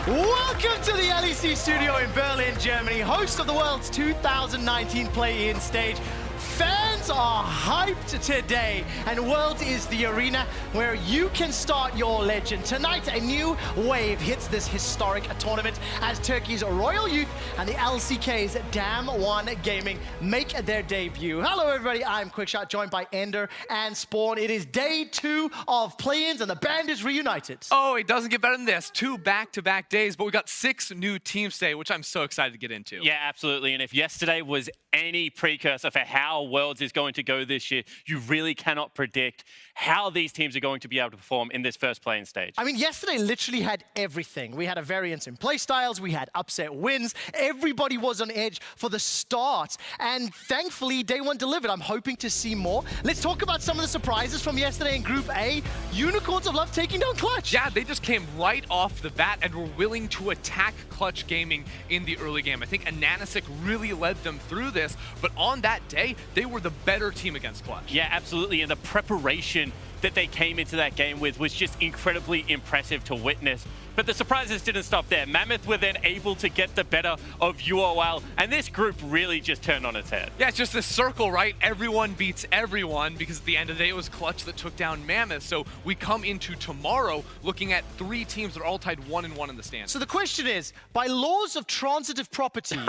Welcome to the LEC studio in Berlin, Germany, host of the world's 2019 play-in stage. Fans are hyped today, and Worlds is the arena where you can start your legend. Tonight, a new wave hits this historic tournament as Turkey's Royal Youth and the LCK's DAMWON Gaming make their debut. Hello, everybody. I'm Quickshot, joined by Ender and Spawn. It is day 2 of play-ins, and the band is reunited. Oh, it doesn't get better than this. 2 back-to-back days, but we got 6 new teams today, which I'm so excited to get into. Yeah, absolutely. And if yesterday was any precursor for how Worlds is going to go this year, you really cannot predict how these teams are going to be able to perform in this first play-in stage. I mean, yesterday literally had everything. We had a variance in play styles, we had upset wins, everybody was on edge for the start, and thankfully, day 1 delivered. I'm hoping to see more. Let's talk about some of the surprises from yesterday in Group A. Unicorns of Love taking down Clutch. Yeah, they just came right off the bat and were willing to attack Clutch Gaming in the early game. I think Ananasic really led them through this, but on that day, they were the better team against Clutch. Yeah, absolutely. And the preparation that they came into that game with was just incredibly impressive to witness. But the surprises didn't stop there. Mammoth were then able to get the better of UOL, and this group really just turned on its head. Yeah, it's just this circle, right? Everyone beats everyone, because at the end of the day, it was Clutch that took down Mammoth. So we come into tomorrow looking at 3 teams that are all tied 1-1 in the standings. So the question is, by laws of transitive properties,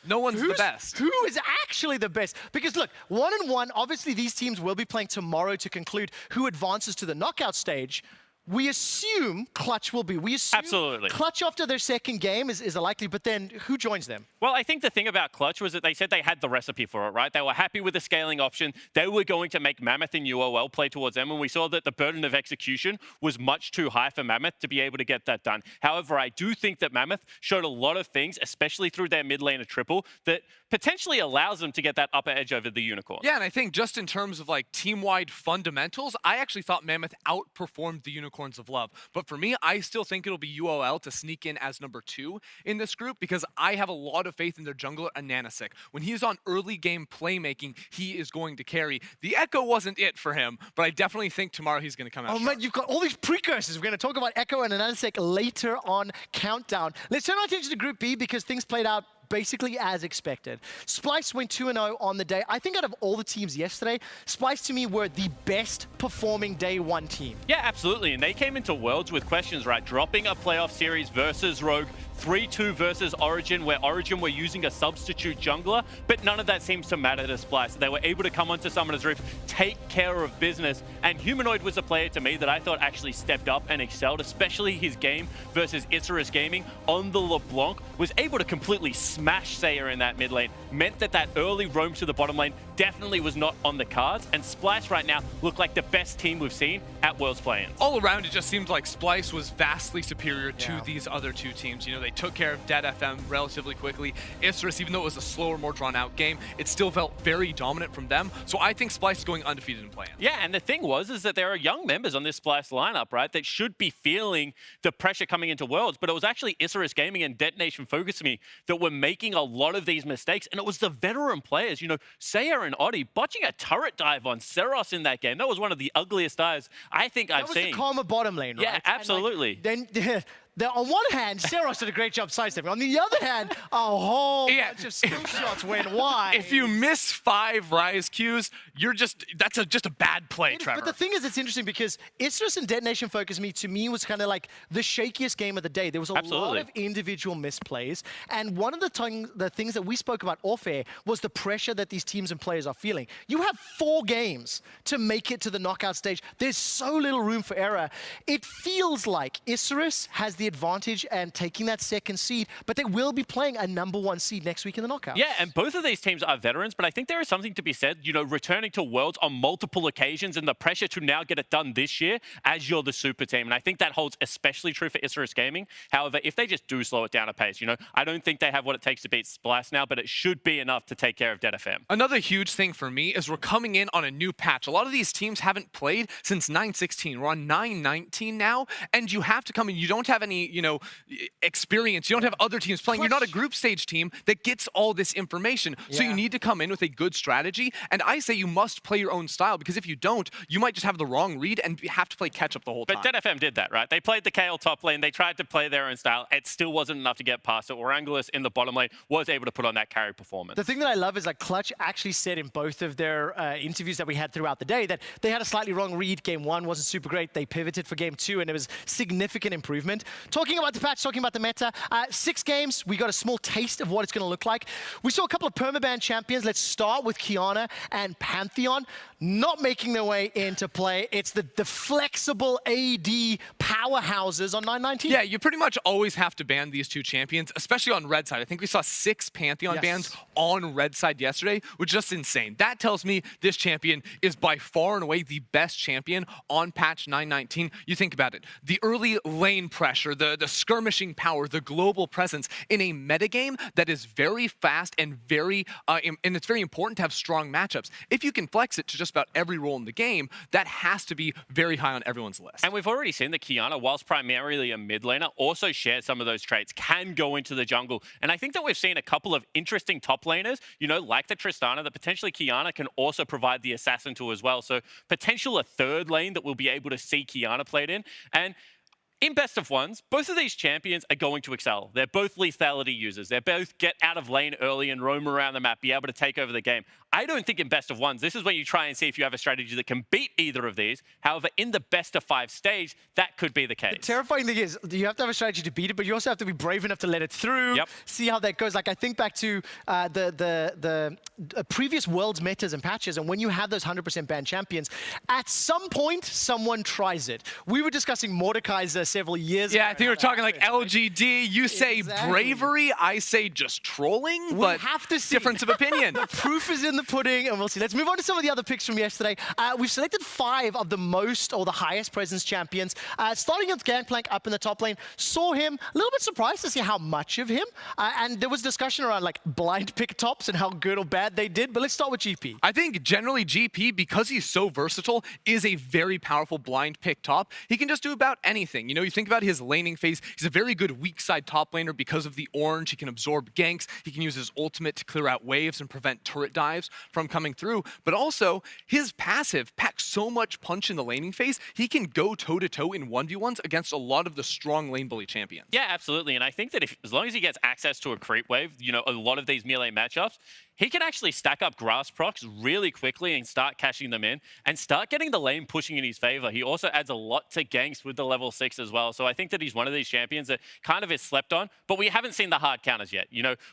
no one's the best. Who is actually the best? Because look, 1-1, obviously these teams will be playing tomorrow to conclude who advances to the knockout stage. We assume Clutch will be. We assume Absolutely. Clutch after their second game is a likely, but then who joins them? Well, I think the thing about Clutch was that they said they had the recipe for it, right? They were happy with the scaling option. They were going to make Mammoth and UOL play towards them, and we saw that the burden of execution was much too high for Mammoth to be able to get that done. However, I do think that Mammoth showed a lot of things, especially through their mid laner triple, that potentially allows them to get that upper edge over the Unicorn. Yeah, and I think just in terms of like team-wide fundamentals, I actually thought Mammoth outperformed the Unicorns of Love. But for me, I still think it'll be UOL to sneak in as number 2 in this group, because I have a lot of faith in their jungler, Ananasic. When he's on early game playmaking, he is going to carry. The Echo wasn't it for him, but I definitely think tomorrow he's going to come out. Oh man, you've got all these precursors. We're going to talk about Echo and Ananasic later on Countdown. Let's turn our attention to Group B, because things played out basically as expected. Splice went 2-0 on the day. I think out of all the teams yesterday, Splice to me were the best performing day 1 team. Yeah, absolutely. And they came into Worlds with questions, right? Dropping a playoff series versus Rogue, 3-2 versus Origin, where Origin were using a substitute jungler, but none of that seems to matter to Splice. They were able to come onto Summoner's Rift, take care of business, and Humanoid was a player to me that I thought actually stepped up and excelled, especially his game versus Esports Gaming on the LeBlanc, was able to completely smash Sayer in that mid lane, meant that that early roam to the bottom lane definitely was not on the cards, and Splice right now look like the best team we've seen at Worlds play-ins. All around, it just seemed like Splice was vastly superior to these other 2 teams. You know, they took care of Dead FM relatively quickly. Esports, even though it was a slower, more drawn-out game, it still felt very dominant from them. So I think Splice is going undefeated in play-ins. Yeah, and the thing is that there are young members on this Splice lineup, right, that should be feeling the pressure coming into Worlds, but it was actually Esports Gaming and Detonation Focus Me that were making a lot of these mistakes, and it was the veteran players, you know, Sayer and Oddie botching a turret dive on Seros in that game. That was one of the ugliest dives I think I've seen. That was the Karma bottom lane, right? Yeah, absolutely. And like, then on one hand, Seros did a great job sidestepping. On the other hand, a whole bunch of skill shots went wide. If you miss 5 Rise Qs, you're just a bad play, Trevor. But the thing is, it's interesting because Esports and Detonation Focus Me, to me, was kind of like the shakiest game of the day. There was a lot of individual misplays. And one of the things that we spoke about off air was the pressure that these teams and players are feeling. You have 4 games to make it to the knockout stage. There's so little room for error. It feels like Esports has the advantage and taking that second seed, but they will be playing a number 1 seed next week in the knockouts. Yeah, and both of these teams are veterans, but I think there is something to be said, you know, returning to Worlds on multiple occasions and the pressure to now get it done this year as you're the super team. And I think that holds especially true for Esports Gaming. However, if they just do slow it down a pace, you know, I don't think they have what it takes to beat Splice now, but it should be enough to take care of Dead FM. Another huge thing for me is we're coming in on a new patch. A lot of these teams haven't played since 9.16. We're on 9.19 now, and you have to come in. You don't have any any, experience. You don't have other teams playing. You're not a group stage team that gets all this information. So you need to come in with a good strategy. And I say you must play your own style, because if you don't, you might just have the wrong read and have to play catch up the whole time. But DFM did that, right? They played the KL top lane. They tried to play their own style. It still wasn't enough to get past it. Orangulis in the bottom lane was able to put on that carry performance. The thing that I love is that Clutch actually said in both of their interviews that we had throughout the day that they had a slightly wrong read. Game 1 wasn't super great. They pivoted for Game 2, and it was significant improvement. Talking about the patch, talking about the meta, 6 games, we got a small taste of what it's going to look like. We saw a couple of permaban champions. Let's start with Kiana and Pantheon not making their way into play. It's the flexible AD powerhouses on 919. Yeah, you pretty much always have to ban these two champions, especially on red side. I think we saw 6 Pantheon bans on red side yesterday, which is just insane. That tells me this champion is by far and away the best champion on patch 919. You think about it. The early lane pressure, the skirmishing power, the global presence in a metagame that is very fast and and it's very important to have strong matchups. If you can flex it to just about every role in the game, that has to be very high on everyone's list. And we've already seen that Kiana, whilst primarily a mid laner, also shares some of those traits, can go into the jungle. And I think that we've seen a couple of interesting top laners, like the Tristana, that potentially Kiana can also provide the assassin to as well. So potential a third lane that we'll be able to see Kiana played in. And in best of ones, both of these champions are going to excel. They're both lethality users. They both get out of lane early and roam around the map, be able to take over the game. I don't think in best of ones, this is when you try and see if you have a strategy that can beat either of these. However, in the best of 5 stage, that could be the case. The terrifying thing is, you have to have a strategy to beat it, but you also have to be brave enough to let it through, see how that goes. Like, I think back to the previous Worlds metas and patches, and when you have those 100% banned champions, at some point, someone tries it. We were discussing Mordekaiser several years ago. Yeah, I think we're talking like LGD. You say bravery, I say just trolling, but have to see. Difference of opinion. The proof is in the pudding, and we'll see. Let's move on to some of the other picks from yesterday. We've selected 5 of the most or the highest presence champions. Starting with Gangplank up in the top lane, saw him, a little bit surprised to see how much of him, and there was discussion around like blind pick tops and how good or bad they did, but let's start with GP. I think generally GP, because he's so versatile, is a very powerful blind pick top. He can just do about anything. You think about his laning phase, he's a very good weak side top laner because of the orange. He can absorb ganks, he can use his ultimate to clear out waves and prevent turret dives from coming through, but also his passive packs so much punch in the laning phase, he can go toe-to-toe in 1v1s against a lot of the strong lane bully champions. Yeah, absolutely, and I think that as long as he gets access to a creep wave, a lot of these melee matchups, he can actually stack up grass procs really quickly and start cashing them in and start getting the lane pushing in his favor. He also adds a lot to ganks with the level 6 as well. So I think that he's one of these champions that kind of is slept on, but we haven't seen the hard counters yet.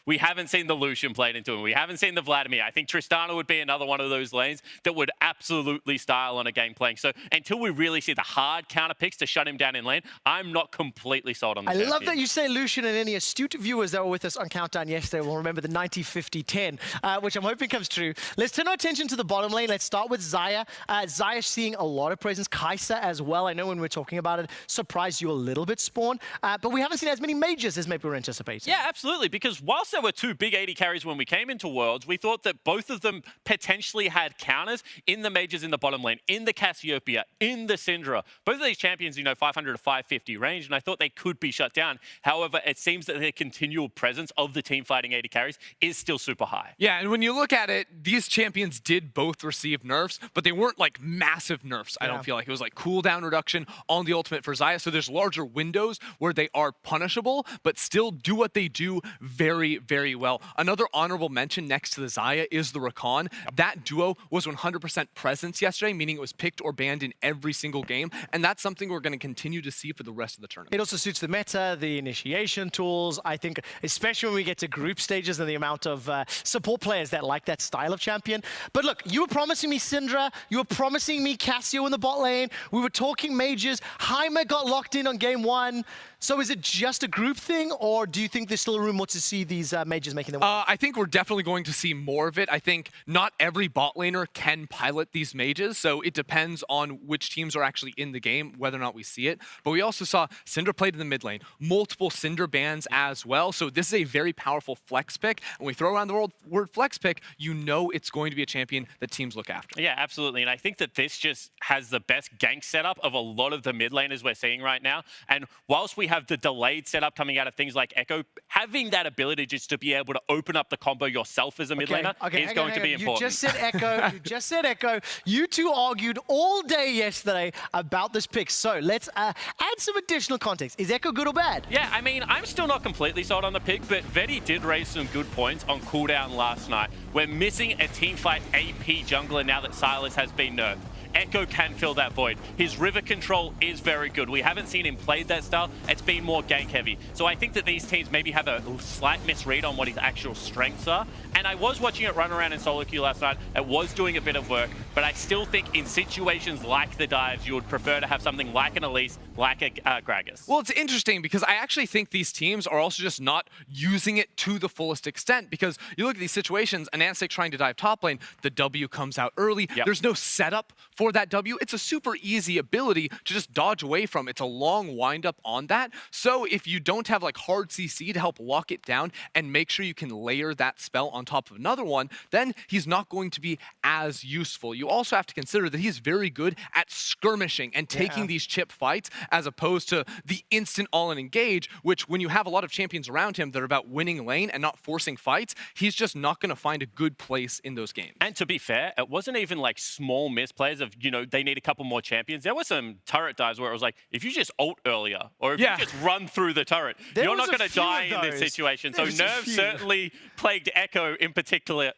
We haven't seen the Lucian played into him. We haven't seen the Vladimir. I think Tristana would be another one of those lanes that would absolutely style on a Gangplank. So until we really see the hard counter picks to shut him down in lane, I'm not completely sold on the champion. I love that you say Lucian, and any astute viewers that were with us on Countdown yesterday will remember the 90-50-10. Which I'm hoping comes true. Let's turn our attention to the bottom lane. Let's start with Xayah. Xayah seeing a lot of presence. Kai'Sa as well. I know when we're talking about it, surprised you a little bit, Spawn. But we haven't seen as many mages as maybe we were anticipating. Yeah, absolutely. Because whilst there were 2 big 80 carries when we came into Worlds, we thought that both of them potentially had counters in the mages in the bottom lane, in the Cassiopeia, in the Syndra. Both of these champions, 500 to 550 range, and I thought they could be shut down. However, it seems that their continual presence of the team fighting 80 carries is still super high. Yeah, and when you look at it, these champions did both receive nerfs, but they weren't like massive nerfs. I don't feel like it was like cooldown reduction on the ultimate for Xayah. So there's larger windows where they are punishable, but still do what they do very, very well. Another honorable mention next to the Xayah is the Rakan. That duo was 100% presence yesterday, meaning it was picked or banned in every single game. And that's something we're going to continue to see for the rest of the tournament. It also suits the meta, the initiation tools. I think, especially when we get to group stages and the amount of support players that like that style of champion. But look, you were promising me Syndra, you were promising me Cassio in the bot lane, we were talking mages, Jaime got locked in on game 1. So is it just a group thing, or do you think there's still room more to see these mages making them? I think we're definitely going to see more of it. I think not every bot laner can pilot these mages, so it depends on which teams are actually in the game, whether or not we see it. But we also saw Syndra played in the mid lane, multiple Syndra bans as well, so this is a very powerful flex pick. When we throw around the word flex pick, you know it's going to be a champion that teams look after. Yeah, absolutely. And I think that this just has the best gank setup of a lot of the mid laners we're seeing right now. And whilst we have the delayed setup coming out of things like Echo, having that ability just to be able to open up the combo yourself as a mid laner is going to be important. You just said Echo. You just said Echo. You two argued all day yesterday about this pick. So let's add some additional context. Is Echo good or bad? Yeah, I mean, I'm still not completely sold on the pick, but Vedi did raise some good points on cooldown last night. We're missing a teamfight AP jungler now that Silas has been nerfed. Echo can fill that void. His river control is very good. We haven't seen him play that style. It's been more gank heavy. So I think that these teams maybe have a slight misread on what his actual strengths are. And I was watching it run around in solo queue last night. It was doing a bit of work, but I still think in situations like the dives, you would prefer to have something like an Elise, like a Gragas. Well, it's interesting because I actually think these teams are also just not using it to the fullest extent, because you look at these situations, Anansic trying to dive top lane, the W comes out early. Yep. There's no setup for that W. It's a super easy ability to just dodge away from. It's a long wind up on that. So if you don't have like hard CC to help lock it down and make sure you can layer that spell on top of another one, then he's not going to be as useful. You also have to consider that he's very good at skirmishing and taking these chip fights, as opposed to the instant all-in engage, which when you have a lot of champions around him that are about winning lane and not forcing fights, he's just not going to find a good place in those games. And to be fair, it wasn't even like small misplays of, you know, they need a couple more champions. There were some turret dives where it was like, if you just ult earlier, or if you just run through the turret, you're not going to die in this situation. So Nerve certainly plagued Echo in particular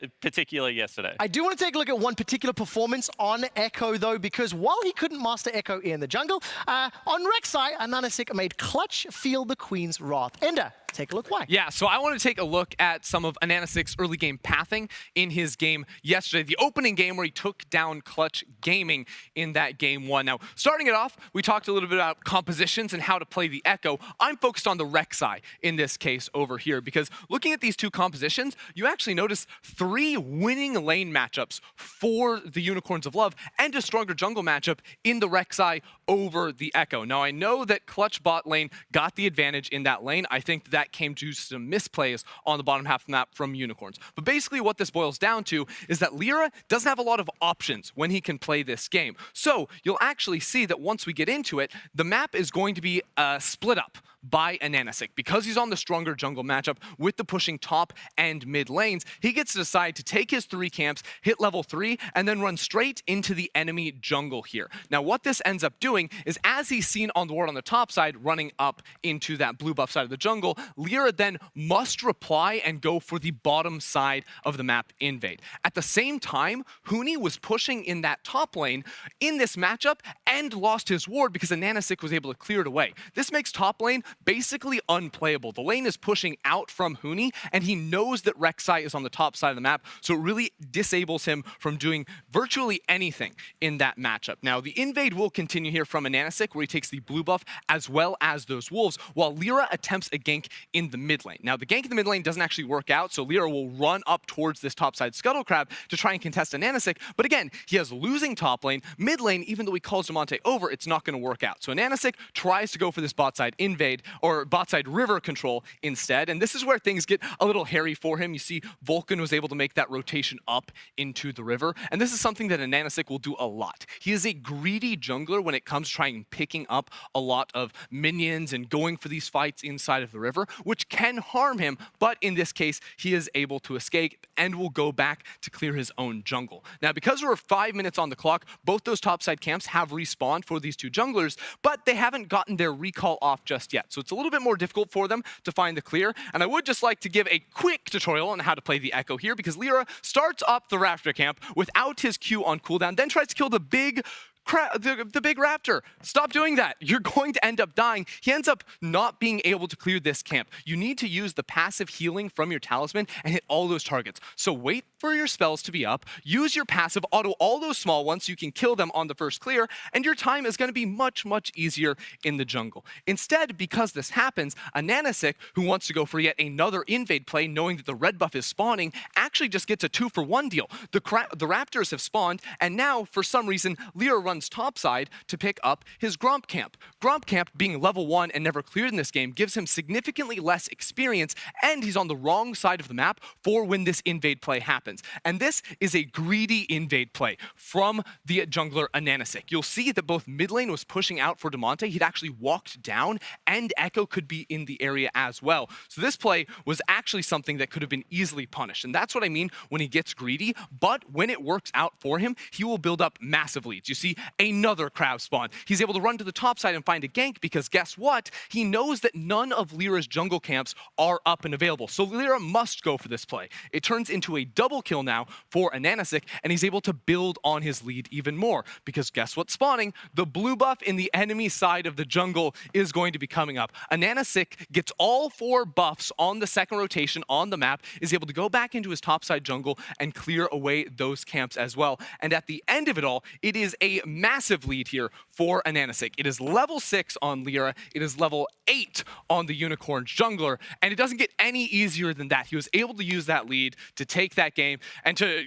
yesterday. I do want to take a look at one particular performance on Echo, though, because while he couldn't master Echo in the jungle, on Rek'Sai, Anansic made Clutch feel the Queen's wrath. Ender, take a look why. Yeah, so I want to take a look at some of Ananasic's early game pathing in his game yesterday. The opening game where he took down Clutch Gaming in that game 1. Now, starting it off, we talked a little bit about compositions and how to play the Echo. I'm focused on the Rek'Sai in this case over here, because looking at these two compositions, you actually notice 3 winning lane matchups for the Unicorns of Love and a stronger jungle matchup in the Rek'Sai over the Echo. Now, I know that Clutch bot lane got the advantage in that lane. I think that came to some misplays on the bottom half of the map from Unicorns. But basically what this boils down to is that Lyra doesn't have a lot of options when he can play this game. So you'll actually see that once we get into it, the map is going to be split up by Anansic. Because he's on the stronger jungle matchup with the pushing top and mid lanes, he gets to decide to take his 3 camps, hit level 3, and then run straight into the enemy jungle here. Now what this ends up doing is, as he's seen on the ward on the top side running up into that blue buff side of the jungle, Lyra then must reply and go for the bottom side of the map invade. At the same time, Huni was pushing in that top lane in this matchup and lost his ward because Anansic was able to clear it away. This makes top lane basically unplayable. The lane is pushing out from Huni, and he knows that Rek'Sai is on the top side of the map, so it really disables him from doing virtually anything in that matchup. Now, the invade will continue here from Anansic, where he takes the blue buff as well as those wolves, while Lyra attempts a gank in the mid lane. Now, the gank in the mid lane doesn't actually work out, so Lyra will run up towards this topside scuttle crab to try and contest Anansic, but again, he has losing top lane. Mid lane, even though he calls Demonte over, it's not going to work out. So Anansic tries to go for this bot side invade, or bot side river control instead, and this is where things get a little hairy for him. You see Vulcan was able to make that rotation up into the river, and this is something that Anansic will do a lot. He is a greedy jungler when it comes to trying and picking up a lot of minions and going for these fights inside of the river, which can harm him, but in this case, he is able to escape and will go back to clear his own jungle. Now, because we're 5 minutes on the clock, both those topside camps have respawned for these two junglers, but they haven't gotten their recall off just yet. So it's a little bit more difficult for them to find the clear. And I would just like to give a quick tutorial on how to play the Echo here, because Lyra starts up the Raptor camp without his Q on cooldown, then tries to kill the big raptor. Stop doing that. You're going to end up dying. He ends up not being able to clear this camp. You need to use the passive healing from your talisman and hit all those targets. So wait for your spells to be up, use your passive, auto all those small ones so you can kill them on the first clear, and your time is going to be much, much easier in the jungle. Instead, because this happens, Anansic, who wants to go for yet another invade play, knowing that the red buff is spawning, actually just gets a 2-for-1 deal. The raptors have spawned, and now, for some reason, Lyra runs runs topside to pick up his Gromp Camp. Gromp Camp, being level 1 and never cleared in this game, gives him significantly less experience, and he's on the wrong side of the map for when this invade play happens. And this is a greedy invade play from the jungler Ananasic. You'll see that both mid lane was pushing out for Damonte. He'd actually walked down, and Echo could be in the area as well. So this play was actually something that could have been easily punished. And that's what I mean when he gets greedy. But when it works out for him, he will build up massive leads. You see another crab spawn. He's able to run to the top side and find a gank because guess what? He knows that none of Lyra's jungle camps are up and available. So Lyra must go for this play. It turns into a double kill now for Ananasic, and he's able to build on his lead even more because guess what's spawning? The blue buff in the enemy side of the jungle is going to be coming up. Ananasic gets all 4 buffs on the second rotation on the map, is able to go back into his topside jungle and clear away those camps as well. And at the end of it all, it is a massive lead here for Ananasic. It is level 6 on Lyra, it is level 8 on the Unicorn jungler, and it doesn't get any easier than that. He was able to use that lead to take that game and to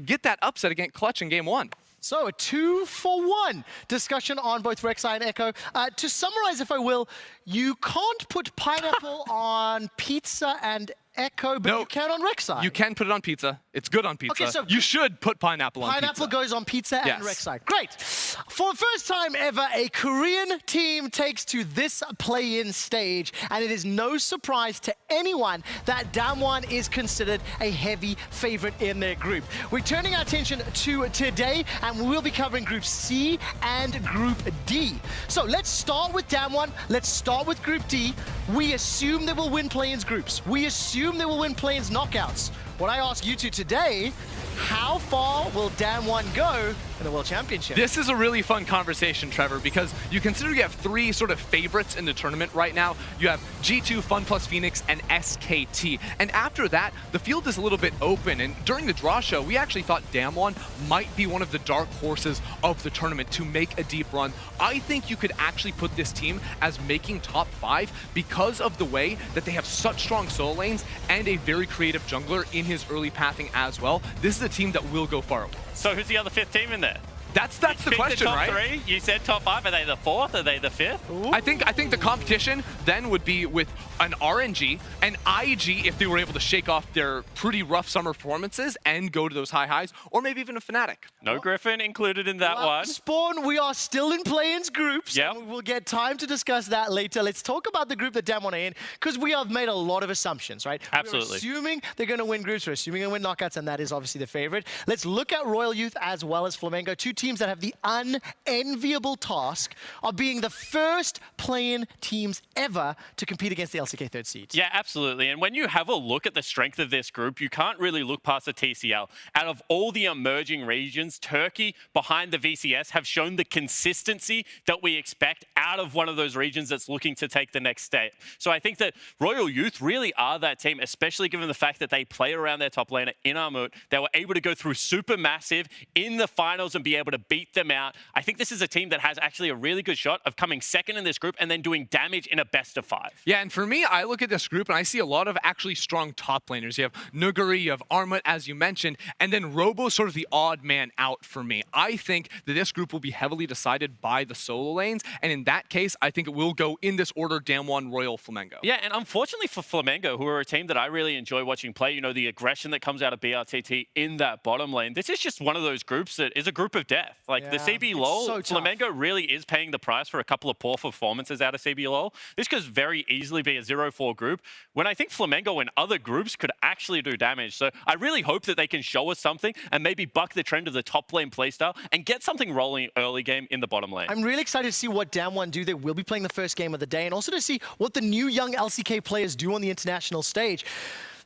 get that upset against Clutch in game 1. So a 2-for-1 discussion on both Rek'Sai and Echo. To summarize, if I will, you can't put pineapple on pizza and Echo, but you can on Rek'Sai. You can put it on pizza. It's good on pizza. Okay, so you should put pineapple on pizza. Pineapple goes on pizza and Rek'Sai. Great. For the first time ever, a Korean team takes to this play-in stage, and it is no surprise to anyone that DAMWON is considered a heavy favorite in their group. We're turning our attention to today, and we will be covering Group C and Group D. So let's start with DAMWON. Let's start with Group D. We assume they will win play-ins groups. We assume they will win play-ins knockouts. What I ask you two today, how far will DAMWON go in the World Championship? This is a really fun conversation, Trevor, because you consider you have 3 sort of favorites in the tournament right now. You have G2, Fun Plus Phoenix, and SKT. And after that, the field is a little bit open. And during the draw show, we actually thought DAMWON might be one of the dark horses of the tournament to make a deep run. I think you could actually put this team as making top 5 because of the way that they have such strong solo lanes and a very creative jungler in his early pathing as well. This is a team that will go far. So who's the other 5th team in there? That's the question, top right? 3? You said top 5. Are they the 4th? Are they the 5th? Ooh. I think the competition then would be with an RNG, an IG if they were able to shake off their pretty rough summer performances and go to those high highs, or maybe even a Fnatic. No Griffin included in that one. Spawn, we are still in play-ins groups. Yep. We'll get time to discuss that later. Let's talk about the group that DAMWON are in, because we have made a lot of assumptions, right? Absolutely. We're assuming they're going to win groups. We're assuming they're going to win knockouts, and that is obviously the favorite. Let's look at Royal Youth as well as Flamengo, 2 teams that have the unenviable task of being the first play-in teams ever to compete against the LCK 3rd seeds. Yeah, absolutely. And when you have a look at the strength of this group, you can't really look past the TCL. Out of all the emerging regions, Turkey behind the VCS have shown the consistency that we expect out of one of those regions that's looking to take the next step. So I think that Royal Youth really are that team, especially given the fact that they play around their top laner in Armut. They were able to go through Supermassive in the finals and be able to beat them out. I think this is a team that has actually a really good shot of coming second in this group and then doing damage in a best of 5. Yeah, and for me, I look at this group and I see a lot of actually strong top laners. You have Nuguri, you have Armut, as you mentioned, and then Robo sort of the odd man out for me. I think that this group will be heavily decided by the solo lanes, and in that case, I think it will go in this order: DAMWON, Royal, Flamengo. Yeah, and unfortunately for Flamengo, who are a team that I really enjoy watching play, you know, the aggression that comes out of BRTT in that bottom lane, this is just one of those groups that is a group of death. Like the CB LoL, so Flamengo really is paying the price for a couple of poor performances out of CB LoL. This could very easily be a 0-4 group, when I think Flamengo in other groups could actually do damage. So I really hope that they can show us something and maybe buck the trend of the top lane playstyle and get something rolling early game in the bottom lane. I'm really excited to see what DAMWON do. They will be playing the first game of the day, and also to see what the new young LCK players do on the international stage.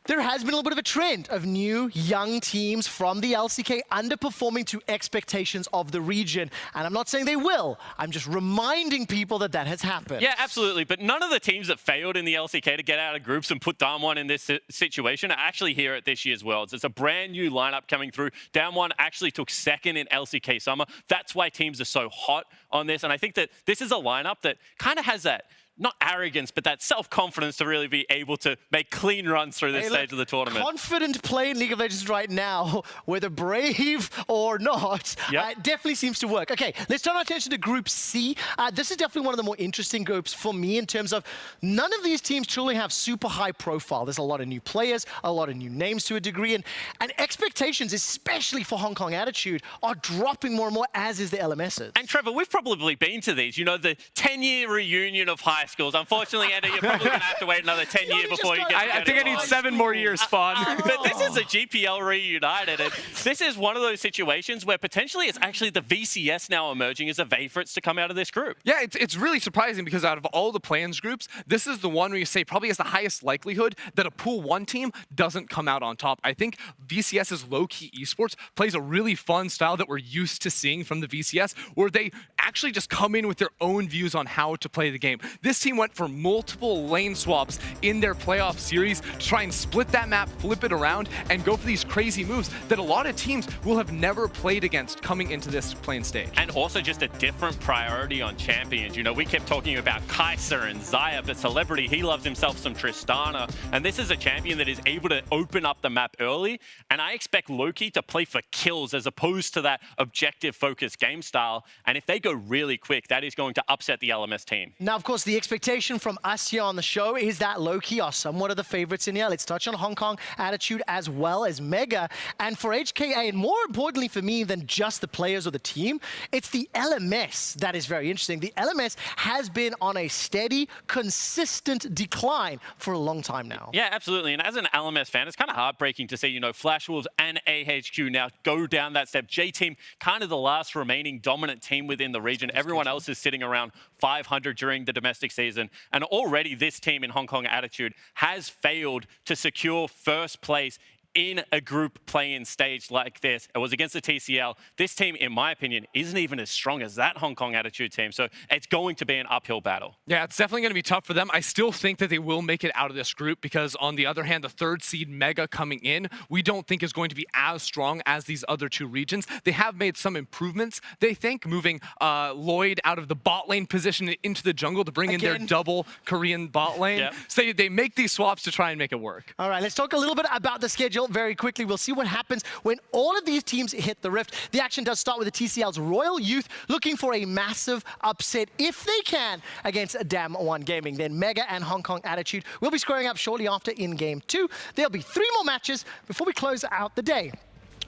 There has been a little bit of a trend of new, young teams from the LCK underperforming to expectations of the region. And I'm not saying they will. I'm just reminding people that that has happened. Yeah, absolutely. But none of the teams that failed in the LCK to get out of groups and put DAMWON in this situation are actually here at this year's Worlds. It's a brand new lineup coming through. DAMWON actually took second in LCK Summer. That's why teams are so hot on this. And I think that this is a lineup that kind of has that not arrogance, but that self-confidence to really be able to make clean runs through this stage of the tournament. Confident play in League of Legends right now, whether brave or not, definitely seems to work. Okay, let's turn our attention to Group C. This is definitely one of the more interesting groups for me in terms of none of these teams truly have super high profile. There's a lot of new players, a lot of new names to a degree, and expectations, especially for Hong Kong Attitude, are dropping more and more, as is the LMSs. And Trevor, we've probably been to these. You know, the 10-year reunion of high schools. Unfortunately, Andy, you're probably going to have to wait another 10 years before you get I think I need 7 more years, Spawn. But this is a GPL reunited, and this is one of those situations where potentially it's actually the VCS now emerging as a favorites to come out of this group. Yeah, it's really surprising because out of all the plans groups, this is the one where you say probably has the highest likelihood that a Pool 1 team doesn't come out on top. I think VCS's Lowkey Esports plays a really fun style that we're used to seeing from the VCS, where they actually just come in with their own views on how to play the game. This team went for multiple lane swaps in their playoff series to try and split that map, flip it around, and go for these crazy moves that a lot of teams will have never played against coming into this playing stage. And also just a different priority on champions. You know, we kept talking about Kaiser and Zaya, but Celebrity, he loves himself some Tristana. And this is a champion that is able to open up the map early. And I expect Lowkey to play for kills as opposed to that objective-focused game style. And if they go really quick, that is going to upset the LMS team. Now, of course, the expectation from us here on the show is that Lowkey are somewhat of the favorites in here. Let's touch on Hong Kong Attitude as well as Mega. And for HKA, and more importantly for me than just the players or the team, it's the LMS that is very interesting. The LMS has been on a steady, consistent decline for a long time now. Yeah, absolutely. And as an LMS fan, it's kind of heartbreaking to see, you know, Flash Wolves and AHQ now go down that step. J-Team, kind of the last remaining dominant team within the region. Everyone else is sitting around 500 during the domestic season. And already this team in Hong Kong Attitude has failed to secure first place in a group play-in stage like this. It was against the TCL. This team, in my opinion, isn't even as strong as that Hong Kong Attitude team. So it's going to be an uphill battle. Yeah, it's definitely going to be tough for them. I still think that they will make it out of this group because, on the other hand, the 3rd seed Mega coming in, we don't think is going to be as strong as these other 2 regions. They have made some improvements, they think, moving Lloyd out of the bot lane position into the jungle to bring in their double Korean bot lane. Yep. So they make these swaps to try and make it work. All right, let's talk a little bit about the schedule very quickly. We'll see what happens when all of these teams hit the Rift. The action does start with the TCL's Royal Youth looking for a massive upset, if they can, against DAMWON Gaming. Then Mega and Hong Kong Attitude will be squaring up shortly after in Game 2. There'll be 3 more matches before we close out the day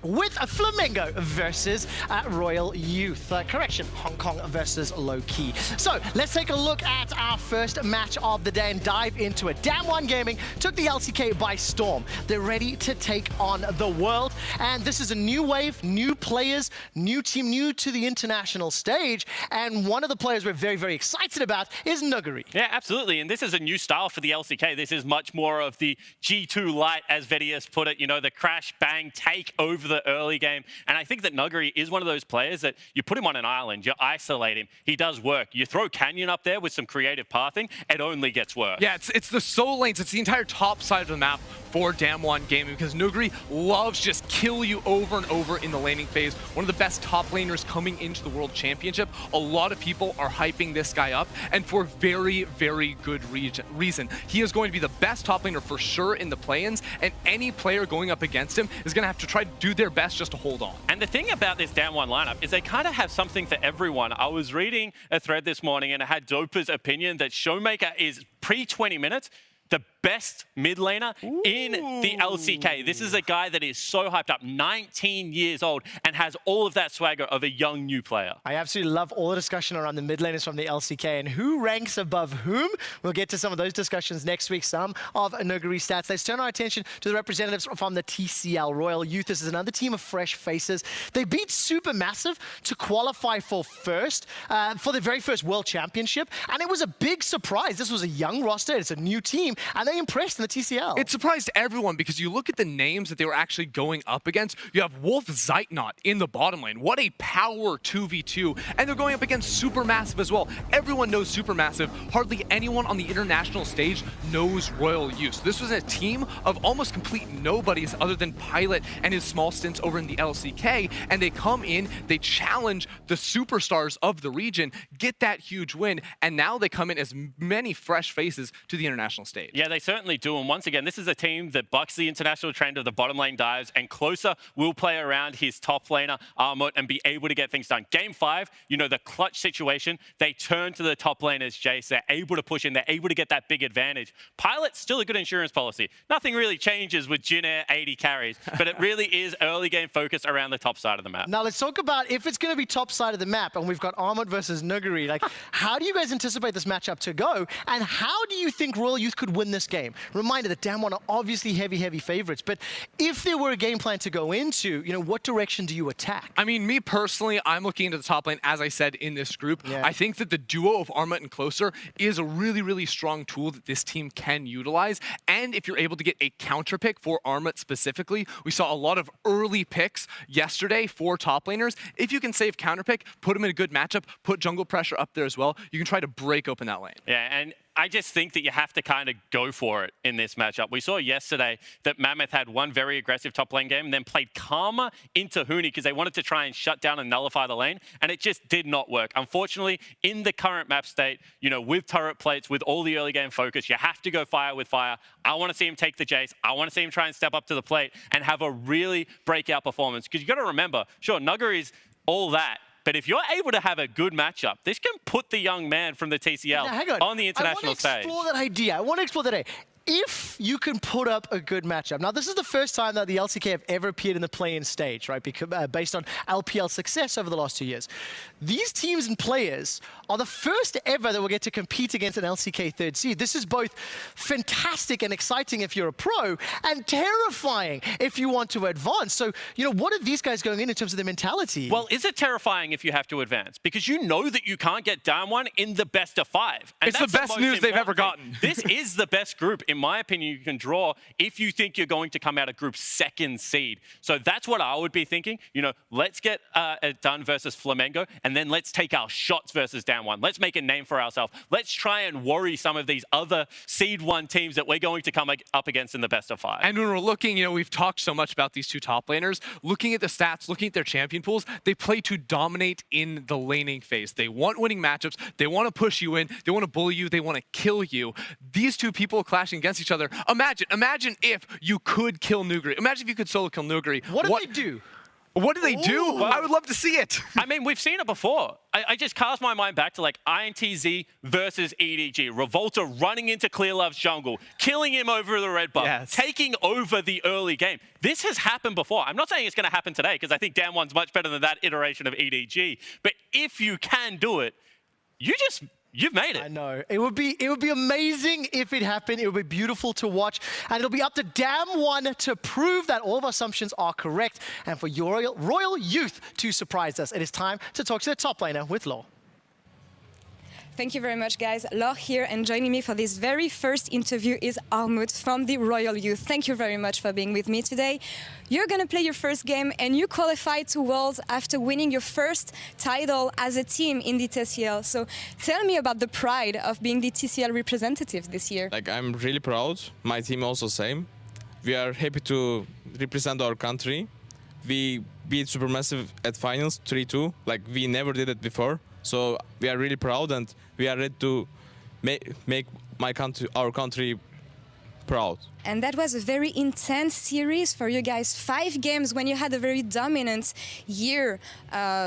with a Flamengo versus Royal Youth. Correction, Hong Kong versus Lowkey. So let's take a look at our first match of the day and dive into it. DAMWON Gaming took the LCK by storm. They're ready to take on the world. And this is a new wave, new players, new team, new to the international stage. And one of the players we're very, very excited about is Nuguri. Yeah, absolutely. And this is a new style for the LCK. This is much more of the G2 light, as Vedius put it, you know, the crash, bang, take over the early game. And I think that Nuguri is one of those players that you put him on an island, you isolate him, he does work. You throw Canyon up there with some creative pathing, it only gets worse. Yeah, it's the solo lanes, it's the entire top side of the map for DAMWON Gaming because Nuguri loves just kill you over and over in the laning phase. One of the best top laners coming into the World Championship. A lot of people are hyping this guy up, and for very, very good reason. He is going to be the best top laner for sure in the play-ins, and any player going up against him is going to have to try to do their best just to hold on. And the thing about this DAMWON lineup is they kind of have something for everyone. I was reading a thread this morning and it had Dopa's opinion that Showmaker is pre-20 minutes the best mid laner in the LCK. This is a guy that is so hyped up, 19 years old, and has all of that swagger of a young new player. I absolutely love all the discussion around the mid laners from the LCK and who ranks above whom. We'll get to some of those discussions next week, some of Nuguri's stats. Let's turn our attention to the representatives from the TCL Royal Youth. This is another team of fresh faces. They beat Supermassive to qualify for the very first World Championship, and it was a big surprise. This was a young roster, it's a new team, and they impressed in the TCL. It surprised everyone because you look at the names that they were actually going up against. You have Wolf Zeitnot in the bottom lane. What a power 2v2. And they're going up against Supermassive as well. Everyone knows Supermassive. Hardly anyone on the international stage knows Royal Youth. This was a team of almost complete nobodies other than Pilot and his small stints over in the LCK. And they come in, they challenge the superstars of the region, get that huge win, and now they come in as many fresh faces to the international stage. Yeah, they certainly do. And once again, this is a team that bucks the international trend of the bottom lane dives, and Closer will play around his top laner, Armut, and be able to get things done. Game 5, you know, the clutch situation, they turn to the top laners, Jace. They're able to push in. They're able to get that big advantage. Pilot's still a good insurance policy. Nothing really changes with Jin Air 80 carries, but it really is early game focus around the top side of the map. Now let's talk about if it's going to be top side of the map, and we've got Armut versus Nuguri. Like, how do you guys anticipate this matchup to go, and how do you think Royal Youth could win this game? Reminder that DAMWON are obviously heavy favorites, but if there were a game plan to go into, you know, what direction do you attack? I mean, me personally, I'm looking into the top lane, as I said, in this group. Yeah. I think that the duo of Armut and Closer is a really strong tool that this team can utilize. And if you're able to get a counter pick for Armut specifically, we saw a lot of early picks yesterday for top laners. If you can save counter pick, put them in a good matchup, put jungle pressure up there as well, you can try to break open that lane. Yeah, and I just think that you have to kind of go for it in this matchup. We saw yesterday that Mammoth had one very aggressive top lane game and then played Karma into Huni because they wanted to try and shut down and nullify the lane, and it just did not work. Unfortunately, in the current map state, you know, with turret plates, with all the early game focus, you have to go fire with fire. I want to see him take the Jace. I want to see him try and step up to the plate and have a really breakout performance, because you got to remember, sure, Nuguri's all that, but if you're able to have a good matchup, this can put the young man from the TCL on the international stage. I want to explore that idea. I want to explore that idea. If you can put up a good matchup. Now, this is the first time that the LCK have ever appeared in the play-in stage, right? Because, based on LPL success over the last 2 years. These teams and players are the first ever that will get to compete against an LCK third seed. This is both fantastic and exciting if you're a pro, and terrifying if you want to advance. So, you know, what are these guys going in terms of their mentality? Well, is it terrifying if you have to advance? Because you know that you can't get down one in the best of 5. And it's the best news they've ever gotten. This is the best group, in my opinion, you can draw if you think you're going to come out of group 2nd seed. So that's what I would be thinking. You know, let's get it done versus Flamengo, and then let's take our shots versus DAMWON. Let's make a name for ourselves. Let's try and worry some of these other seed 1 teams that we're going to come up against in the best of 5. And when we're looking, you know, we've talked so much about these two top laners. Looking at the stats, looking at their champion pools, they play to dominate in the laning phase. They want winning matchups. They want to push you in. They want to bully you. They want to kill you. These two people clashing against each other. Imagine if you could kill Nuguri. Imagine if you could solo kill Nuguri. What do they do? What do they do? Well, I would love to see it. I mean, we've seen it before. I just cast my mind back to like INTZ versus EDG. Revolta running into Clearlove's jungle, killing him over the red buff, yes, taking over the early game. This has happened before. I'm not saying it's going to happen today, because I think DAMWON's much better than that iteration of EDG. But if you can do it, you've made it. I know. It would be amazing if it happened. It would be beautiful to watch. And it'll be up to DAMWON to prove that all of our assumptions are correct, and for your Royal Youth to surprise us. It is time to talk to the top laner with Law. Thank you very much, guys. Law here, and joining me for this very first interview is Armut from the Royal Youth. Thank you very much for being with me today. You're going to play your first game, and you qualified to Worlds after winning your first title as a team in the TCL. So tell me about the pride of being the TCL representative this year. Like, I'm really proud. My team also same. We are happy to represent our country. We beat Supermassive at finals 3-2. Like, we never did it before. So we are really proud, and we are ready to make our country proud. And that was a very intense series for you guys. 5 games when you had a very dominant year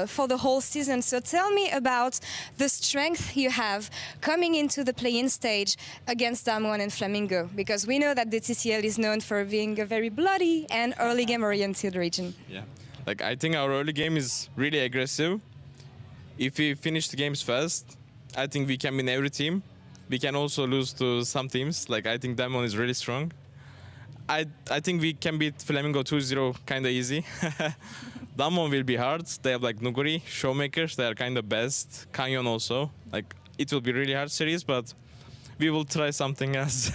for the whole season. So tell me about the strength you have coming into the play-in stage against DAMWON and Flamengo, because we know that the TCL is known for being a very bloody and early game-oriented region. Yeah, like, I think our early game is really aggressive. If we finish the games fast, I think we can win every team. We can also lose to some teams. Like, I think DAMWON is really strong. I think we can beat Flamengo 2-0 kind of easy. DAMWON will be hard. They have like Nuguri, Showmakers. They are kind of best. Canyon also. Like, it will be really hard series, but we will try something else.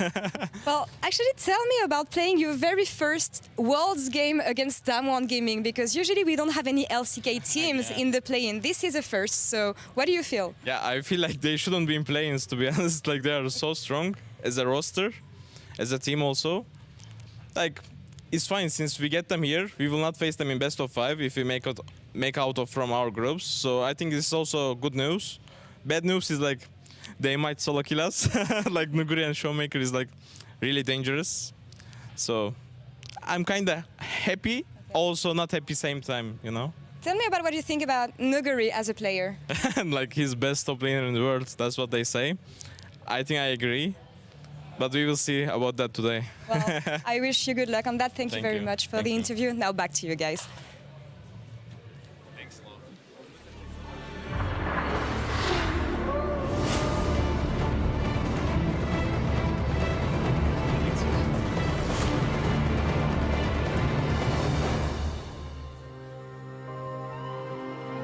Well, actually, tell me about playing your very first Worlds game against DAMWON Gaming, because usually we don't have any LCK teams in the play-in. This is a first, so what do you feel? Yeah, I feel like they shouldn't be in play-ins, to be honest. Like, they are so strong as a roster, as a team also. Like, it's fine, since we get them here, we will not face them in best of 5 if we make out of from our groups. So I think this is also good news. Bad news is like they might solo kill us. Like Nuguri and Showmaker is like really dangerous. So I'm kind of happy, also not happy same time, you know. Tell me about what you think about Nuguri as a player. Like he's best top laner in the world, that's what they say. I think I agree. But we will see about that today. Well, I wish you good luck on that. Thank you very much for the interview. Now back to you guys. Thanks, Lo.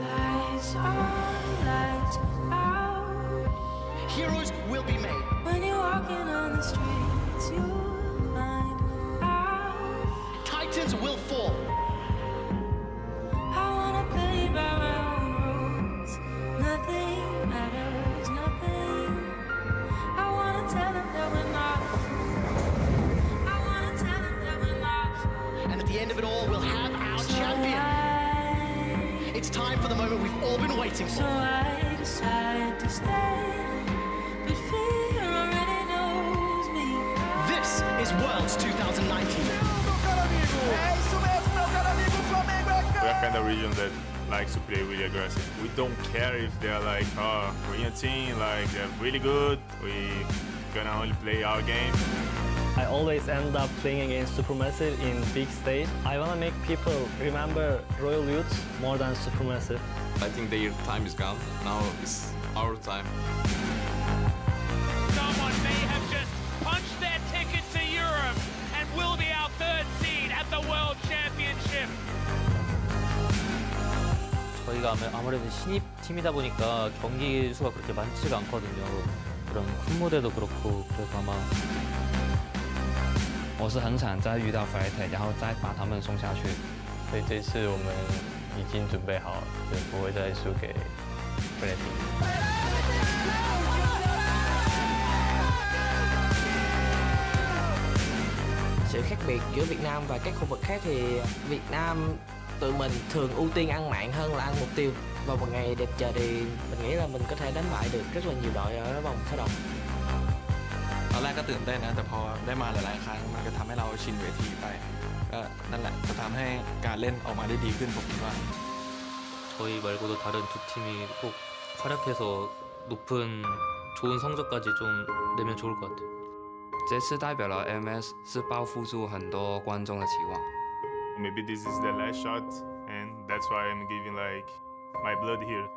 Lights on, lights out. Heroes will be made. When you're walking on the streets, you'll find out. Titans will fall. I wanna play by my own rules. Nothing matters, nothing. I wanna tell them that we're not fools. I wanna tell them that we're not fools. And at the end of it all, we'll have our champion. It's time for the moment we've all been waiting So for. I decide to stay, but fear already knows me. This is Worlds 2019. We're kind of region that likes to play really aggressive. We don't care if they're like, oh, we're in a team, like they're really good. We gonna only play our game. I always end up playing against Supermassive in big stage. I want to make people remember Royal Youths more than Supermassive. I think their time is gone. Now it's our time. Someone may have just punched their ticket to Europe and will be our third seed at the World Championship. 저희가 아무래도 신입 팀이다 보니까 경기 수가 그렇게 많지가 않거든요. 그런 큰 무대도 그렇고 그래서 아마 我是很想再遇到 FLICKR， 然后再把他们送下去。所以这次我们已经准备好，就不会再输给 FLICKR。 Sự khác biệt giữa Việt Nam và các khu vực khác thì Việt Nam tụi mình thường ưu tiên ăn mạng hơn là ăn mục tiêu. Vào một ngày đẹp trời thì mình nghĩ là mình có thể đánh bại được rất là nhiều đội ở vòng khởi động. ตอนแรกก็ตื่นเต้นนะแต่พอได้มาหลายๆครั้งมันก็ทำให้เราชินเวทีไปก็นั่นแหละก็ทำให้การเล่นออกมาได้ดีขึ้นผมคิดว่า 저희 말고도 다른 두 팀이 꼭 활약해서 높은 좋은 성적까지 좀 내면 좋을 것 같아요. 这次代表了 MS 是抱负住很多观众的期望。 Maybe this is the last shot, and that's why I'm giving like my blood here.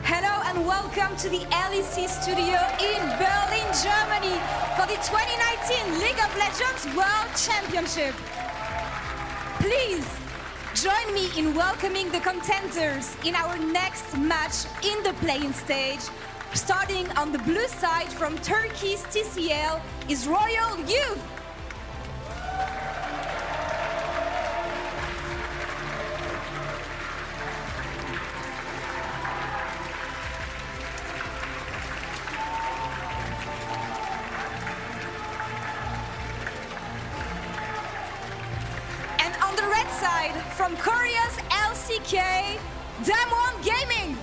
Hello and welcome to the LEC studio in Berlin, Germany for the 2019 League of Legends World Championship. Please join me in welcoming the contenders in our next match in the playing stage. Starting on the blue side from Turkey's TCL is Royal Youth. And on the red side from Korea's LCK, DAMWON Gaming.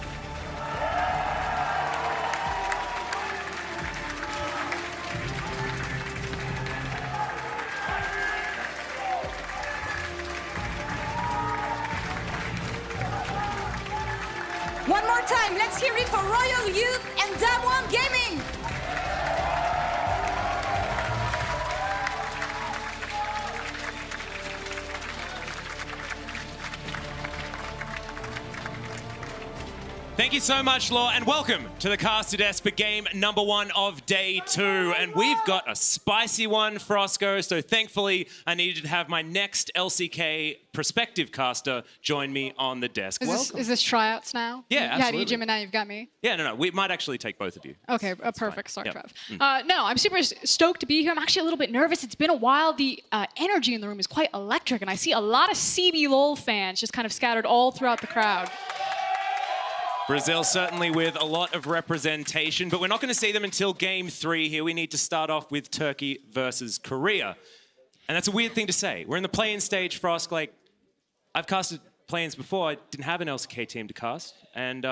One more time, let's hear it for Royal Youth and DAMWON Gaming. Thank you so much, Law, and welcome to the caster desk for game number 1 of day 2. And we've got a spicy one, Frosco, so thankfully I needed to have my next LCK prospective caster join me on the desk. Is this tryouts now? Yeah, You had absolutely. Ejim and now you've got me? Yeah, no, we might actually take both of you. Okay, a perfect start, Yep. Trev. Mm. No, I'm super stoked to be here. I'm actually a little bit nervous. It's been a while. The energy in the room is quite electric, and I see a lot of CB LOL fans just kind of scattered all throughout the crowd. Brazil certainly with a lot of representation, but we're not going to see them until game 3 here. We need to start off with Turkey versus Korea. And that's a weird thing to say. We're in the play-in stage, Frost. Like, I've casted play-ins before. I didn't have an LCK team to cast, and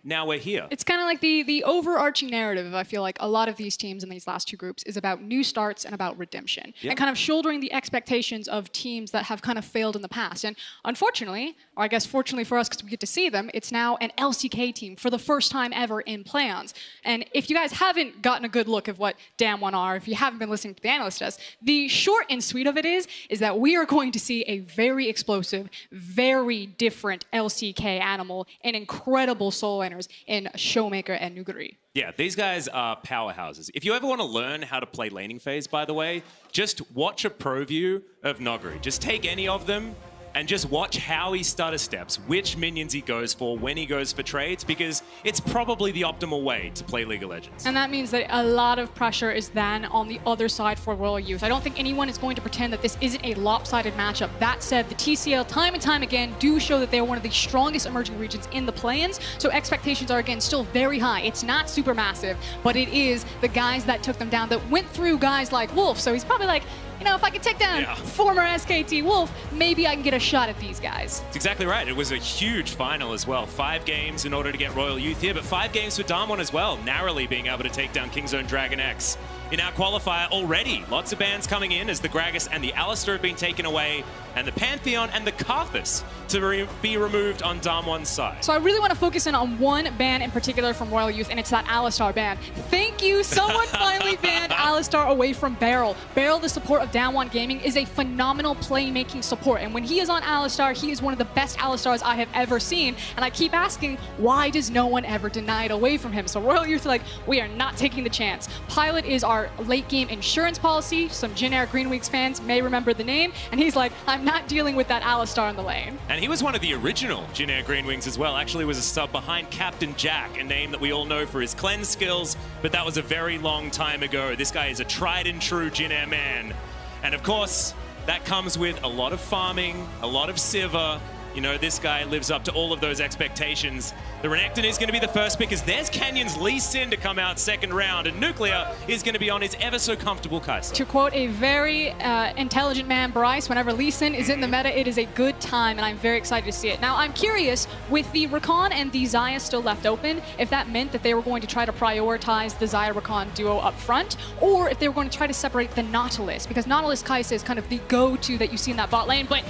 now we're here. It's kind of like the overarching narrative, I feel like, a lot of these teams in these last 2 groups is about new starts and about redemption. Yep. And kind of shouldering the expectations of teams that have kind of failed in the past. And unfortunately, or I guess fortunately for us because we get to see them, it's now an LCK team for the first time ever in play-ons. And if you guys haven't gotten a good look of what DAMWON are, if you haven't been listening to the analyst desk, the short and sweet of it is that we are going to see a very explosive, very different LCK animal and incredible soul laners in Showmaker and Nuguri. Yeah, these guys are powerhouses. If you ever want to learn how to play laning phase, by the way, just watch a pro view of Noguri. Just take any of them and just watch how he stutter steps, which minions he goes for, when he goes for trades, because it's probably the optimal way to play League of Legends. And that means that a lot of pressure is then on the other side for Royal Youth. I don't think anyone is going to pretend that this isn't a lopsided matchup. That said, the TCL time and time again do show that they're one of the strongest emerging regions in the play-ins, so expectations are again still very high. It's not super massive, but it is the guys that took them down that went through guys like Wolf, so he's probably like, you know, if I can take down former SKT Wolf, maybe I can get a shot at these guys. That's exactly right. It was a huge final as well. 5 games in order to get Royal Youth here, but 5 games for DAMWON as well, narrowly being able to take down Kingzone Dragon X. In our qualifier already, lots of bans coming in as the Gragas and the Alistar have been taken away, and the Pantheon and the Karthus to be removed on DAMWON's side. So I really want to focus in on one ban in particular from Royal Youth, and it's that Alistar ban. Thank you, someone finally banned Alistar away from Beryl. Beryl, the support of DAMWON Gaming, is a phenomenal playmaking support, and when he is on Alistar, he is one of the best Alistars I have ever seen, and I keep asking, why does no one ever deny it away from him? So Royal Youth are like, we are not taking the chance. Pilot is our late game insurance policy. Some generic Green Weeks fans may remember the name, and he's like, I'm not dealing with that Alistar in the lane. And he was one of the original Jin Green Wings as well. Actually was a sub behind Captain Jack, a name that we all know for his cleanse skills, but that was a very long time ago. This guy is a tried and true Jin man. And of course, that comes with a lot of farming, a lot of Sivir. You know, this guy lives up to all of those expectations. The Renekton is going to be the first pick, as there's Canyon's Lee Sin to come out second round, and Nuclear is going to be on his ever so comfortable Kai'Sa. To quote a very intelligent man, Bryce, whenever Lee Sin is in the meta, it is a good time, and I'm very excited to see it. Now, I'm curious, with the Rakan and the Xayah still left open, if that meant that they were going to try to prioritize the Xayah-Rakan duo up front, or if they were going to try to separate the Nautilus, because Nautilus Kai'Sa is kind of the go-to that you see in that bot lane, but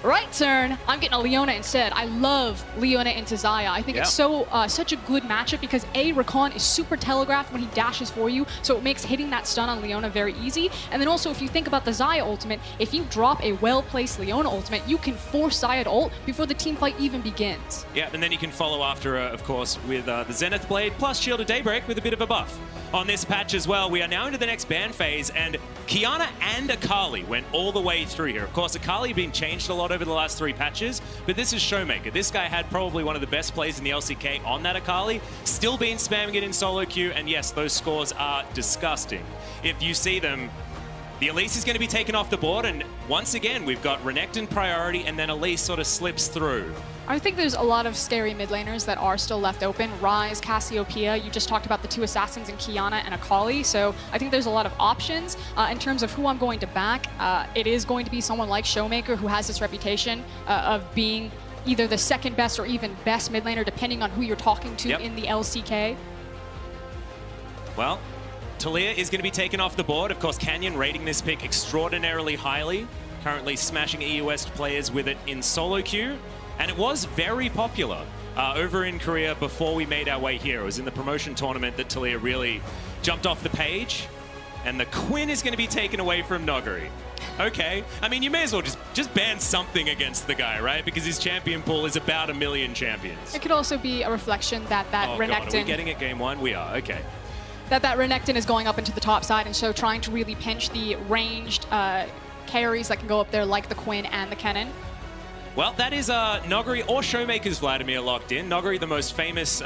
right turn, I'm getting a Leona instead. I love Leona into Xayah. I think it's such a good matchup because A, Rakan is super telegraphed when he dashes for you, so it makes hitting that stun on Leona very easy. And then also, if you think about the Xayah ultimate, if you drop a well-placed Leona ultimate, you can force Xayah to ult before the team fight even begins. Yeah, and then you can follow after, of course, with the Zenith Blade plus Shield of Daybreak with a bit of a buff. On this patch as well, we are now into the next ban phase, and Qiyana and Akali went all the way through here. Of course, Akali being changed a lot over the last 3 patches, but this is Showmaker. This guy had probably one of the best plays in the LCK on that Akali, still been spamming it in solo queue, and yes, those scores are disgusting. If you see them, the Elise is going to be taken off the board, and once again, we've got Renekton priority, and then Elise sort of slips through. I think there's a lot of scary mid laners that are still left open. Ryze, Cassiopeia, you just talked about the 2 assassins in Qiyana and Akali, so I think there's a lot of options. In terms of who I'm going to back, it is going to be someone like Showmaker, who has this reputation of being either the second best or even best mid laner, depending on who you're talking to in the LCK. Well, Talia is going to be taken off the board. Of course, Canyon rating this pick extraordinarily highly, currently smashing EU West players with it in solo queue. And it was very popular over in Korea before we made our way here. It was in the promotion tournament that Talia really jumped off the page. And the Quinn is going to be taken away from Noguri. Okay. I mean, you may as well just ban something against the guy, right? Because his champion pool is about 1 million champions. It could also be a reflection that Oh, God, Renekton... are we getting it game 1? We are. Okay. That Renekton is going up into the top side, and so trying to really pinch the ranged carries that can go up there like the Quinn and the Kennen. Well, that is Noguri or Showmaker's Vladimir locked in. Noguri, the most famous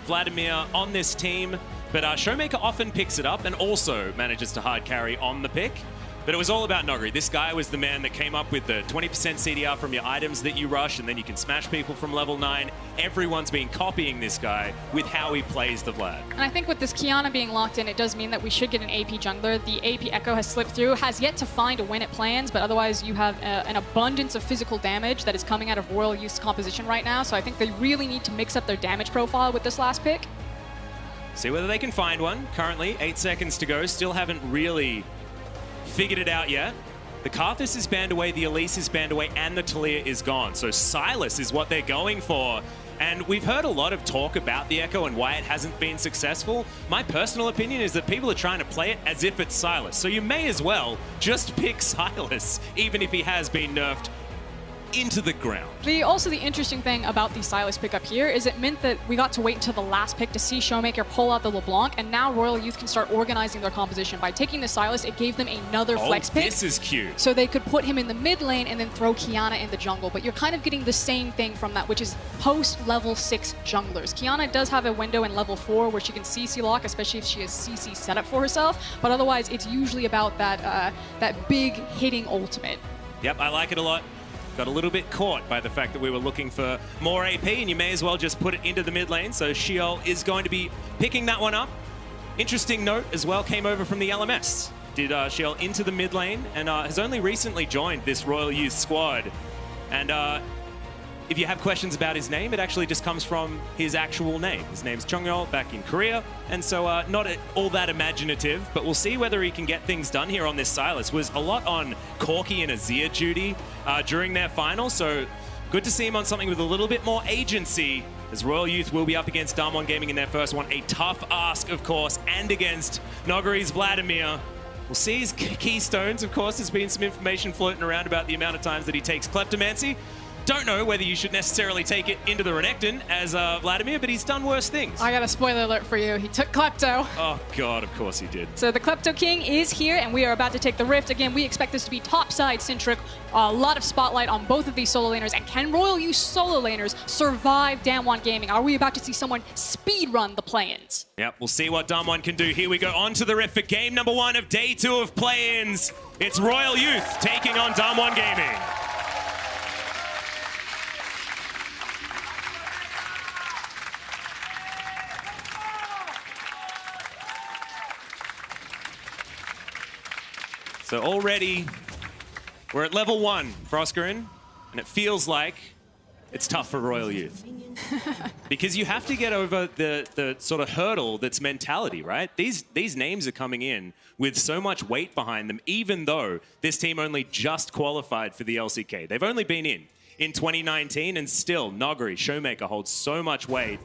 Vladimir on this team, but Showmaker often picks it up and also manages to hard carry on the pick. But it was all about Noguri. This guy was the man that came up with the 20% CDR from your items that you rush, and then you can smash people from level 9. Everyone's been copying this guy with how he plays the Vlad. And I think with this Qiyana being locked in, it does mean that we should get an AP jungler. The AP Echo has slipped through, has yet to find a win at plans, but otherwise you have an abundance of physical damage that is coming out of Royal Youth's composition right now, so I think they really need to mix up their damage profile with this last pick. See whether they can find one. Currently, 8 seconds to go. Still haven't really figured it out yet. The Karthus is banned away, the Elise is banned away, and the Talia is gone. So Sylas is what they're going for. And we've heard a lot of talk about the Echo and why it hasn't been successful. My personal opinion is that people are trying to play it as if it's Sylas. So you may as well just pick Sylas, even if he has been nerfed into the ground. Also, the interesting thing about the Sylas pickup here is it meant that we got to wait until the last pick to see Showmaker pull out the LeBlanc, and now Royal Youth can start organizing their composition. By taking the Sylas, it gave them another flex pick. This is cute. So they could put him in the mid lane and then throw Qiyana in the jungle, but you're kind of getting the same thing from that, which is post-level 6 junglers. Qiyana does have a window in level 4 where she can CC lock, especially if she has CC set up for herself, but otherwise it's usually about that big hitting ultimate. Yep, I like it a lot. Got a little bit caught by the fact that we were looking for more AP, and you may as well just put it into the mid lane. So Sheol is going to be picking that one up. Interesting note as well came over from the LMS. Did Sheol into the mid lane and has only recently joined this Royal Youth squad. And if you have questions about his name, it actually just comes from his actual name. His name's Chongyol, back in Korea. And so not all that imaginative, but we'll see whether he can get things done here on this Sylas. Was a lot on Corki and Azir duty during their final, so good to see him on something with a little bit more agency, as Royal Youth will be up against DAMWON Gaming in their first one. A tough ask, of course, and against Noguri's Vladimir. We'll see his keystones, of course. There's been some information floating around about the amount of times that he takes Kleptomancy. Don't know whether you should necessarily take it into the Renekton as Vladimir, but he's done worse things. I got a spoiler alert for you. He took Klepto. Oh, God, of course he did. So the Klepto King is here, and we are about to take the Rift. Again, we expect this to be topside-centric. A lot of spotlight on both of these solo laners. And can Royal Youth solo laners survive DAMWON Gaming? Are we about to see someone speedrun the play-ins? Yep, we'll see what DAMWON can do. Here we go on to the Rift for game number 1 of day 2 of play-ins. It's Royal Youth taking on DAMWON Gaming. So already, we're at level 1 for Oscarin, and it feels like it's tough for Royal Youth. Because you have to get over the sort of hurdle that's mentality, right? These names are coming in with so much weight behind them, even though this team only just qualified for the LCK. They've only been in 2019, and still, Noguri, Showmaker holds so much weight.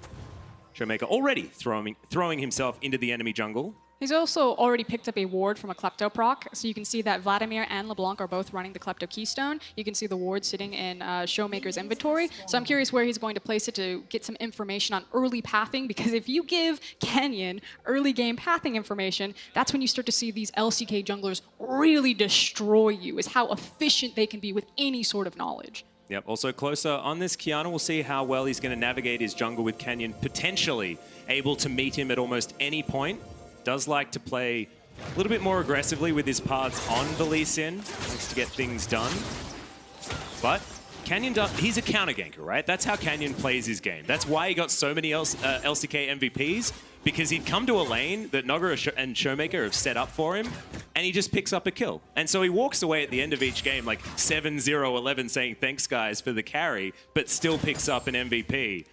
Showmaker already throwing himself into the enemy jungle. He's also already picked up a ward from a Klepto proc, so you can see that Vladimir and LeBlanc are both running the Klepto Keystone. You can see the ward sitting in Showmaker's inventory, so I'm curious where he's going to place it to get some information on early pathing, because if you give Canyon early game pathing information, that's when you start to see these LCK junglers really destroy you, is how efficient they can be with any sort of knowledge. Yep, also closer on this Qiyana. We'll see how well he's going to navigate his jungle with Canyon, potentially able to meet him at almost any point. Does like to play a little bit more aggressively with his paths on the Lee Sin. Likes to get things done. But Canyon, he's a counter ganker, right? That's how Canyon plays his game. That's why he got so many LCK MVPs, because he'd come to a lane that Nogura and Showmaker have set up for him, and he just picks up a kill. And so he walks away at the end of each game like 7-0-11 saying thanks guys for the carry, but still picks up an MVP.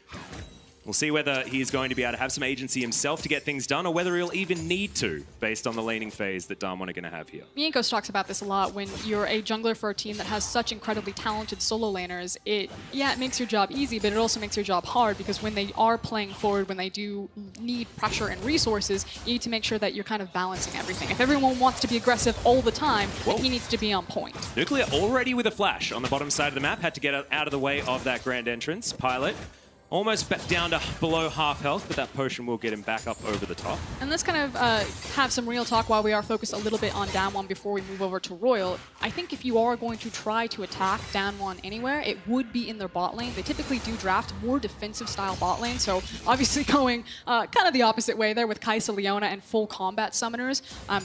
We'll see whether he's going to be able to have some agency himself to get things done, or whether he'll even need to, based on the laning phase that DAMWON are going to have here. Miankos talks about this a lot. When you're a jungler for a team that has such incredibly talented solo laners, it makes your job easy, but it also makes your job hard, because when they are playing forward, when they do need pressure and resources, you need to make sure that you're kind of balancing everything. If everyone wants to be aggressive all the time, then he needs to be on point. Nuclear already with a flash on the bottom side of the map, had to get out of the way of that grand entrance. Pilot almost down to below half health, but that potion will get him back up over the top. And let's kind of have some real talk while we are focused a little bit on DAMWON before we move over to Royal. I think if you are going to try to attack DAMWON anywhere, it would be in their bot lane. They typically do draft more defensive style bot lane, so obviously going kind of the opposite way there with Kai'Sa, Leona, and full combat summoners.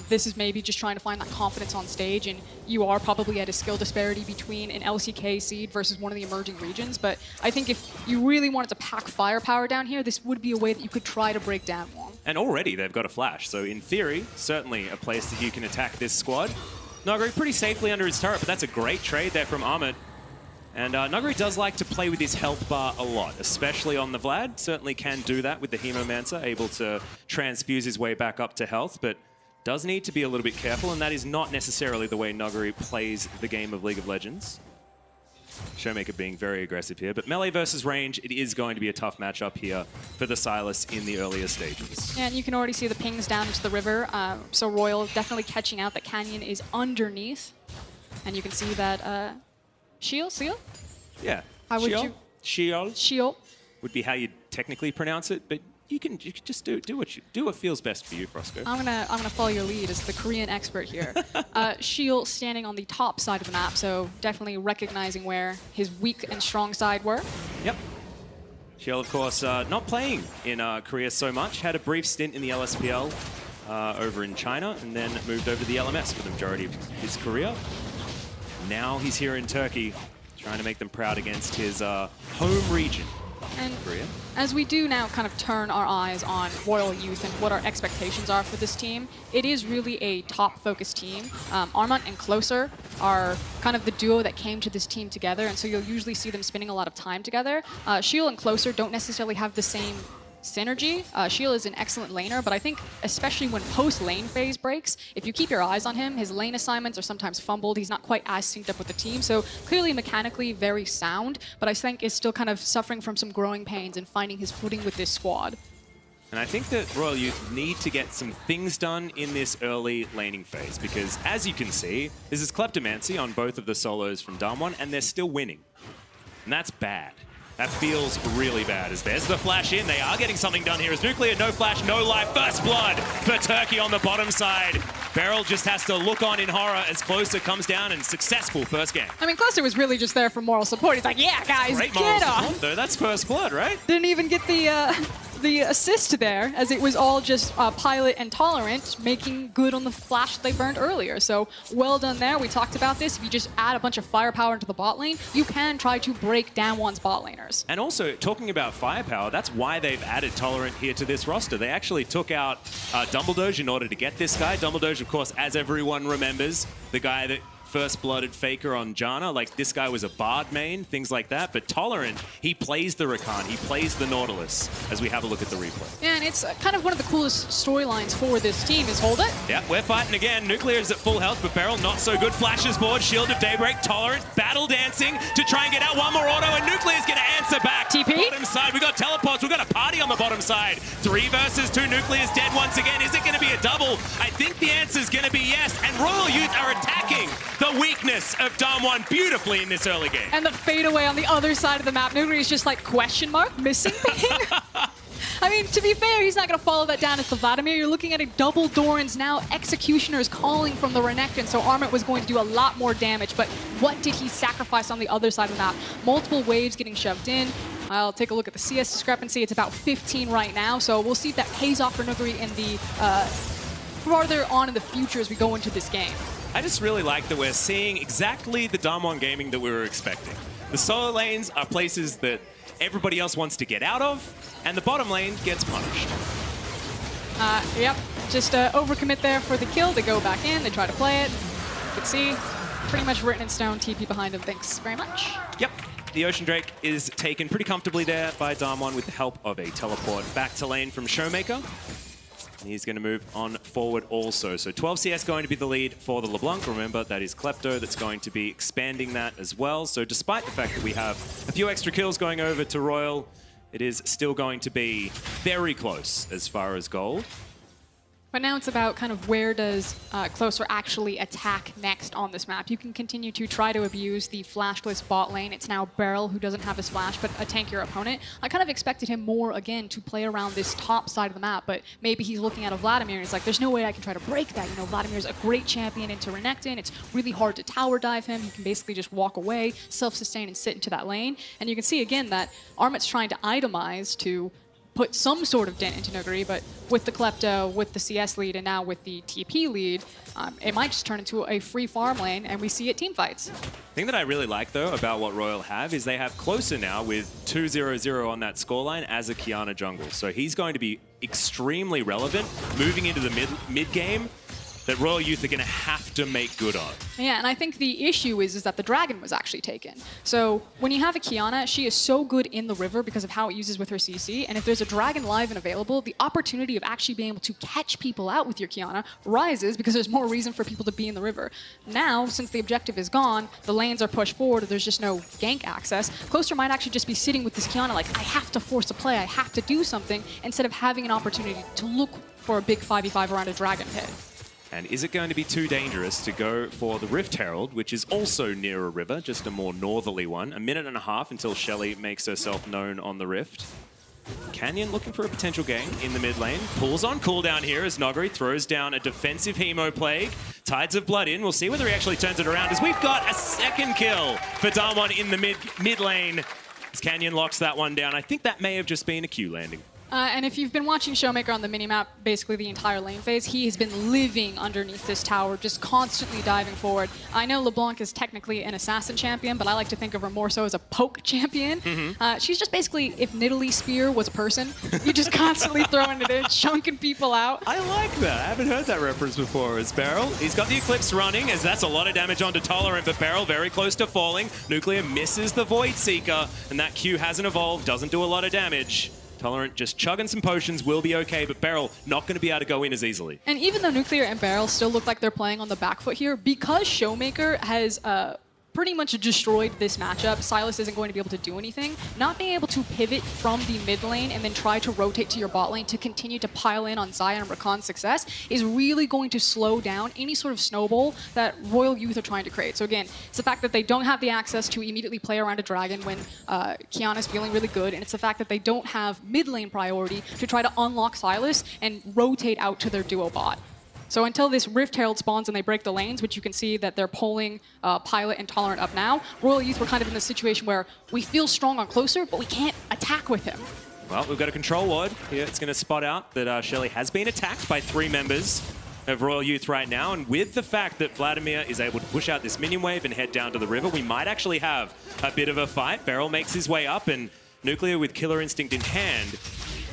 This is maybe just trying to find that confidence on stage, and you are probably at a skill disparity between an LCK seed versus one of the emerging regions, but I think if you really wanted to pack firepower down here, this would be a way that you could try to break DAMWON. And already they've got a flash, so in theory, certainly a place that you can attack this squad. Nuguri pretty safely under his turret, but that's a great trade there from Ahmed. And Nuguri does like to play with his health bar a lot, especially on the Vlad. Certainly can do that with the Hemomancer, able to transfuse his way back up to health, but does need to be a little bit careful, and that is not necessarily the way Nuguri plays the game of League of Legends. Showmaker being very aggressive here, but melee versus range, it is going to be a tough matchup here for the Sylas in the earlier stages. Yeah, and you can already see the pings down into the river, so Royal definitely catching out that Canyon is underneath. And you can see that Seal? Yeah. How would you? Shiol would be how you technically pronounce it, but you can just do what feels best for you, Frosco. I'm gonna follow your lead as the Korean expert here. Shield standing on the top side of the map, so definitely recognizing where his weak and strong side were. Yep. Shield, of course, not playing in Korea so much. Had a brief stint in the LSPL over in China, and then moved over to the LMS for the majority of his career. Now he's here in Turkey, trying to make them proud against his home region. And as we do now kind of turn our eyes on Royal Youth and what our expectations are for this team, it is really a top-focused team. Armand and Closer are kind of the duo that came to this team together, and so you'll usually see them spending a lot of time together. Shield and Closer don't necessarily have the same synergy. Shield is an excellent laner, but I think especially when post-lane phase breaks, if you keep your eyes on him, his lane assignments are sometimes fumbled. He's not quite as synced up with the team, so clearly mechanically very sound, but I think is still kind of suffering from some growing pains and finding his footing with this squad. And I think that Royal Youth need to get some things done in this early laning phase, because as you can see, this is Kleptomancy on both of the solos from DAMWON, and they're still winning. And that's bad. That feels really bad, as there's the flash in. They are getting something done here as Nuclear, no flash, no life. First blood for Turkey on the bottom side. Beryl just has to look on in horror as Closer comes down, and successful first game. I mean, Closer was really just there for moral support. He's like, yeah, guys, Great moral get support, on. though. That's first blood, right? Didn't even get the assist there, as it was all just Pilot and Tolerant making good on the flash they burned earlier. So well done there. We talked about this. If you just add a bunch of firepower into the bot lane, you can try to break DAMWON's bot laners. And also, talking about firepower, that's why they've added Tolerant here to this roster. They actually took out Dumbledoge in order to get this guy. Dumbledoge, of course, as everyone remembers, the guy that first-blooded FLICKR on Janna. Like, this guy was a Bard main, things like that. But Tolerant, he plays the Rakan, he plays the Nautilus, as we have a look at the replay. Yeah, and it's kind of one of the coolest storylines for this team is Hold It. Yeah, we're fighting again. Nuclear is at full health, but Beryl not so good. Flashes forward, Shield of Daybreak, Tolerant, battle dancing to try and get out one more auto, and Nuclear's going to answer back. TP? Bottom side, we got teleports, we got a party on the bottom side. 3 versus 2, Nuclear's dead once again. Is it going to be a double? I think the answer is going to be yes, and Royal Youth are attacking the weakness of DAMWON beautifully in this early game. And the fadeaway on the other side of the map. Nuclear is just like, question mark, missing ping? I mean, to be fair, he's not going to follow that down as the Vladimir. You're looking at a double Doran's now. Executioner's calling from the Renekton, so Armit was going to do a lot more damage. But what did he sacrifice on the other side of the map? Multiple waves getting shoved in. I'll take a look at the CS discrepancy. It's about 15 right now, so we'll see if that pays off for Nuguri in the farther on in the future as we go into this game. I just really like that we're seeing exactly the DAMWON Gaming that we were expecting. The solo lanes are places that everybody else wants to get out of, and the bottom lane gets punished. Yep, just overcommit there for the kill. They go back in, they try to play it. You can see, pretty much written in stone, TP behind him. Thanks very much. Yep. the Ocean Drake is taken pretty comfortably there by DAMWON with the help of a teleport back to lane from Showmaker. And he's going to move on forward also. So 12 CS going to be the lead for the LeBlanc. Remember, that is Klepto that's going to be expanding that as well. So despite the fact that we have a few extra kills going over to Royal, it is still going to be very close as far as gold. But now it's about kind of where does Closer actually attack next on this map. You can continue to try to abuse the flashless bot lane. It's now Beryl who doesn't have his flash, but a tankier opponent. I kind of expected him more, again, to play around this top side of the map, but maybe he's looking at a Vladimir and he's like, there's no way I can try to break that. You know, Vladimir's a great champion into Renekton. It's really hard to tower dive him. He can basically just walk away, self-sustain, and sit into that lane. And you can see, again, that Armit's trying to itemize to put some sort of dent into Nuguri, but with the Klepto, with the CS lead, and now with the TP lead, it might just turn into a free farm lane, and we see it team fights. The thing that I really like, though, about what Royal have is they have Closer now with 2-0-0 on that scoreline as a Qiyana jungle. So he's going to be extremely relevant moving into the mid game that Royal Youth are going to have to make good on. Yeah, and I think the issue is that the dragon was actually taken. So when you have a Qiyana, she is so good in the river because of how it uses with her CC, and if there's a dragon live and available, the opportunity of actually being able to catch people out with your Qiyana rises because there's more reason for people to be in the river. Now, since the objective is gone, the lanes are pushed forward, there's just no gank access, Closer might actually just be sitting with this Qiyana like, I have to force a play, I have to do something, instead of having an opportunity to look for a big 5v5 around a dragon pit. And is it going to be too dangerous to go for the Rift Herald, which is also near a river, just a more northerly one? A minute and a half until Shelly makes herself known on the Rift. Canyon looking for a potential gang in the mid lane. Pulls on cooldown here as Noguri throws down a defensive Hemo Plague. Tides of Blood in. We'll see whether he actually turns it around as we've got a second kill for DAMWON in the mid lane. As Canyon locks that one down. I think that may have just been a Q landing. And if you've been watching Showmaker on the minimap, basically the entire lane phase, he has been living underneath this tower, just constantly diving forward. I know LeBlanc is technically an assassin champion, but I like to think of her more so as a poke champion. She's just basically, if Nidalee Spear was a person, you're just constantly throwing it in, chunking people out. I like that. I haven't heard that reference before. As Beryl, he's got the Eclipse running, as that's a lot of damage onto Tolerant, but Beryl very close to falling. Nuclear misses the Void Seeker, and that Q hasn't evolved, doesn't do a lot of damage. Tolerant just chugging some potions will be okay, but Beryl not going to be able to go in as easily. And even though Nuclear and Beryl still look like they're playing on the back foot here, because Showmaker has pretty much destroyed this matchup, Sylas isn't going to be able to do anything. Not being able to pivot from the mid lane and then try to rotate to your bot lane to continue to pile in on Xayah and Rakan's success is really going to slow down any sort of snowball that Royal Youth are trying to create. So again, it's the fact that they don't have the access to immediately play around a dragon when Qiyana's feeling really good, and it's the fact that they don't have mid lane priority to try to unlock Sylas and rotate out to their duo bot. So until this Rift Herald spawns and they break the lanes, which you can see that they're pulling Pilot and Tolerant up now, Royal Youth were kind of in this situation where we feel strong on Closer, but we can't attack with him. Well, we've got a control ward here. It's going to spot out that Shelly has been attacked by 3 members of Royal Youth right now, and with the fact that Vladimir is able to push out this minion wave and head down to the river, we might actually have a bit of a fight. Beryl makes his way up, and Nuclear with Killer Instinct in hand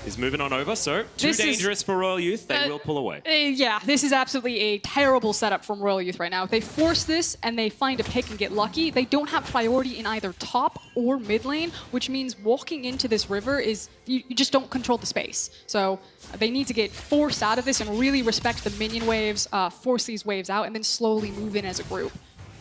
is moving on over, so too dangerous for Royal Youth. They will pull away. Yeah, this is absolutely a terrible setup from Royal Youth right now. If they force this and they find a pick and get lucky, they don't have priority in either top or mid lane, which means walking into this river is, you just don't control the space. So they need to get forced out of this and really respect the minion waves, force these waves out, and then slowly move in as a group.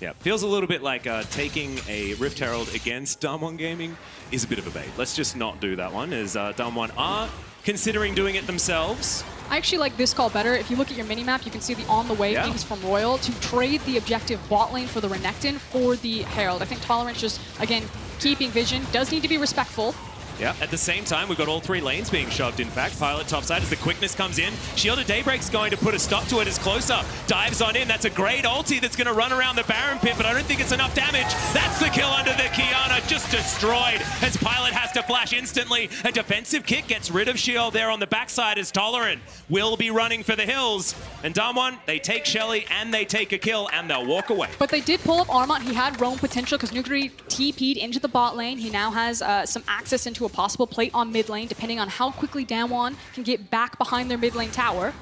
Yeah, feels a little bit like taking a Rift Herald against DAMWON Gaming is a bit of a bait. Let's just not do that one, as DAMWON are considering doing it themselves. I actually like this call better. If you look at your minimap, you can see the on-the-way things from Royal to trade the objective bot lane for the Renekton for the Herald. I think Tolerance just, again, keeping vision, does need to be respectful. Yeah, at the same time, we've got all 3 lanes being shoved, in fact. Pilot topside as the quickness comes in. Shield of Daybreak's going to put a stop to it as Closer dives on in. That's a great ulti that's going to run around the Baron pit, but I don't think it's enough damage. That's the kill under the Qiyana, just destroyed as Pilot has to flash instantly. A defensive kick gets rid of Shield there on the backside as Tolerant will be running for the hills. And DAMWON, they take Shelly and they take a kill and they'll walk away. But they did pull up Armont. He had roam potential because Nuguri TP'd into the bot lane. He now has some access into a possible plate on mid lane, depending on how quickly DAMWON can get back behind their mid lane tower.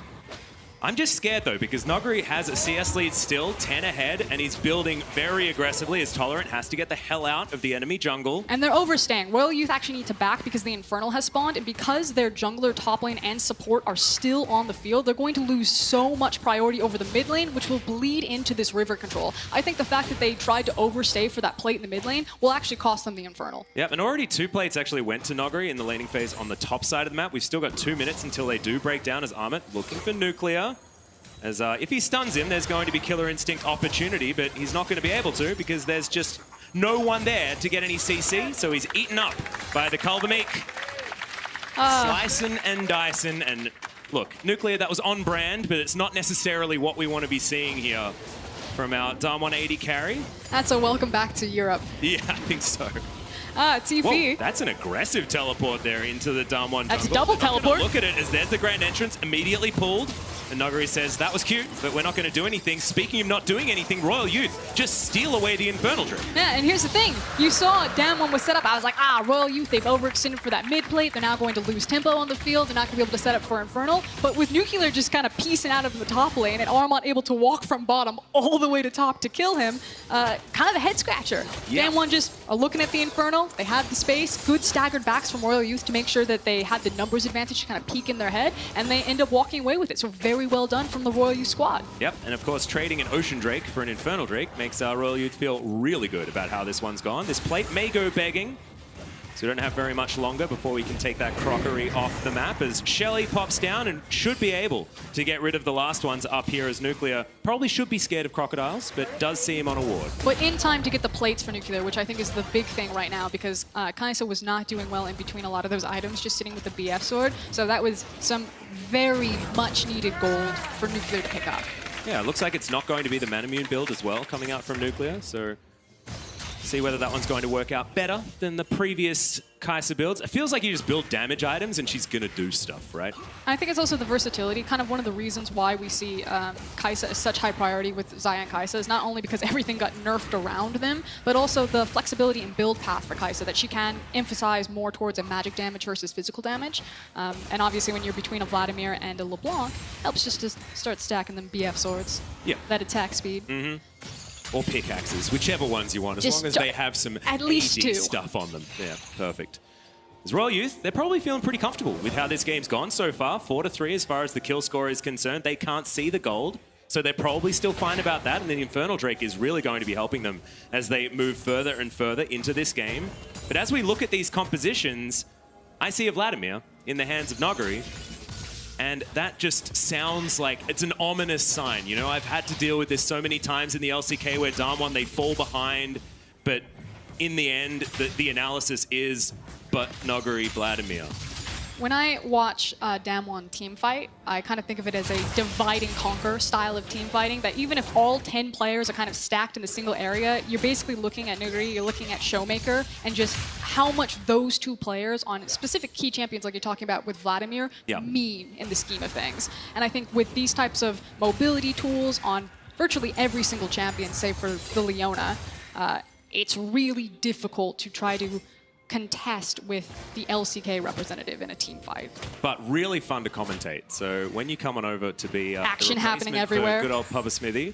I'm just scared though, because Noguri has a CS lead still, 10 ahead, and he's building very aggressively as Tolerant has to get the hell out of the enemy jungle. And they're overstaying. Royal Youth actually need to back because the Infernal has spawned, and because their jungler, top lane, and support are still on the field, they're going to lose so much priority over the mid lane, which will bleed into this river control. I think the fact that they tried to overstay for that plate in the mid lane will actually cost them the Infernal. Yep, and already 2 plates actually went to Noguri in the laning phase on the top side of the map. We've still got 2 minutes until they do break down as Armit looking for Nuclear. As if he stuns him, there's going to be Killer Instinct opportunity, but he's not going to be able to because there's just no one there to get any CC, so he's eaten up by the Culvermeek. Slicing and dicing, and look, Nuclear, that was on brand, but it's not necessarily what we want to be seeing here from our DAMWON 80 carry. That's a welcome back to Europe. Yeah, I think so. TP. Whoa, that's an aggressive teleport there into the DAMWON jungle. That's a double teleport. Look at it as there's the grand entrance, immediately pulled. And Noguri says, that was cute, but we're not going to do anything. Speaking of not doing anything, Royal Youth just steal away the Infernal Drip. Yeah, and here's the thing. You saw DAMWON was set up. I was like, Royal Youth, they've overextended for that mid plate. They're now going to lose tempo on the field. They're not going to be able to set up for Infernal. But with Nuclear just kind of piecing out of the top lane and Armont able to walk from bottom all the way to top to kill him, kind of a head scratcher. Yeah. DAMWON just are looking at the Infernal. They had the space. Good staggered backs from Royal Youth to make sure that they had the numbers advantage to kind of peek in their head. And they end up walking away with it. So very well done from the Royal Youth squad. Yep, and of course trading an Ocean Drake for an Infernal Drake makes our Royal Youth feel really good about how this one's gone. This plate may go begging, so we don't have very much longer before we can take that crockery off the map as Shelly pops down and should be able to get rid of the last ones up here as Nuclear probably should be scared of crocodiles, but does see him on a ward. But in time to get the plates for Nuclear, which I think is the big thing right now because Kaisa was not doing well in between a lot of those items, just sitting with the BF sword. So that was some very much needed gold for Nuclear to pick up. Yeah, it looks like it's not going to be the Manamune build as well coming out from Nuclear, so see whether that one's going to work out better than the previous Kaisa builds. It feels like you just build damage items and she's going to do stuff, right? I think it's also the versatility, kind of one of the reasons why we see Kaisa as such high priority with Xayah and Kaisa is not only because everything got nerfed around them, but also the flexibility and build path for Kaisa, that she can emphasize more towards a magic damage versus physical damage. And obviously when you're between a Vladimir and a LeBlanc, helps just to start stacking them BF swords. Yeah. That attack speed. Or pickaxes, whichever ones you want, as long as they have some at least easy 2 stuff on them. Yeah, perfect. As Royal Youth, they're probably feeling pretty comfortable with how this game's gone so far. 4-3 as far as the kill score is concerned. They can't see the gold, so they're probably still fine about that. And the Infernal Drake is really going to be helping them as they move further and further into this game. But as we look at these compositions, I see a Vladimir in the hands of Noguri. And that just sounds like it's an ominous sign. You know, I've had to deal with this so many times in the LCK where DAMWON, they fall behind, but in the end, the analysis is, but Noguri Vladimir. When I watch DAMWON team fight, I kind of think of it as a divide and conquer style of team fighting, that even if all 10 players are kind of stacked in a single area, you're basically looking at Nuguri, you're looking at Showmaker, and just how much those 2 players on specific key champions like you're talking about with Vladimir mean in the scheme of things. And I think with these types of mobility tools on virtually every single champion, save for the Leona, it's really difficult to try to contest with the LCK representative in a team fight. But really fun to commentate. So when you come on over to be action happening everywhere, for good old Pubba Smithy,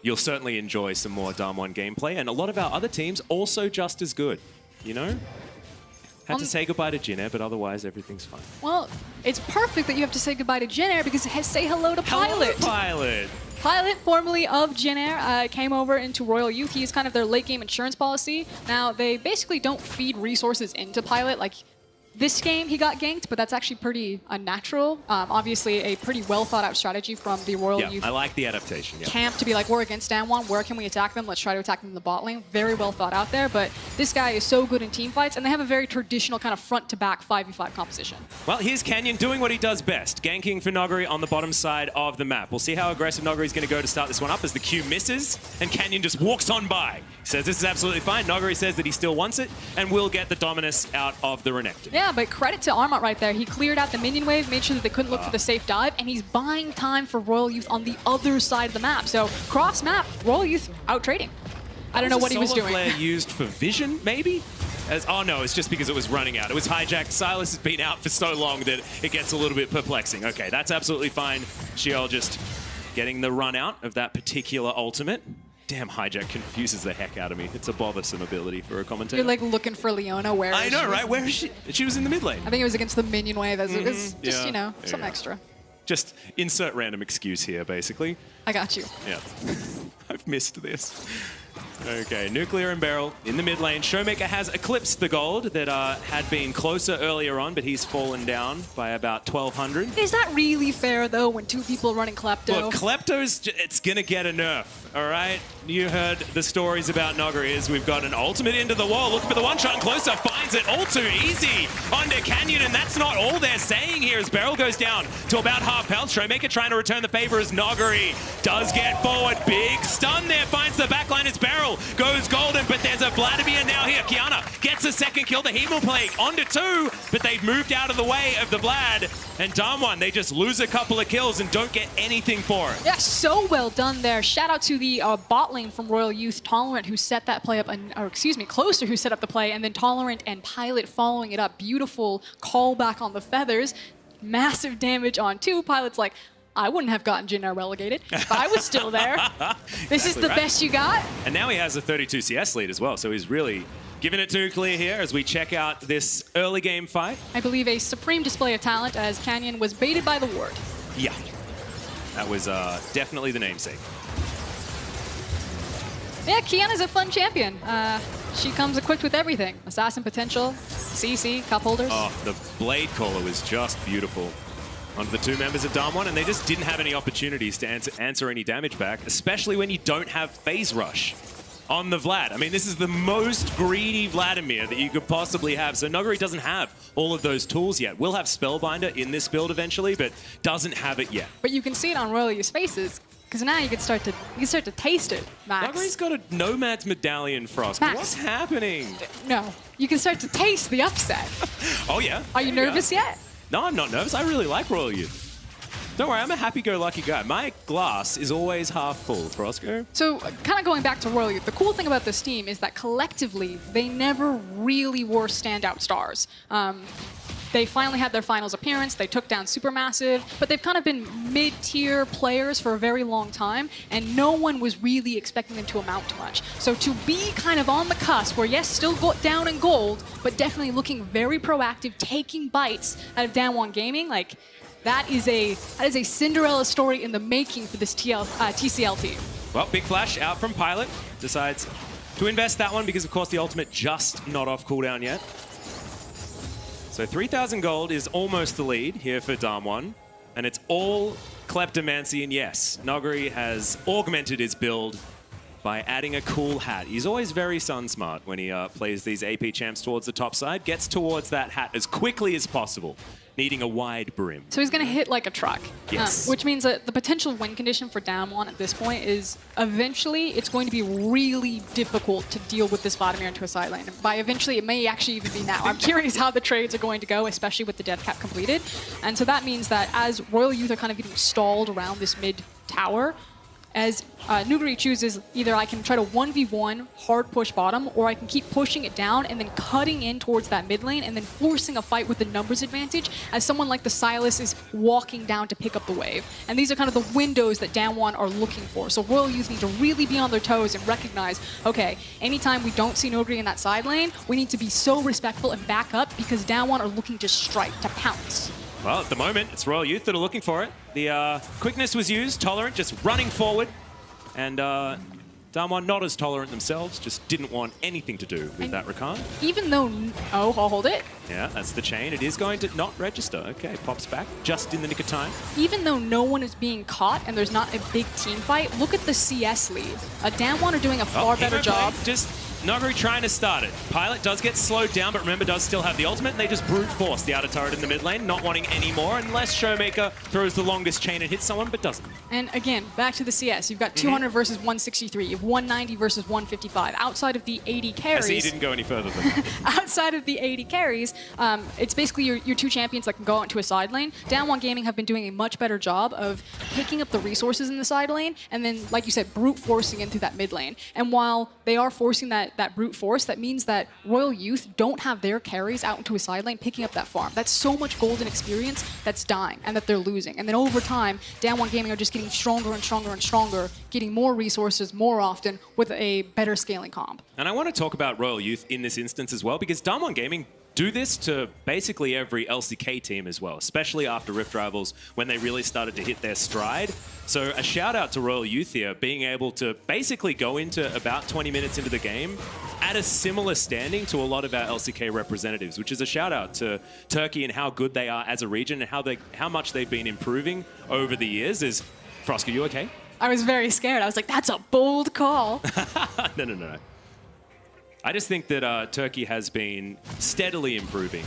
you'll certainly enjoy some more DAMWON gameplay, and a lot of our other teams also just as good. You know, had to say goodbye to Jin Air, but otherwise everything's fine. Well, it's perfect that you have to say goodbye to Jin Air because say hello to Pilot. Hello, Pilot. Pilot, formerly of Jin Air, came over into Royal Youth. He's kind of their late game insurance policy. Now, they basically don't feed resources into Pilot. Like, this game, he got ganked, but that's actually pretty unnatural. Obviously, a pretty well thought out strategy from the Royal Youth. I like the adaptation. Camp to be like, we're against DAMWON. Where can we attack them? Let's try to attack them in the bot lane. Very well thought out there, but this guy is so good in team fights, and they have a very traditional kind of front to back 5v5 composition. Well, here's Canyon doing what he does best, ganking for Noguri on the bottom side of the map. We'll see how aggressive Noguri is going to go to start this one up as the Q misses, and Canyon just walks on by. He says this is absolutely fine. Noguri says that he still wants it, and will get the Dominus out of the Renekton. Yeah, but credit to Armont right there. He cleared out the minion wave, made sure that they couldn't look for the safe dive, and he's buying time for Royal Youth on the other side of the map. So cross map, Royal Youth out trading. I don't know what he was doing. Flare used for vision, maybe? Oh no, it's just because it was running out. It was hijacked. Silas has been out for so long that it gets a little bit perplexing. Okay, that's absolutely fine. Xiao just getting the run out of that particular ultimate. Damn, hijack confuses the heck out of me. It's a bothersome ability for a commentator. You're like looking for Leona. Where I is know, she? right? Where is she? She was in the mid lane. I think it was against the minion wave. It was just, Yeah. you know, There something you go. extra. Just insert random excuse here, basically. I got you. Yeah. I've missed this. Okay, Nuclear and Beryl in the mid lane. Showmaker has eclipsed the gold that had been closer earlier on, but he's fallen down by about 1,200. Is that really fair, though, when two people are running Klepto? Look, Klepto's, it's going to get a nerf, all right? You heard the stories about Nogariz. We've got an ultimate into the wall. Looking for the one-shot and closer. Finds it all too easy onto Canyon, and that's not all they're saying here as Beryl goes down to about half health. Showmaker trying to return the favor as Nogari does get forward. Big stun there. Finds the backline as Beryl goes golden, but there's a Vladimir now here. Kiana gets a second kill. The Hemo Plague onto 2, but they've moved out of the way of the Vlad. And DAMWON, they just lose a couple of kills and don't get anything for it. Yeah, so well done there. Shout out to the bot lane from Royal Youth, Tolerant, who set that play up, or excuse me, Closer, who set up the play, and then Tolerant and Pilot following it up. Beautiful callback on the feathers. Massive damage on 2. Pilot's like, I wouldn't have gotten Jin relegated if I was still there. This is the best you got? And now he has a 32 CS lead as well, so he's really giving it to Clear here as we check out this early game fight. I believe a supreme display of talent as Canyon was baited by the ward. Yeah, that was definitely the namesake. Yeah, Kiana's a fun champion. She comes equipped with everything. Assassin potential, CC, cup holders. Oh, the Blade Caller was just beautiful onto the 2 members of DAMWON, and they just didn't have any opportunities to answer any damage back, especially when you don't have Phase Rush on the Vlad. I mean, this is the most greedy Vladimir that you could possibly have, so Nogari doesn't have all of those tools yet. Will have Spellbinder in this build eventually, but doesn't have it yet. But you can see it on Royal Youth's faces, because now you can start to taste it, Max. Nogari's got a Nomad's Medallion, Frost. Max. What's happening? No, you can start to taste the upset. Oh, yeah. Are you nervous yet? No, I'm not nervous. I really like Royal Youth. Don't worry, I'm a happy-go-lucky guy. My glass is always half full, Frosco. So, kind of going back to Royal Youth, the cool thing about this team is that collectively, they never really were standout stars. They finally had their finals appearance, they took down Supermassive, but they've kind of been mid-tier players for a very long time, and no one was really expecting them to amount to much. So to be kind of on the cusp, where yes, still got down in gold, but definitely looking very proactive, taking bites out of DAMWON Gaming, like, that is a Cinderella story in the making for this TCL team. Well, Big Flash out from Pilot. Decides to invest that one because, of course, the ultimate just not off cooldown yet. So 3,000 gold is almost the lead here for DAMWON. And it's all Kleptomancy. And yes, Nogari has augmented his build by adding a cool hat. He's always very sun smart when he plays these AP champs towards the top side. Gets towards that hat as quickly as possible, needing a wide brim. So he's going to hit like a truck. Yes. Which means that the potential win condition for DAMWON at this point is eventually it's going to be really difficult to deal with this Vladimir into a side lane. And by eventually, it may actually even be now. I'm curious how the trades are going to go, especially with the death cap completed. And so that means that as Royal Youth are kind of getting stalled around this mid tower, as Nuguri chooses, either I can try to 1v1 hard push bottom, or I can keep pushing it down and then cutting in towards that mid lane and then forcing a fight with the numbers advantage as someone like the Silas is walking down to pick up the wave. And these are kind of the windows that DAMWON are looking for. So Royal Youth need to really be on their toes and recognize, okay, anytime we don't see Nuguri in that side lane, we need to be so respectful and back up because DAMWON are looking to strike, to pounce. Well, at the moment, it's Royal Youth that are looking for it. The quickness was used, Tolerant just running forward. And DAMWON not as tolerant themselves, just didn't want anything to do with that Rakan. Even though, oh, I'll hold it. Yeah, that's the chain. It is going to not register. Okay, pops back just in the nick of time. Even though no one is being caught and there's not a big team fight, look at the CS lead. DAMWON are doing a far better job. Just Nogari trying to start it. Pilot does get slowed down, but remember, does still have the ultimate, and they just brute force the outer turret in the mid lane, not wanting any more, unless Showmaker throws the longest chain and hits someone, but doesn't. And again, back to the CS. You've got 200 versus 163. You have 190 versus 155. Outside of the 80 carries... I see you didn't go any further than that. Outside of the 80 carries, it's basically your two champions that can go out into a side lane. DAMWON Gaming have been doing a much better job of picking up the resources in the side lane, and then, like you said, brute forcing into that mid lane. And while they are forcing that that brute force, that means that Royal Youth don't have their carries out into a side lane picking up that farm. That's so much golden experience that's dying and that they're losing. And then over time, DAMWON Gaming are just getting stronger and stronger and stronger, getting more resources more often with a better scaling comp. And I want to talk about Royal Youth in this instance as well, because DAMWON Gaming do this to basically every LCK team as well, especially after Rift Rivals when they really started to hit their stride. So a shout out to Royal Youth here, being able to basically go into about 20 minutes into the game at a similar standing to a lot of our LCK representatives, which is a shout out to Turkey and how good they are as a region and how much they've been improving over the years. Is Frosk, are you okay? I was very scared. I was like, that's a bold call. No. I just think that Turkey has been steadily improving.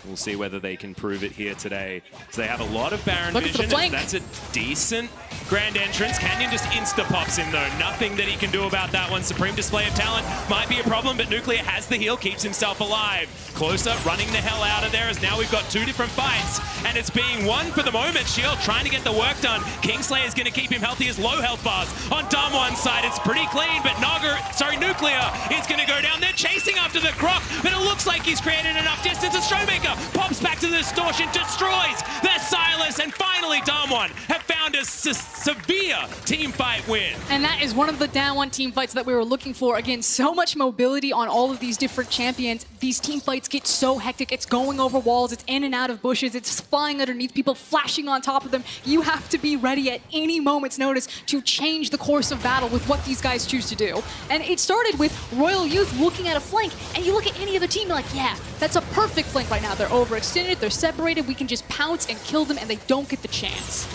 We'll see whether they can prove it here today. So they have a lot of Baron Looking for the vision. flank. That's a decent grand entrance. Canyon just insta-pops him though. Nothing that he can do about that one. Supreme display of talent might be a problem, but Nuclear has the heal, keeps himself alive. Closer, running the hell out of there, as now we've got two different fights, and it's being won for the moment. Shield trying to get the work done. Kingslayer is going to keep him healthy as low health bars. On DAMWON's side, it's pretty clean, but Nuclear is going to go down. They're chasing after the Croc, but it looks like he's created enough distance. A Showmaker pops back to the distortion, destroys their Silas, and finally DAMWON have found a severe team fight win. And that is one of the DAMWON team fights that we were looking for. Again, so much mobility on all of these different champions. These team fights get so hectic. It's going over walls, it's in and out of bushes, it's flying underneath people, flashing on top of them. You have to be ready at any moment's notice to change the course of battle with what these guys choose to do. And it started with Royal Youth looking at a flank, and you look at any other team, you're like, yeah, that's a perfect flank right now. They're overextended, they're separated, we can just pounce and kill them, and they don't get the chance.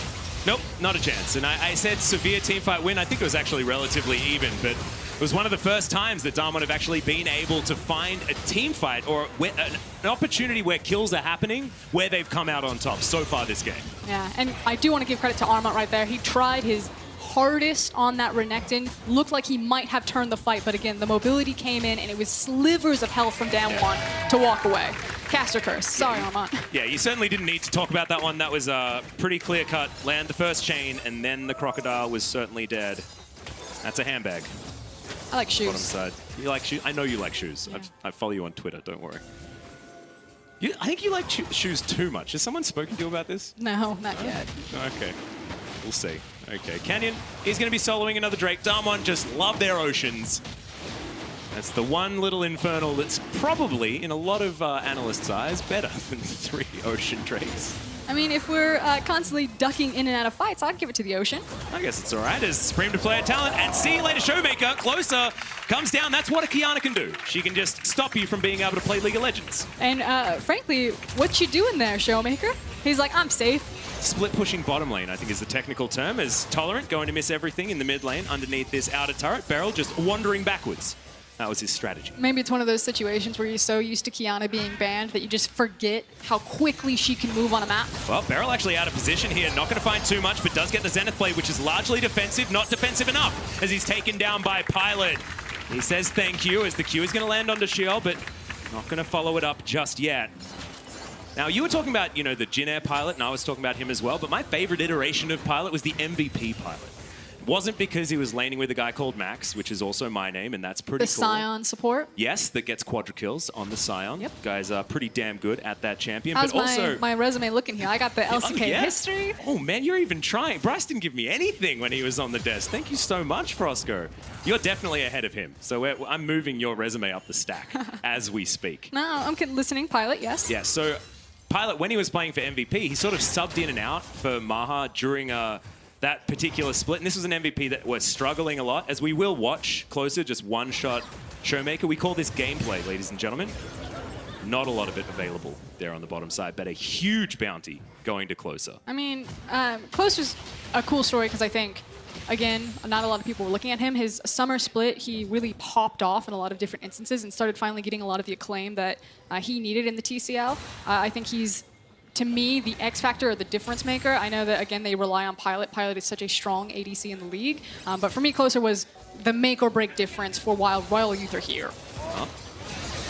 Nope, not a chance. And I said severe teamfight win. I think it was actually relatively even, but it was one of the first times that DAMWON have actually been able to find a team fight or an opportunity where kills are happening where they've come out on top so far this game. Yeah, and I do want to give credit to Armont right there. He tried his hardest on that Renekton. Looked like he might have turned the fight, but again, the mobility came in and it was slivers of health from DAMWON to walk away. Caster curse. Sorry, Armont. Yeah, you certainly didn't need to talk about that one. That was pretty clear cut. Land the first chain, and then the crocodile was certainly dead. That's a handbag. I like shoes. Bottom side. You like shoes? I know you like shoes. Yeah. I follow you on Twitter, don't worry. I think you like shoes too much. Has someone spoken to you about this? No, not yet. Okay. We'll see. Okay, Canyon is going to be soloing another Drake. DAMWON just love their oceans. That's the one little Infernal that's probably, in a lot of analysts' eyes, better than 3 Ocean Drakes. I mean, if we're constantly ducking in and out of fights, I'd give it to the Ocean. I guess it's all right as Supreme to player talent. And see you later, Showmaker. Closer comes down. That's what a Kiana can do. She can just stop you from being able to play League of Legends. And frankly, what you doing there, Showmaker? He's like, I'm safe. Split pushing bottom lane, I think, is the technical term, as Tolerant going to miss everything in the mid lane underneath this outer turret. Beryl just wandering backwards. That was his strategy. Maybe it's one of those situations where you're so used to Kiana being banned that you just forget how quickly she can move on a map. Well, Beryl actually out of position here. Not going to find too much, but does get the Zenith play, which is largely defensive, not defensive enough, as he's taken down by Pilot. He says thank you, as the Q is going to land onto Shield, but not going to follow it up just yet. Now, you were talking about, you know, the Jin Air Pilot, and I was talking about him as well, but my favorite iteration of Pilot was the MVP Pilot. It wasn't because he was laning with a guy called Max, which is also my name, and that's pretty cool. The Scion support. Yes, that gets quadra kills on the Scion. Yep. Guys are pretty damn good at that champion. How's but also my resume looking here? I got the LCK yeah. history. Oh man, you're even trying. Bryce didn't give me anything when he was on the desk. Thank you so much, Frosco. You're definitely ahead of him. So I'm moving your resume up the stack as we speak. No, I'm listening. Pilot, yes. Yeah, so Pilot, when he was playing for MVP, he sort of subbed in and out for Maha during that particular split. And this was an MVP that was struggling a lot, as we will watch closer, just one-shot Showmaker. We call this gameplay, ladies and gentlemen. Not a lot of it available there on the bottom side, but a huge bounty going to Closer. I mean, Closer's a cool story because I think, again, not a lot of people were looking at him. His summer split, he really popped off in a lot of different instances and started finally getting a lot of the acclaim that he needed in the TCL. I think he's, to me, the X factor or the difference maker. I know that, again, they rely on Pilot. Pilot is such a strong ADC in the league. But for me, Closer was the make or break difference for while Royal Youth are here.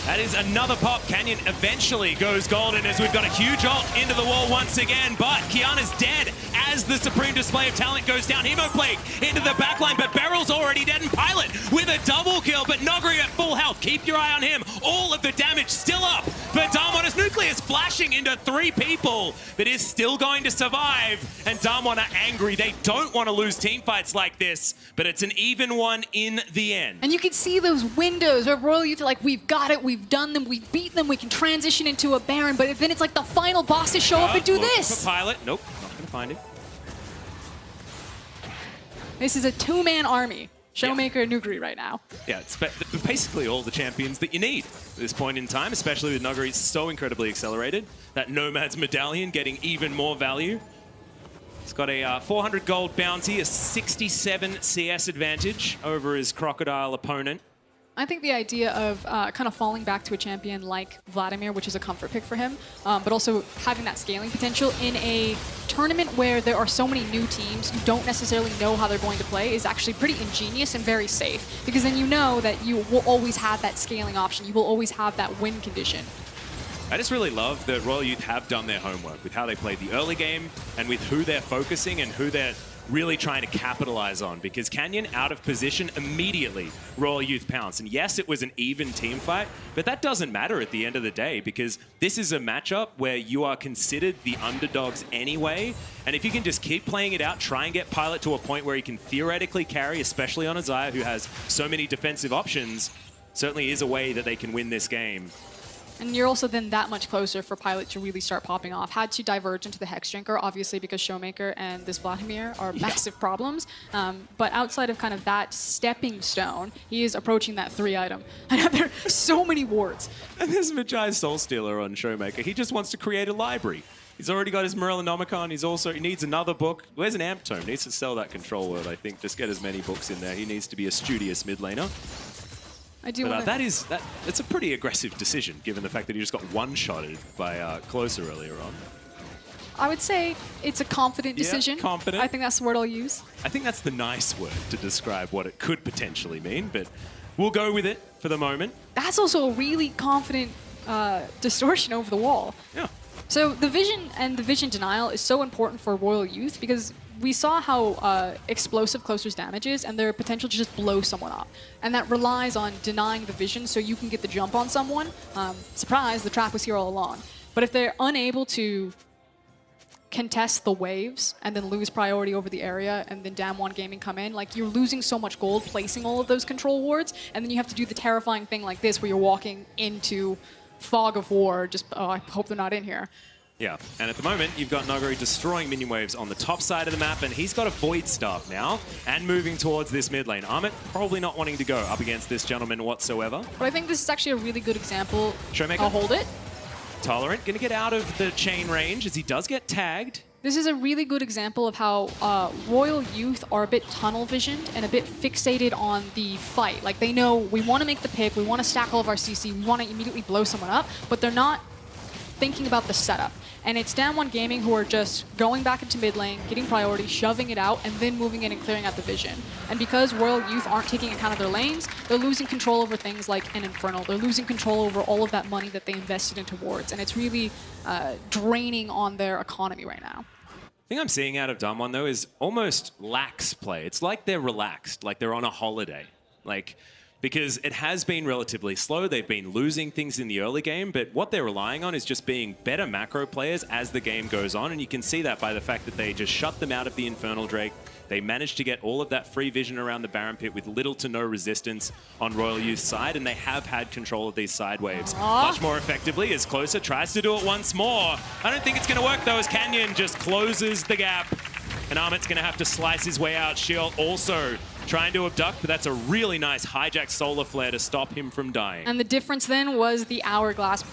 That is another pop. Canyon eventually goes golden as we've got a huge ult into the wall once again, but Kiana's dead as the supreme display of talent goes down. Hemoplague into the backline, but Beryl's already dead, and Pilot with a double kill, but Nogri at full health. Keep your eye on him. All of the damage still up for DAMWON as Nucleus flashing into 3 people, but is still going to survive, and DAMWON are angry. They don't want to lose team fights like this, but it's an even one in the end. And you can see those windows where Royal Youth are like, we've got it, we've done them, we've beat them, we can transition into a Baron, but then it's like the final boss to show up and do this. For Pilot. Nope, not going to find him. This is a 2-man army. Showmaker and Nuguri right now. Yeah, it's basically all the champions that you need at this point in time, especially with Noguri so incredibly accelerated. That Nomad's medallion getting even more value. He's got a 400 gold bounty, a 67 CS advantage over his Crocodile opponent. I think the idea of kind of falling back to a champion like Vladimir, which is a comfort pick for him, but also having that scaling potential in a tournament where there are so many new teams who don't necessarily know how they're going to play is actually pretty ingenious and very safe, because then you know that you will always have that scaling option. You will always have that win condition. I just really love that Royal Youth have done their homework with how they played the early game and with who they're focusing and who they're really trying to capitalize on, because Canyon out of position immediately, Royal Youth pounce. And yes, it was an even team fight, but that doesn't matter at the end of the day, because this is a matchup where you are considered the underdogs anyway. And if you can just keep playing it out, try and get Pilot to a point where he can theoretically carry, especially on a Xayah who has so many defensive options, certainly is a way that they can win this game. And you're also then that much closer for Pilot to really start popping off. Had to diverge into the Hex Drinker, obviously, because Showmaker and this Vladimir are massive problems. But outside of kind of that stepping stone, he is approaching that 3-item. And there are so many wards. And there's Magi Soul Stealer on Showmaker. He just wants to create a library. He's already got his Morellonomicon. He needs another book. Where's an Amp Tome? Needs to sell that Control Word, I think. Just get as many books in there. He needs to be a studious mid laner. I do. But that's a pretty aggressive decision, given the fact that he just got one-shotted by Closer earlier on. I would say it's a confident decision. Yeah, confident. I think that's the word I'll use. I think that's the nice word to describe what it could potentially mean, but we'll go with it for the moment. That's also a really confident distortion over the wall. Yeah. So the vision and the vision denial is so important for Royal Youth, because we saw how explosive Closer's damage is and their potential to just blow someone up. And that relies on denying the vision so you can get the jump on someone. Surprise, the trap was here all along. But if they're unable to contest the waves and then lose priority over the area and then DAMWON Gaming come in, like, you're losing so much gold placing all of those control wards, and then you have to do the terrifying thing like this where you're walking into fog of war, just, oh, I hope they're not in here. Yeah, and at the moment, you've got Noguri destroying minion waves on the top side of the map, and he's got a Void Staff now, and moving towards this mid lane. Amit probably not wanting to go up against this gentleman whatsoever. But I think this is actually a really good example. Showmaker. I'll hold it. Tolerant, going to get out of the chain range as he does get tagged. This is a really good example of how Royal Youth are a bit tunnel visioned and a bit fixated on the fight. Like, they know we want to make the pick, we want to stack all of our CC, we want to immediately blow someone up, but they're not thinking about the setup. And it's DAMWON Gaming who are just going back into mid lane, getting priority, shoving it out, and then moving in and clearing out the vision. And because Royal Youth aren't taking account of their lanes, they're losing control over things like an Infernal. They're losing control over all of that money that they invested into wards. And it's really draining on their economy right now. The thing I'm seeing out of DAMWON, though, is almost lax play. It's like they're relaxed, like they're on a holiday. Like, because it has been relatively slow. They've been losing things in the early game, but what they're relying on is just being better macro players as the game goes on, and you can see that by the fact that they just shut them out of the Infernal Drake. They managed to get all of that free vision around the Baron Pit with little to no resistance on Royal Youth's side, and they have had control of these side waves much more effectively as Closer tries to do it once more. I don't think it's going to work, though, as Canyon just closes the gap, and Amit's going to have to slice his way out. Shield also trying to abduct, but that's a really nice hijack solar flare to stop him from dying. And the difference then was the hourglass.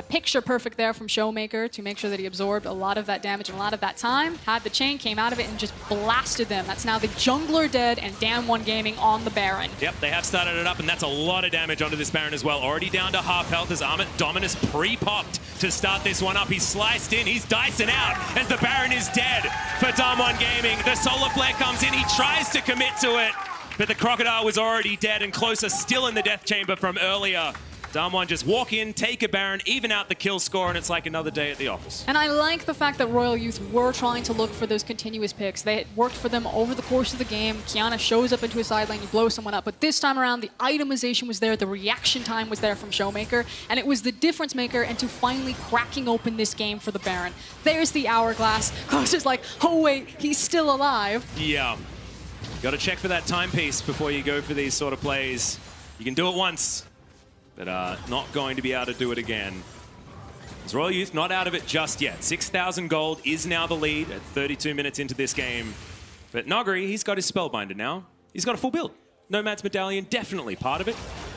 Picture perfect there from Showmaker to make sure that he absorbed a lot of that damage and a lot of that time. Had the chain, came out of it, and just blasted them. That's now the jungler dead and DAMWON Gaming on the Baron. Yep, they have started it up, and that's a lot of damage onto this Baron as well. Already down to half health as Amit Dominus pre-popped to start this one up. He's sliced in, he's dicing out as the Baron is dead for DAMWON Gaming. The solar flare comes in, he tries to commit to it, but the Crocodile was already dead, and Closer still in the death chamber from earlier. DAMWON just walk in, take a Baron, even out the kill score, and it's like another day at the office. And I like the fact that Royal Youth were trying to look for those continuous picks. They had worked for them over the course of the game. Kiana shows up into a side lane, you blow someone up. But this time around, the itemization was there, the reaction time was there from Showmaker, and it was the difference maker into finally cracking open this game for the Baron. There's the hourglass. Closer's like, oh wait, he's still alive. Yeah. Got to check for that timepiece before you go for these sort of plays. You can do it once, but not going to be able to do it again. As Royal Youth not out of it just yet. 6,000 gold is now the lead at 32 minutes into this game. But Nogri, he's got his Spellbinder now. He's got a full build. Nomad's Medallion, definitely part of it.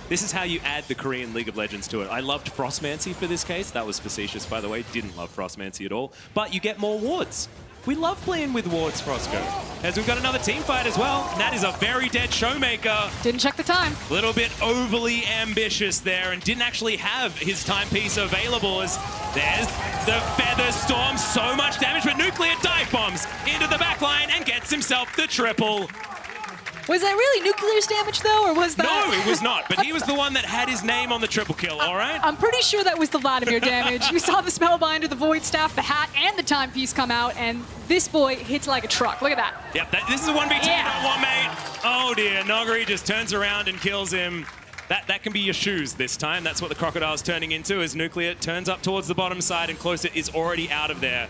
This is how you add the Korean League of Legends to it. I loved Frostmancy for this case. That was facetious, by the way. Didn't love Frostmancy at all. But you get more wards. We love playing with wards, Frosco. As we've got another team fight as well, and that is a very dead Showmaker. Didn't check the time. A little bit overly ambitious there and didn't actually have his timepiece available as there's the Feather Storm. So much damage, but Nuclear dive bombs into the backline and gets himself the triple. Was that really Nuclear's damage, though, or was that... No, it was not, but he was the one that had his name on the triple kill, all right? I'm pretty sure that was the Vladimir damage. You saw the Spellbinder, the Void Staff, the hat, and the timepiece come out, and this boy hits like a truck. Look at that. Yep, this is a 1v2, you don't want, mate. Oh, dear. Nogri just turns around and kills him. That can be your shoes this time. That's what the Crocodile's turning into as Nuclear turns up towards the bottom side, and Closer is already out of there.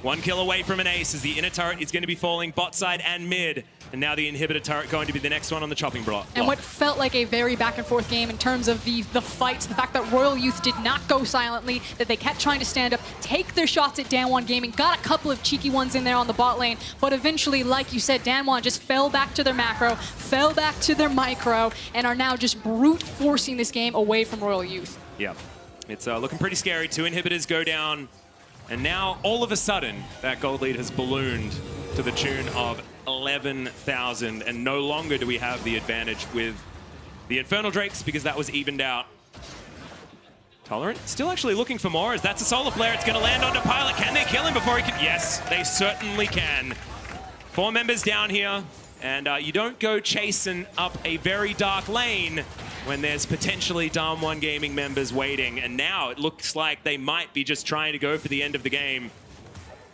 1 kill away from an ace as the inner turret is going to be falling bot side and mid. And now the inhibitor turret going to be the next one on the chopping block. And what felt like a very back and forth game in terms of the fights, the fact that Royal Youth did not go silently, that they kept trying to stand up, take their shots at DAMWON Gaming, got a couple of cheeky ones in there on the bot lane, but eventually, like you said, DAMWON just fell back to their macro, fell back to their micro, and are now just brute forcing this game away from Royal Youth. Yeah, it's looking pretty scary. 2 inhibitors go down, and now all of a sudden, that gold lead has ballooned to the tune of 11,000, and no longer do we have the advantage with the Infernal Drakes because that was evened out. Tolerant still actually looking for more as that's a solar flare. It's going to land onto Pilot. Can they kill him before he can? Yes, they certainly can. 4 members down here, and you don't go chasing up a very dark lane when there's potentially DAMWON Gaming members waiting, and now it looks like they might be just trying to go for the end of the game.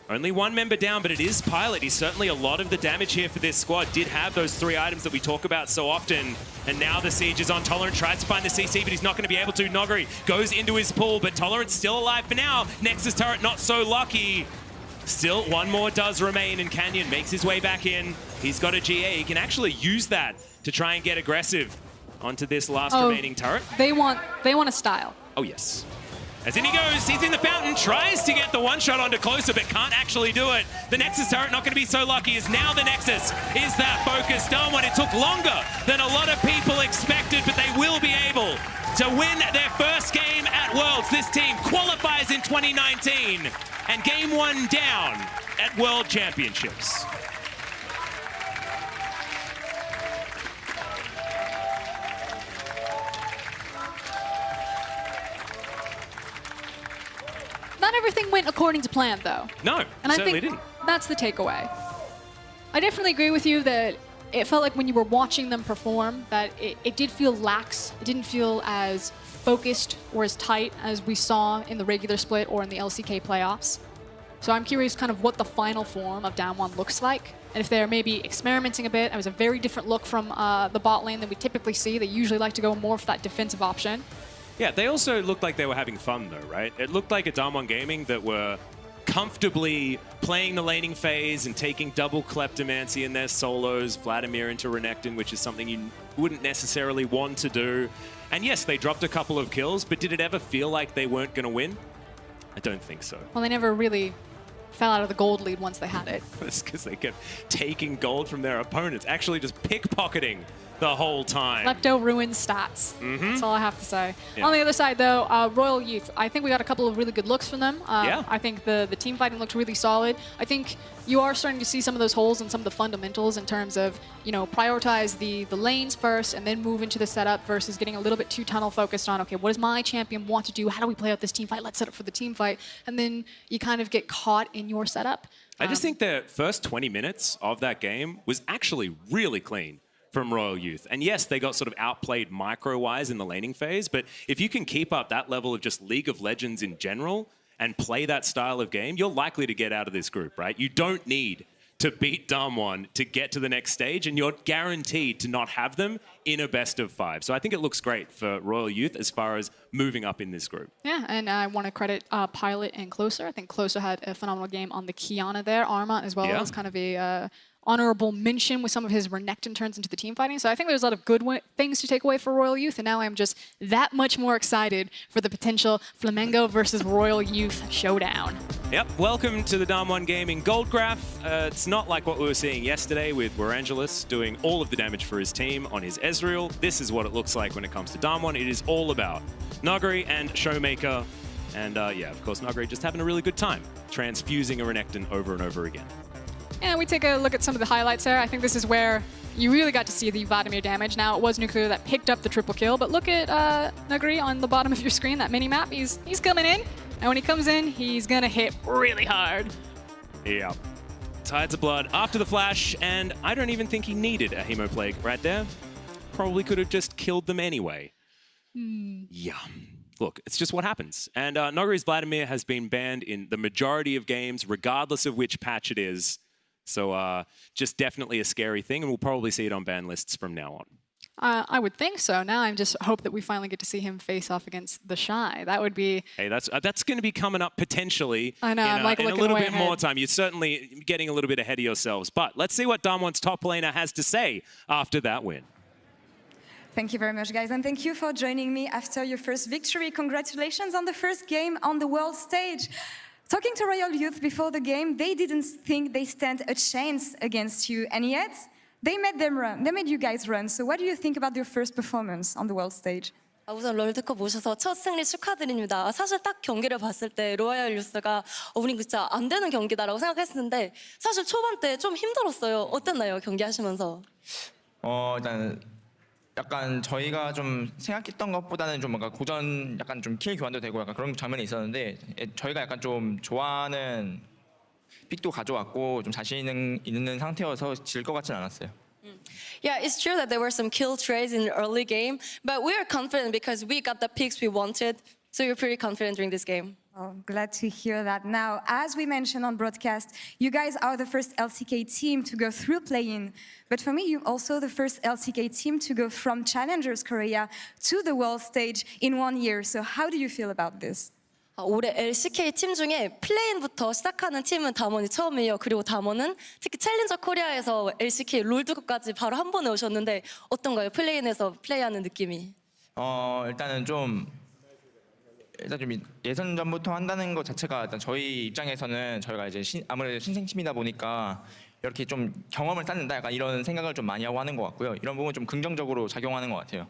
Only 1 member down, but it is Pilot. He's certainly a lot of the damage here for this squad. Did have those 3 items that we talk about so often. And now the siege is on. Tolerant tries to find the CC, but he's not going to be able to. Nogri goes into his pool, but Tolerant's still alive for now. Nexus turret not so lucky. Still, 1 more does remain, and Canyon makes his way back in. He's got a GA. He can actually use that to try and get aggressive onto this last remaining turret. They want a style. Oh, yes. As in he goes, he's in the fountain, tries to get the 1-shot onto Closer, but can't actually do it. The Nexus turret not going to be so lucky as now the Nexus is that focus done when it took longer than a lot of people expected, but they will be able to win their first game at Worlds. This team qualifies in 2019 and game 1 down at World Championships. Not everything went according to plan, though. No, and certainly I think didn't. That's the takeaway. I definitely agree with you that it felt like when you were watching them perform that it did feel lax. It didn't feel as focused or as tight as we saw in the regular split or in the LCK playoffs. So I'm curious kind of what the final form of DAMWON looks like. And if they're maybe experimenting a bit. It was a very different look from the bot lane than we typically see. They usually like to go more for that defensive option. Yeah, they also looked like they were having fun, though, right? It looked like a DAMWON Gaming that were comfortably playing the laning phase and taking double Kleptomancy in their solos, Vladimir into Renekton, which is something you wouldn't necessarily want to do. And yes, they dropped a couple of kills, but did it ever feel like they weren't going to win? I don't think so. Well, they never really fell out of the gold lead once they had it. It's because they kept taking gold from their opponents, actually just pickpocketing the whole time. Klepto ruins stats. That's all I have to say. Yeah. On the other side, though, Royal Youth, I think we got a couple of really good looks from them. Yeah. I think the team fighting looked really solid. I think you are starting to see some of those holes in some of the fundamentals in terms of, you know, prioritize the lanes first and then move into the setup versus getting a little bit too tunnel focused on, okay, what does my champion want to do? How do we play out this team fight? Let's set up for the team fight. And then you kind of get caught in your setup. I just think the first 20 minutes of that game was actually really clean from Royal Youth. And yes, they got sort of outplayed micro-wise in the laning phase, but if you can keep up that level of just League of Legends in general and play that style of game, you're likely to get out of this group, right? You don't need to beat DAMWON to get to the next stage, and you're guaranteed to not have them in a best of 5. So I think it looks great for Royal Youth as far as moving up in this group. Yeah, and I want to credit Pilot and Closer. I think Closer had a phenomenal game on the Kiana there. Arma as well as kind of a honorable mention with some of his Renekton turns into the team fighting. So I think there's a lot of good things to take away for Royal Youth, and now I'm just that much more excited for the potential Flamengo versus Royal Youth showdown. Yep, welcome to the DAMWON Gaming Gold Graph. It's not like what we were seeing yesterday with Warangelis doing all of the damage for his team on his Ezreal. This is what it looks like when it comes to DAMWON. It is all about Nuguri and Showmaker. And yeah, of course, Nuguri just having a really good time transfusing a Renekton over and over again. And we take a look at some of the highlights there. I think this is where you really got to see the Vladimir damage. Now, it was Nuclear that picked up the triple kill, but look at Nuguri on the bottom of your screen, that mini-map. He's coming in, and when he comes in, he's going to hit really hard. Yeah. Tides of Blood after the flash, and I don't even think he needed a Hemoplague right there. Probably could have just killed them anyway. Yeah. Look, it's just what happens. And Nuguri's Vladimir has been banned in the majority of games, regardless of which patch it is. So just definitely a scary thing, and we'll probably see it on ban lists from now on. I would think so. Now I just hope that we finally get to see him face off against the Shy. That would be... Hey, that's going to be coming up potentially I know, I'm like in a looking little way bit ahead. more time. You're certainly getting a little bit ahead of yourselves. But let's see what DAMWON's top laner has to say after that win. Thank you very much, guys, and thank you for joining me after your first victory. Congratulations on the first game on the world stage. Talking to Royal Youth before the game, they didn't think they stand a chance against you, and yet they made them run. They made you guys run. So what do you think about your first performance on the world stage? 우선 롤드컵 오셔서 첫 승리 축하드립니다. 사실 딱 경기를 봤을 때 로얄 유스가 우리 진짜 안 되는 경기다라고 생각했는데 사실 초반 때 좀 힘들었어요. 어땠나요, 경기하시면서? 일단 약간 저희가 좀 생각했던 것보다는 좀 뭔가 고전 약간 좀 킬 교환도 되고 약간 그런 장면이 있었는데 저희가 약간 좀 좋아하는 픽도 가져왔고 좀 자신 있는 상태여서 질 것 같진 않았어요. Yeah, it's true that there were some kill trades in the early game, but we are confident because we got the picks we wanted, so you're pretty confident during this game. Oh, glad to hear that. Now, as we mentioned on broadcast, you guys are the first LCK team to go through play-in. But for me, you're also the first LCK team to go from Challengers Korea to the world stage in 1 year. So how do you feel about this? 올해 LCK 팀 중에 플레인부터 시작하는 팀은 담원이 처음이에요. 그리고 담원은 특히 챌린저 코리아에서 LCK 롤드컵까지 바로 한 번에 오셨는데 어떤가요? 플레인에서 플레이하는 느낌이? 일단은 좀 예선전부터 한다는 것 자체가 일단 저희 입장에서는 저희가 이제 아무래도 신생팀이다 보니까 이렇게 좀 경험을 쌓는다 약간 이런 생각을 좀 많이 하고 하는 것 같고요. 이런 부분 좀 긍정적으로 작용하는 것 같아요.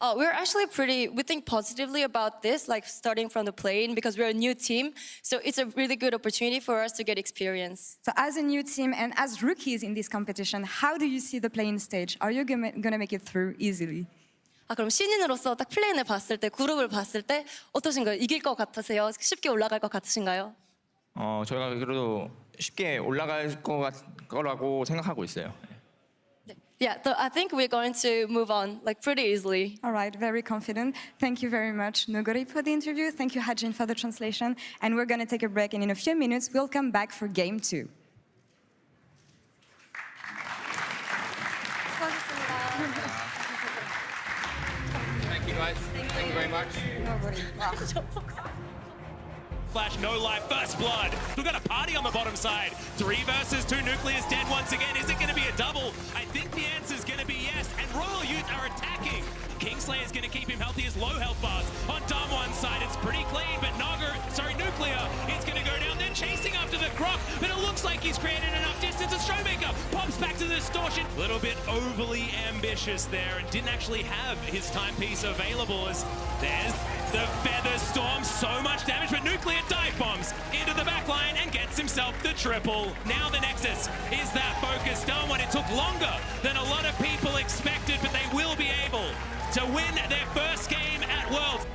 We're actually we think positively about this, like starting from the play-in because we're a new team. So it's a really good opportunity for us to get experience. So as a new team and as rookies in this competition, how do you see the play-in stage? Are you going to make it through easily? 그럼 신인으로서 딱 플레이인을 봤을 때, 그룹을 봤을 때 어떠신가요? 이길 것 같으세요? 쉽게 올라갈 것 같으신가요? 저희가 그래도 쉽게 올라갈 거라고 생각하고 있어요. Yeah, so I think we're going to move on like pretty easily. All right, very confident. Thank you very much, Nuguri, for the interview. Thank you, Hajin, for the translation. And we're going to take a break, and in a few minutes, we'll come back for game 2. Thank you, guys. Thank you very much. Flash, no life, first blood. We've got a party on the bottom side. 3 versus 2. Nuclear's dead once again. Is it going to be a double? I think the answer's going to be yes. And Royal Youth are attacking. Kingslayer's going to keep him healthy as low health bars. On DAMWON's side, it's pretty clean, but Nuclear is going to go down. They're chasing after the Croc, but it looks like he's created enough distance. As Showmaker pops back to the distortion. A little bit overly ambitious there and didn't actually have his timepiece available as there's the Feather Storm. So much damage, but Nuclear dive bombs into the backline and gets himself the triple. Now the Nexus is that focused on when it took longer than a lot of people expected, but they will be able to win their first game at Worlds.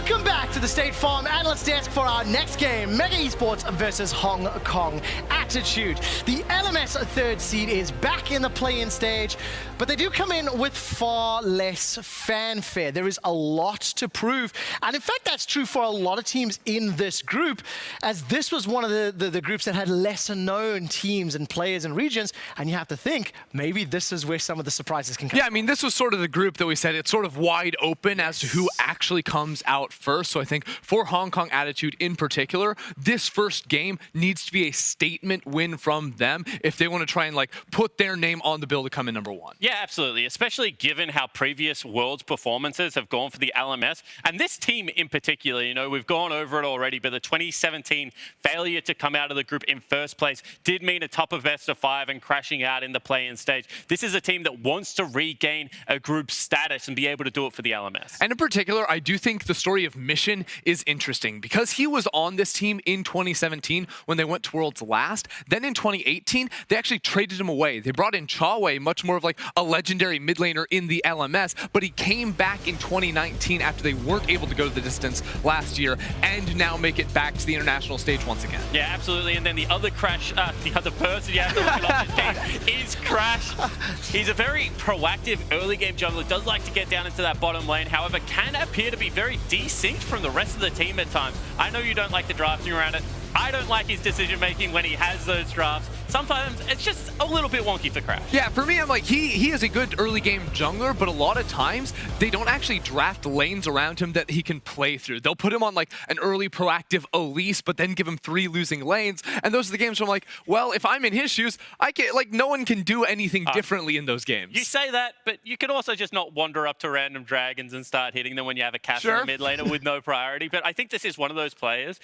Welcome back to the State Farm Analyst Desk for our next game, Mega Esports versus Hong Kong Attitude. The LMS third seed is back in the play-in stage, but they do come in with far less fanfare. There is a lot to prove, and in fact that's true for a lot of teams in this group, as this was one of the groups that had lesser known teams and players and regions, and you have to think, maybe this is where some of the surprises can come. Yeah, I mean, this was sort of the group that we said it's sort of wide open as to who actually comes out first. So I think for Hong Kong Attitude in particular, this first game needs to be a statement win from them if they want to try and like put their name on the bill to come in number one. Yeah, absolutely, especially given how previous Worlds performances have gone for the LMS. And this team in particular, you know, we've gone over it already, but the 2017 failure to come out of the group in first place did mean a top of best of 5 and crashing out in the play-in stage. This is a team that wants to regain a group status and be able to do it for the LMS. And in particular, I do think the story of Mission is interesting because he was on this team in 2017 when they went to Worlds last. Then in 2018, they actually traded him away. They brought in Chawei, much more of like a legendary mid laner in the LMS, but he came back in 2019 after they weren't able to go to the distance last year and now make it back to the international stage once again. Yeah, absolutely. And then the other Crash, the other person you have to look at on this team is Crash. He's a very proactive early game jungler, does like to get down into that bottom lane, however, can appear to be very desynced from the rest of the team at times. I know you don't like the drafting around it. I don't like his decision making when he has those drafts. Sometimes it's just a little bit wonky for Crash. Yeah, for me, I'm like, he is a good early game jungler, but a lot of times they don't actually draft lanes around him that he can play through. They'll put him on like an early proactive Elise, but then give him 3 losing lanes. And those are the games where I'm like, well, if I'm in his shoes, I can't, like, no one can do anything differently in those games. You say that, but you can also just not wander up to random dragons and start hitting them when you have a castle in the mid laner with no priority. But I think this is one of those players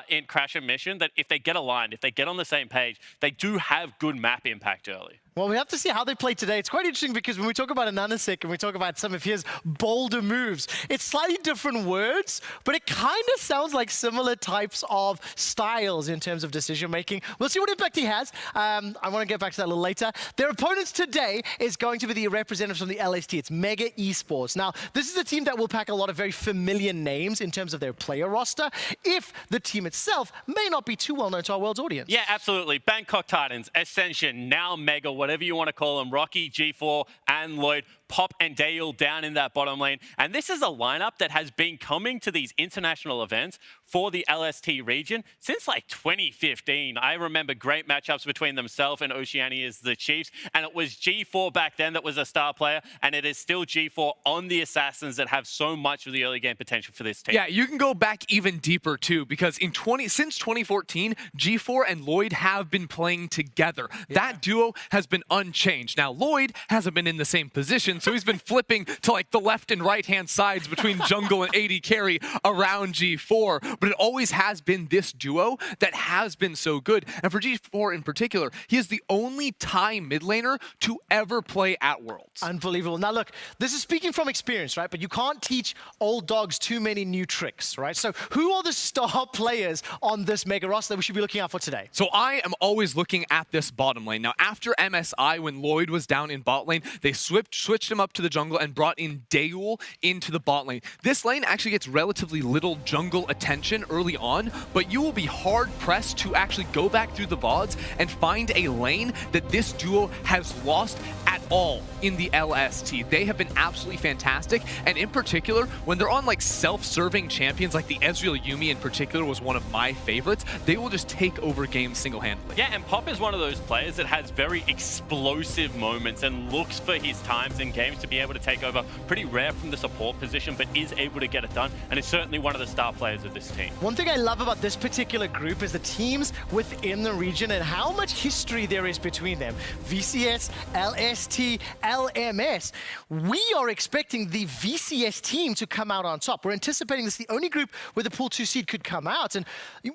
in Crash and Mission that if they get aligned, if they get on the same page, they do have good map impact early. Well, we have to see how they play today. It's quite interesting because when we talk about Ananasek and we talk about some of his bolder moves, it's slightly different words, but it kind of sounds like similar types of styles in terms of decision making. We'll see what impact he has. I want to get back to that a little later. Their opponents today is going to be the representatives from the LST. It's Mega Esports. Now, this is a team that will pack a lot of very familiar names in terms of their player roster, if the team itself may not be too well known to our world's audience. Yeah, absolutely. Bangkok Titans, Ascension, now Mega, whatever you want to call them, Rocky, G4, and Lloyd, Pop and Dale down in that bottom lane. And this is a lineup that has been coming to these international events for the LST region since like 2015. I remember great matchups between themselves and Oceania's the Chiefs, and it was G4 back then that was a star player, and it is still G4 on the Assassins that have so much of the early game potential for this team. Yeah, you can go back even deeper too, because since 2014, G4 and Lloyd have been playing together. That duo has been unchanged. Now, Lloyd hasn't been in the same position, so he's been flipping to like the left and right hand sides between jungle and AD carry around G4, but it always has been this duo that has been so good. And for G4 in particular, he is the only Thai mid laner to ever play at Worlds. Unbelievable. Now look, this is speaking from experience, right? But you can't teach old dogs too many new tricks, right? So who are the star players on this Mega roster that we should be looking out for today? So I am always looking at this bottom lane. Now, after MSI, when Lloyd was down in bot lane, they switched him up to the jungle and brought in Daewoo into the bot lane. This lane actually gets relatively little jungle attention early on, but you will be hard-pressed to actually go back through the VODs and find a lane that this duo has lost at all in the LST. They have been absolutely fantastic, and in particular, when they're on like self-serving champions, like the Ezreal Yuumi in particular was one of my favorites, they will just take over games single-handedly. Yeah, and Pop is one of those players that has very explosive moments and looks for his times in games to be able to take over. Pretty rare from the support position, but is able to get it done, and is certainly one of the star players of this team. One thing I love about this particular group is the teams within the region and how much history there is between them. VCS, LST, LMS. We are expecting the VCS team to come out on top. We're anticipating this is the only group where the Pool 2 seed could come out. And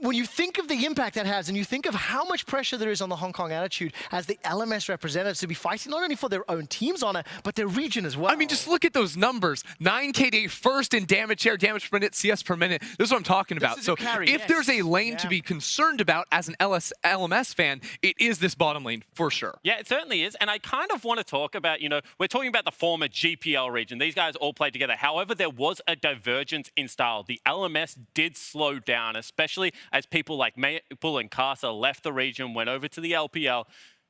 when you think of the impact that has, and you think of how much pressure there is on the Hong Kong Attitude as the LMS representatives to be fighting not only for their own team's honor, but their region as well. I mean, just look at those numbers. 9KD first in damage share, damage per minute, CS per minute. This is what I'm talking about. So if there's a lane to be concerned about as an LMS fan, it is this bottom lane for sure. Yeah, it certainly is. And I kind of wanted to talk about, we're talking about the former GPL region. These guys all played together. However, there was a divergence in style. The LMS did slow down, especially as people like Maple and Casa left the region, went over to the LPL.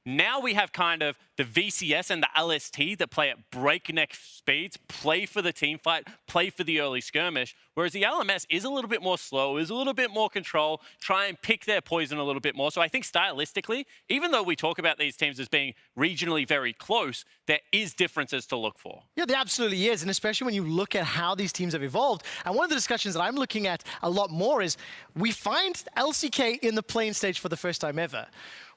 Now we have kind of the VCS and the LST that play at breakneck speeds, play for the team fight, play for the early skirmish, whereas the LMS is a little bit more slow, is a little bit more control, try and pick their poison a little bit more. So I think stylistically, even though we talk about these teams as being regionally very close, there is differences to look for. Yeah, there absolutely is, and especially when you look at how these teams have evolved. And one of the discussions that I'm looking at a lot more is we find LCK in the playing stage for the first time ever.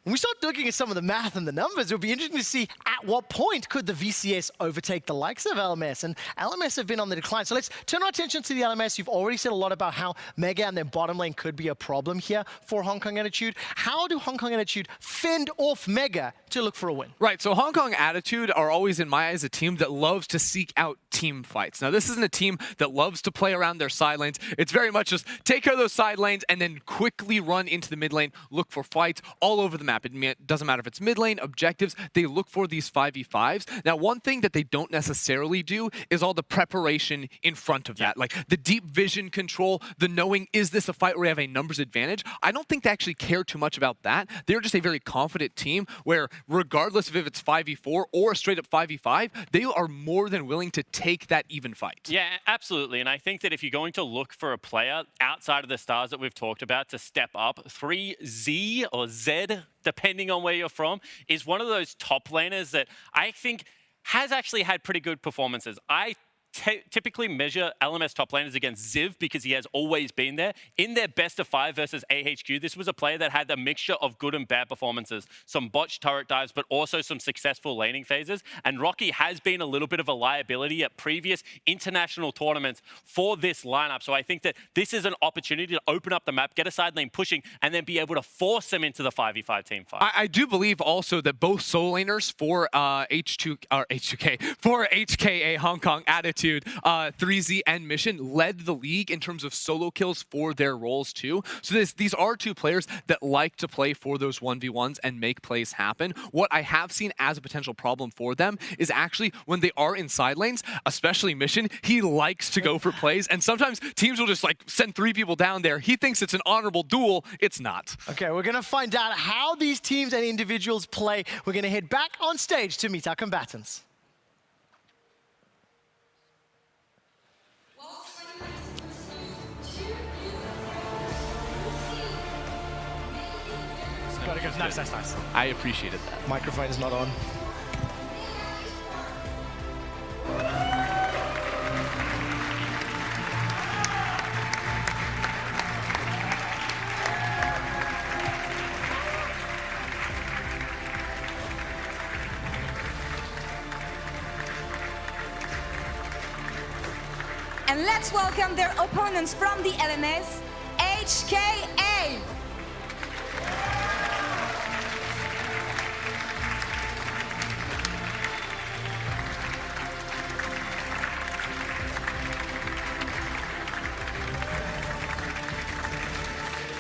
When we start looking at some of the math and the numbers, it'll be interesting to see at what point could the VCS overtake the likes of LMS. And LMS have been on the decline. So let's turn our attention to the LMS. You've already said a lot about how Mega and their bottom lane could be a problem here for Hong Kong Attitude. How do Hong Kong Attitude fend off Mega to look for a win? Right, so Hong Kong Attitude are always, in my eyes, a team that loves to seek out team fights. Now, this isn't a team that loves to play around their side lanes. It's very much just take care of those side lanes and then quickly run into the mid lane, look for fights all over the map. It doesn't matter if it's mid lane, objectives, they look for these 5v5s. Now, one thing that they don't necessarily do is all the preparation in front of that. Like the deep vision control, the knowing, is this a fight where we have a numbers advantage? I don't think they actually care too much about that. They're just a very confident team where regardless of if it's 5v4 or a straight up 5v5, they are more than willing to take that even fight. Yeah, absolutely. And I think that if you're going to look for a player outside of the stars that we've talked about to step up, 3Z or Z, depending on where you're from, is one of those top laners that I think has actually had pretty good performances. I typically measure LMS top laners against Ziv because he has always been there. In their best of 5 versus AHQ, this was a player that had a mixture of good and bad performances. Some botched turret dives, but also some successful laning phases. And Rocky has been a little bit of a liability at previous international tournaments for this lineup. So I think that this is an opportunity to open up the map, get a side lane pushing, and then be able to force them into the 5v5 team fight. I do believe also that both solo laners for for HKA Hong Kong Attitude, 3Z and Mission led the league in terms of solo kills for their roles too. So these are two players that like to play for those 1v1s and make plays happen. What I have seen as a potential problem for them is actually when they are in side lanes, especially Mission, he likes to go for plays, and sometimes teams will just like send 3 people down there. He thinks it's an honorable duel. It's not. Okay, we're going to find out how these teams and individuals play. We're going to head back on stage to meet our combatants. Nice. I appreciated that. Microphone is not on. And let's welcome their opponents from the LMS, HKA.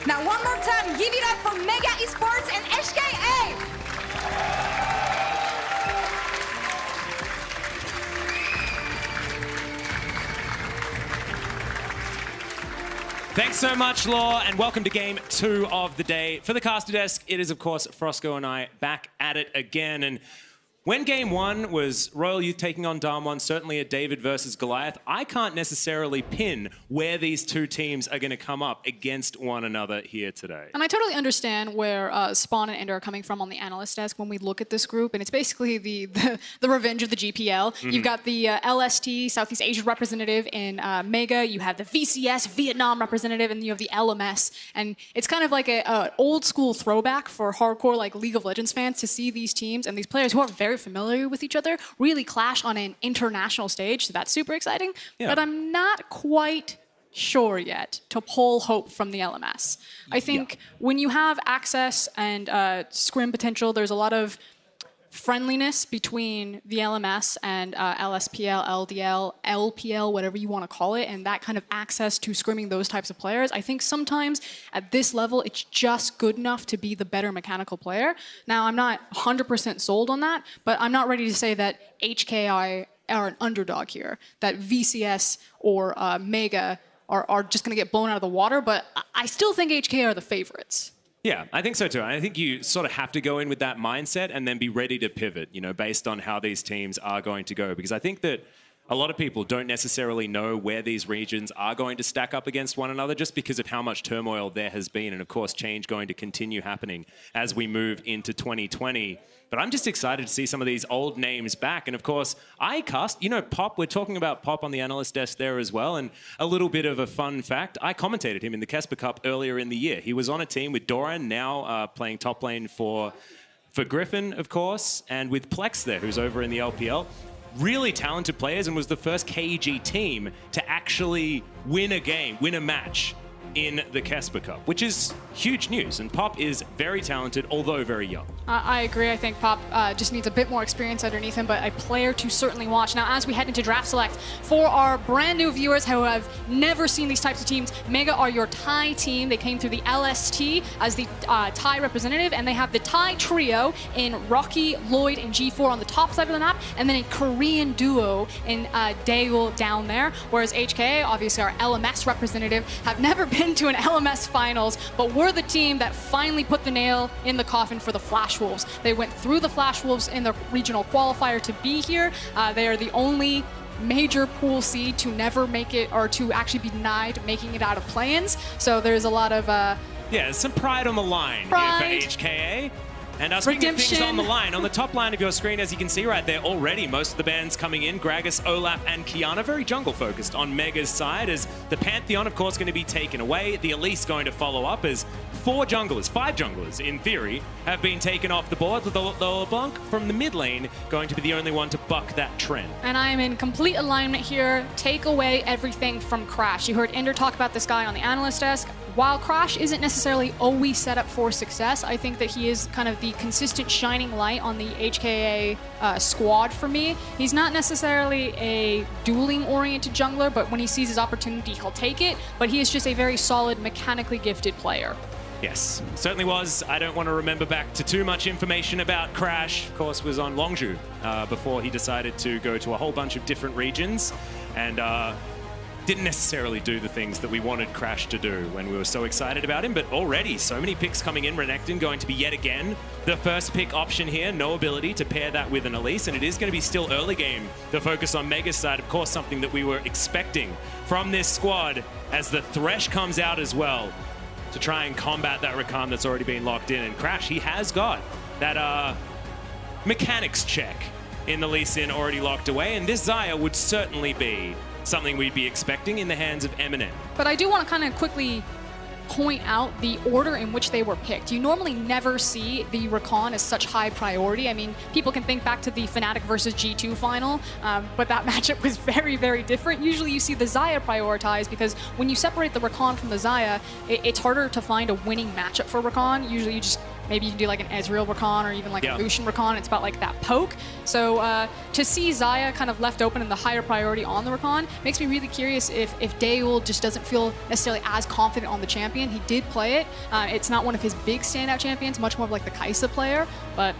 Now one more time, give it up for Mega Esports and HKA. Thanks so much, Law, and welcome to Game 2 of the day. For the caster desk, it is, of course, Frosco and I back at it again. And when Game 1 was Royal Youth taking on DAMWON, certainly a David versus Goliath, I can't necessarily pin where these two teams are going to come up against one another here today. And I totally understand where Spawn and Ender are coming from on the analyst desk when we look at this group, and it's basically the revenge of the GPL. Mm-hmm. You've got the LST, Southeast Asia representative in Mega, you have the VCS, Vietnam representative, and you have the LMS. And it's kind of like an old school throwback for hardcore like League of Legends fans to see these teams and these players who are very familiar with each other really clash on an international stage. So that's super exciting. Yeah. But I'm not quite sure yet to pull hope from the LMS. I think when you have access and scrim potential, there's a lot of friendliness between the LMS and LSPL, LDL, LPL, whatever you want to call it, and that kind of access to scrimming those types of players. I think sometimes at this level, it's just good enough to be the better mechanical player. Now, I'm not 100% sold on that, but I'm not ready to say that HKI are an underdog here, that VCS or Mega are just going to get blown out of the water, but I still think HK are the favorites. Yeah, I think so too. I think you sort of have to go in with that mindset and then be ready to pivot, you know, based on how these teams are going to go. Because I think that a lot of people don't necessarily know where these regions are going to stack up against one another just because of how much turmoil there has been. And of course, change going to continue happening as we move into 2020. But I'm just excited to see some of these old names back. And of course, iCast, you know, Pop, we're talking about Pop on the analyst desk there as well. And a little bit of a fun fact, I commentated him in the Kesper Cup earlier in the year. He was on a team with Doran, now playing top lane for Griffin, of course, and with Plex there, who's over in the LPL. Really talented players and was the first KEG team to actually win a game, win a match in the Kesper Cup, which is huge news. And Pop is very talented, although very young. I agree. I think Pop just needs a bit more experience underneath him, but a player to certainly watch. Now, as we head into Draft Select, for our brand new viewers who have never seen these types of teams, Mega are your Thai team. They came through the LST as the Thai representative, and they have the Thai trio in Rocky, Lloyd, and G4 on the top side of the map, and then a Korean duo in Daewoo down there, whereas HKA, obviously our LMS representative, have never been to an LMS finals, but we're the team that finally put the nail in the coffin for the Flash Wolves. They went through the Flash Wolves in the regional qualifier to be here. They are the only major pool seed to never make it, or to actually be denied making it out of play-ins. So there's a lot of yeah, some pride on the line here for HKA. And speaking of things on the line, on the top line of your screen, as you can see right there already, most of the bands coming in, Gragas, Olaf, and Kiana, very jungle-focused on Mega's side, as the Pantheon, of course, going to be taken away. The Elise going to follow up as five junglers, in theory, have been taken off the board, with the LeBlanc from the mid lane going to be the only one to buck that trend. And I am in complete alignment here. Take away everything from Crash. You heard Ender talk about this guy on the analyst desk. While Crash isn't necessarily always set up for success, I think that he is kind of the consistent shining light on the HKA squad for me. He's not necessarily a dueling-oriented jungler, but when he sees his opportunity, he'll take it. But he is just a very solid, mechanically gifted player. Yes, certainly was. I don't want to remember back to too much information about Crash. Of course, was on Longju before he decided to go to a whole bunch of different regions. And didn't necessarily do the things that we wanted Crash to do when we were so excited about him, but already so many picks coming in. Renekton going to be yet again the first pick option here. No ability to pair that with an Elise, and it is going to be still early game. The focus on Mega's side, of course, something that we were expecting from this squad as the Thresh comes out as well to try and combat that Rakan that's already been locked in. And Crash, he has got that mechanics check in the Lee Sin already locked away, and this Xayah would certainly be something we'd be expecting in the hands of Eminem. But I do want to kind of quickly point out the order in which they were picked. You normally never see the Rakan as such high priority. I mean, people can think back to the Fnatic versus G2 final, but that matchup was very, very different. Usually you see the Xayah prioritized because when you separate the Rakan from the Xayah, it's harder to find a winning matchup for Rakan. Usually you just maybe you can do like an Ezreal Rakan or even like a Lucian Rakan. It's about like that poke. So to see Xayah kind of left open and the higher priority on the Rakan makes me really curious if Daewoo just doesn't feel necessarily as confident on the champion. He did play it. It's not one of his big standout champions, much more of like the Kai'Sa player, but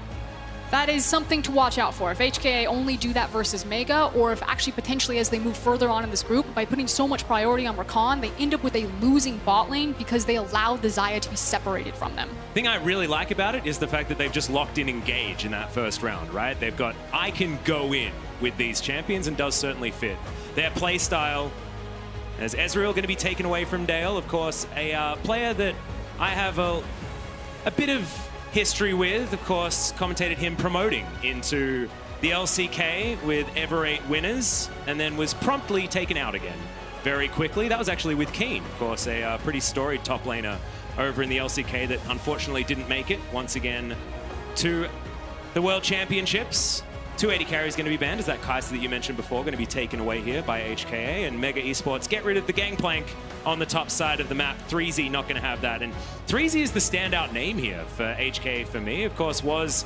that is something to watch out for. If HKA only do that versus Mega, or if actually potentially as they move further on in this group, by putting so much priority on Rakan, they end up with a losing bot lane because they allow the Xayah to be separated from them. The thing I really like about it is the fact that they've just locked in Engage in that first round, right? They've got, I can go in with these champions, and does certainly fit their play style. As Ezreal going to be taken away from Dale, of course, a player that I have a bit of history with, of course, commentated him promoting into the LCK with ever 8 winners, and then was promptly taken out again very quickly. That was actually with Keen, of course, a pretty storied top laner over in the LCK that unfortunately didn't make it once again to the World Championships. 280 carry is going to be banned, as that Kai'Sa that you mentioned before going to be taken away here by HKA, and Mega Esports get rid of the gangplank on the top side of the map. 3Z not going to have that, and 3Z is the standout name here for HKA for me. Of course, was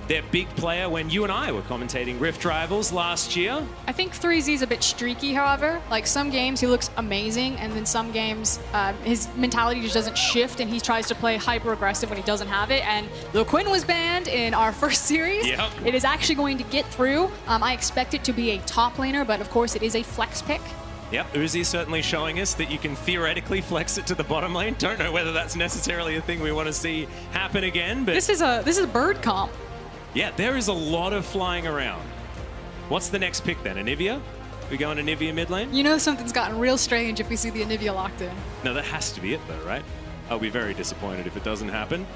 their big player when you and I were commentating Rift Rivals last year. I think 3Z's a bit streaky, however. Like, some games he looks amazing, and then some games his mentality just doesn't shift, and he tries to play hyper-aggressive when he doesn't have it. And though Quinn was banned in our first series, it is actually going to get through. I expect it to be a top laner, but of course it is a flex pick. Yep, Uzi certainly showing us that you can theoretically flex it to the bottom lane. Don't know whether that's necessarily a thing we want to see happen again, but This is a bird comp. yeah, there is a lot of flying around. What's the next pick then? Anivia? We going Anivia mid lane? You know something's gotten real strange if we see the Anivia locked in. No, that has to be it though, right? I'll be very disappointed if it doesn't happen.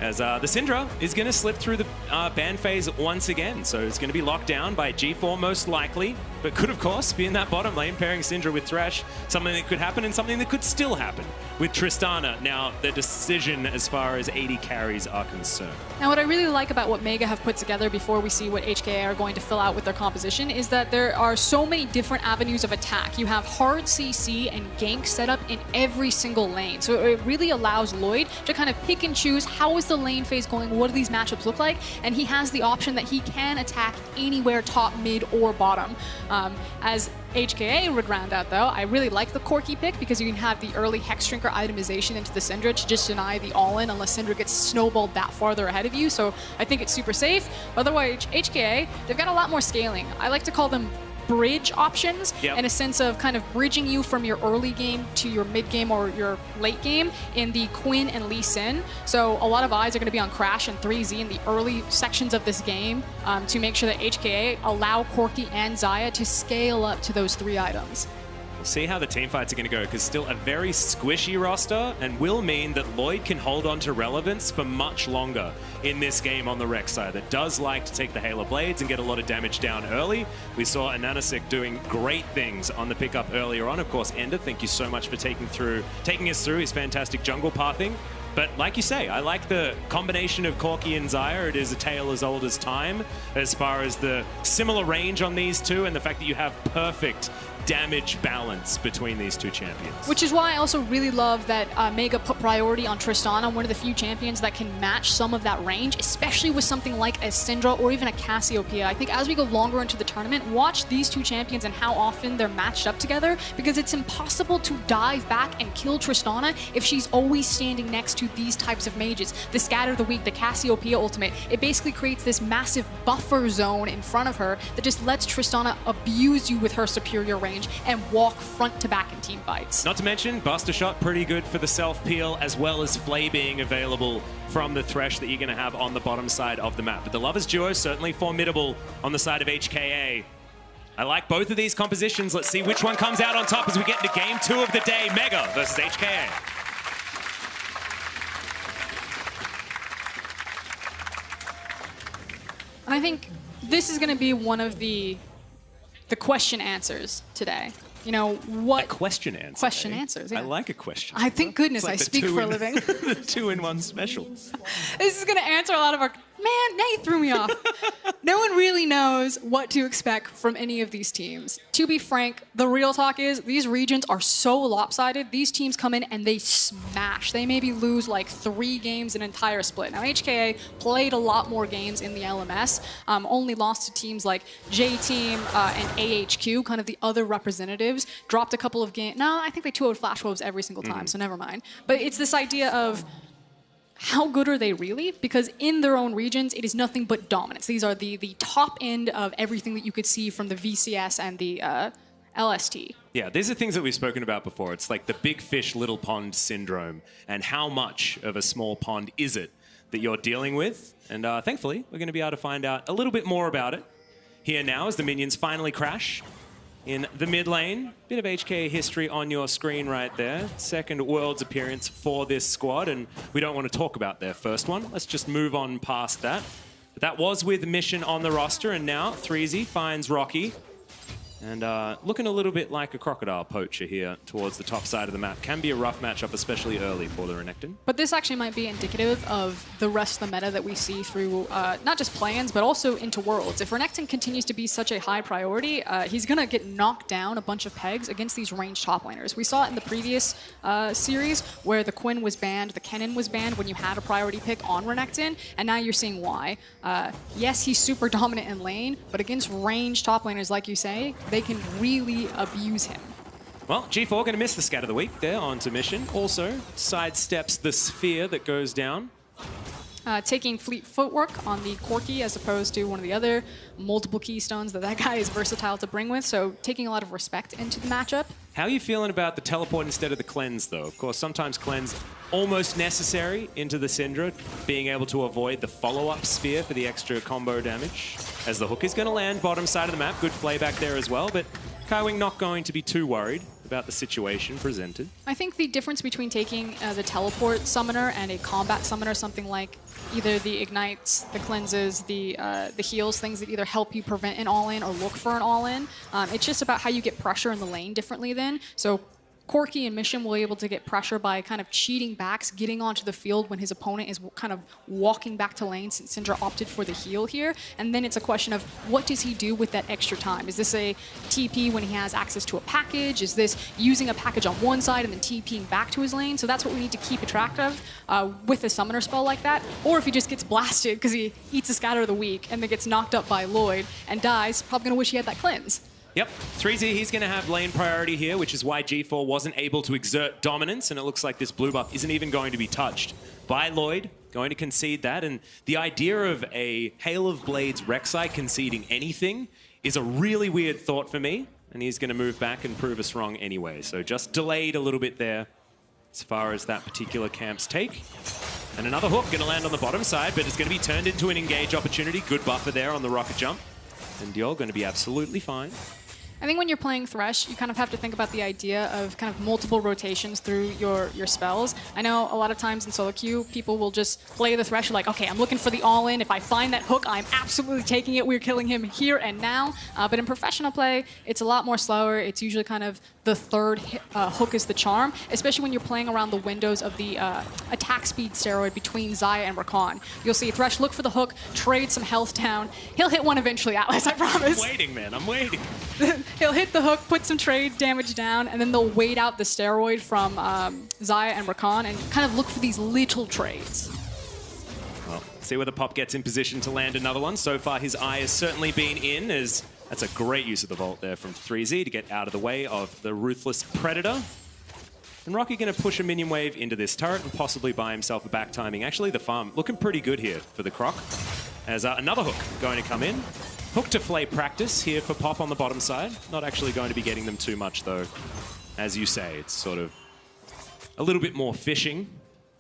As the Syndra is going to slip through the ban phase once again. So it's going to be locked down by G4 most likely, but could of course be in that bottom lane pairing Syndra with Thresh. Something that could happen and something that could still happen with Tristana. Now the decision as far as AD carries are concerned. Now, what I really like about what Mega have put together before we see what HKA are going to fill out with their composition is that there are so many different avenues of attack. You have hard CC and gank set up in every single lane. So it really allows Lloyd to kind of pick and choose how is the lane phase going, what do these matchups look like, and he has the option that he can attack anywhere top, mid, or bottom. As HKA would round out though, I really like the Corki pick because you can have the early Hex Drinker itemization into the Syndra to just deny the all-in unless Syndra gets snowballed that farther ahead of you, so I think it's super safe. Otherwise, HKA, they've got a lot more scaling. I like to call them bridge options in a sense of kind of bridging you from your early game to your mid game or your late game in the Quinn and Lee Sin. So a lot of eyes are going to be on Crash and 3Z in the early sections of this game to make sure that HKA allow Corki and Xayah to scale up to those 3 items. We'll see how the team fights are going to go, because still a very squishy roster and will mean that Lloyd can hold on to relevance for much longer in this game on the Rex side that does like to take the Halo Blades and get a lot of damage down early. We saw Ananasik doing great things on the pickup earlier on. Of course, Ender, thank you so much for taking us through his fantastic jungle pathing. But like you say, I like the combination of Corki and Xayah. It is a tale as old as time as far as the similar range on these two and the fact that you have perfect damage balance between these two champions. Which is why I also really love that Mega put priority on Tristana, one of the few champions that can match some of that range, especially with something like a Syndra or even a Cassiopeia. I think as we go longer into the tournament, watch these two champions and how often they're matched up together, because it's impossible to dive back and kill Tristana if she's always standing next to these types of mages. The Scatter the Weak, the Cassiopeia ultimate, it basically creates this massive buffer zone in front of her that just lets Tristana abuse you with her superior range and walk front to back in team fights. Not to mention, Buster Shot pretty good for the self-peel, as well as Flay being available from the Thresh that you're going to have on the bottom side of the map. But the Lovers duo certainly formidable on the side of HKA. I like both of these compositions. Let's see which one comes out on top as we get into game 2 of the day. Mega versus HKA. I think this is going to be one of the question answers today. You know, what... A question answer. Question answers, yeah. I like a question. I thank goodness It's like I the speak for a living. The 2-in-1 special. This is going to answer a lot of our... Man, now you threw me off. No one really knows what to expect from any of these teams. To be frank, the real talk is these regions are so lopsided. These teams come in and they smash. They maybe lose like 3 games an entire split. Now, HKA played a lot more games in the LMS, only lost to teams like J-Team and AHQ, kind of the other representatives. Dropped a couple of games. No, I think they 2-0'd Flash Wolves every single time, so never mind. But it's this idea of how good are they really? Because in their own regions, it is nothing but dominance. These are the top end of everything that you could see from the VCS and the LST. Yeah, these are things that we've spoken about before. It's like the big fish, little pond syndrome, and how much of a small pond is it that you're dealing with? And thankfully, we're going to be able to find out a little bit more about it here now as the minions finally crash in the mid lane. Bit of HK history on your screen right there. Second Worlds appearance for this squad, and we don't want to talk about their first one. Let's just move on past that. But that was with Mission on the roster, and now 3Z finds Rocky. And looking a little bit like a crocodile poacher here towards the top side of the map. Can be a rough matchup, especially early for the Renekton. But this actually might be indicative of the rest of the meta that we see through not just play-ins, but also into Worlds. If Renekton continues to be such a high priority, he's going to get knocked down a bunch of pegs against these ranged top laners. We saw it in the previous series where the Quinn was banned, the Kennen was banned when you had a priority pick on Renekton, and now you're seeing why. Yes, he's super dominant in lane, but against ranged top laners, like you say, they can really abuse him. Well, G4 going to miss the scat of the week there onto mission. Also sidesteps the sphere that goes down. Taking fleet footwork on the Corki as opposed to one of the other multiple keystones that guy is versatile to bring with, so taking a lot of respect into the matchup. How are you feeling about the teleport instead of the cleanse, though? Of course, sometimes cleanse almost necessary into the Syndra, being able to avoid the follow-up sphere for the extra combo damage. As the hook is going to land bottom side of the map, good play back there as well, but Kaiwing not going to be too worried about the situation presented. I think the difference between taking the teleport summoner and a combat summoner, something like either the ignites, the cleanses, the heals, things that either help you prevent an all-in or look for an all-in. It's just about how you get pressure in the lane differently then. So Corki and Mission will be able to get pressure by kind of cheating backs, getting onto the field when his opponent is kind of walking back to lane since Syndra opted for the heal here. And then it's a question of what does he do with that extra time? Is this a TP when he has access to a package? Is this using a package on one side and then TPing back to his lane? So that's what we need to keep track of with a summoner spell like that. Or if he just gets blasted because he eats a scatter of the week and then gets knocked up by Lloyd and dies, probably going to wish he had that cleanse. Yep, 3Z, he's going to have lane priority here, which is why G4 wasn't able to exert dominance, and it looks like this blue buff isn't even going to be touched by Lloyd, going to concede that, and the idea of a Hail of Blades Rek'Sai conceding anything is a really weird thought for me, and he's going to move back and prove us wrong anyway, so just delayed a little bit there as far as that particular camp's take. And another hook going to land on the bottom side, but it's going to be turned into an engage opportunity. Good buffer there on the rocket jump, and Diol going to be absolutely fine. I think when you're playing Thresh, you kind of have to think about the idea of kind of multiple rotations through your spells. I know a lot of times in solo queue, people will just play the Thresh like, okay, I'm looking for the all-in. If I find that hook, I'm absolutely taking it. We're killing him here and now. But in professional play, it's a lot more slower. It's usually kind of the third hook is the charm, especially when you're playing around the windows of the attack speed steroid between Xayah and Rakan. You'll see Thresh look for the hook, trade some health down. He'll hit one eventually, Atlas, I promise. I'm waiting, man. I'm waiting. He'll hit the hook, put some trade damage down, and then they'll wait out the steroid from Xayah and Rakan and kind of look for these little trades. Well, see whether Pop gets in position to land another one. So far, his eye has certainly been in, as that's a great use of the Vault there from 3Z to get out of the way of the Ruthless Predator. And Rocky going to push a minion wave into this turret and possibly buy himself a back timing. Actually, the farm looking pretty good here for the Croc. As another hook going to come in. Hook to flay practice here for Pop on the bottom side. Not actually going to be getting them too much, though. As you say, it's sort of a little bit more fishing.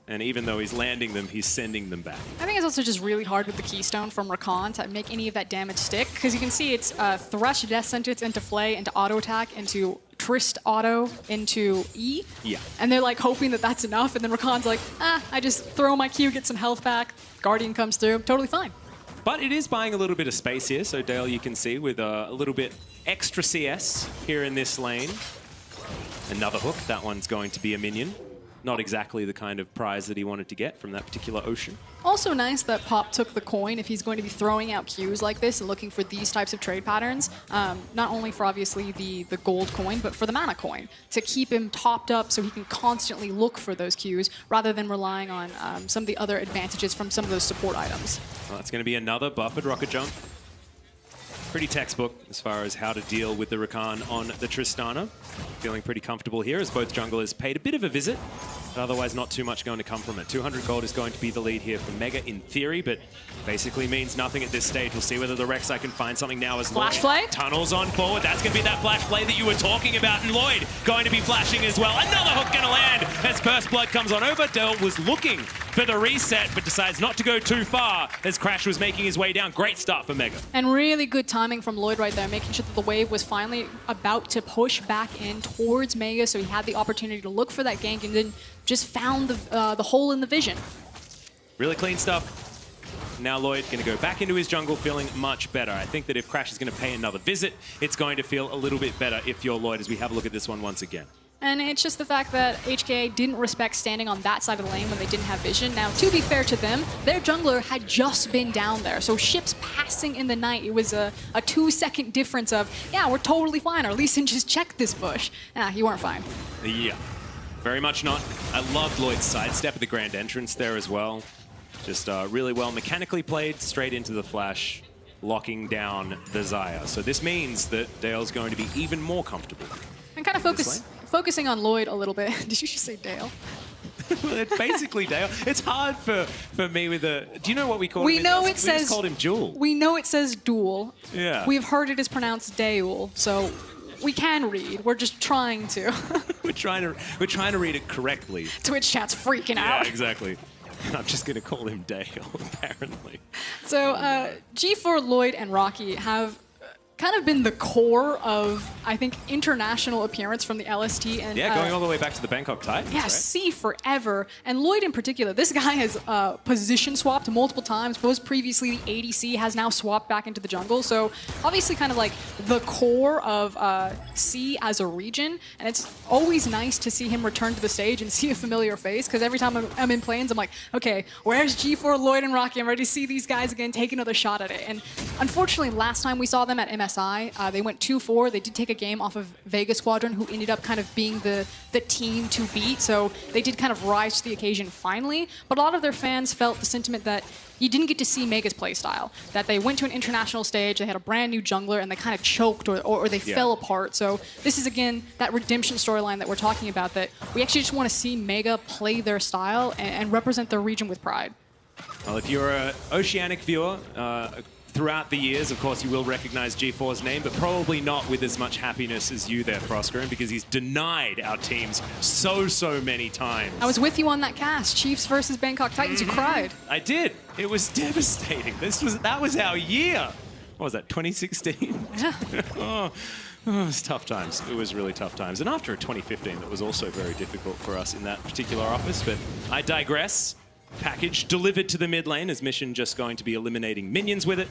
And even though he's landing them, he's sending them back. I think it's also just really hard with the Keystone from Rakan to make any of that damage stick. Because you can see it's Thresh Death Sentence into Flay, into Auto Attack, into Trist Auto, into E. Yeah. And they're like hoping that that's enough. And then Rakan's like, I just throw my Q, get some health back. Guardian comes through. Totally fine. But it is buying a little bit of space here, so Dale, you can see, with a little bit extra CS here in this lane. Another hook, that one's going to be a minion. Not exactly the kind of prize that he wanted to get from that particular ocean. Also nice that Pop took the coin if he's going to be throwing out Qs like this and looking for these types of trade patterns. Not only for obviously the gold coin, but for the mana coin to keep him topped up so he can constantly look for those Qs rather than relying on some of the other advantages from some of those support items. Well, it's going to be another buffered rocket jump. Pretty textbook as far as how to deal with the Rakan on the Tristana. Feeling pretty comfortable here as both junglers paid a bit of a visit, but otherwise not too much going to come from it. 200 gold is going to be the lead here for Mega in theory, but basically means nothing at this stage. We'll see whether the Rek'Sai can find something now as Flash play? Tunnels on forward. That's going to be that flash play that you were talking about, and Lloyd going to be flashing as well. Another hook going to land as First Blood comes on over. Dell was looking for the reset, but decides not to go too far as Crash was making his way down. Great start for Mega. And really good timing from Lloyd right there, making sure that the wave was finally about to push back in towards Mega, so he had the opportunity to look for that gank and then just found the hole in the vision. Really clean stuff Now Lloyd going to go back into his jungle feeling much better. I think that if Crash is going to pay another visit, it's going to feel a little bit better if you're Lloyd as we have a look at this one once again. And it's just the fact that HKA didn't respect standing on that side of the lane when they didn't have vision. Now, to be fair to them, their jungler had just been down there. So ships passing in the night, it was a 2-second difference of, yeah, we're totally fine, or Lee Sin just checked this bush. Nah, you weren't fine. Yeah, very much not. I loved Lloyd's sidestep at the grand entrance there as well. Just really well mechanically played, straight into the flash, locking down the Xayah. So this means that Dale's going to be even more comfortable. And kind of focusing on Lloyd a little bit. Did you just say Dale? Well, it's basically Dale. It's hard for me with the... Do you know what we call him? We know it says... We just called him Jewel. We know it says Duel. Yeah. We've heard it is pronounced Daul, so we can read. We're just trying to. We're trying to read it correctly. Twitch chat's freaking out. Yeah, exactly. I'm just going to call him Dale, apparently. So G4, Lloyd, and Rocky have kind of been the core of, I think, international appearance from the LST. And yeah, going all the way back to the Bangkok Titans, yeah, right? C forever. And Lloyd in particular, this guy has position swapped multiple times. Was previously the ADC, has now swapped back into the jungle. So obviously kind of like the core of C as a region. And it's always nice to see him return to the stage and see a familiar face, because every time I'm in planes, I'm like, okay, where's G4, Lloyd, and Rocky? I'm ready to see these guys again take another shot at it. And unfortunately, last time we saw them at MSI, they went 2-4. They did take a game off of Vega Squadron, who ended up kind of being the team to beat. So they did kind of rise to the occasion finally. But a lot of their fans felt the sentiment that you didn't get to see Mega's playstyle, that they went to an international stage, they had a brand new jungler, and they kind of choked or they fell apart. So this is, again, that redemption storyline that we're talking about, that we actually just want to see Mega play their style and represent their region with pride. Well, if you're an Oceanic viewer, throughout the years, of course, you will recognize G4's name, but probably not with as much happiness as you there, Frostgrim, because he's denied our teams so many times. I was with you on that cast, Chiefs versus Bangkok Titans. You cried. I did. It was devastating. That was our year. What was that, 2016? Yeah. Oh, it was tough times. It was really tough times. And after a 2015, that was also very difficult for us in that particular office, but I digress. Package delivered to the mid lane, as Mission just going to be eliminating minions with it.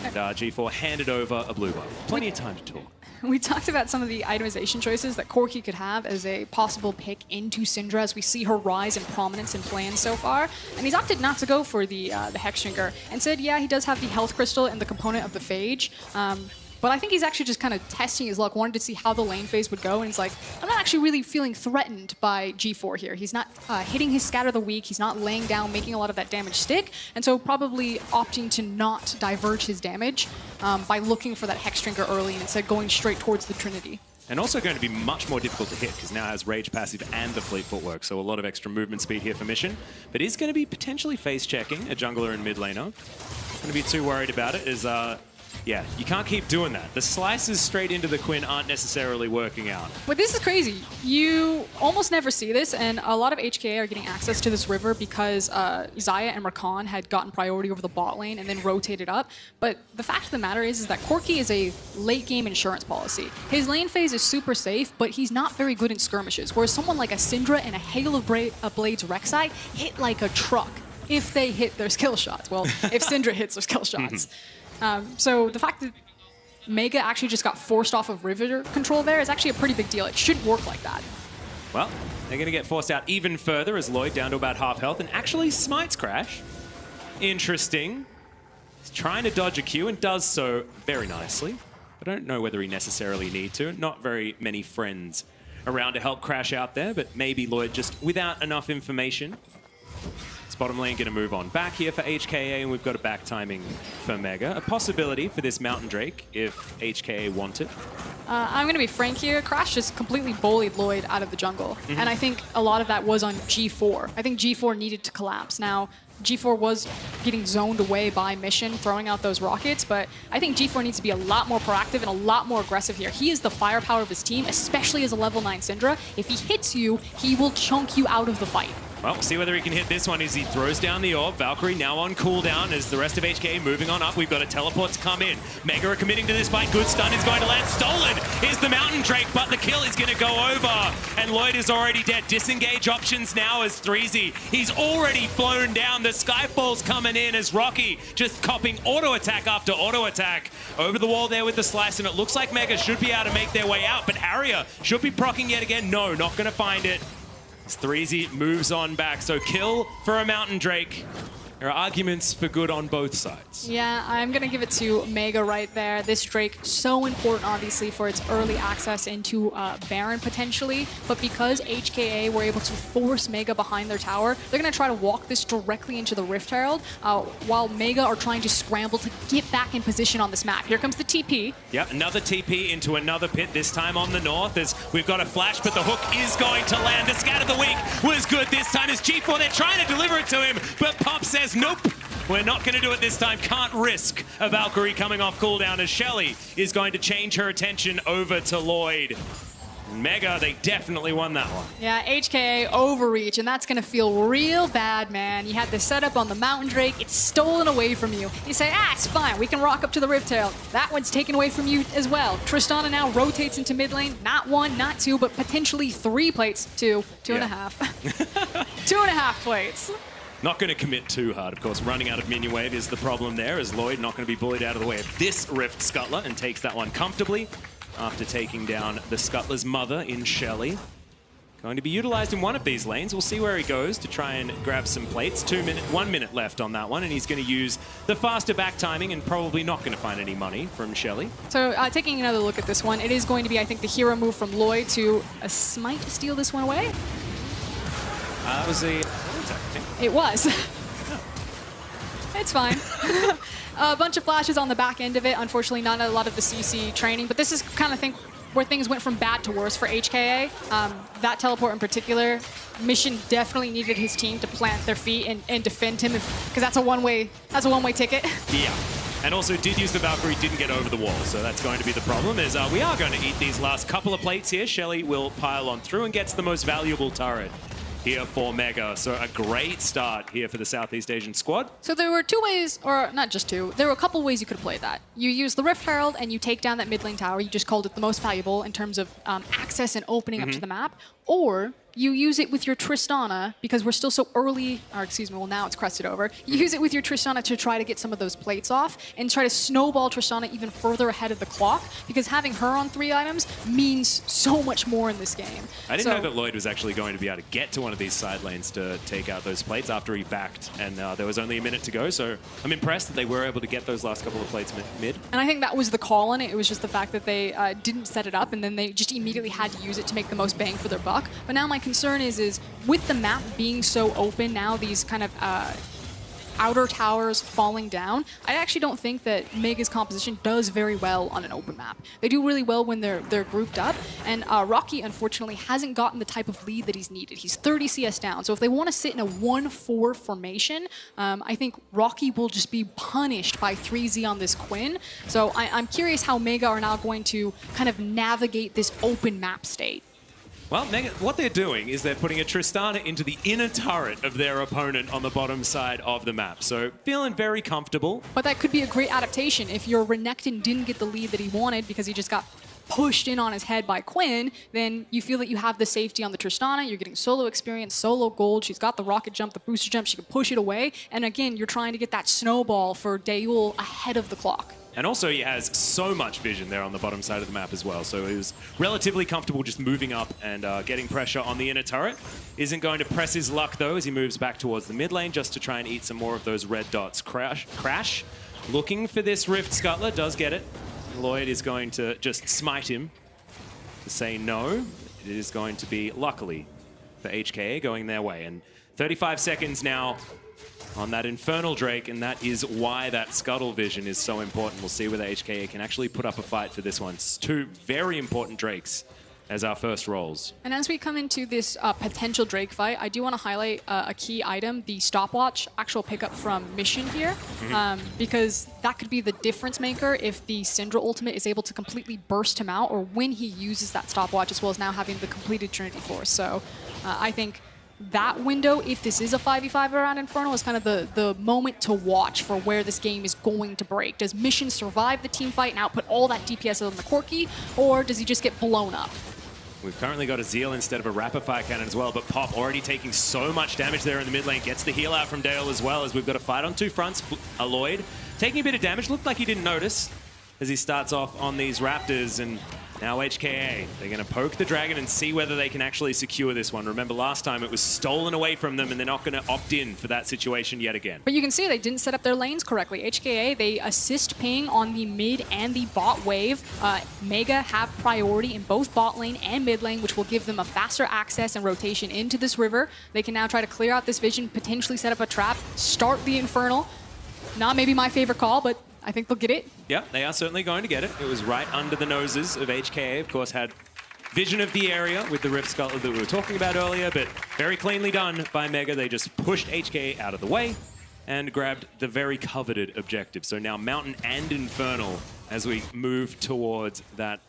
And G4 handed over a blue buff. Plenty of time to talk. We talked about some of the itemization choices that Corki could have as a possible pick into Syndra as we see her rise in prominence in plans so far. And he's opted not to go for the Hexdrinker and said, yeah, he does have the health crystal and the component of the Phage. But I think he's actually just kind of testing his luck, wanted to see how the lane phase would go, and he's like, I'm not actually really feeling threatened by G4 here. He's not hitting his Scatter the Weak, he's not laying down, making a lot of that damage stick, and so probably opting to not diverge his damage by looking for that Hexdrinker early and instead going straight towards the Trinity. And also going to be much more difficult to hit, because now has Rage passive and the Fleet Footwork, so a lot of extra movement speed here for Mission. But is going to be potentially face checking a jungler and mid laner. Going to be too worried about it, is yeah, you can't keep doing that. The slices straight into the Quinn aren't necessarily working out. But this is crazy. You almost never see this, and a lot of HKA are getting access to this river because Xayah and Rakan had gotten priority over the bot lane and then rotated up. But the fact of the matter is that Corki is a late game insurance policy. His lane phase is super safe, but he's not very good in skirmishes, whereas someone like a Syndra and a Hail of Blades Rek'Sai hit like a truck if they hit their skill shots. Well, if Syndra hits their skill shots. So the fact that Mega actually just got forced off of river control there is actually a pretty big deal. It shouldn't work like that. Well, they're going to get forced out even further as Lloyd down to about half health and actually smites Crash. Interesting. He's trying to dodge a Q and does so very nicely. I don't know whether he necessarily need to. Not very many friends around to help Crash out there, but maybe Lloyd just without enough information. Bottom lane going to move on back here for HKA, and we've got a back timing for Mega. A possibility for this Mountain Drake if HKA want it. I'm going to be frank here. Crash just completely bullied Lloyd out of the jungle. And I think a lot of that was on G4. I think G4 needed to collapse. Now, G4 was getting zoned away by Mission, throwing out those rockets, but I think G4 needs to be a lot more proactive and a lot more aggressive here. He is the firepower of his team, especially as a level 9 Syndra. If he hits you, he will chunk you out of the fight. Well, we'll see whether he can hit this one as he throws down the orb. Valkyrie now on cooldown as the rest of HK moving on up. We've got a teleport to come in. Mega are committing to this fight. Good stun is going to land. Stolen is the Mountain Drake, but the kill is going to go over. And Lloyd is already dead. Disengage options now as 3Z. He's already flown down down. The Skyfall's coming in as Rocky just copying auto attack after auto attack. Over the wall there with the slice, and it looks like Mega should be able to make their way out, but Harrier should be proccing yet again. No, not going to find it. As 3Z moves on back, so kill for a Mountain Drake. There are arguments for good on both sides. Yeah, I'm going to give it to Mega right there. This Drake, so important, obviously, for its early access into Baron, potentially. But because HKA were able to force Mega behind their tower, they're going to try to walk this directly into the Rift Herald, while Mega are trying to scramble to get back in position on this map. Here comes the TP. Yep, another TP into another pit, this time on the north, as we've got a flash, but the hook is going to land. The Scat of the Week was good this time as G4, they're trying to deliver it to him, but Pop says, nope, we're not going to do it this time. Can't risk a Valkyrie coming off cooldown as Shelly is going to change her attention over to Lloyd. Mega, they definitely won that one. Yeah, HKA overreach, and that's going to feel real bad, man. You had the setup on the Mountain Drake. It's stolen away from you. You say, it's fine. We can rock up to the Rift Herald. That one's taken away from you as well. Tristana now rotates into mid lane. Not one, not two, but potentially 3 plates. Two and a half. 2.5 plates. Not going to commit too hard, of course. Running out of minion wave is the problem there, as Lloyd not going to be bullied out of the way of this Rift Scuttler and takes that one comfortably after taking down the Scuttler's mother in Shelly. Going to be utilized in one of these lanes. We'll see where he goes to try and grab some plates. 1 minute left on that one, and he's going to use the faster back timing and probably not going to find any money from Shelly. So taking another look at this one, it is going to be, I think, the hero move from Lloyd to a smite to steal this one away. That was a attack, I think. It was. It's fine. A bunch of flashes on the back end of it. Unfortunately, not a lot of the CC training, but this is kind of where things went from bad to worse for HKA. That teleport in particular, Mission definitely needed his team to plant their feet and defend him, because that's a one-way ticket. Yeah. And also did use the Valkyrie, didn't get over the wall, so that's going to be the problem, is we are going to eat these last couple of plates here. Shelly will pile on through and gets the most valuable turret here for Mega. So a great start here for the Southeast Asian squad. So there were 2 ways, or not just 2, there were a couple ways you could play that. You use the Rift Herald and you take down that mid lane tower. You just called it the most valuable in terms of access and opening up to the map. Or you use it with your Tristana, because we're still so early, or excuse me, well now it's crested over. You use it with your Tristana to try to get some of those plates off and try to snowball Tristana even further ahead of the clock, because having her on 3 items means so much more in this game. I didn't know that Lloyd was actually going to be able to get to one of these side lanes to take out those plates after he backed, and there was only a minute to go, so I'm impressed that they were able to get those last couple of plates mid. And I think that was the call on it. It was just the fact that they didn't set it up, and then they just immediately had to use it to make the most bang for their buck. But now my concern is with the map being so open now, these kind of outer towers falling down, I actually don't think that Mega's composition does very well on an open map. They do really well when they're grouped up, and Rocky unfortunately hasn't gotten the type of lead that he's needed. He's 30 CS down, so if they want to sit in a 1-4 formation, I think Rocky will just be punished by 3Z on this Quinn. So I'm curious how Mega are now going to kind of navigate this open map state. Well, Mega, what they're doing is they're putting a Tristana into the inner turret of their opponent on the bottom side of the map. So feeling very comfortable. But that could be a great adaptation. If your Renekton didn't get the lead that he wanted because he just got pushed in on his head by Quinn, then you feel that you have the safety on the Tristana. You're getting solo experience, solo gold. She's got the rocket jump, the booster jump. She can push it away. And again, you're trying to get that snowball for Daewoo ahead of the clock. And also he has so much vision there on the bottom side of the map as well. So he was relatively comfortable just moving up and getting pressure on the inner turret. Isn't going to press his luck though as he moves back towards the mid lane just to try and eat some more of those red dots. Crash. Looking for this Rift Scuttler, does get it. Lloyd is going to just smite him to say no. It is going to be, luckily, for HKA going their way. And 35 seconds now on that Infernal Drake, and that is why that Scuttle vision is so important. We'll see whether HKA can actually put up a fight for this one. It's 2 very important Drakes as our first rolls. And as we come into this potential Drake fight, I do want to highlight a key item, the stopwatch actual pickup from Mission here, because that could be the difference maker if the Syndra ultimate is able to completely burst him out, or when he uses that stopwatch, as well as now having the completed Trinity Force. So I think that window, if this is a 5v5 around Infernal, is kind of the moment to watch for where this game is going to break. Does Mission survive the team fight and output all that DPS on the Corki, or does he just get blown up? We've currently got a Zeal instead of a rapid fire cannon as well, but Pop already taking so much damage there in the mid lane. Gets the heal out from Dale as well, as we've got a fight on two fronts. Lloyd taking a bit of damage. Looked like he didn't notice as he starts off on these Raptors, and now HKA. They're going to poke the Dragon and see whether they can actually secure this one. Remember last time it was stolen away from them, and they're not going to opt in for that situation yet again. But you can see they didn't set up their lanes correctly. HKA, they assist ping on the mid and the bot wave. Mega have priority in both bot lane and mid lane, which will give them a faster access and rotation into this river. They can now try to clear out this vision, potentially set up a trap, start the Infernal. Not maybe my favorite call, but I think they'll get it. Yeah, they are certainly going to get it. It was right under the noses of HKA. Of course, had vision of the area with the Rift Skull that we were talking about earlier, but very cleanly done by Mega. They just pushed HKA out of the way and grabbed the very coveted objective. So now Mountain and Infernal as we move towards that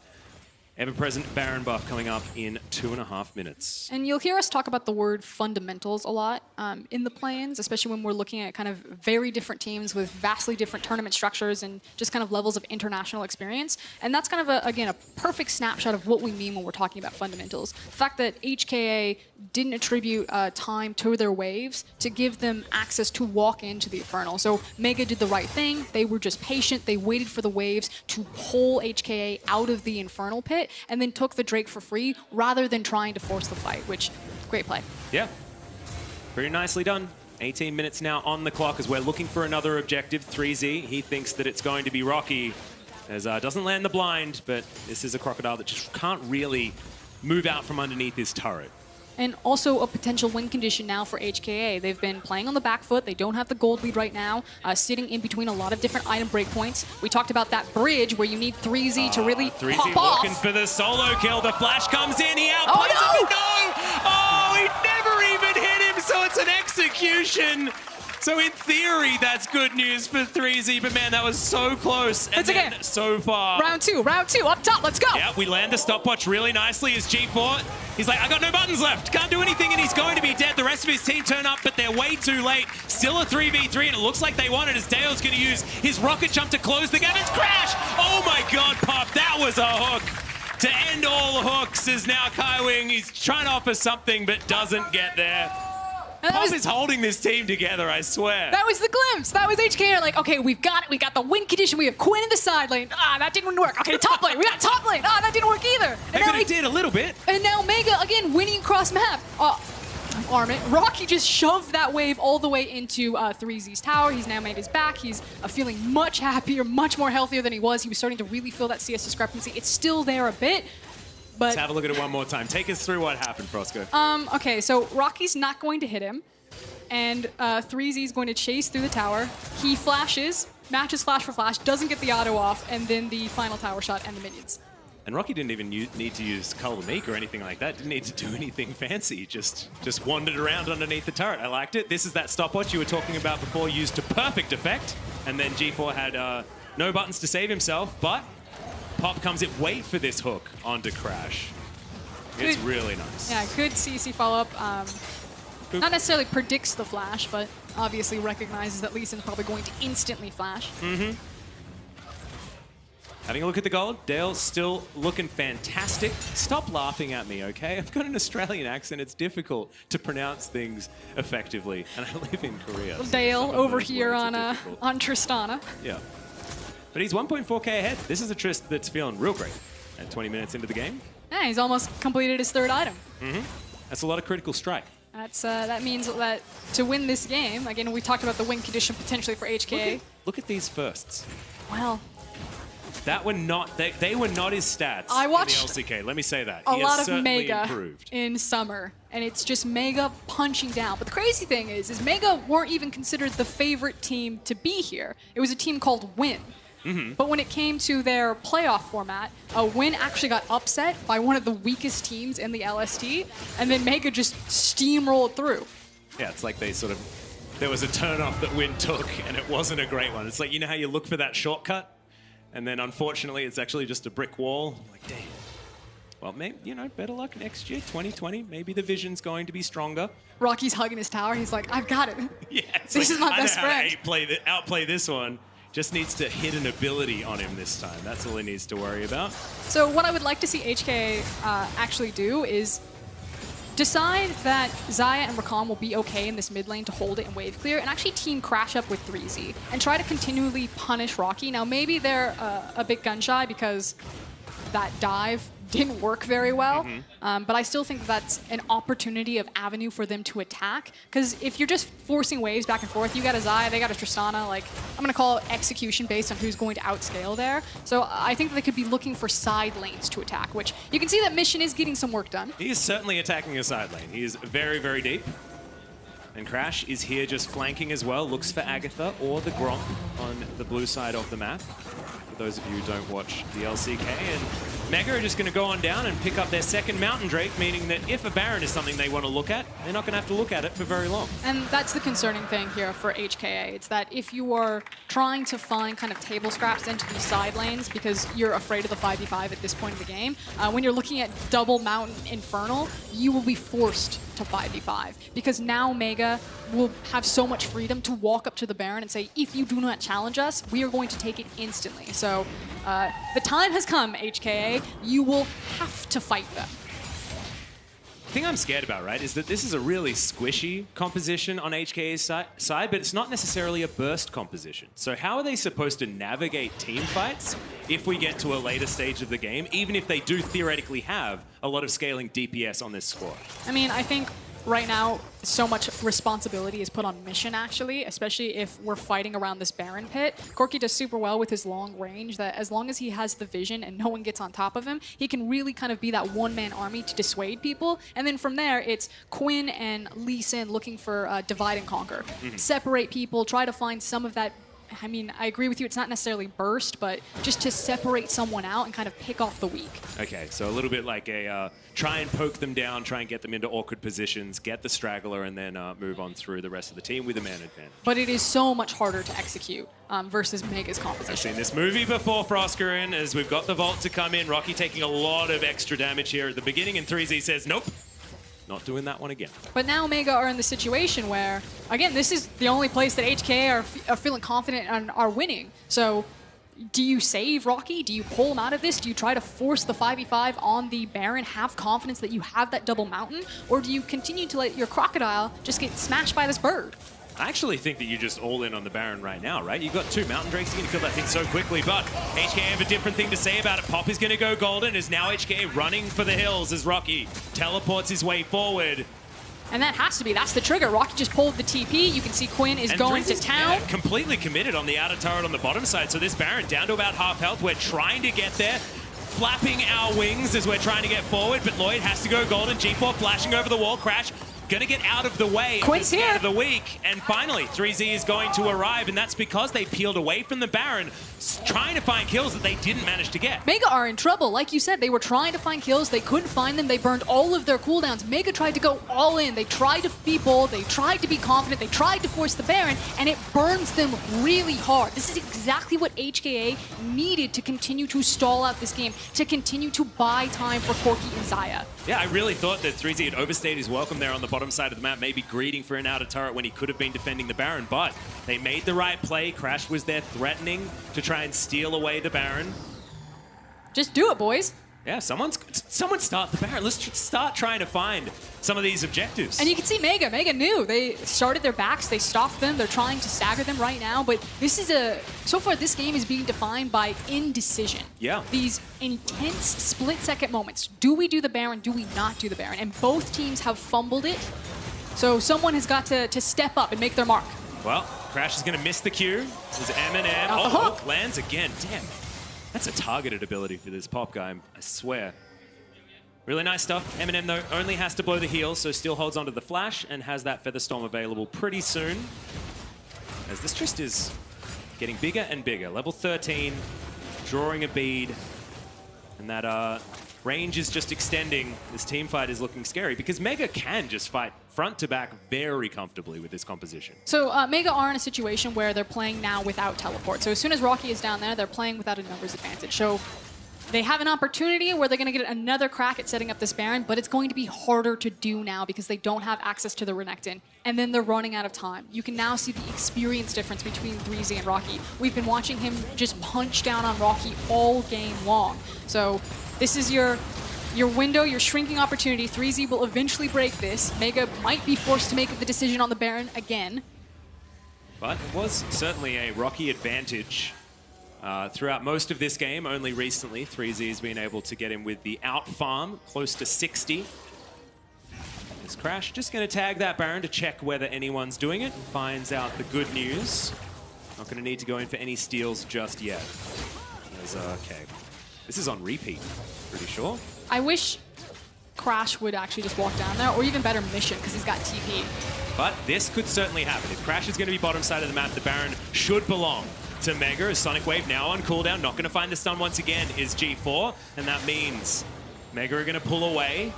ever-present Baron buff coming up in 2.5 minutes. And you'll hear us talk about the word fundamentals a lot in the play-ins, especially when we're looking at kind of very different teams with vastly different tournament structures and just kind of levels of international experience. And that's kind of, again, a perfect snapshot of what we mean when we're talking about fundamentals. The fact that HKA didn't attribute time to their waves to give them access to walk into the Infernal. So Mega did the right thing. They were just patient. They waited for the waves to pull HKA out of the Infernal pit and then took the Drake for free rather than trying to force the fight, which, great play. Yeah, pretty nicely done. 18 minutes now on the clock as we're looking for another objective. 3Z, he thinks that it's going to be Rocky, as doesn't land the blind, but this is a Crocodile that just can't really move out from underneath his turret. And also a potential win condition now for HKA. They've been playing on the back foot. They don't have the gold lead right now, sitting in between a lot of different item breakpoints. We talked about that bridge where you need 3Z to really 3Z pop off. looking for the solo kill. The flash comes in. He outplays him. No! Oh, he never even hit him, so it's an execution. So in theory, that's good news for 3Z, but man, that was so close and then so far. Round two, up top, let's go. Yeah, we land the stopwatch really nicely as G4. He's like, I got no buttons left, can't do anything, and he's going to be dead. The rest of his team turn up, but they're way too late. Still a 3v3, and it looks like they want it as Dale's going to use his rocket jump to close the gap. It's Crash! Oh my God, Pop, that was a hook. To end all hooks is now Kaiwing. He's trying to offer something, but doesn't get there. Pop is holding this team together, I swear. That was the glimpse. That was HKA like, okay, we've got it. We got the win condition. We have Quinn in the side lane. Ah, that didn't work. Okay, top lane. We got top lane. Ah, that didn't work either. And now it did a little bit. And now Mega, again, winning across map. Armit. Rocky just shoved that wave all the way into 3Z's tower. He's now made his back. He's feeling much happier, much more healthier than he was. He was starting to really feel that CS discrepancy. It's still there a bit. But let's have a look at it one more time. Take us through what happened, Frosco. Okay, so Rocky's not going to hit him, and 3Z is going to chase through the tower. He flashes, matches flash for flash, doesn't get the auto off, and then the final tower shot and the minions. And Rocky didn't even need to use Color Meek or anything like that. Didn't need to do anything fancy. Just wandered around underneath the turret. I liked it. This is that stopwatch you were talking about before, used to perfect effect. And then G4 had no buttons to save himself, but Pop comes in. Wait for this hook onto Crash. It's really nice. Yeah, good CC follow-up. Not necessarily predicts the flash, but obviously recognizes that Lee Sin's probably going to instantly flash. Mm-hmm. Having a look at the gold, Dale's still looking fantastic. Stop laughing at me, okay? I've got an Australian accent. It's difficult to pronounce things effectively, and I live in Korea. So Dale over here on Tristana. Yeah. But he's 1.4k ahead. This is a Trist that's feeling real great at 20 minutes into the game. Yeah, he's almost completed his third item. Mm-hmm. That's a lot of critical strike. That means that to win this game, again, we talked about the win condition potentially for HKA. Look at these firsts. Well, that were not they were not his stats. I watched in the LCK. Let me say that. A He lot has of certainly Mega improved. in summer, and it's just Mega punching down. But the crazy thing is Mega weren't even considered the favorite team to be here. It was a team called Win. Mm-hmm. But when it came to their playoff format, Win actually got upset by one of the weakest teams in the LST, and then Mega just steamrolled through. Yeah, it's like they sort of, there was a turnoff that Win took, and it wasn't a great one. It's like, you know how you look for that shortcut, and then unfortunately it's actually just a brick wall? Like, damn. Well, maybe, you know, better luck next year, 2020. Maybe the vision's going to be stronger. Rocky's hugging his tower. He's like, I've got it. Yeah, this is my best friend. Outplay this one. Just needs to hit an ability on him this time. That's all he needs to worry about. So what I would like to see HK actually do is decide that Xayah and Rakan will be okay in this mid lane to hold it and wave clear, and actually team crash up with 3Z and try to continually punish Rocky. Now maybe they're a bit gun shy because that dive didn't work very well, but I still think that's an opportunity of avenue for them to attack, because if you're just forcing waves back and forth, you got a Xayah, they got a Tristana, like, I'm gonna call it execution based on who's going to outscale there. So I think that they could be looking for side lanes to attack, which you can see that Mission is getting some work done. He is certainly attacking a side lane. He is very, very deep. And Crash is here just flanking as well, looks for Agatha or the Gronk on the blue side of the map. For those of you who don't watch the LCK, and Mega are just going to go on down and pick up their second Mountain Drake, meaning that if a Baron is something they want to look at, they're not going to have to look at it for very long. And that's the concerning thing here for HKA. It's that if you are trying to find kind of table scraps into these side lanes because you're afraid of the 5v5 at this point in the game, when you're looking at double Mountain Infernal, you will be forced to 5v5 because now Mega will have so much freedom to walk up to the Baron and say, if you do not challenge us, we are going to take it instantly. So the time has come, HKA. You will have to fight them. The thing I'm scared about, right, is that this is a really squishy composition on HKA's side, but it's not necessarily a burst composition. So how are they supposed to navigate team fights if we get to a later stage of the game, even if they do theoretically have a lot of scaling DPS on this squad? I mean, I think right now so much responsibility is put on Mission, actually, especially if we're fighting around this Baron pit. Corki does super well with his long range, that as long as he has the vision and no one gets on top of him, he can really kind of be that one-man army to dissuade people. And then from there, it's Quinn and Lee Sin looking for divide and conquer. Separate people, try to find some of that. I mean, I agree with you, it's not necessarily burst, but just to separate someone out and kind of pick off the weak. Okay, so a little bit like a try and poke them down, try and get them into awkward positions, get the straggler, and then move on through the rest of the team with a man advantage. But it is so much harder to execute versus Mega's composition. I've seen this movie before, Frosker, as we've got the Vault to come in. Rocky taking a lot of extra damage here at the beginning, and 3Z says, nope. Not doing that one again. But now Mega are in the situation where, again, this is the only place that HKA are feeling confident and are winning. So do you save Rocky? Do you pull him out of this? Do you try to force the 5v5 on the Baron, have confidence that you have that double Mountain? Or do you continue to let your Crocodile just get smashed by this bird? I actually think that you just all in on the Baron right now, right? You've got two Mountain Drakes, you're going to kill that thing so quickly, but HKA have a different thing to say about it. Pop is going to go golden, as now HKA running for the hills as Rocky teleports his way forward. And that has to be, that's the trigger. Rocky just pulled the TP. You can see Quinn is going to town. Yeah, completely committed on the outer turret on the bottom side, so this Baron down to about half health. We're trying to get there. Flapping our wings as we're trying to get forward, but Lloyd has to go golden. G4 flashing over the wall. Crash gonna get out of the way. Quinn's here. Of the week, and finally 3Z is going to arrive, and that's because they peeled away from the Baron, trying to find kills that they didn't manage to get. Mega are in trouble. Like you said, they were trying to find kills. They couldn't find them. They burned all of their cooldowns. Mega tried to go all in. They tried to be bold. They tried to be confident. They tried to force the Baron, and it burns them really hard. This is exactly what HKA needed to continue to stall out this game, to continue to buy time for Corki and Xayah. Yeah, I really thought that 3Z had overstayed his welcome there on the bottom side of the map, maybe greeting for an outer turret when he could have been defending the Baron, but they made the right play. Crash was there threatening to try and steal away the Baron. Just do it, boys. Yeah, someone start the Baron. Let's start trying to find some of these objectives. And you can see Mega. Mega knew. They started their backs. They stopped them. They're trying to stagger them right now. But this is so far this game is being defined by indecision. Yeah. These intense split-second moments. Do we do the Baron? Do we not do the Baron? And both teams have fumbled it. So someone has got to step up and make their mark. Well, Crash is going to miss the Q. There's Eminem. Off the hook. Lands again. Damn. That's a targeted ability for this Pop guy, I swear. Really nice stuff. Eminem, though, only has to blow the heal, so still holds onto the flash and has that Featherstorm available pretty soon. As this Trist is getting bigger and bigger. Level 13, drawing a bead. And that range is just extending. This team fight is looking scary because Mega can just fight front to back very comfortably with this composition. So Mega are in a situation where they're playing now without teleport. So as soon as Rocky is down there, they're playing without a numbers advantage. So They have an opportunity where they're going to get another crack at setting up this Baron, but it's going to be harder to do now because they don't have access to the Renekton, and then they're running out of time. You can now see the experience difference between 3Z and Rocky. We've been watching him just punch down on Rocky all game long. So this is your window, your shrinking opportunity. 3Z will eventually break this. Mega might be forced to make the decision on the Baron again. But it was certainly a Rocky advantage throughout most of this game. Only recently, 3Z has been able to get him with the out farm, close to 60. This Crash just going to tag that Baron to check whether anyone's doing it. Finds out the good news. Not going to need to go in for any steals just yet. Okay. This is on repeat, pretty sure. I wish Crash would actually just walk down there, or even better, Mission, because he's got TP. But this could certainly happen. If Crash is going to be bottom side of the map, the Baron should belong to Mega. As Sonic Wave now on cooldown, not going to find the stun once again, is G4. And that means Mega are going to pull away.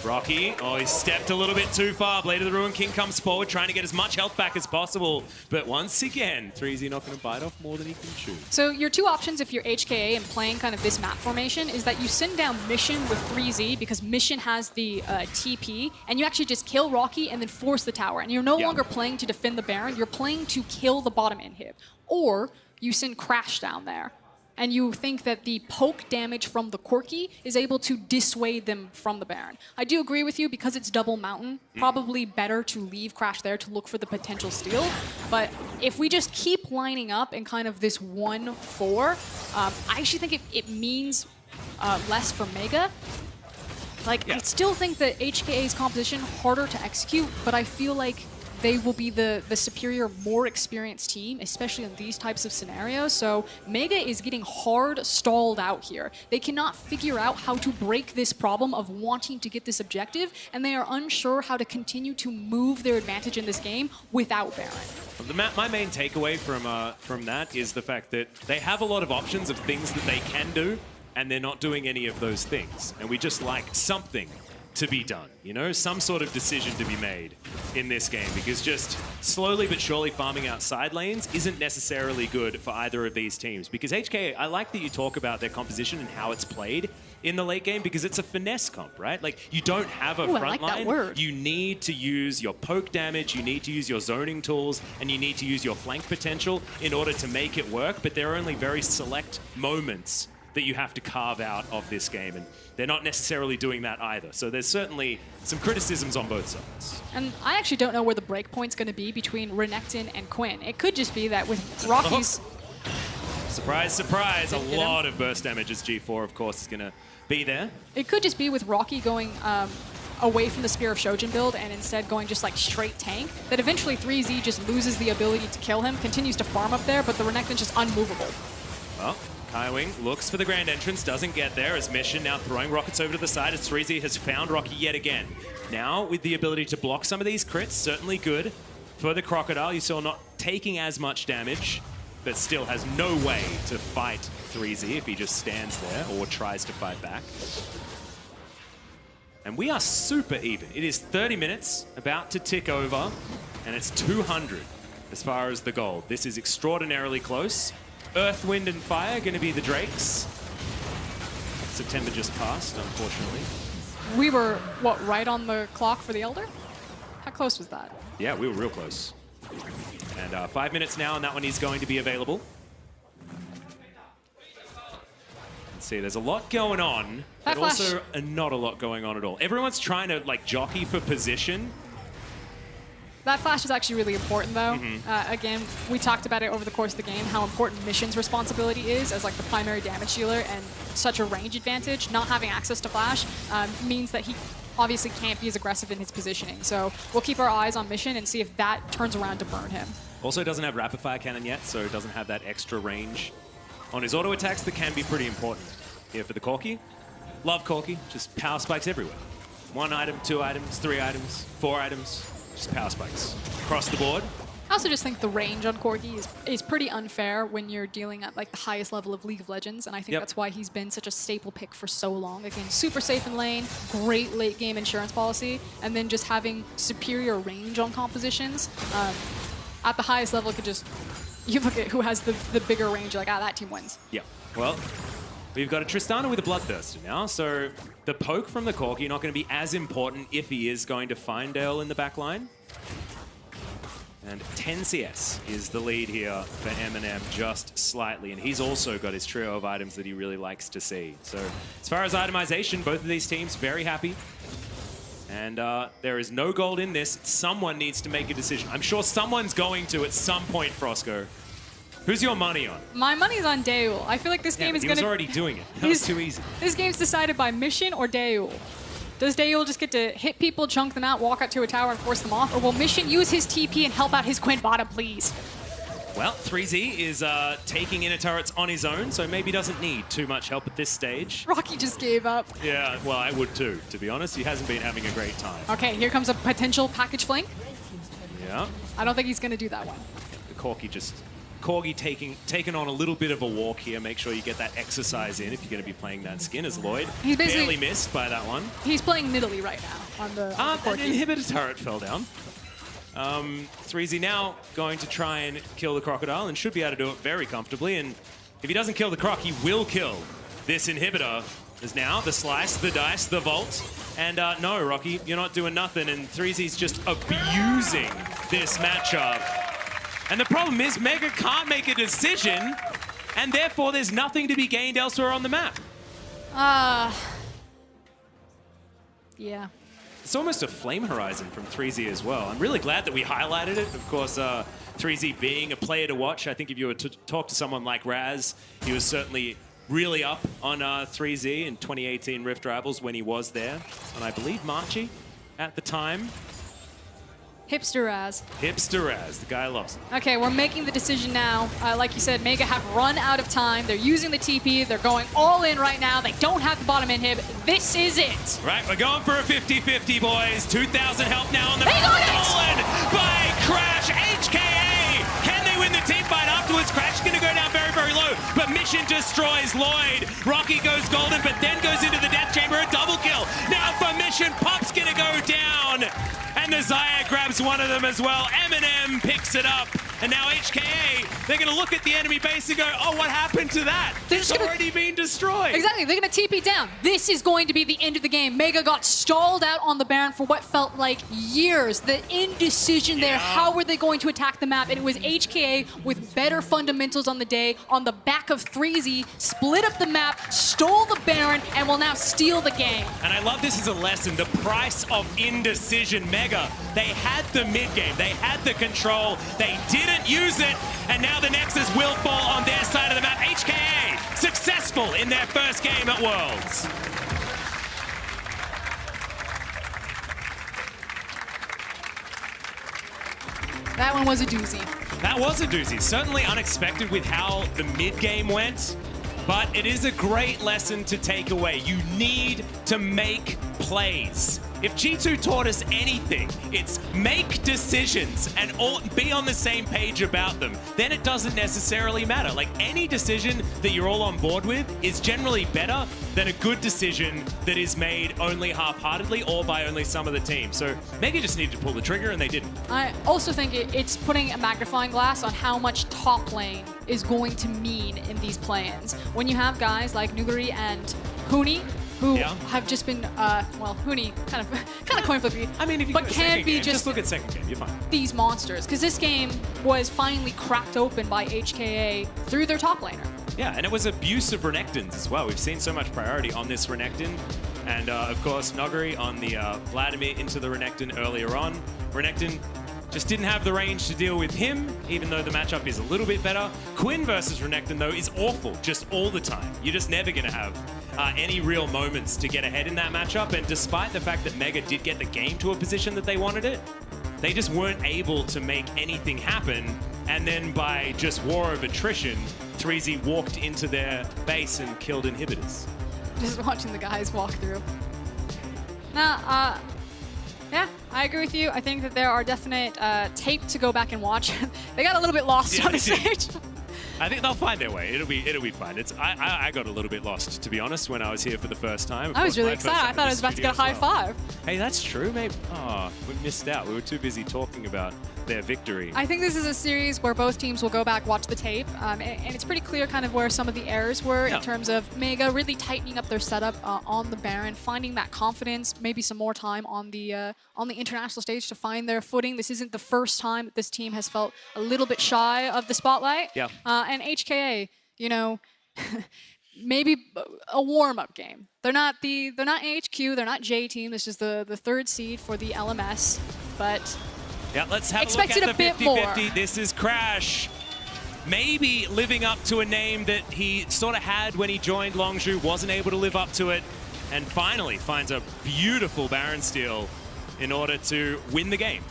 Rocky, oh, he stepped a little bit too far. Blade of the Ruin King comes forward, trying to get as much health back as possible. But once again, 3Z not going to bite off more than he can chew. So your two options if you're HKA and playing kind of this map formation is that you send down Mission with 3Z because Mission has the TP, and you actually just kill Rocky and then force the tower. And you're no longer playing to defend the Baron, you're playing to kill the bottom inhib. Or you send Crash down there. And you think that the poke damage from the Corki is able to dissuade them from the Baron. I do agree with you, because it's double mountain, probably better to leave Crash there to look for the potential steal. But if we just keep lining up in kind of this 1-4, I actually think it means less for Mega. Like, I still think that HKA's composition harder to execute, but I feel like they will be the superior, more experienced team, especially in these types of scenarios. So Mega is getting hard stalled out here. They cannot figure out how to break this problem of wanting to get this objective, and they are unsure how to continue to move their advantage in this game without Baron. My main takeaway from that is the fact that they have a lot of options of things that they can do, and they're not doing any of those things. And we just like something to be done, you know, some sort of decision to be made in this game, because just slowly but surely farming out side lanes isn't necessarily good for either of these teams. Because HK, I like that you talk about their composition and how it's played in the late game, because it's a finesse comp, right? Like, you don't have a front line. You need to use your poke damage, you need to use your zoning tools, and you need to use your flank potential in order to make it work, but there are only very select moments that you have to carve out of this game, and they're not necessarily doing that either. So there's certainly some criticisms on both sides. And I actually don't know where the breakpoint's going to be between Renekton and Quinn. It could just be that with Rocky's... Surprise, surprise, a lot of burst damage as G4, of course, is going to be there. It could just be with Rocky going away from the Spear of Shojin build and instead going just like straight tank, that eventually 3Z just loses the ability to kill him, continues to farm up there, but the Renekton's just unmovable. Well, Kaiwing looks for the grand entrance, doesn't get there, as Mission now throwing rockets over to the side as 3Z has found Rocky yet again. Now, with the ability to block some of these crits, certainly good for the Crocodile. You saw not taking as much damage, but still has no way to fight 3Z if he just stands there or tries to fight back. And we are super even. It is 30 minutes, about to tick over, and it's 200 as far as the gold. This is extraordinarily close. Earth, Wind, and Fire going to be the Drakes. September just passed, unfortunately. We were, what, right on the clock for the Elder? How close was that? Yeah, we were real close. And 5 minutes now, and that one is going to be available. Let's see, there's a lot going on, but also not a lot going on at all. Everyone's trying to, like, jockey for position. That flash is actually really important, though. Again, we talked about it over the course of the game, how important Mission's responsibility is as like the primary damage dealer, and such a range advantage. Not having access to flash means that he obviously can't be as aggressive in his positioning. So we'll keep our eyes on Mission and see if that turns around to burn him. Also doesn't have rapid fire cannon yet, so doesn't have that extra range on his auto attacks that can be pretty important here for the Corki. Love Corki, just power spikes everywhere. 1 item, 2 items, 3 items, 4 items. Just power spikes across the board. I also just think the range on Corgi is pretty unfair when you're dealing at like the highest level of League of Legends, and I think that's why he's been such a staple pick for so long. Again, super safe in lane, great late game insurance policy, and then just having superior range on compositions. At the highest level, it could just, you look at who has the bigger range, you're like, that team wins. Yeah, well, We've got a Tristana with a Bloodthirster now, so the poke from the Corki not going to be as important if he is going to find Dale in the back line. And 10 CS is the lead here for Eminem, just slightly. And he's also got his trio of items that he really likes to see. So as far as itemization, both of these teams very happy. And there is no gold in this. Someone needs to make a decision. I'm sure someone's going to at some point, Frosco. Who's your money on? My money's on Daewoo. I feel like this game is going to... He was already doing it. That was too easy. This game's decided by Mission or Daewoo. Does Daewoo just get to hit people, chunk them out, walk out to a tower and force them off? Or will Mission use his TP and help out his Quinn bottom, please? Well, 3Z is taking inner turrets on his own, so maybe doesn't need too much help at this stage. Rocky just gave up. Yeah, well, I would too, to be honest. He hasn't been having a great time. Okay, here comes a potential package flank. Yeah. I don't think he's going to do that one. The Corgi taking on a little bit of a walk here. Make sure you get that exercise in if you're going to be playing that skin as Lloyd. He's barely missed by that one. He's playing middly right now on the An inhibitor turret fell down. 3Z now going to try and kill the Crocodile and should be able to do it very comfortably. And if he doesn't kill the Croc, he will kill this inhibitor. There's now the slice, the dice, the vault. And no, Rocky, you're not doing nothing. And 3Z's just abusing this matchup. And the problem is Mega can't make a decision, and therefore there's nothing to be gained elsewhere on the map. Yeah. It's almost a flame horizon from 3Z as well. I'm really glad that we highlighted it. Of course, 3Z being a player to watch. I think if you were to talk to someone like Raz, he was certainly really up on 3Z in 2018 Rift Rivals when he was there. And I believe Marchi at the time. Hipster Raz. Hipster Raz, the guy loves it. Okay, we're making the decision now. Like you said, Mega have run out of time. They're using the TP. They're going all in right now. They don't have the bottom inhib. This is it. Right, we're going for a 50-50, boys. 2,000 help now on the They got it! Stolen by Crash. HKA. Can they win the team fight afterwards? Crash is going to go down very, very low, but Mission destroys Lloyd. Rocky goes golden, but then goes into the death chamber. A double kill. Now for Mission, Pop's going to go down. And the Zaya grabs one of them as well. Eminem picks it up. And now HKA, they're going to look at the enemy base and go, oh, what happened to that? It's already been destroyed. Exactly, they're going to TP down. This is going to be the end of the game. Mega got stalled out on the Baron for what felt like years. The indecision there, how were they going to attack the map? And it was HKA with better fundamentals on the day, on the back of 3Z, split up the map, stole the Baron, and will now steal the game. And I love this as a lesson, the price of indecision. Mega, they had the mid game, they had the control, they didn't use it, and now the Nexus will fall on their side of the map. HKA successful in their first game at Worlds. That one was a doozy. That was a doozy. Certainly unexpected with how the mid game went, but it is a great lesson to take away. You need to make plays. If G2 taught us anything, it's make decisions and be on the same page about them. Then it doesn't necessarily matter. Like, any decision that you're all on board with is generally better than a good decision that is made only half-heartedly or by only some of the team. So Mega just needed to pull the trigger and they didn't. I also think it's putting a magnifying glass on how much top lane is going to mean in these play-ins. When you have guys like Nuguri and Huni, who have just been, well, Huni kind of coin flippy. I mean, if you but go to can second be game, just look at second game, you're fine. These monsters, because this game was finally cracked open by HKA through their top laner. Yeah, and it was abuse of Renekton's as well. We've seen so much priority on this Renekton. And of course, Noguri on the Vladimir into the Renekton earlier on. Renekton just didn't have the range to deal with him, even though the matchup is a little bit better. Quinn versus Renekton, though, is awful just all the time. You're just never going to have any real moments to get ahead in that matchup. And despite the fact that Mega did get the game to a position that they wanted it, they just weren't able to make anything happen. And then by just war of attrition, 3Z walked into their base and killed inhibitors. Just watching the guys walk through. Now, yeah, I agree with you. I think that there are definite tape to go back and watch. They got a little bit lost on the stage. I think they'll find their way. It'll be fine. I got a little bit lost, to be honest, when I was here for the first time. I was really excited. I thought I was about to get a high five. Hey, that's true, maybe. Oh, we missed out. We were too busy talking about their victory. I think this is a series where both teams will go back, watch the tape, and it's pretty clear kind of where some of the errors were in terms of Mega really tightening up their setup on the Baron, finding that confidence, maybe some more time on the international stage to find their footing. This isn't the first time that this team has felt a little bit shy of the spotlight. Yeah. And HKA, you know, maybe a warm-up game. They're not AHQ, they're not J team. This is the third seed for the LMS, but yeah, let's have expected a look a at the bit more. 50-50. This is Crash. Maybe living up to a name that he sort of had when he joined Longzhu, wasn't able to live up to it, and finally finds a beautiful Baron steal in order to win the game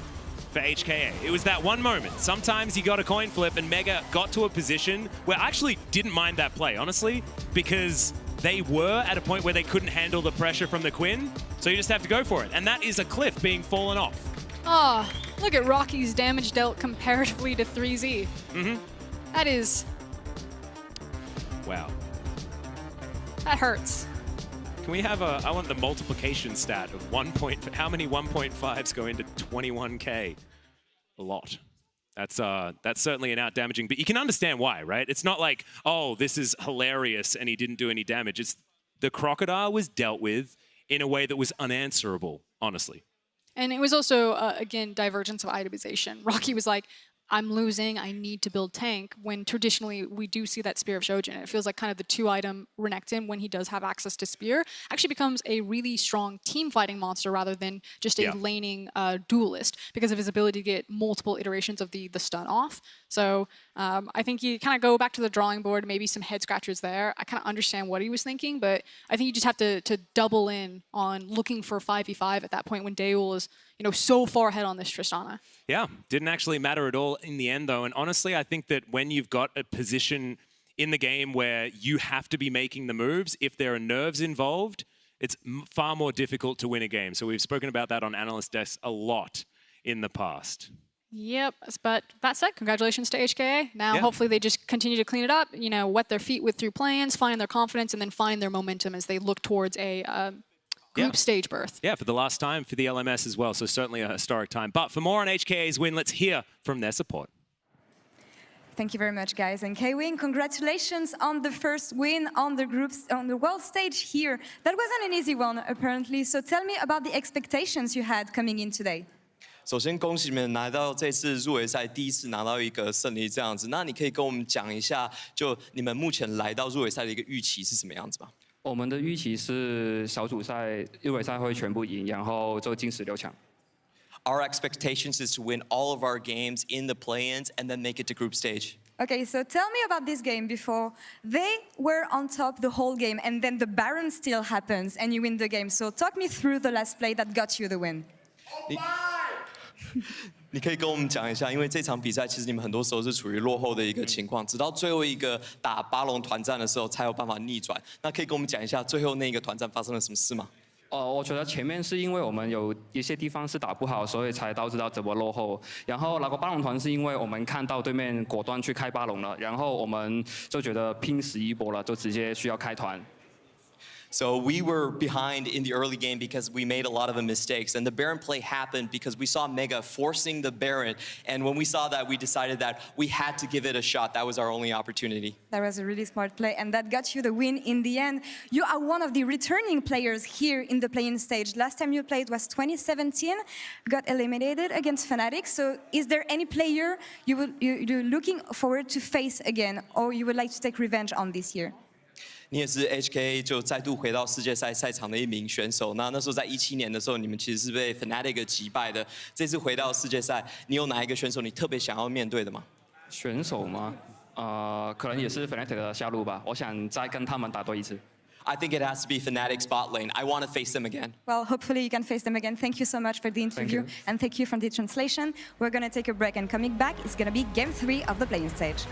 for HKA. It was that one moment. Sometimes you got a coin flip and Mega got to a position where I actually didn't mind that play, honestly, because they were at a point where they couldn't handle the pressure from the Quinn, so you just have to go for it. And that is a cliff being fallen off. Oh, look at Rocky's damage dealt comparatively to 3Z. Mm-hmm. That is... Wow. That hurts. Can we have I want the multiplication stat of how many 1.5s go into 21K? A lot. That's certainly an out-damaging, but you can understand why, right? It's not like, oh, this is hilarious and he didn't do any damage. It's the Crocodile was dealt with in a way that was unanswerable, honestly. And it was also, again, divergence of itemization. Rocky was like, I'm losing, I need to build tank, when traditionally we do see that Spear of Shojin. It feels like kind of the two-item Renekton, when he does have access to Spear, actually becomes a really strong team-fighting monster rather than just a laning duelist because of his ability to get multiple iterations of the stun off. So I think you kind of go back to the drawing board, maybe some head-scratchers there. I kind of understand what he was thinking, but I think you just have to double in on looking for 5v5 at that point when Daewoo is so far ahead on this Tristana. Yeah, didn't actually matter at all in the end, though. And honestly, I think that when you've got a position in the game where you have to be making the moves, if there are nerves involved, it's far more difficult to win a game. So we've spoken about that on Analyst Desk a lot in the past. Yep, but that said, congratulations to HKA. Now, hopefully they just continue to clean it up, wet their feet with through plans, find their confidence, and then find their momentum as they look towards a group stage berth. Yeah, for the last time for the LMS as well, so certainly a historic time. But for more on HKA's win, let's hear from their support. Thank you very much, guys. And K-Wing, congratulations on the first win on the world stage here. That wasn't an easy one, apparently. So tell me about the expectations you had coming in today. 首先，恭喜你们来到这次入围赛第一次拿到一个胜利这样子。那你可以跟我们讲一下，就你们目前来到入围赛的一个预期是什么样子吗？ 我们的预期是小组赛、入围赛会全部赢，然后就进16强。Our expectations is to win all of our games in the play-ins and then make it to group stage. Okay, so tell me about this game before. They were on top the whole game, and then the Baron still happens, and you win the game. So talk me through the last play that got you the win. 你可以跟我们讲一下，因为这场比赛其实你们很多时候是处于落后的一个情况，直到最后一个打巴龙团战的时候才有办法逆转。那可以跟我们讲一下最后那个团战发生了什么事吗？我觉得前面是因为我们有一些地方是打不好，所以才导致到这波落后。然后那个巴龙团是因为我们看到对面果断去开巴龙了，然后我们就觉得拼死一波了，就直接需要开团。 So we were behind in the early game because we made a lot of mistakes. And the Baron play happened because we saw Mega forcing the Baron. And when we saw that, we decided that we had to give it a shot. That was our only opportunity. That was a really smart play, and that got you the win in the end. You are one of the returning players here in the play-in stage. Last time you played was 2017, got eliminated against Fnatic. So is there any player you're looking forward to face again, or you would like to take revenge on this year? 你也是 HKA 就再度回到世界赛赛场的一名选手。那时候在17年的时候，你们其实是被 Fnatic 击败的。这次回到世界赛，你有哪一个选手你特别想要面对的吗？选手吗？可能也是 Fnatic 的下路吧。我想再跟他们打多一次。 I think it has to be Fnatic's bot lane. I want to face them again. Well, hopefully you can face them again. Thank you so much for the interview, and thank you for the translation. We're going to take a break, and coming back, it's going to be Game 3 of the playing stage.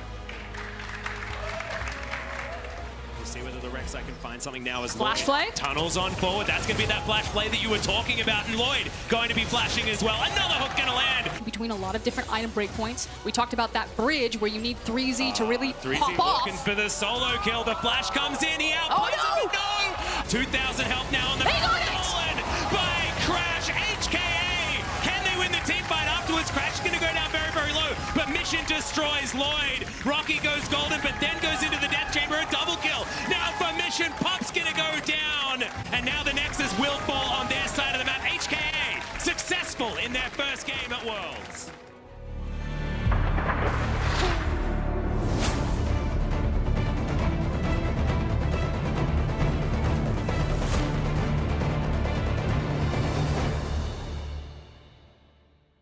See whether the Rek'Sai can find something now as Flash play. Tunnels on forward. That's going to be that flash play that you were talking about. And Lloyd going to be flashing as well. Another hook going to land. between a lot of different item breakpoints. We talked about that bridge where you need 3Z to really 3Z pop off. looking for the solo kill. The flash comes in. He outplays him. No! 2,000 health now on the stolen by Crash. HKA. Can they win the team fight afterwards? Crash is going to go down very, very low. But Mission destroys Lloyd. Rocky goes golden, but then goes into the death chamber. A double kill. Now for Mission, Pop's going to go down. And now the Nexus will fall on their side of the map. HKA successful in their first game at Worlds.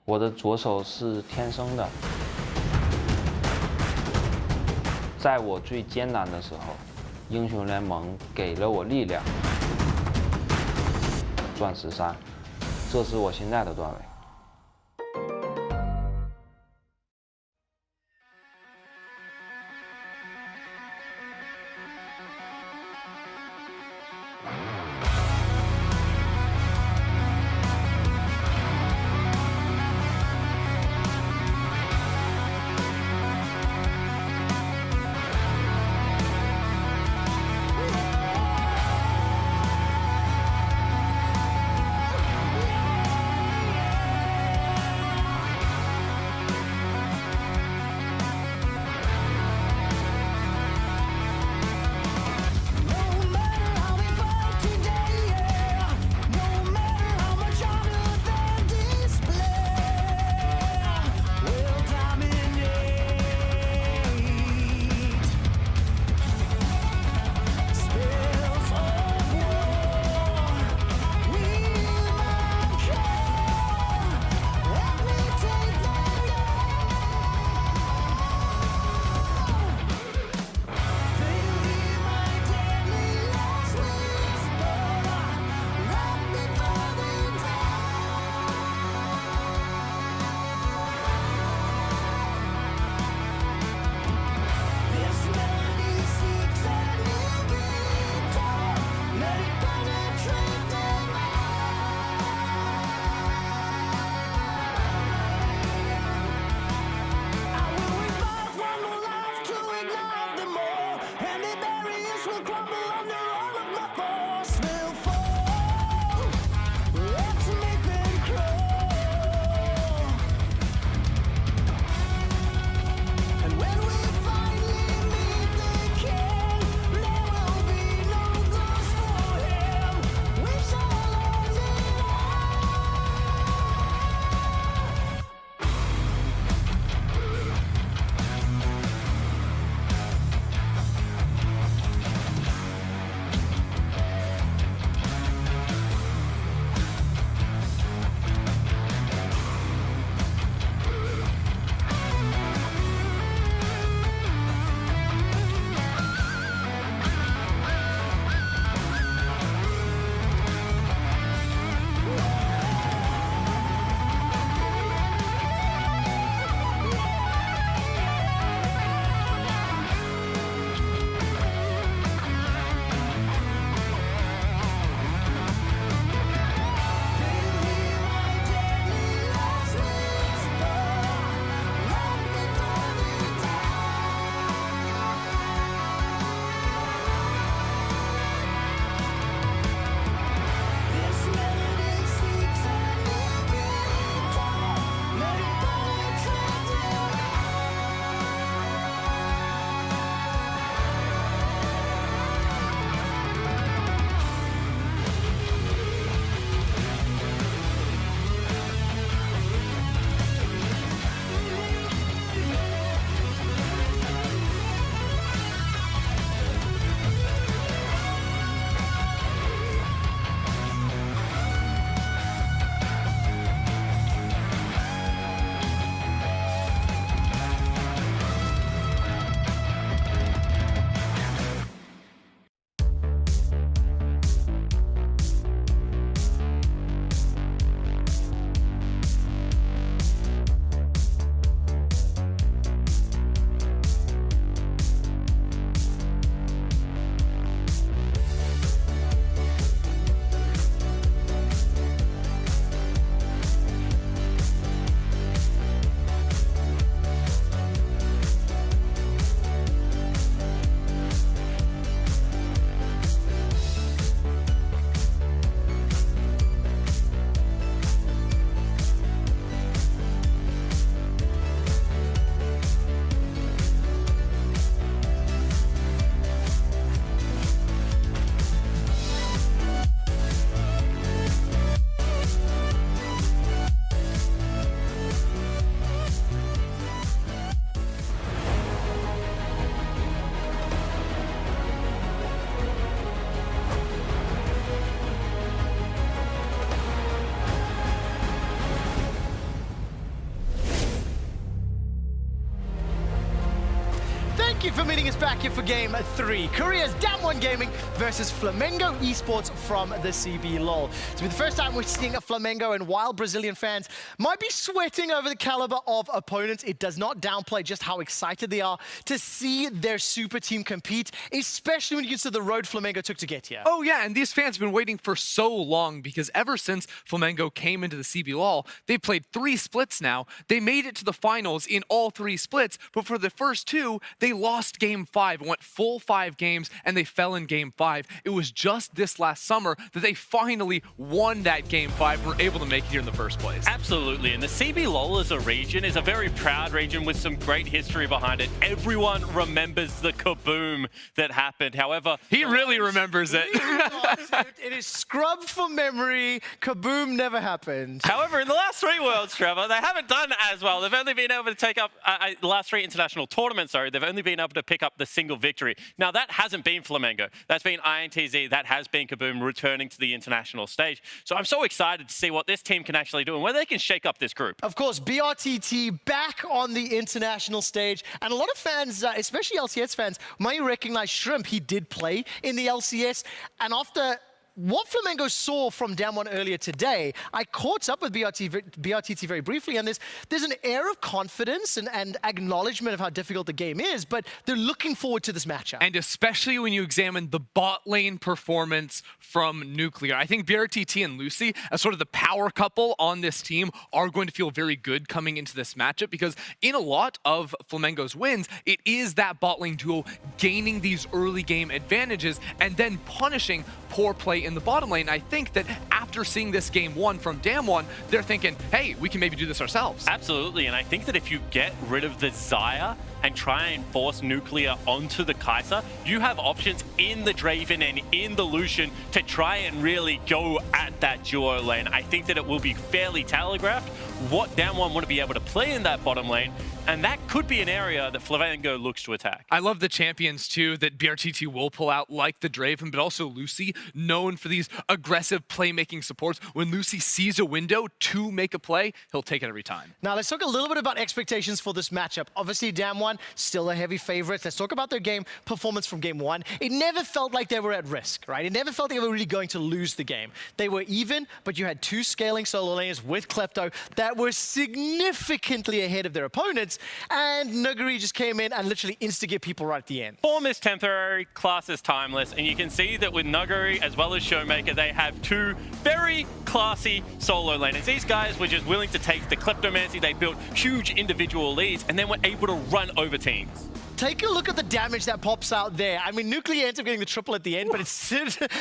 我的左手是天生的，在我最艰难的时候，英雄联盟给了我力量。钻石3，这是我现在的段位。Thank you for meeting us back here for Game 3. Korea's DAMWON Gaming versus Flamengo Esports from the CB LOL. It's been the first time we're seeing a Flamengo, and while Brazilian fans might be sweating over the caliber of opponents, it does not downplay just how excited they are to see their super team compete, especially when you consider the road Flamengo took to get here. Oh yeah, and these fans have been waiting for so long because ever since Flamengo came into the CB LOL, they've played 3 splits now. They made it to the finals in all 3 splits, but for the first 2, they lost Game 5, went full 5 games, and they fell in Game 5. It was just this last summer that they finally won that Game 5 and were able to make it here in the first place. Absolutely, and the CB LOL as a region is a very proud region with some great history behind it. Everyone remembers the kaboom that happened. However, he really remembers it. It is scrubbed from memory. Kaboom never happened. However, in the last 3 Worlds, Trevor, they haven't done as well. They've only been able to take up the last 3 international tournaments. Sorry, they've only been able to pick up the single victory. Now, that hasn't been Flamengo. That's been INTZ. That has been Kaboom returning to the international stage. So I'm so excited to see what this team can actually do and whether they can shake up this group. Of course, BRTT back on the international stage. And a lot of fans, especially LCS fans, might recognize Shrimp. He did play in the LCS. And after what Flamengo saw from DAMWON earlier today, I caught up with BRTT very briefly, and there's an air of confidence and acknowledgement of how difficult the game is, but they're looking forward to this matchup. And especially when you examine the bot lane performance from Nuclear. I think BRTT and Lucy, as sort of the power couple on this team, are going to feel very good coming into this matchup, because in a lot of Flamengo's wins, it is that bot lane duo gaining these early game advantages and then punishing poor play in the bottom lane. I think that after seeing this Game 1 from DAMWON, they're thinking, hey, we can maybe do this ourselves. Absolutely, and I think that if you get rid of the Xayah and try and force Nuclear onto the Kai'Sa, you have options in the Draven and in the Lucian to try and really go at that duo lane. I think that it will be fairly telegraphed what DAMWON want to be able to play in that bottom lane, and that could be an area that Flamengo looks to attack. I love the champions, too, that BRTT will pull out, like the Draven, but also Lucy, known for these aggressive playmaking supports. When Lucy sees a window to make a play, he'll take it every time. Now, let's talk a little bit about expectations for this matchup. Obviously, DAMWON, still a heavy favorite. Let's talk about their game performance from Game 1. It never felt like they were at risk, right? It never felt like they were really going to lose the game. They were even, but you had 2 scaling solo laners with Klepto that were significantly ahead of their opponents, and Nuguri just came in and literally instigate people right at the end. Form is temporary, class is timeless, and you can see that with Nuguri as well as Showmaker, they have 2 very classy solo laners. These guys were just willing to take the Kleptomancy. They built huge individual leads and then were able to run over teams. Take a look at the damage that pops out there. I mean, Nuclear ends up getting the triple at the end, but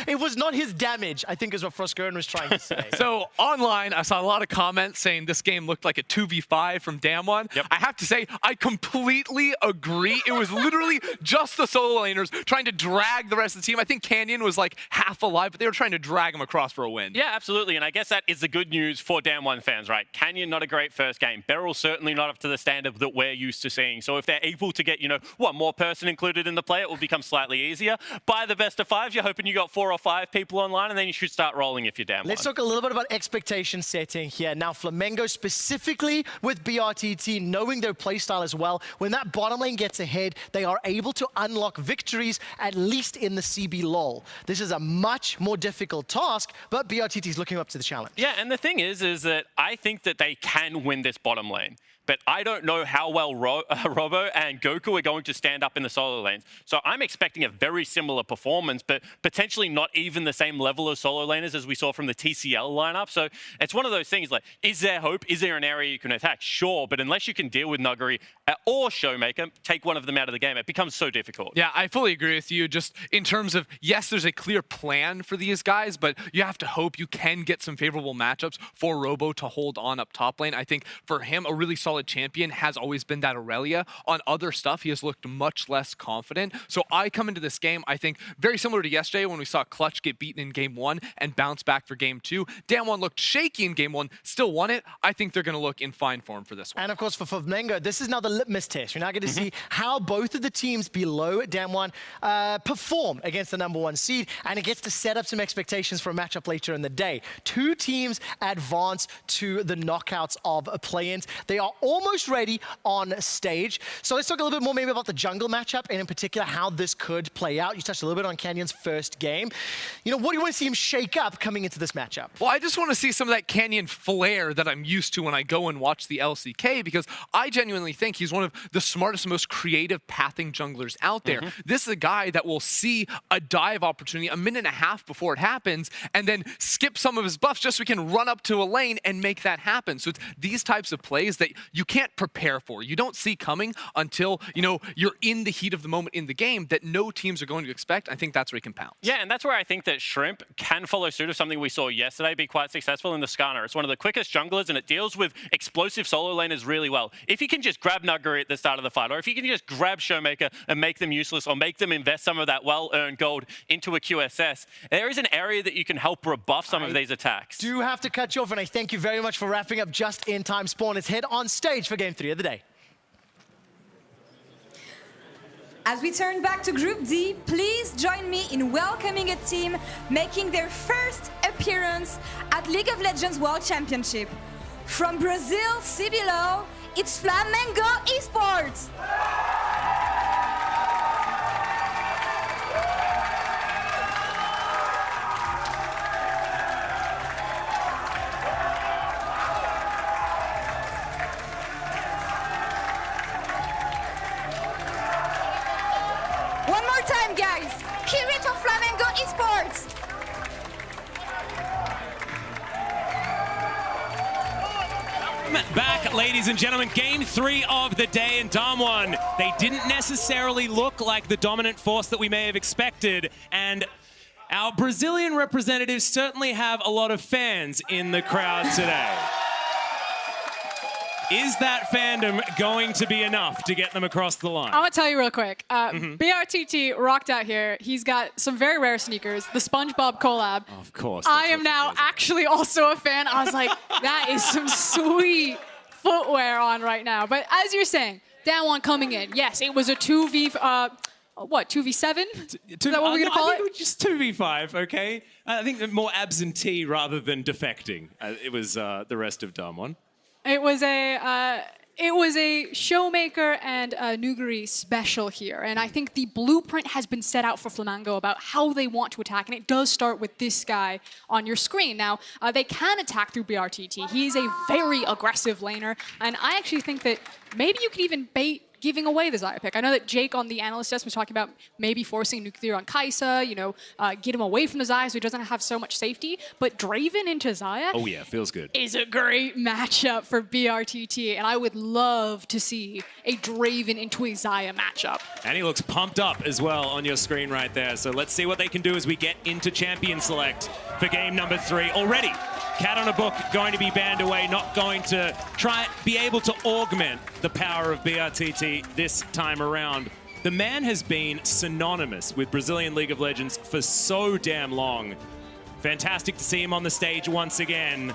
it was not his damage, I think is what Frostgurn was trying to say. So online, I saw a lot of comments saying this game looked like a 2v5 from DAMWON. Yep. I have to say, I completely agree. It was literally just the solo laners trying to drag the rest of the team. I think Canyon was like half alive, but they were trying to drag him across for a win. Yeah, absolutely. And I guess that is the good news for DAMWON fans, right? Canyon, not a great first game. Beryl, certainly not up to the standard that we're used to seeing. So if they're able to get, one more person included in the play, it will become slightly easier. By the best of 5, you're hoping you got 4 or 5 people online, and then you should start rolling if you're DAMWON. Let's talk a little bit about expectation setting here. Now, Flamengo specifically with BRTT, knowing their playstyle as well, when that bottom lane gets ahead, they are able to unlock victories, at least in the CB LOL. This is a much more difficult task, but BRTT is looking up to the challenge. Yeah, and the thing is that I think that they can win this bottom lane. But I don't know how well Robo and Goku are going to stand up in the solo lanes. So I'm expecting a very similar performance, but potentially not even the same level of solo laners as we saw from the TCL lineup. So it's one of those things like, is there hope? Is there an area you can attack? Sure, but unless you can deal with Nuguri or Showmaker, take one of them out of the game, it becomes so difficult. Yeah, I fully agree with you. Just in terms of, yes, there's a clear plan for these guys, but you have to hope you can get some favorable matchups for Robo to hold on up top lane. I think for him, a really solid champion has always been that Aurelia. On other stuff, he has looked much less confident. So I come into this game, I think, very similar to yesterday when we saw Clutch get beaten in Game 1 and bounce back for Game 2. DAMWON looked shaky in Game 1, still won it. I think they're going to look in fine form for this one. And of course, for Flamengo, this is now the litmus test. You're now going to see how both of the teams below DAMWON perform against the #1 seed, and it gets to set up some expectations for a matchup later in the day. 2 teams advance to the knockouts of play-ins. They are almost ready on stage. So let's talk a little bit more maybe about the jungle matchup and in particular how this could play out. You touched a little bit on Canyon's first game. You know, what do you want to see him shake up coming into this matchup? Well, I just want to see some of that Canyon flair that I'm used to when I go and watch the LCK, because I genuinely think he's one of the smartest, most creative pathing junglers out there. This is a guy that will see a dive opportunity a minute and a half before it happens and then skip some of his buffs just so he can run up to a lane and make that happen. So it's these types of plays that you can't prepare for. You don't see coming until, you know, you're in the heat of the moment in the game that no teams are going to expect. I think that's where he can pounce. Yeah, and that's where I think that Shrimp can follow suit of something we saw yesterday be quite successful in the Skarner. It's one of the quickest junglers, and it deals with explosive solo laners really well. If you can just grab Nuggery at the start of the fight, or if you can just grab Showmaker and make them useless, or make them invest some of that well-earned gold into a QSS, there is an area that you can help rebuff some of these attacks. Do have to cut you off, and I thank you very much for wrapping up just in time. Spawn, let's head on stage for Game 3 of the day. As we turn back to Group D, please join me in welcoming a team making their first appearance at League of Legends World Championship. From Brazil, CBLO, it's Flamengo Esports! One more time, guys. Hear it for Flamengo Esports. Back, ladies and gentlemen, Game 3 of the day in DAMWON. They didn't necessarily look like the dominant force that we may have expected, and our Brazilian representatives certainly have a lot of fans in the crowd today. Is that fandom going to be enough to get them across the line? I'm gonna tell you real quick. BRTT rocked out here. He's got some very rare sneakers, the SpongeBob collab. Of course. I am now actually also a fan. I was like, that is some sweet footwear on right now. But as you're saying, DAMWON coming in. Yes, it was a 2v7? Is that what we're gonna call it? Just 2v5, okay? I think more absentee rather than defecting. It was the rest of DAMWON. It was a Showmaker and Nuguri special here, and I think the blueprint has been set out for Flamengo about how they want to attack, and it does start with this guy on your screen. Now, they can attack through BRTT. He is a very aggressive laner, and I actually think that maybe you could even bait giving away the Xayah pick. I know that Jake on the analyst desk was talking about maybe forcing Nuclear on Kai'Sa, you know, get him away from the Xayah so he doesn't have so much safety. But Draven into Xayah oh yeah, feels good. Is a great matchup for BRTT, and I would love to see a Draven into a Xayah matchup. And he looks pumped up as well on your screen right there. So let's see what they can do as we get into Champion Select for game number 3. Already, Cat on a Book going to be banned away, not going to be able to augment the power of BRTT this time around. The man has been synonymous with Brazilian League of Legends for so damn long. Fantastic to see him on the stage once again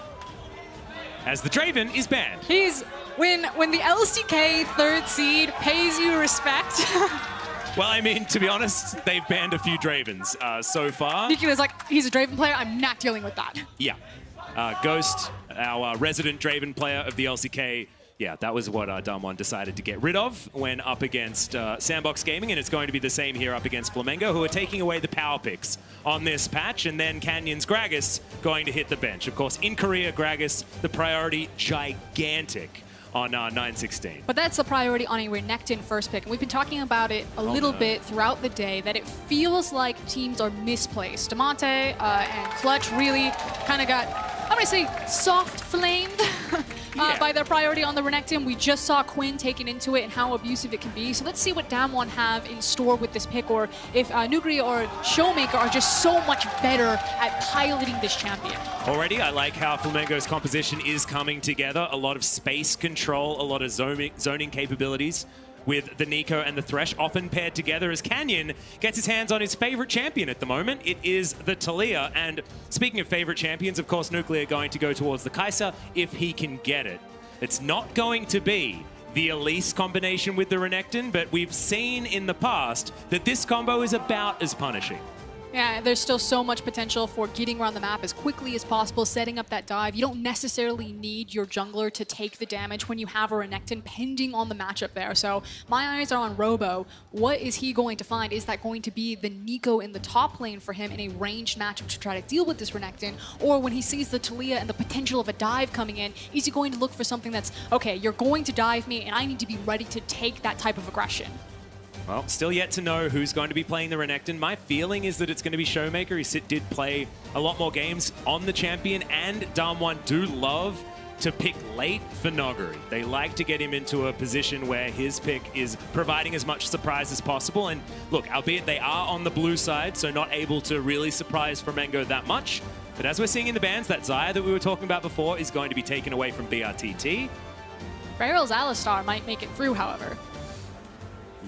as the Draven is banned. He's, when the LCK 3rd seed pays you respect. Well, I mean, to be honest, they've banned a few Dravens so far. Nuclear's like, he's a Draven player, I'm not dealing with that. Yeah. Ghost, our resident Draven player of the LCK, yeah, that was what DAMWON decided to get rid of when up against Sandbox Gaming, and it's going to be the same here up against Flamengo, who are taking away the power picks on this patch, and then Canyon's Gragas going to hit the bench. Of course, in Korea, Gragas, the priority, gigantic on 916. But that's the priority on a Renekton first pick. And we've been talking about it a little bit throughout the day, that it feels like teams are misplaced. Damonte and Clutch really kind of got, I'm going to say, soft-flamed by their priority on the Renekton. We just saw Quinn taken into it and how abusive it can be. So let's see what DAMWON have in store with this pick, or if Nuguri or Showmaker are just so much better at piloting this champion. Already, I like how Flamengo's composition is coming together. A lot of space control, a lot of zoning capabilities with the Nico and the Thresh, often paired together as Canyon gets his hands on his favorite champion at the moment. It is the Taliyah. And speaking of favorite champions, of course, Nuclear going to go towards the Kai'Sa if he can get it. It's not going to be the Elise combination with the Renekton, but we've seen in the past that this combo is about as punishing. Yeah, there's still so much potential for getting around the map as quickly as possible, setting up that dive. You don't necessarily need your jungler to take the damage when you have a Renekton, pending on the matchup there. So my eyes are on Robo. What is he going to find? Is that going to be the Nico in the top lane for him in a ranged matchup to try to deal with this Renekton? Or when he sees the Taliyah and the potential of a dive coming in, is he going to look for something that's, okay, you're going to dive me and I need to be ready to take that type of aggression? Well, still yet to know who's going to be playing the Renekton. My feeling is that it's going to be Showmaker. He did play a lot more games on the champion, and DAMWON do love to pick late for Noguri. They like to get him into a position where his pick is providing as much surprise as possible. And look, albeit they are on the blue side, so not able to really surprise Flamengo that much. But as we're seeing in the bans, that Xayah that we were talking about before is going to be taken away from BRTT. Barrel's Alistar might make it through, however.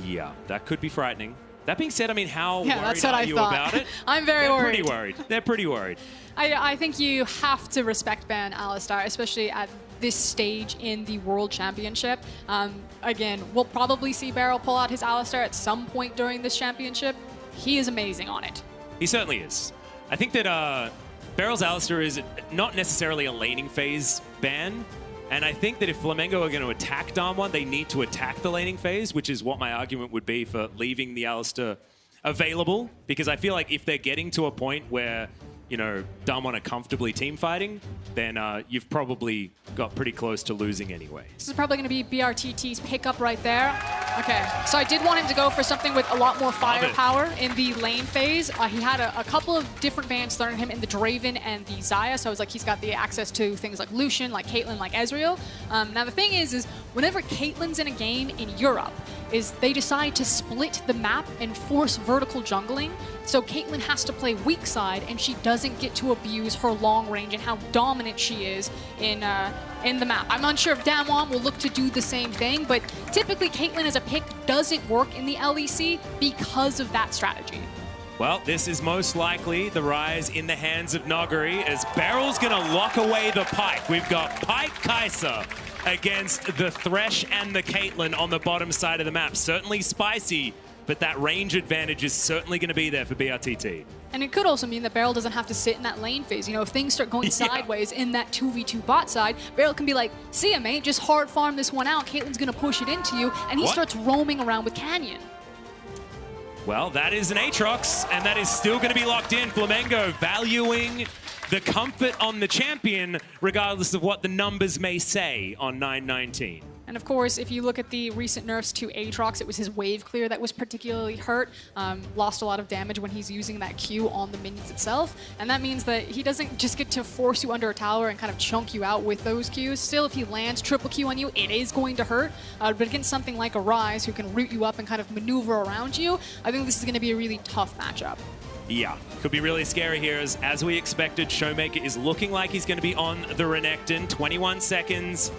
Yeah, that could be frightening. That being said, I mean, how Yeah, worried that's what are I you thought. about it? I'm very They're worried. pretty worried. They're pretty worried. I think you have to respect ban Alistar, especially at this stage in the World Championship. Again, we'll probably see Barrel pull out his Alistar at some point during this championship. He is amazing on it. He certainly is. I think that Barrel's Alistar is not necessarily a laning phase ban. And I think that if Flamengo are going to attack DAMWON, they need to attack the laning phase, which is what my argument would be for leaving the Alistar available. Because I feel like if they're getting to a point where, you know, DAMWON are comfortably team fighting, then you've probably got pretty close to losing anyway. This is probably going to be BRTT's pickup right there. Okay, so I did want him to go for something with a lot more firepower in the lane phase. He had a couple of different bans thrown at him in the Draven and the Xayah, so I was like, he's got the access to things like Lucian, like Caitlyn, like Ezreal. Now the thing is whenever Caitlyn's in a game in Europe, they decide to split the map and force vertical jungling. So Caitlyn has to play weak side, and she doesn't get to abuse her long range and how dominant she is in the map. I'm unsure if DAMWON will look to do the same thing, but typically Caitlyn as a pick doesn't work in the LEC because of that strategy. Well, this is most likely the rise in the hands of Noguri as Barrel's going to lock away the Pyke. We've got Pyke Kai'Sa against the Thresh and the Caitlyn on the bottom side of the map. Certainly spicy, but that range advantage is certainly going to be there for BRTT. And it could also mean that Barrel doesn't have to sit in that lane phase. You know, if things start going sideways in that 2v2 bot side, Barrel can be like, see ya, mate, just hard farm this one out. Caitlyn's going to push it into you, and he starts roaming around with Canyon. Well, that is an Aatrox, and that is still going to be locked in. Flamengo valuing the comfort on the champion, regardless of what the numbers may say on 9-19. And of course, if you look at the recent nerfs to Aatrox, it was his wave clear that was particularly hurt. Lost a lot of damage when he's using that Q on the minions itself. And that means that he doesn't just get to force you under a tower and kind of chunk you out with those Qs. Still, if he lands triple Q on you, it is going to hurt. But against something like a Ryze who can root you up and kind of maneuver around you, I think this is going to be a really tough matchup. Yeah, could be really scary here as we expected. Showmaker is looking like he's going to be on the Renekton. 21 seconds.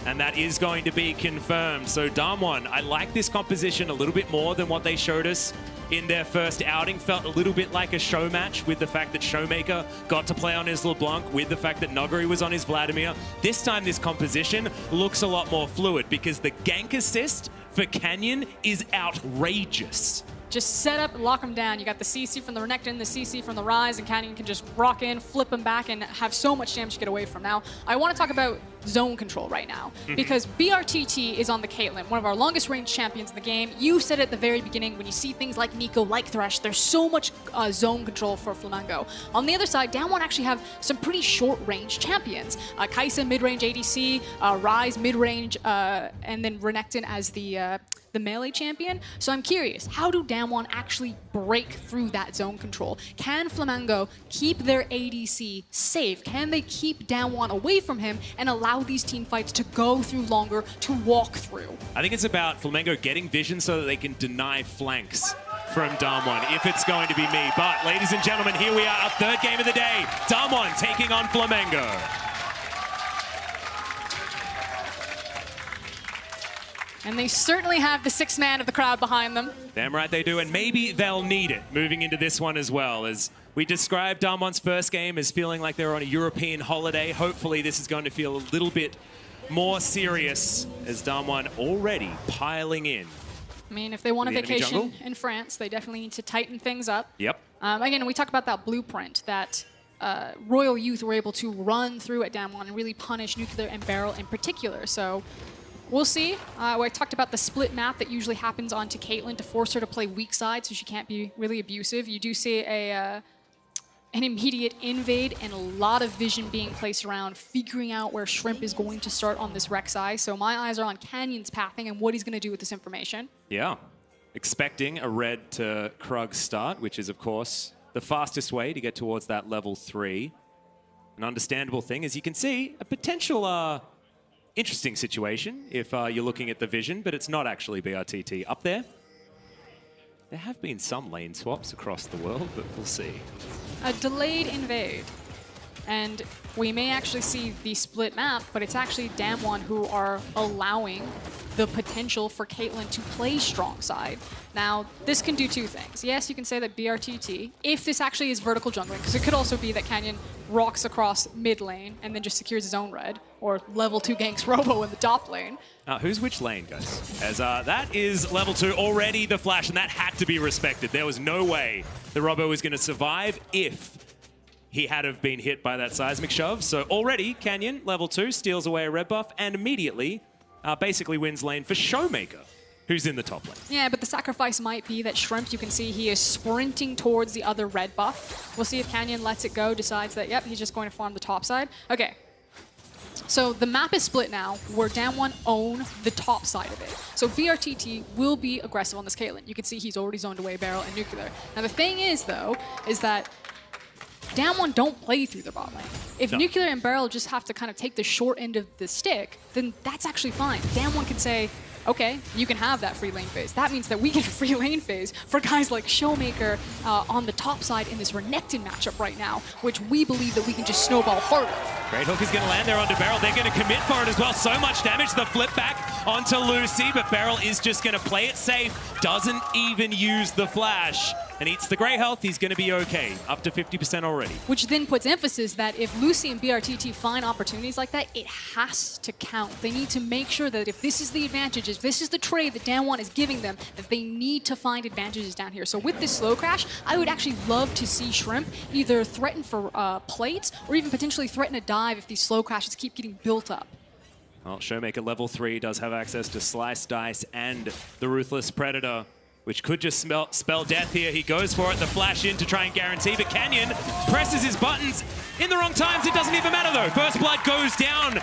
And that is going to be confirmed. So DAMWON, I like this composition a little bit more than what they showed us in their first outing. Felt a little bit like a show match with the fact that Showmaker got to play on his LeBlanc, with the fact that Noguri was on his Vladimir. This time this composition looks a lot more fluid because the gank assist for Canyon is outrageous. Just set up and lock them down. You got the CC from the Renekton, the CC from the Ryze, and Canyon can just rock in, flip them back, and have so much damage to get away from. Now, I want to talk about zone control right now, because BRTT is on the Caitlyn, one of our longest range champions in the game. You said at the very beginning, when you see things like Nico, like Thresh, there's so much zone control for Flamengo. On the other side, DAMWON actually have some pretty short range champions. Kai'Sa mid-range ADC, Ryze mid-range, and then Renekton as the melee champion. So I'm curious, how do DAMWON actually break through that zone control? Can Flamengo keep their ADC safe? Can they keep DAMWON away from him and allow these team fights to go through longer, to walk through? I think it's about Flamengo getting vision so that they can deny flanks from DAMWON, if it's going to be me. But ladies and gentlemen, here we are, our third game of the day. DAMWON taking on Flamengo. And they certainly have the sixth man of the crowd behind them. Damn right they do, and maybe they'll need it moving into this one as well. As we described DAMWON's first game as feeling like they're on a European holiday, hopefully this is going to feel a little bit more serious as DAMWON already piling in. I mean, if they want a The enemy vacation jungle? in France, they definitely need to tighten things up. Yep. Again, we talked about that blueprint that Royal Youth were able to run through at DAMWON and really punish Nuclear and Beryl in particular. So we'll see. I talked about the split map that usually happens onto Caitlyn to force her to play weak side so she can't be really abusive. You do see an immediate invade and a lot of vision being placed around, figuring out where Shrimp is going to start on this Rek'Sai. So my eyes are on Canyon's pathing and what he's going to do with this information. Yeah. Expecting a red to Krug start, which is, of course, the fastest way to get towards that level 3. An understandable thing, as you can see, a potential interesting situation if you're looking at the vision, but it's not actually BRTT up there. There have been some lane swaps across the world, but we'll see. A delayed invade. And we may actually see the split map, but it's actually DAMWON who are allowing the potential for Caitlyn to play strong side. Now, this can do two things. Yes, you can say that BRTT, if this actually is vertical jungling, because it could also be that Canyon rocks across mid lane and then just secures his own red, or level 2 ganks Robo in the top lane. Who's which lane, guys? As that is level 2 already, the flash, and that had to be respected. There was no way the Robo was going to survive if he had have been hit by that seismic shove. So already, Canyon, level 2, steals away a red buff and immediately basically wins lane for Showmaker, who's in the top lane. Yeah, but the sacrifice might be that Shrimp, you can see he is sprinting towards the other red buff. We'll see if Canyon lets it go, decides that, yep, he's just going to farm the top side. Okay. So the map is split now, where DAMWON own the top side of it. So BRTT will be aggressive on this Caitlyn. You can see he's already zoned away Beryl and Nuclear. Now the thing is, though, is that DAMWON don't play through the bot lane. If Nuclear and Beryl just have to kind of take the short end of the stick, then that's actually fine. DAMWON can say, okay, you can have that free lane phase. That means that we get a free lane phase for guys like Showmaker on the top side in this Renekton matchup right now, which we believe that we can just snowball harder. Great hook is going to land there onto Beryl. They're going to commit for it as well. So much damage. The flip back onto Lucy, but Beryl is just going to play it safe. Doesn't even use the flash and eats the Grey health. He's going to be okay. Up to 50% already. Which then puts emphasis that if Lucy and BRTT find opportunities like that, it has to count. They need to make sure that if this is the advantage, if this is the trade that DAMWON is giving them, that they need to find advantages down here. So with this slow crash, I would actually love to see Shrimp either threaten for plates or even potentially threaten a dive if these slow crashes keep getting built up. Well, Showmaker level 3 does have access to Slice Dice and the Ruthless Predator, which could just spell death here. He goes for it, the flash in to try and guarantee, but Canyon presses his buttons in the wrong times. It doesn't even matter though. First blood goes down,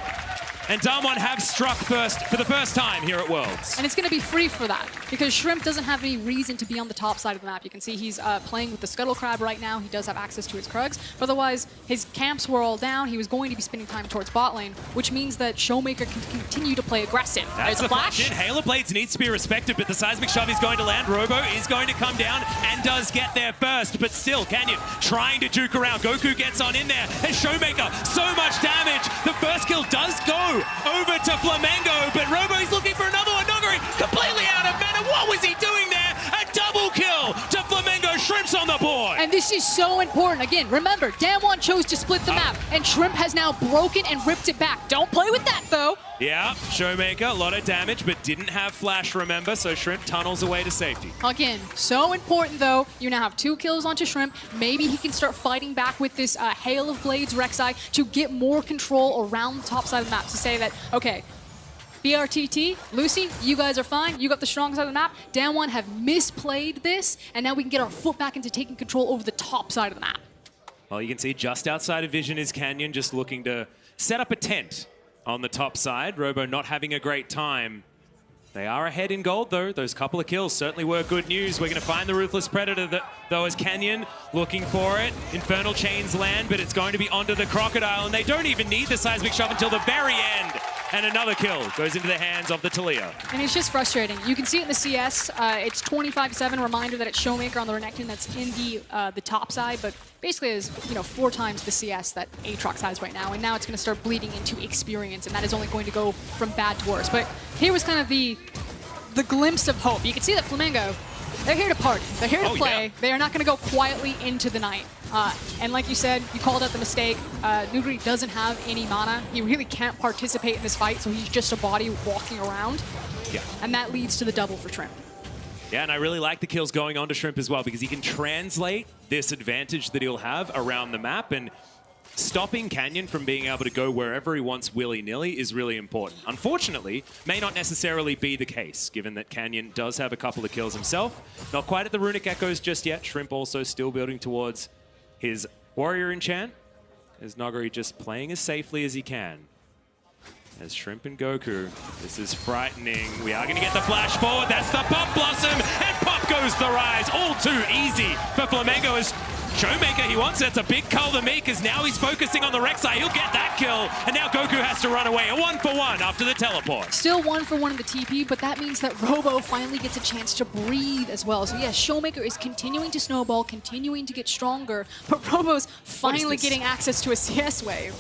and DAMWON have struck first for the first time here at Worlds. And it's going to be free for that, because Shrimp doesn't have any reason to be on the top side of the map. You can see he's playing with the Scuttle Crab right now. He does have access to his Krugs. But otherwise, his camps were all down. He was going to be spending time towards bot lane, which means that Showmaker can continue to play aggressive. That's the flash in. Halo Blades needs to be respected, but the seismic shove is going to land. Robo is going to come down and does get there first, but still, Canyon trying to juke around. Goku gets on in there, and Showmaker, so much damage. The first kill does go over to Flamengo, but Robo is looking for another one. Noguri completely out of mana. What was he doing there? A double kill to Flamengo. Shrimp's on the board. And this is so important. Again, remember, DAMWON chose to split the map, and Shrimp has now broken and ripped it back. Don't play with that, though. Yeah, Showmaker, a lot of damage, but didn't have flash, remember, so Shrimp tunnels away to safety. Again, so important, though. You now have 2 kills onto Shrimp. Maybe he can start fighting back with this Hail of Blades Rek'Sai to get more control around the top side of the map to say that, okay, BRTT, Lucy, you guys are fine. You got the strong side of the map. DAMWON have misplayed this, and now we can get our foot back into taking control over the top side of the map. Well, you can see just outside of vision is Canyon, just looking to set up a tent on the top side. Robo not having a great time. They are ahead in gold, though. Those couple of kills certainly were good news. We're going to find the Ruthless Predator, though, as Canyon looking for it. Infernal Chains land, but it's going to be onto the Crocodile, and they don't even need the seismic shove until the very end. And another kill goes into the hands of the Talia. And it's just frustrating. You can see it in the CS. It's 25-7. Reminder that it's Showmaker on the Renekton that's in the top side, but basically is 4 times the CS that Aatrox has right now. And now it's going to start bleeding into experience, and that is only going to go from bad to worse. But here was kind of the glimpse of hope. You can see that Flamengo, they're here to party. They're here to play. Yeah. They are not going to go quietly into the night. And like you said, you called out the mistake. Nuguri doesn't have any mana. He really can't participate in this fight, so he's just a body walking around. Yeah. And that leads to the double for Shrimp. Yeah, and I really like the kills going on to Shrimp as well because he can translate this advantage that he'll have around the map, and stopping Canyon from being able to go wherever he wants willy-nilly is really important. Unfortunately, may not necessarily be the case, given that Canyon does have a couple of kills himself. Not quite at the Runic Echoes just yet. Shrimp also still building towards his Warrior Enchant, as Noguri just playing as safely as he can. As Shrimp and Goku, this is frightening. We are going to get the flash forward. That's the Pop Blossom, and pop goes the Rise. All too easy for Flamengo as Showmaker, he wants it. It's a big call to me because now he's focusing on the Rek'Sai. He'll get that kill, and now Goku has to run away. A 1-for-1 after the teleport. Still 1-for-1 in the TP, but that means that Robo finally gets a chance to breathe as well. So yes, Showmaker is continuing to snowball, continuing to get stronger, but Robo's finally getting access to a CS wave.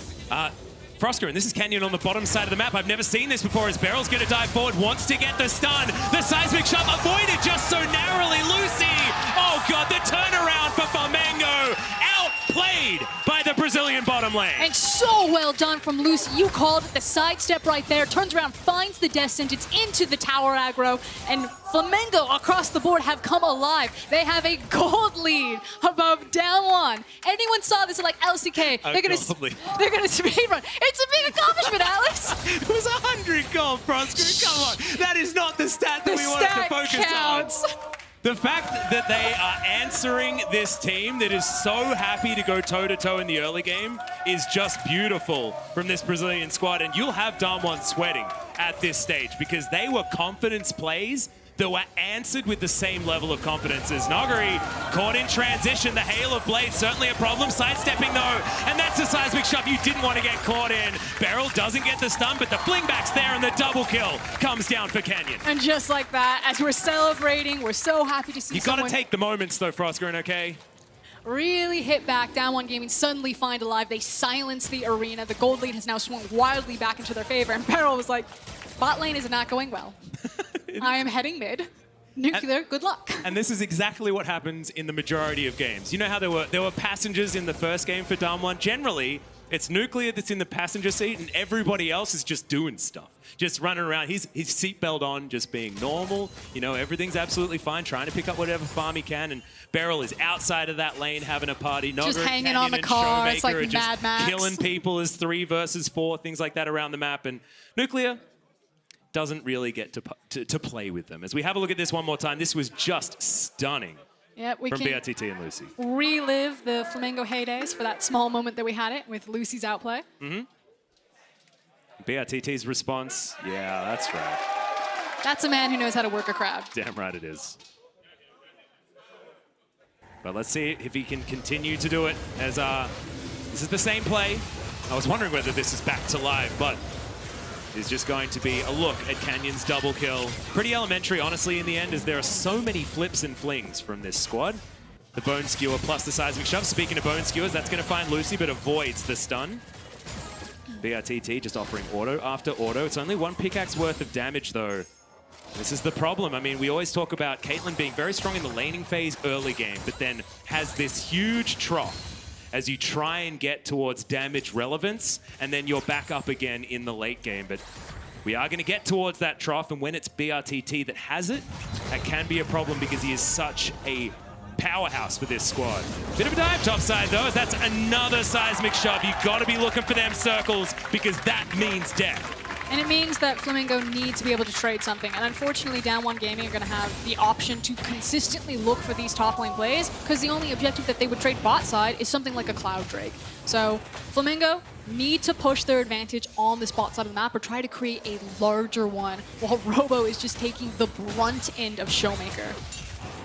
Froscar, and this is Canyon on the bottom side of the map. I've never seen this before as Beryl's going to dive forward, wants to get the stun. The seismic shove avoided just so narrowly. Lucy, oh god, the turnaround for Flamengo. Outplayed by the Brazilian bottom lane. And so well done from Lucy. You called it, the sidestep right there. Turns around, finds the death sentence into the tower aggro, and Flamengo across the board have come alive. They have a gold lead above DAMWON. Anyone saw this like LCK? They're gonna speedrun. It's a big accomplishment, Alex. It was 100 gold, Froscar. Come on, that is not the stat that we wanted to focus on. The fact that they are answering this team that is so happy to go toe-to-toe in the early game is just beautiful from this Brazilian squad. And you'll have DAMWON sweating at this stage because they were confidence plays that were answered with the same level of confidence as Noguri. Caught in transition, the Hail of Blades certainly a problem. Sidestepping though, and that's the seismic shove you didn't want to get caught in. Beryl doesn't get the stun, but the fling back's there and the double kill comes down for Canyon. And just like that, as we're celebrating, we're so happy to see You gotta take the moments though, Froscar, okay? Really hit back. DAMWON Gaming suddenly find alive. They silence the arena. The gold lead has now swung wildly back into their favor, and Beryl was like, bot lane is not going well. I am heading mid. Nuclear, good luck. And this is exactly what happens in the majority of games. You know how there were passengers in the first game for DAMWON? Generally, it's Nuclear that's in the passenger seat and everybody else is just doing stuff. Just running around. His seatbelt on, just being normal. You know, everything's absolutely fine, trying to pick up whatever farm he can. And Beryl is outside of that lane having a party. Just hanging on the car. It's like Mad Max. Killing people as 3 versus 4, things like that around the map. And Nuclear doesn't really get to play with them. As we have a look at this one more time, this was just stunning we from can BRTT and Lucy. Relive the Flamengo heydays for that small moment that we had it with Lucy's outplay. BRTT's response, yeah, that's right. That's a man who knows how to work a crowd. Damn right it is. But let's see if he can continue to do it as this is the same play. I was wondering whether this is back to live, but is just going to be a look at Canyon's double kill. Pretty elementary, honestly, in the end, as there are so many flips and flings from this squad. The Bone Skewer plus the Seismic Shove. Speaking of Bone Skewers, that's going to find Lucy, but avoids the stun. BRTT just offering auto after auto. It's only 1 pickaxe worth of damage, though. This is the problem. I mean, we always talk about Caitlyn being very strong in the laning phase early game, but then has this huge trough as you try and get towards damage relevance, and then you're back up again in the late game. But we are going to get towards that trough, and when it's BRTT that has it, that can be a problem because he is such a powerhouse for this squad. Bit of a dive topside though, as that's another seismic shove. You've got to be looking for them circles because that means death. And it means that Flamengo needs to be able to trade something. And unfortunately, DAMWON Gaming are going to have the option to consistently look for these top lane plays because the only objective that they would trade bot side is something like a Cloud Drake. So Flamengo need to push their advantage on this bot side of the map or try to create a larger one while Robo is just taking the brunt end of Showmaker.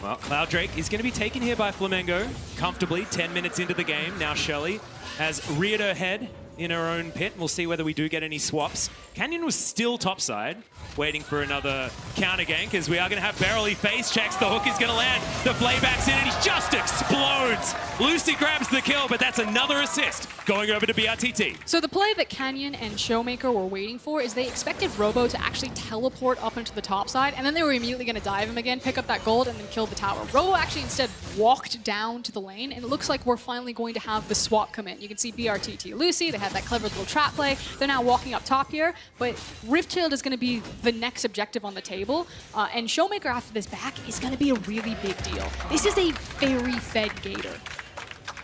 Well, Cloud Drake is going to be taken here by Flamengo comfortably, 10 minutes into the game. Now Shelly has reared her head in her own pit, and we'll see whether we do get any swaps. Canyon was still topside, waiting for another counter gank, as we are going to have Beryl. He face checks, the hook is going to land, the flayback's in, and he just explodes. Lucy grabs the kill, but that's another assist going over to BRTT. So the play that Canyon and Showmaker were waiting for is they expected Robo to actually teleport up into the top side, and then they were immediately going to dive him again, pick up that gold, and then kill the tower. Robo actually instead walked down to the lane, and it looks like we're finally going to have the swap come in. You can see BRTT Lucy, they had that clever little trap play. They're now walking up top here, but Rift-Tailed is going to be the next objective on the table, and Showmaker after this back is going to be a really big deal. This is a very fed Gator.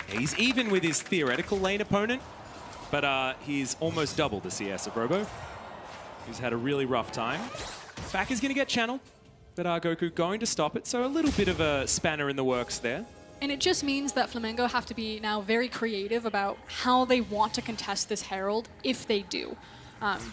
He's even with his theoretical lane opponent, but he's almost double the CS of Robo. He's had a really rough time. Back is going to get channel, but Goku going to stop it, so a little bit of a spanner in the works there. And it just means that Flamengo have to be now very creative about how they want to contest this Herald if they do.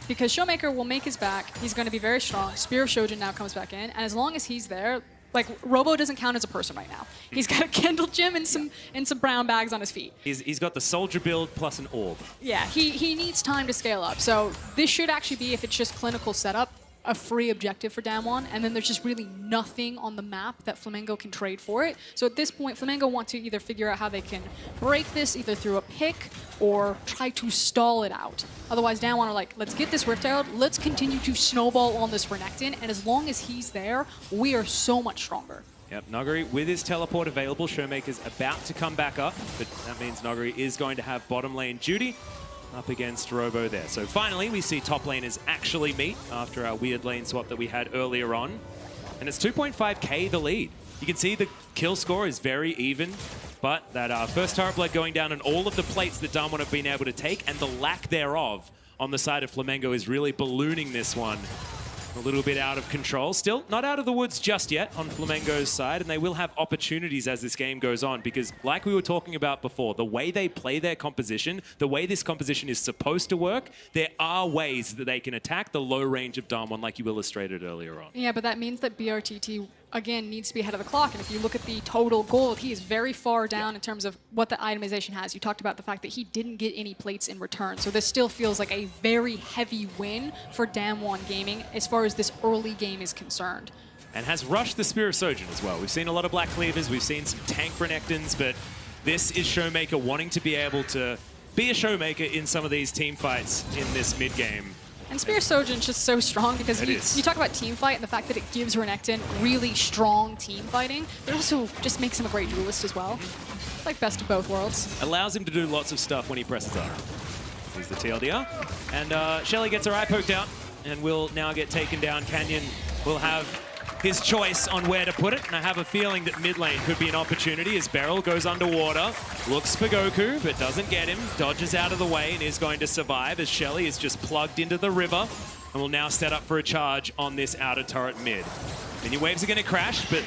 Because Showmaker will make his back, he's going to be very strong. Spear of Shojin now comes back in, and as long as he's there, like, Robo doesn't count as a person right now. He's got a Kindle Gem and some brown bags on his feet. He's got the soldier build plus an orb. Yeah, he needs time to scale up. So this should actually be, if it's just clinical setup, a free objective for DAMWON, and then there's just really nothing on the map that Flamengo can trade for it. So at this point, Flamengo want to either figure out how they can break this either through a pick or try to stall it out. Otherwise, DAMWON are like, let's get this Rift out, let's continue to snowball on this Renekton, and as long as he's there, we are so much stronger. Yep, Noguri with his teleport available. Showmaker's about to come back up, but that means Noguri is going to have bottom lane duty up against Robo there. So finally, we see top laners actually meet after our weird lane swap that we had earlier on. And it's 2.5k the lead. You can see the kill score is very even, but that first turret blood going down and all of the plates that DAMWON have been able to take and the lack thereof on the side of Flamengo is really ballooning this one a little bit out of control. Still not out of the woods just yet on Flamengo's side, and they will have opportunities as this game goes on because, like we were talking about before, the way they play their composition, the way this composition is supposed to work, there are ways that they can attack the low range of DAMWON like you illustrated earlier on. Yeah, but that means that BRTT, again, needs to be ahead of the clock. And if you look at the total gold, he is very far down in terms of what the itemization has. You talked about the fact that he didn't get any plates in return. So this still feels like a very heavy win for DAMWON Gaming as far as this early game is concerned. And has rushed the Spear of Sojin as well. We've seen a lot of Black Cleavers, we've seen some tank Renektons, but this is Showmaker wanting to be able to be a Showmaker in some of these team fights in this mid game. And Spear Sojin's just so strong because you talk about team fight and the fact that it gives Renekton really strong team fighting, but it also just makes him a great duelist as well. Like best of both worlds. Allows him to do lots of stuff when he presses up. Here's the TLDR. And Shelly gets her eye poked out and will now get taken down. Canyon will have his choice on where to put it, and I have a feeling that mid lane could be an opportunity as Beryl goes underwater, looks for Goku, but doesn't get him, dodges out of the way and is going to survive as Shelly is just plugged into the river and will now set up for a charge on this outer turret mid. Minion waves are going to crash, but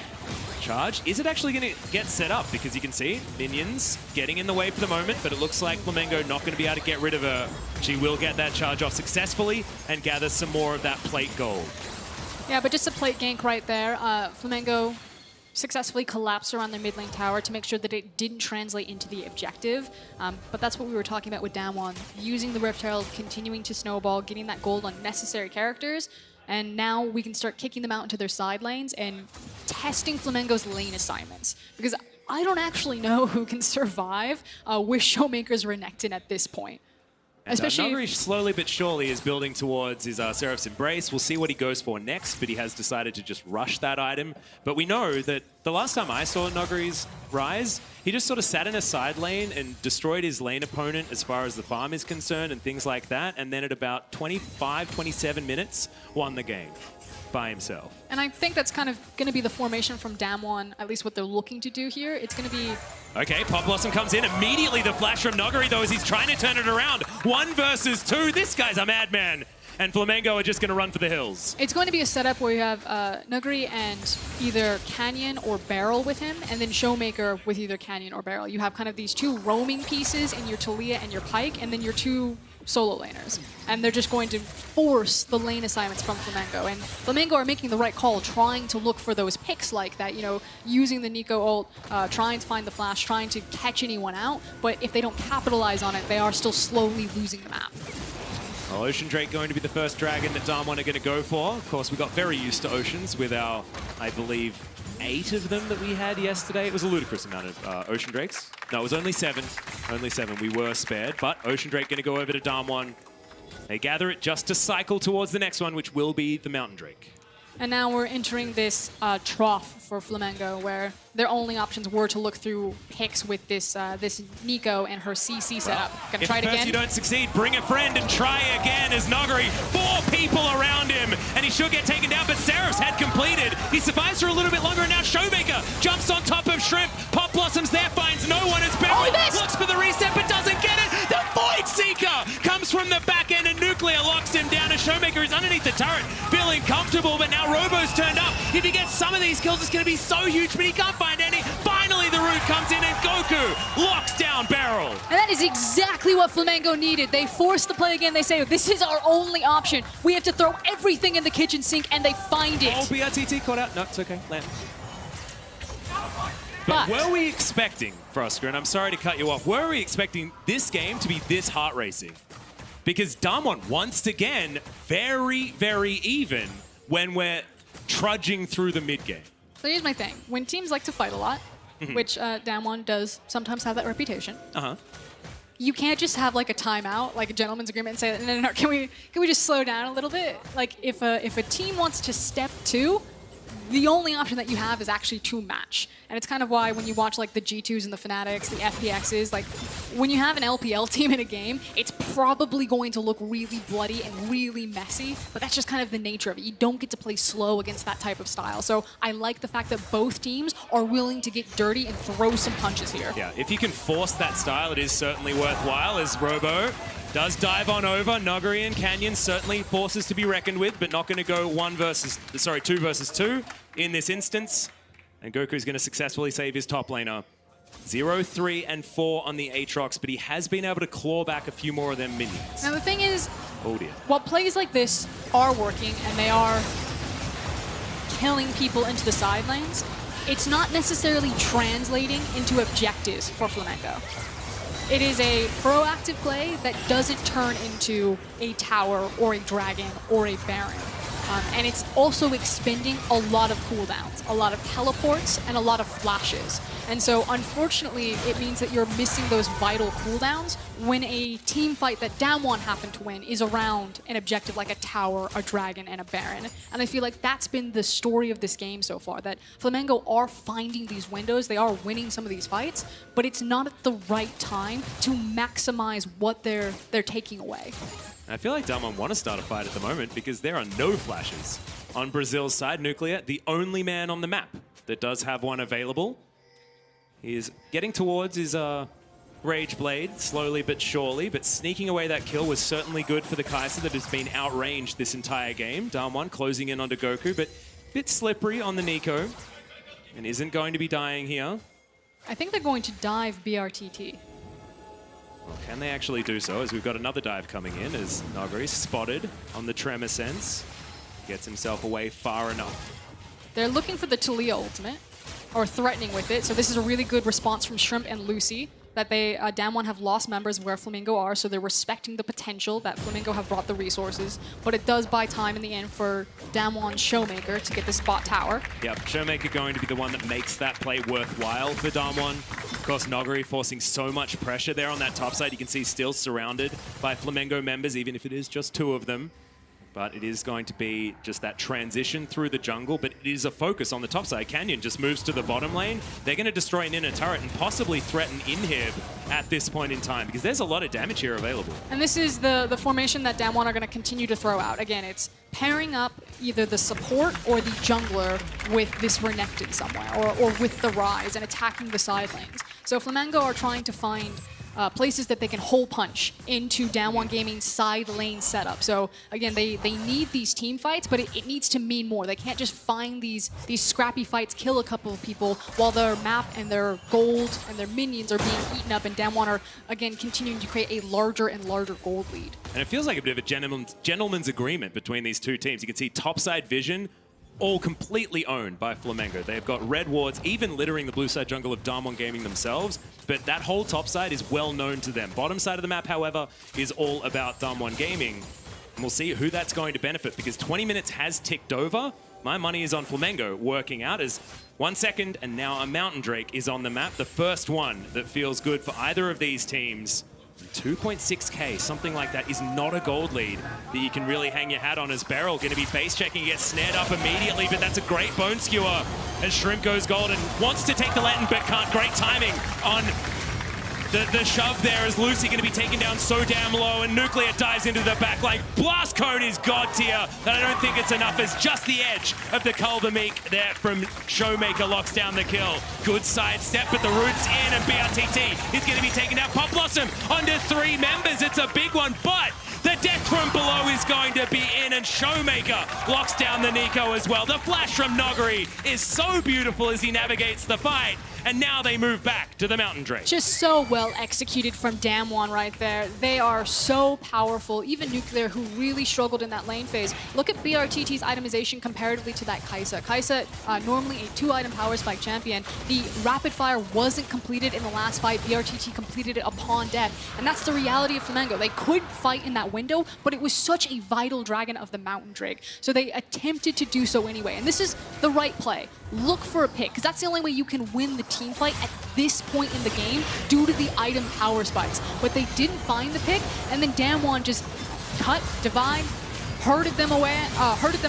charge, is it actually going to get set up? Because you can see minions getting in the way for the moment, but it looks like Flamengo not going to be able to get rid of her. She will get that charge off successfully and gather some more of that plate gold. Yeah, but just a plate gank right there. Flamengo successfully collapsed around their mid lane tower to make sure that it didn't translate into the objective. But that's what we were talking about with DAMWON. Using the Rift Herald, continuing to snowball, getting that gold on necessary characters. And now we can start kicking them out into their side lanes and testing Flamengo's lane assignments. Because I don't actually know who can survive with Showmaker's Renekton at this point. Especially Noguri slowly but surely is building towards his Seraph's Embrace. We'll see what he goes for next, but he has decided to just rush that item. But we know that the last time I saw Noguri's Rise, he just sort of sat in a side lane and destroyed his lane opponent as far as the farm is concerned and things like that. And then at about 25, 27 minutes, won the game by himself. And I think that's kind of going to be the formation from DAMWON, at least what they're looking to do here. It's going to be... Okay, Pop Blossom comes in. Immediately the flash from Noguri, though, as he's trying to turn it around. 1 versus 2. This guy's a madman. And Flamengo are just going to run for the hills. It's going to be a setup where you have Noguri and either Canyon or Beryl with him, and then Showmaker with either Canyon or Beryl. You have kind of these 2 roaming pieces in your Talia and your Pyke, and then your 2 solo laners. And they're just going to force the lane assignments from Flamengo. And Flamengo are making the right call, trying to look for those picks like that, you know, using the Nico ult, trying to find the flash, trying to catch anyone out. But if they don't capitalize on it, they are still slowly losing the map. Well, Ocean Drake going to be the first dragon that DAMWON are going to go for. Of course, we got very used to Oceans with our, I believe, 8 of them that we had yesterday. It was a ludicrous amount of Ocean Drakes. No, it was only 7. Only 7. We were spared, but Ocean Drake going to go over to DAMWON. They gather it just to cycle towards the next one, which will be the Mountain Drake. And now we're entering this trough for Flamengo, where their only options were to look through picks with this this Nico and her CC setup. Gonna try it again. If you don't succeed, bring a friend and try again as Nogari, 4 people around him, and he should get taken down, but Seraph's had completed. He survives for a little bit longer, and now Showmaker jumps on top of Shrimp. Pop Blossoms there, finds no one as Beryl looks for the reset, but doesn't get it. The Void Seeker comes from the back end, and Nuclear locks him down as Showmaker is underneath the turret, feeling comfortable, but now Robo's turned up. If he gets some of these kills, it's going to be so huge, but he can't find any. Finally, the root comes in, and Goku locks down Beryl. And that is exactly what Flamengo needed. They force the play again. They say, this is our only option. We have to throw everything in the kitchen sink, and they find it. Oh, BRTT caught out. No, it's okay. Land. But were we expecting, Frosker, and I'm sorry to cut you off, were we expecting this game to be this heart racing? Because DAMWON, once again, very, very even when we're trudging through the mid game. So here's my thing. When teams like to fight a lot, which DAMWON does sometimes have that reputation, you can't just have like a timeout, like a gentleman's agreement, and say, no, can we just slow down a little bit? Like if a team wants to step 2, the only option that you have is actually to match. And it's kind of why when you watch like the G2s and the Fnatics, the FPXs, like when you have an LPL team in a game, it's probably going to look really bloody and really messy, but that's just kind of the nature of it. You don't get to play slow against that type of style. So I like the fact that both teams are willing to get dirty and throw some punches here. Yeah, if you can force that style, it is certainly worthwhile as Robo does dive on over. Nogari and Canyon certainly forces to be reckoned with, but not going to go 2 versus 2 in this instance. And Goku's going to successfully save his top laner. 0, 3, and 4 on the Aatrox, but he has been able to claw back a few more of them minions. Now the thing is, oh dear, while plays like this are working and they are killing people into the side lanes, it's not necessarily translating into objectives for Flamengo. It is a proactive play that doesn't turn into a tower or a dragon or a baron. And it's also expending a lot of cooldowns, a lot of teleports, and a lot of flashes. And so, unfortunately, it means that you're missing those vital cooldowns when a team fight that DAMWON happened to win is around an objective like a tower, a dragon, and a baron. And I feel like that's been the story of this game so far, that Flamengo are finding these windows, they are winning some of these fights, but it's not at the right time to maximize what they're taking away. I feel like DAMWON want to start a fight at the moment because there are no flashes. On Brazil's side, Nuclear, the only man on the map that does have one available. He is getting towards his Rage Blade, slowly but surely, but sneaking away that kill was certainly good for the Kai'Sa that has been outranged this entire game. DAMWON closing in onto Goku, but a bit slippery on the Nico, and isn't going to be dying here. I think they're going to dive BRTT. Well, can they actually do so, as we've got another dive coming in, as Nogari spotted on the Tremor Sense. Gets himself away far enough. They're looking for the Talia ultimate, or threatening with it, so this is a really good response from Shrimp and Lucy, that they, DAMWON have lost members where Flamengo are, so they're respecting the potential that Flamengo have brought the resources, but it does buy time in the end for DAMWON Showmaker to get the spot tower. Yep, Showmaker going to be the one that makes that play worthwhile for DAMWON. Of course, Nogari forcing so much pressure there on that top side. You can see still surrounded by Flamengo members, even if it is just 2 of them. But it is going to be just that transition through the jungle, but it is a focus on the top side. Canyon just moves to the bottom lane. They're going to destroy an inner turret and possibly threaten inhib at this point in time, because there's a lot of damage here available. And this is the formation that DAMWON are going to continue to throw out. Again, it's pairing up either the support or the jungler with this Renekton somewhere, or with the Rise, and attacking the side lanes. So Flamengo are trying to find places that they can hole punch into DAMWON Gaming's side lane setup. So again, they need these team fights, but it needs to mean more. They can't just find these scrappy fights, kill a couple of people while their map and their gold and their minions are being eaten up, and DAMWON are again continuing to create a larger and larger gold lead. And it feels like a bit of a gentleman's agreement between these two teams. You can see topside vision all completely owned by Flamengo. They've got red wards, even littering the blue side jungle of DAMWON Gaming themselves, but that whole top side is well known to them. Bottom side of the map, however, is all about DAMWON Gaming. And we'll see who that's going to benefit, because 20 minutes has ticked over, my money is on Flamengo working out as 1 second and now a Mountain Drake is on the map. The first one that feels good for either of these teams. 2.6k, something like that is not a gold lead that you can really hang your hat on as Beryl going to be face checking, gets snared up immediately, but that's a great bone skewer as Shrimp goes gold and wants to take the Latin but can't. Great timing on the shove there as Lucy going to be taken down so damn low and Nuclear dives into the back line. Blast Cone is god tier, and I don't think it's enough as just the edge of the Culvermeek there from Showmaker locks down the kill. Good side step, but the root's in and BRTT is going to be taken down. Pop Blossom under 3 members. It's a big one, but the death from below is going to be in and Showmaker locks down the Nico as well. The flash from Nogari is so beautiful as he navigates the fight. And now they move back to the Mountain Drake. Just so well executed from DAMWON right there. They are so powerful. Even Nuclear, who really struggled in that lane phase. Look at BRTT's itemization comparatively to that Kai'Sa. Kai'Sa, normally a 2-item power spike champion. The rapid fire wasn't completed in the last fight. BRTT completed it upon death. And that's the reality of Flamengo. They could fight in that window, but it was such a vital dragon of the Mountain Drake. So they attempted to do so anyway. And this is the right play. Look for a pick, because that's the only way you can win the team fight at this point in the game due to the item power spikes. But they didn't find the pick, and then DAMWON just cut, divide, herded them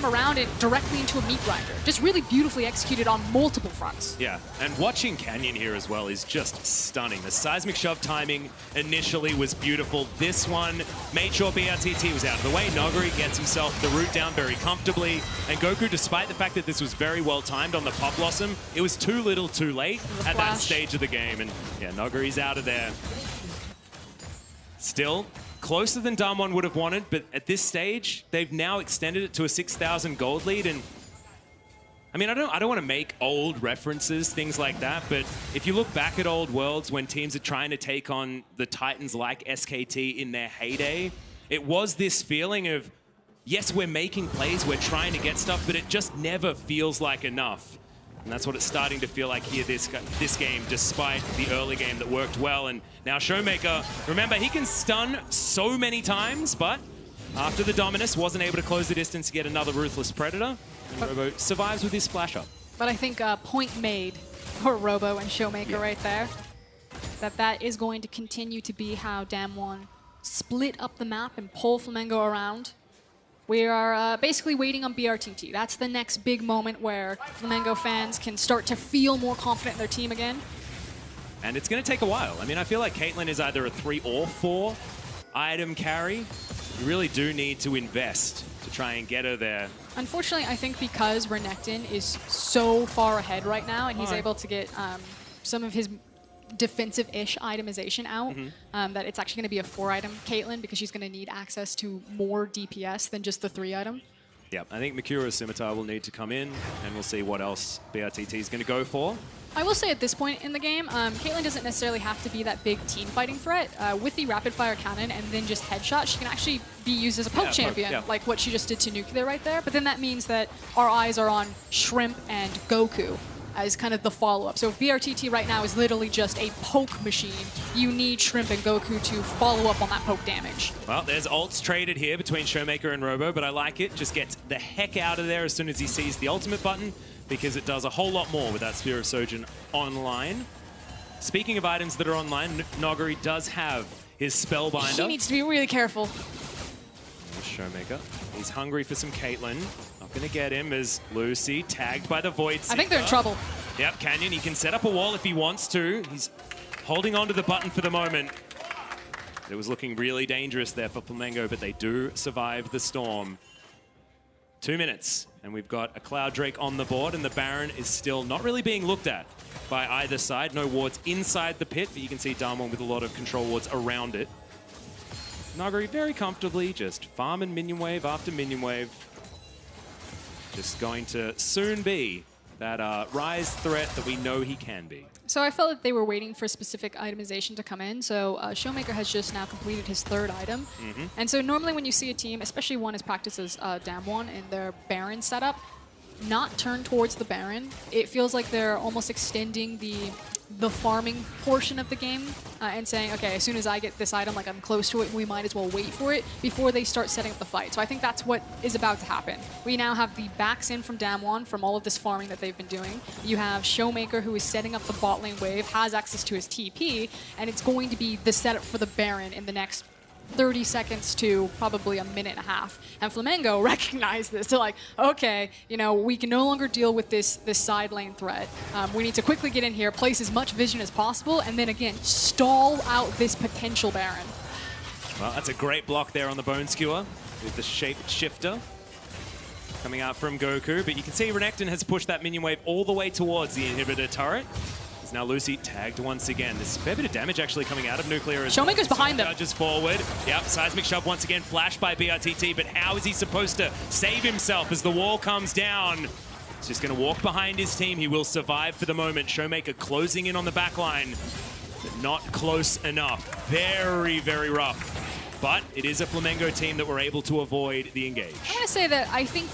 around and directly into a meat grinder. Just really beautifully executed on multiple fronts. Yeah, and watching Canyon here as well is just stunning. The seismic shove timing initially was beautiful. This one made sure BRTT was out of the way. Nogari gets himself the root down very comfortably. And Goku, despite the fact that this was very well timed on the Pop Blossom, it was too little too late at that stage of the game. And yeah, Nogari's out of there. Still closer than DAMWON would have wanted, but at this stage, they've now extended it to a 6,000 gold lead. And I mean, I don't want to make old references, things like that, but if you look back at old Worlds when teams are trying to take on the Titans like SKT in their heyday, it was this feeling of, yes, we're making plays, we're trying to get stuff, but it just never feels like enough. And that's what it's starting to feel like here this game, despite the early game that worked well. And now Showmaker, remember, he can stun so many times, but after the Dominus, wasn't able to close the distance to get another Ruthless Predator. And Robo survives with his splash up. But I think point made for Robo and Showmaker right there. That is going to continue to be how DAMWON split up the map and pull Flamengo around. We are basically waiting on BRTT. That's the next big moment where Flamengo fans can start to feel more confident in their team again. And it's going to take a while. I mean, I feel like Caitlyn is either a 3 or 4 item carry. You really do need to invest to try and get her there. Unfortunately, I think because Renekton is so far ahead right now and he's able to get some of his defensive-ish itemization out, that it's actually going to be a 4-item Caitlyn because she's going to need access to more DPS than just the 3-item. Yeah, I think Mikura's Scimitar will need to come in, and we'll see what else BRTT is going to go for. I will say at this point in the game, Caitlyn doesn't necessarily have to be that big team fighting threat. With the rapid-fire cannon and then just headshot, she can actually be used as a poke champion, like what she just did to Nuclear right there. But then that means that our eyes are on Shrimp and Goku as kind of the follow-up. So if BRTT right now is literally just a poke machine, you need Shrimp and Goku to follow up on that poke damage. Well, there's ults traded here between Showmaker and Robo, but I like it. Just gets the heck out of there as soon as he sees the ultimate button, because it does a whole lot more with that Spear of Sojin online. Speaking of items that are online, Nogari does have his Spellbinder. He needs to be really careful. Showmaker. He's hungry for some Caitlyn. Not going to get him as Lucy tagged by the Void Seeker. I think they're in trouble. Yep, Canyon, he can set up a wall if he wants to. He's holding on to the button for the moment. It was looking really dangerous there for Flamengo, but they do survive the storm. 2 minutes, and we've got a Cloud Drake on the board, and the Baron is still not really being looked at by either side. No wards inside the pit, but you can see DAMWON with a lot of control wards around it. Nogari very comfortably just farming minion wave after minion wave. Just going to soon be that Rise threat that we know he can be. So I felt that they were waiting for specific itemization to come in. So Showmaker has just now completed his 3rd item. And so normally when you see a team, especially one as practiced as DAMWON in their Baron setup, not turn towards the Baron, it feels like they're almost extending the the farming portion of the game and saying, okay, as soon as I get this item, like I'm close to it, we might as well wait for it before they start setting up the fight. So I think that's what is about to happen. We now have the backs in from DAMWON from all of this farming that they've been doing. You have Showmaker, who is setting up the bot lane wave, has access to his TP, and it's going to be the setup for the Baron in the next 30 seconds to probably a minute and a half. And Flamengo recognize this. They're like, okay, you know, we can no longer deal with this side lane threat. We need to quickly get in here, place as much vision as possible, and then again, stall out this potential Baron. Well, that's a great block there on the Bone Skewer with the shape shifter coming out from Goku. But you can see Renekton has pushed that minion wave all the way towards the inhibitor turret. Now Lucy tagged once again. There's a fair bit of damage actually coming out of Nuclear as Showmaker's behind them. Judges forward. Yep, seismic shove once again, flashed by BRTT, but how is he supposed to save himself as the wall comes down? He's just going to walk behind his team. He will survive for the moment. Showmaker closing in on the back line, but not close enough. Very, very rough. But it is a Flamengo team that were able to avoid the engage. I'm going to say that I think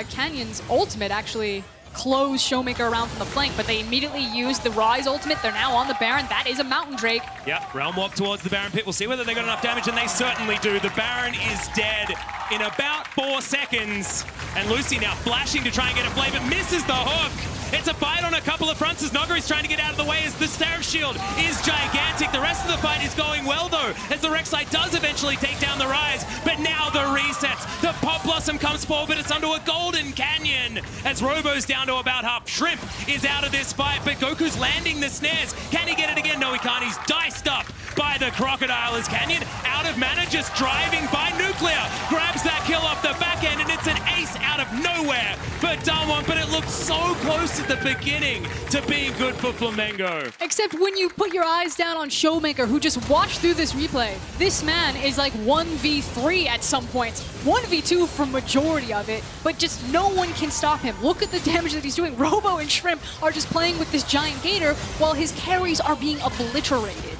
Canyon's ultimate actually close Showmaker around from the flank, but they immediately use the Rise ultimate. They're now on the Baron. That is a Mountain Drake. Yep, Realm Warp towards the Baron pit. We'll see whether they got enough damage, and they certainly do. The Baron is dead in about 4 seconds. And Lucy now flashing to try and get a play, but misses the hook. It's a fight on a couple of fronts as Nogari's trying to get out of the way as the Seraph Shield is gigantic. The rest of the fight is going well, though, as the Rek'Sai does eventually take down the Rise. But now the resets. The Pop Blossom comes forward, but it's under a Golden Canyon as Robo's down to about half. Shrimp is out of this fight, but Goku's landing the snares. Can he get it again? No, he can't. He's diced up by the Crocodile as Canyon out of mana, just driving by Nuclear. Grabs that kill off the back end, and it's an ace out of nowhere for DAMWON, but it looked so close at the beginning to being good for Flamengo. Except when you put your eyes down on Showmaker, who just watched through this replay, this man is like 1v3 at some points, 1v2 for majority of it, but just no one can stop him. Look at the damage that he's doing. Robo and Shrimp are just playing with this giant gator while his carries are being obliterated.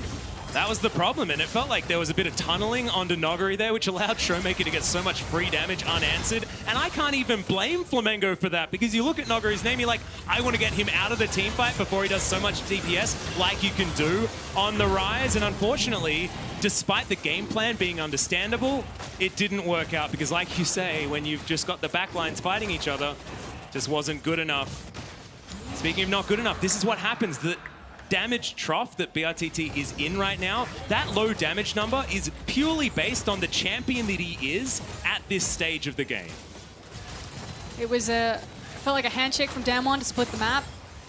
That was the problem, and it felt like there was a bit of tunneling onto Nogari there, which allowed Showmaker to get so much free damage unanswered. And I can't even blame Flamengo for that, because you look at Nogari's name, you're like, I want to get him out of the team fight before he does so much DPS like you can do on the Rise. And unfortunately, despite the game plan being understandable, it didn't work out, because like you say, when you've just got the backlines fighting each other, just wasn't good enough. Speaking of not good enough, this is what happens. The damage trough that BRTT is in right now, that low damage number is purely based on the champion that he is at this stage of the game. It was felt like a handshake from DAMWON to split the map.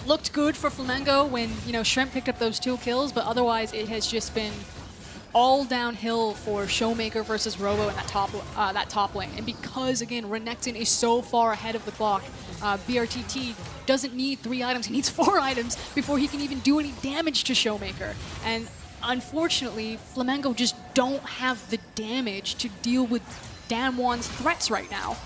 Looked good for Flamengo when, you know, Shrimp picked up those 2 kills, but otherwise it has just been all downhill for Showmaker versus Robo in that top lane. And because, again, Renekton is so far ahead of the clock, BRTT doesn't need 3 items, he needs 4 items before he can even do any damage to Showmaker. And unfortunately, Flamengo just don't have the damage to deal with DAMWON's threats right now.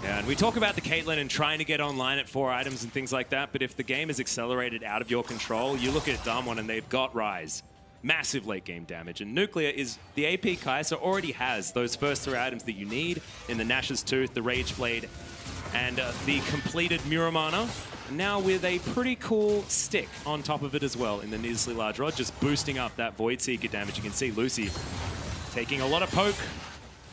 Yeah, and we talk about the Caitlyn and trying to get online at 4 items and things like that, but if the game is accelerated out of your control, you look at DAMWON and they've got Rise. Massive late game damage, and Nuclear is the AP Kai'Sa already has those first 3 items that you need in the Nash's Tooth, the Rage Blade, and the completed Muramana. Now with a pretty cool stick on top of it as well in the needlessly large rod, just boosting up that Void Seeker damage. You can see Lucy taking a lot of poke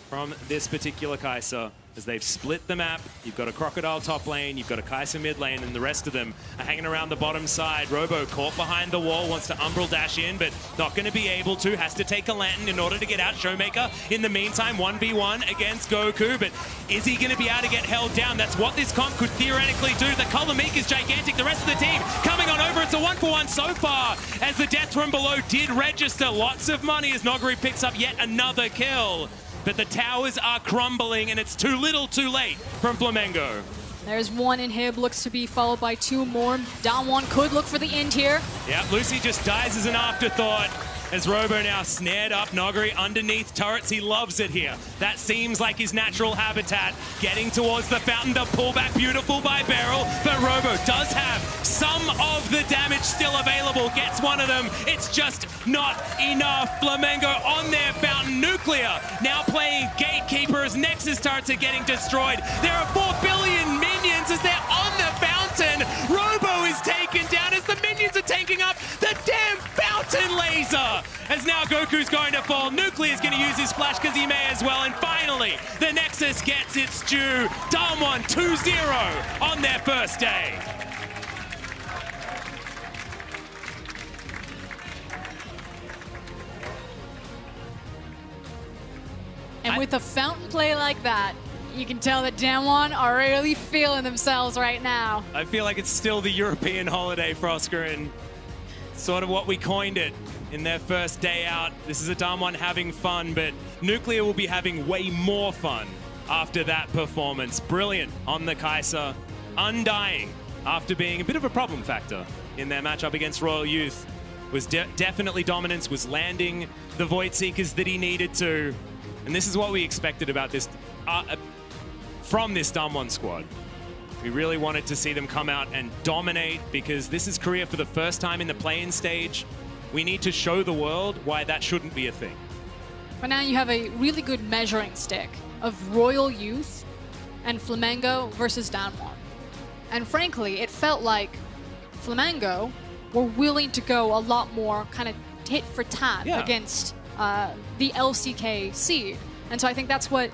from this particular Kai'Sa as they've split the map. You've got a Crocodile top lane, you've got a Kai'Sa mid lane, and the rest of them are hanging around the bottom side. Robo caught behind the wall, wants to Umbral dash in, but not going to be able to. Has to take a Lantern in order to get out Showmaker. In the meantime, 1v1 against Goku, but is he going to be able to get held down? That's what this comp could theoretically do. The Colombic is gigantic. The rest of the team coming on over. It's a 1-for-1 so far, as the death from below did register lots of money as Nogari picks up yet another kill. But the towers are crumbling, and it's too little too late from Flamengo. There's 1 inhib, looks to be followed by 2 more. DAMWON could look for the end here. Yeah, Lucy just dies as an afterthought as Robo now snared up Nogari underneath turrets. He loves it here. That seems like his natural habitat. Getting towards the fountain, the pullback beautiful by Beryl, but Robo does have some of the damage still available. Gets one of them. It's just not enough. Flamengo on their fountain. Nuclear now playing gatekeeper as Nexus turrets are getting destroyed. There are 4 billion minions as they're on the fountain. Robo is taken down as the minions are tanking up. The button laser, as now Goku's going to fall. Nuclear's going to use his flash because he may as well. And finally, the Nexus gets its due. DAMWON 2-0 on their first day. And with a fountain play like that, you can tell that DAMWON are really feeling themselves right now. I feel like it's still the European holiday, Frosker, and sort of what we coined it in their first day out. This is a DAMWON having fun, but Nuclear will be having way more fun after that performance. Brilliant on the Kai'Sa, undying after being a bit of a problem factor in their matchup against Royal Youth. Was definitely dominance, was landing the Void Seekers that he needed to. And this is what we expected about this, from this DAMWON squad. We really wanted to see them come out and dominate because this is Korea for the first time in the play-in stage. We need to show the world why that shouldn't be a thing. But now you have a really good measuring stick of Royal Youth and Flamengo versus DAMWON. And frankly, it felt like Flamengo were willing to go a lot more kind of tit for tat against the LCK seed. And so I think that's what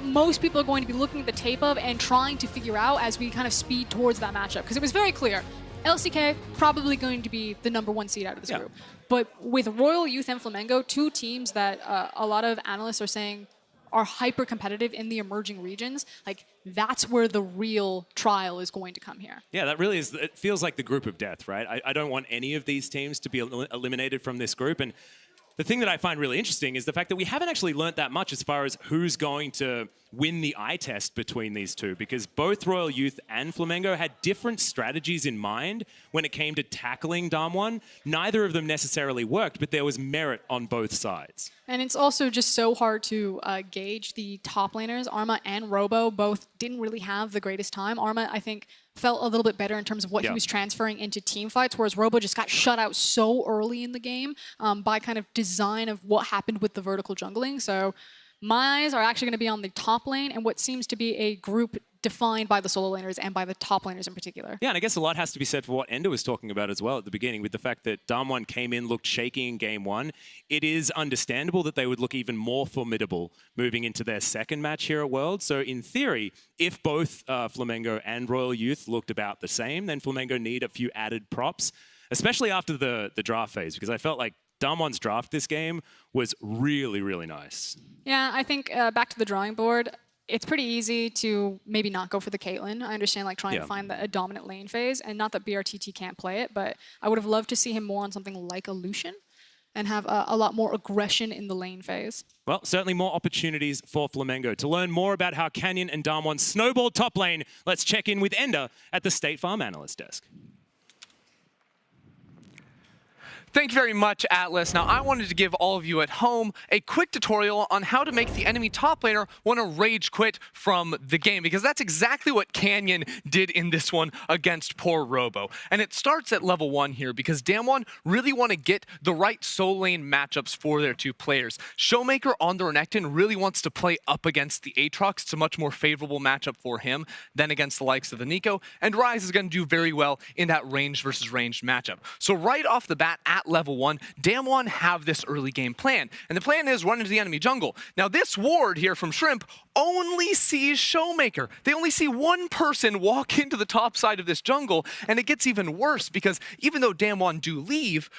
most people are going to be looking at the tape of and trying to figure out as we kind of speed towards that matchup. Because it was very clear, LCK probably going to be the #1 seed out of this group. But with Royal Youth and Flamengo, two teams that a lot of analysts are saying are hyper competitive in the emerging regions, like that's where the real trial is going to come here. Yeah, that really is, it feels like the group of death, right? I don't want any of these teams to be eliminated from this group. And the thing that I find really interesting is the fact that we haven't actually learnt that much as far as who's going to win the eye test between these two, because both Royal Youth and Flamengo had different strategies in mind when it came to tackling DAMWON. Neither of them necessarily worked, but there was merit on both sides. And it's also just so hard to gauge the top laners. Arma and Robo both didn't really have the greatest time. Arma, I think, felt a little bit better in terms of what he was transferring into team fights, whereas Robo just got shut out so early in the game by kind of design of what happened with the vertical jungling. So my eyes are actually going to be on the top lane and what seems to be a group defined by the solo laners and by the top laners in particular. Yeah, and I guess a lot has to be said for what Ender was talking about as well at the beginning, with the fact that DAMWON came in, looked shaky in game one. It is understandable that they would look even more formidable moving into their second match here at Worlds. So in theory, if both Flamengo and Royal Youth looked about the same, then Flamengo need a few added props, especially after the draft phase, because I felt like DAMWON's draft this game was really, really nice. Yeah, I think back to the drawing board, it's pretty easy to maybe not go for the Caitlyn. I understand like trying to find a dominant lane phase, and not that BRTT can't play it, but I would have loved to see him more on something like a Lucian and have a lot more aggression in the lane phase. Well, certainly more opportunities for Flamengo. To learn more about how Canyon and DAMWON snowballed top lane, let's check in with Ender at the State Farm Analyst Desk. Thank you very much, Atlas. Now, I wanted to give all of you at home a quick tutorial on how to make the enemy top laner want to rage quit from the game, because that's exactly what Canyon did in this one against poor Robo. And it starts at level 1 here, because DAMWON really want to get the right solo lane matchups for their two players. Showmaker on the Renekton really wants to play up against the Aatrox. It's a much more favorable matchup for him than against the likes of the Nico. And Ryze is going to do very well in that ranged versus ranged matchup. So right off the bat, at level 1, DAMWON have this early game plan. And the plan is run into the enemy jungle. Now this ward here from Shrimp only sees Showmaker. They only see one person walk into the top side of this jungle, and it gets even worse because even though DAMWON do leave,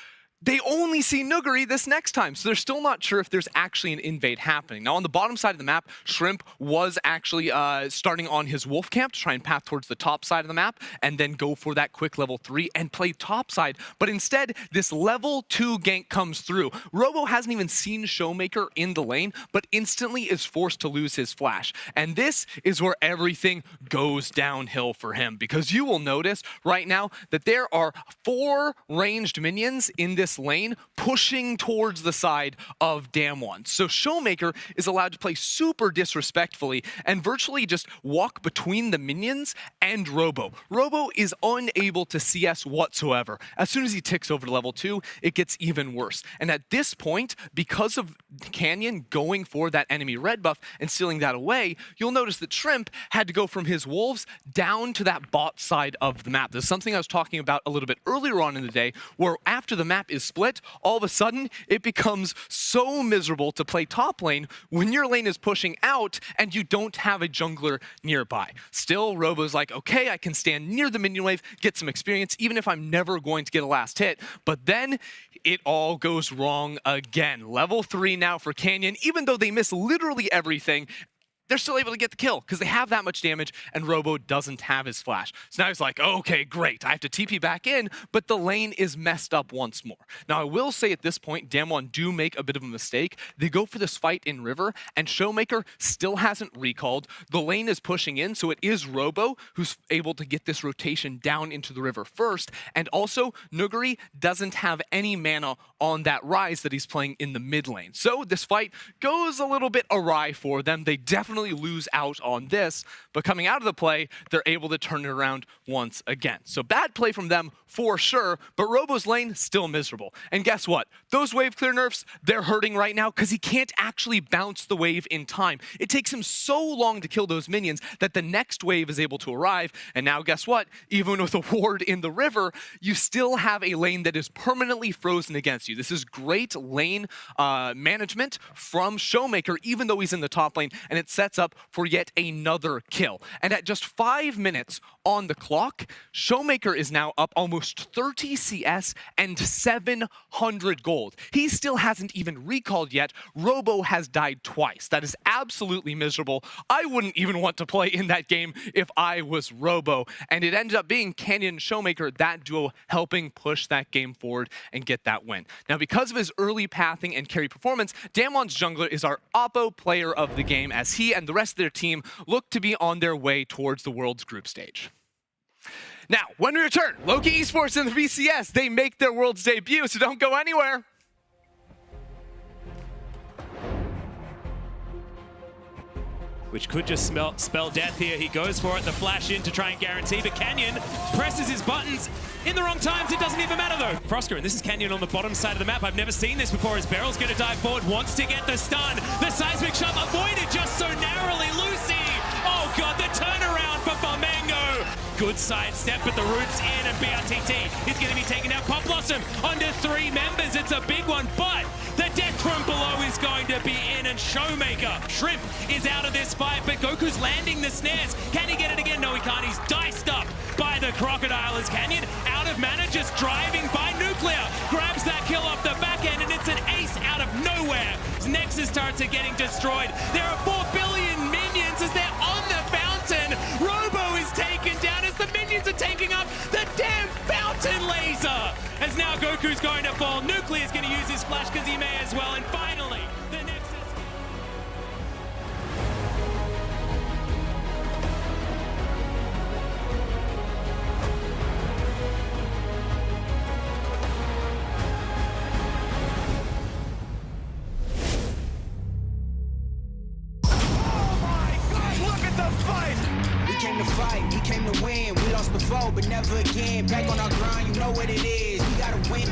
they only see Nuguri this next time, so they're still not sure if there's actually an invade happening. Now, on the bottom side of the map, Shrimp was actually starting on his wolf camp to try and path towards the top side of the map and then go for that quick level 3 and play top side. But instead, this level 2 gank comes through. Robo hasn't even seen Showmaker in the lane, but instantly is forced to lose his flash. And this is where everything goes downhill for him, because you will notice right now that there are 4 ranged minions in this lane pushing towards the side of DAMWON. So Showmaker is allowed to play super disrespectfully and virtually just walk between the minions and Robo. Robo is unable to CS whatsoever. As soon as he ticks over to level 2, it gets even worse. And at this point, because of Canyon going for that enemy red buff and stealing that away, you'll notice that Shrimp had to go from his wolves down to that bot side of the map. This is something I was talking about a little bit earlier on in the day, where after the map is is split, all of a sudden it becomes so miserable to play top lane when your lane is pushing out and you don't have a jungler nearby. Still, Robo's like, okay, I can stand near the minion wave, get some experience, even if I'm never going to get a last hit. But then it all goes wrong again. Level 3 now for Canyon, even though they miss literally everything, they're still able to get the kill because they have that much damage and Robo doesn't have his flash. So now he's like, okay, great. I have to TP back in, but the lane is messed up once more. Now, I will say at this point, DAMWON do make a bit of a mistake. They go for this fight in River and Showmaker still hasn't recalled. The lane is pushing in, so it is Robo who's able to get this rotation down into the River first. And also, Nuguri doesn't have any mana on that Rise that he's playing in the mid lane. So this fight goes a little bit awry for them. They definitely lose out on this, but coming out of the play, they're able to turn it around once again. So bad play from them for sure, but Robo's lane still miserable. And guess what? Those wave clear nerfs, they're hurting right now because he can't actually bounce the wave in time. It takes him so long to kill those minions that the next wave is able to arrive. And now guess what? Even with a ward in the River, you still have a lane that is permanently frozen against you. This is great lane management from Showmaker, even though he's in the top lane, and it sets up for yet another kill. And at just 5 minutes on the clock, Showmaker is now up almost 30 CS and 700 gold. He still hasn't even recalled yet. Robo has died twice. That is absolutely miserable. I wouldn't even want to play in that game if I was Robo. And it ended up being Canyon and Showmaker, that duo, helping push that game forward and get that win. Now, because of his early pathing and carry performance, DAMWON's jungler is our Oppo player of the game, as he and the rest of their team look to be on their way towards the World's group stage. Now, when we return, Lowkey Esports and the VCS, they make their World's debut, so don't go anywhere. Which could just spell death here. He goes for it, the flash in to try and guarantee, but Canyon presses his buttons in the wrong times. It doesn't even matter though. Frosker, and this is Canyon on the bottom side of the map. I've never seen this before as Beryl's going to dive forward, wants to get the stun. The seismic shove avoided just so narrowly. Lucy, oh God, the turnaround for Flamengo. Good side step, but the root's in, and BRTT is going to be taking out Pop Blossom onto 3 members. It's a big one, but the death from below is going to be in, and Showmaker, Shrimp, is out of this fight, but Goku's landing the snares. Can he get it again? No, he can't. He's diced up by the Crocodile as Canyon, out of mana, just driving by Nuclear, grabs that kill off the back end, and it's an ace out of nowhere. His Nexus turrets are getting destroyed. There are 4 billion minions as they're on the fountain. Robo is taken down as the minions are taking up the damn fountain laser. As now Goku's going to fall. Nuclear's going to use his flash because he may as well. And finally, the Nexus. We came to win. We lost before, but never again. Back on our grind, you know what it is. We gotta win.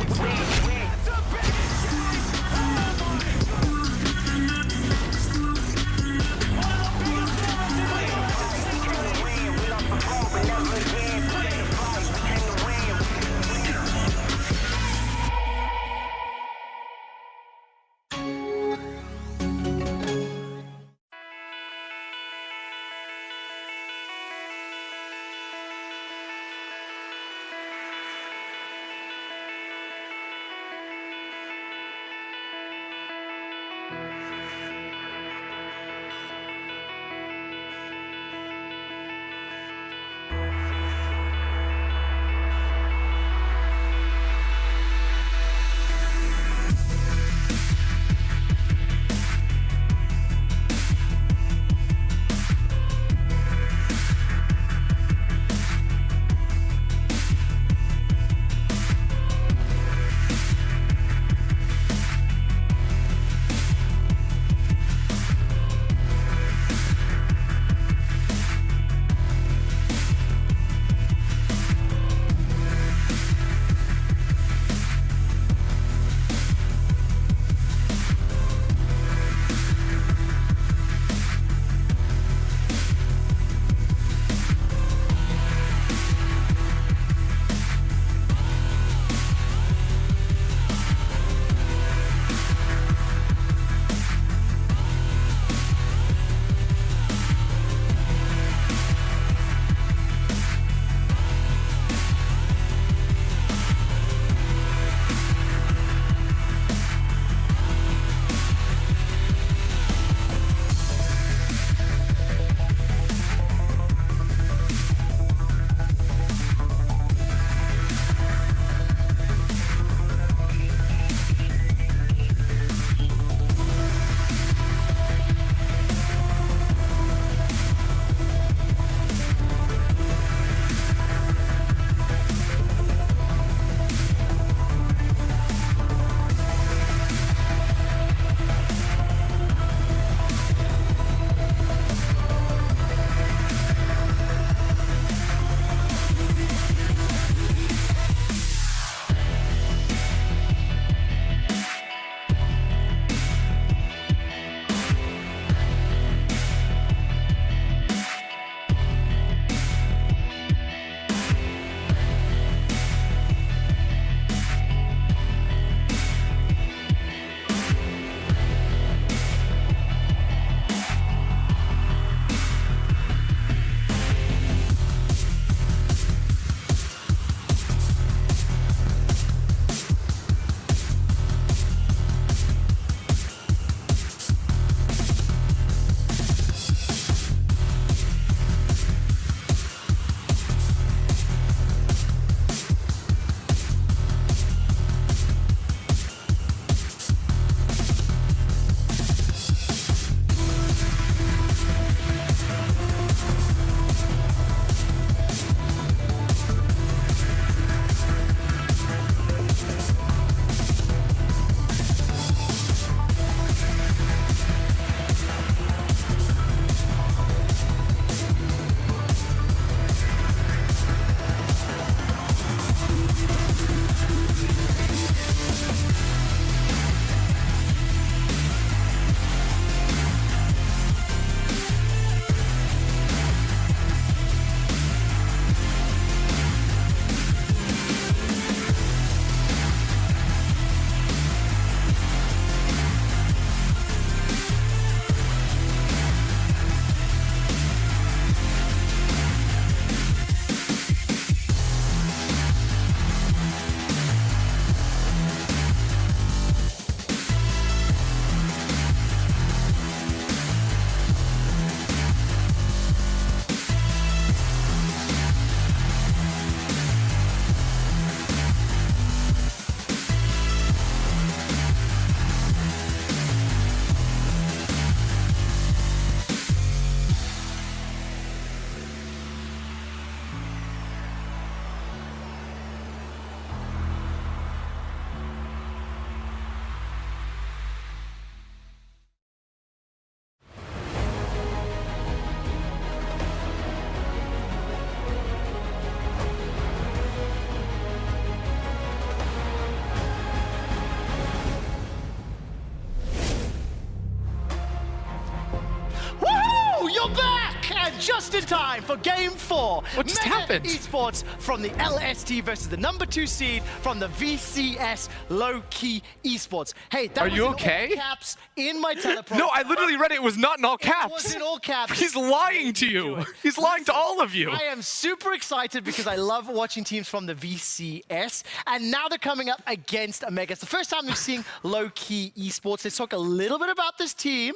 just in time for Game 4. What just Mega happened? Esports from the LST versus the number 2 seed from the VCS Lowkey Esports. Hey, that Are was you in okay? all caps in my teleprompter. No, I literally read it was not in all caps. It was in all caps. He's lying to you. He's lying to all of you. I am super excited because I love watching teams from the VCS, and now they're coming up against a Mega. It's the first time we've seen Lowkey Esports. Let's talk a little bit about this team.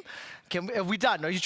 Are we done? Are you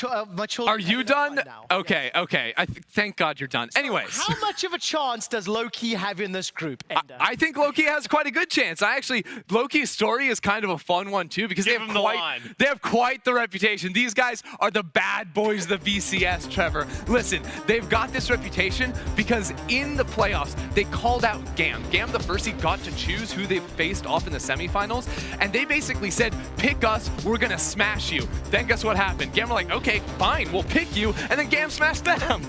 Are you done? Okay, okay. Thank God you're done. Anyways. How much of a chance does Lowkey have in this group, Ender? I think Lowkey has quite a good chance. Lowkey's story is kind of a fun one too because they have quite the reputation. These guys are the bad boys of the VCS, Trevor. Listen, they've got this reputation because in the playoffs, they called out GAM. GAM, the first seed, got to choose who they faced off in the semifinals, and they basically said, pick us, we're gonna smash you. Then guess what happened? GAM were like, okay, fine, we'll pick you, and then GAM smashed them.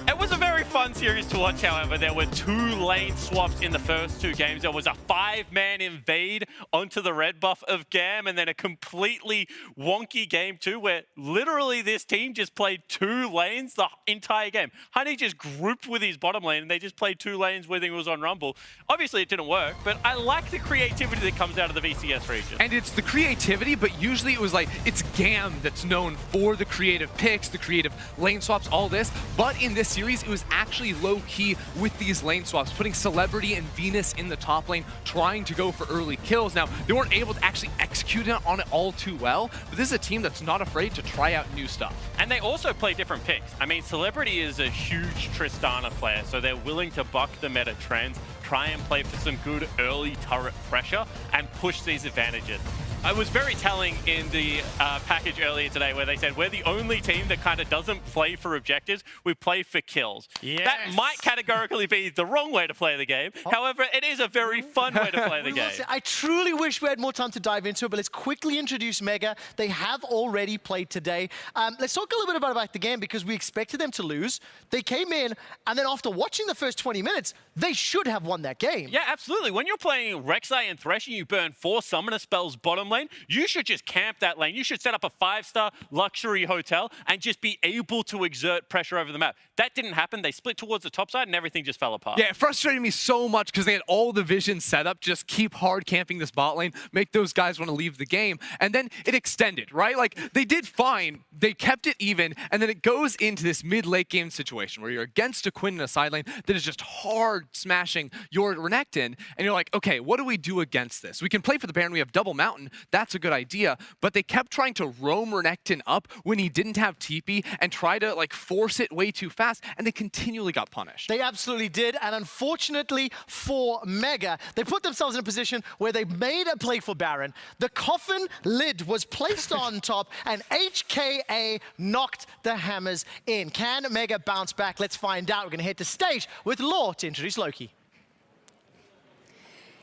It was a very fun series to watch, however. There were 2 lane swaps in the first 2 games. There was a 5-man invade onto the red buff of GAM, and then a completely wonky game 2 where literally this team just played 2 lanes the entire game. Honey just grouped with his bottom lane, and they just played 2 lanes when he was on Rumble. Obviously, it didn't work, but I like the creativity that comes out of the VCS region. And it's the creativity, but usually it was like, it's GAM that's known for the creative picks, the creative lane swaps, all this. But in this series, it was actually Lowkey with these lane swaps, putting Celebrity and Venus in the top lane, trying to go for early kills. Now, they weren't able to actually execute on it all too well, but this is a team that's not afraid to try out new stuff. And they also play different picks. I mean, Celebrity is a huge Tristana player, so they're willing to buck the meta trends, try and play for some good early turret pressure, and push these advantages. It was very telling in the package earlier today where they said, we're the only team that kind of doesn't play for objectives, we play for kills. Yes. That might categorically be the wrong way to play the game. However, it is a very fun way to play the game. I truly wish we had more time to dive into it, but let's quickly introduce Mega. They have already played today. Let's talk a little bit about the game because we expected them to lose. They came in, and then after watching the first 20 minutes, they should have won that game. Yeah, absolutely. When you're playing Rek'Sai and Thresh and you burn 4 summoner spells bottom lane, you should just camp that lane. You should set up a 5-star luxury hotel and just be able to exert pressure over the map. That didn't happen. They split towards the top side and everything just fell apart. Yeah, it frustrated me so much because they had all the vision set up, just keep hard camping this bot lane, make those guys want to leave the game. And then it extended, right? Like, they did fine. They kept it even, and then it goes into this mid-late game situation where you're against a Quinn in a side lane that is just hard smashing your Renekton, and you're like, okay, what do we do against this? We can play for the Baron. We have double Mountain. That's a good idea, but they kept trying to roam Renekton up when he didn't have TP and try to like force it way too fast, and they continually got punished. They absolutely did, and unfortunately for Mega, they put themselves in a position where they made a play for Baron. The coffin lid was placed on top, and HKA knocked the hammers in. Can Mega bounce back? Let's find out. We're going to hit the stage with Law to introduce Lowkey.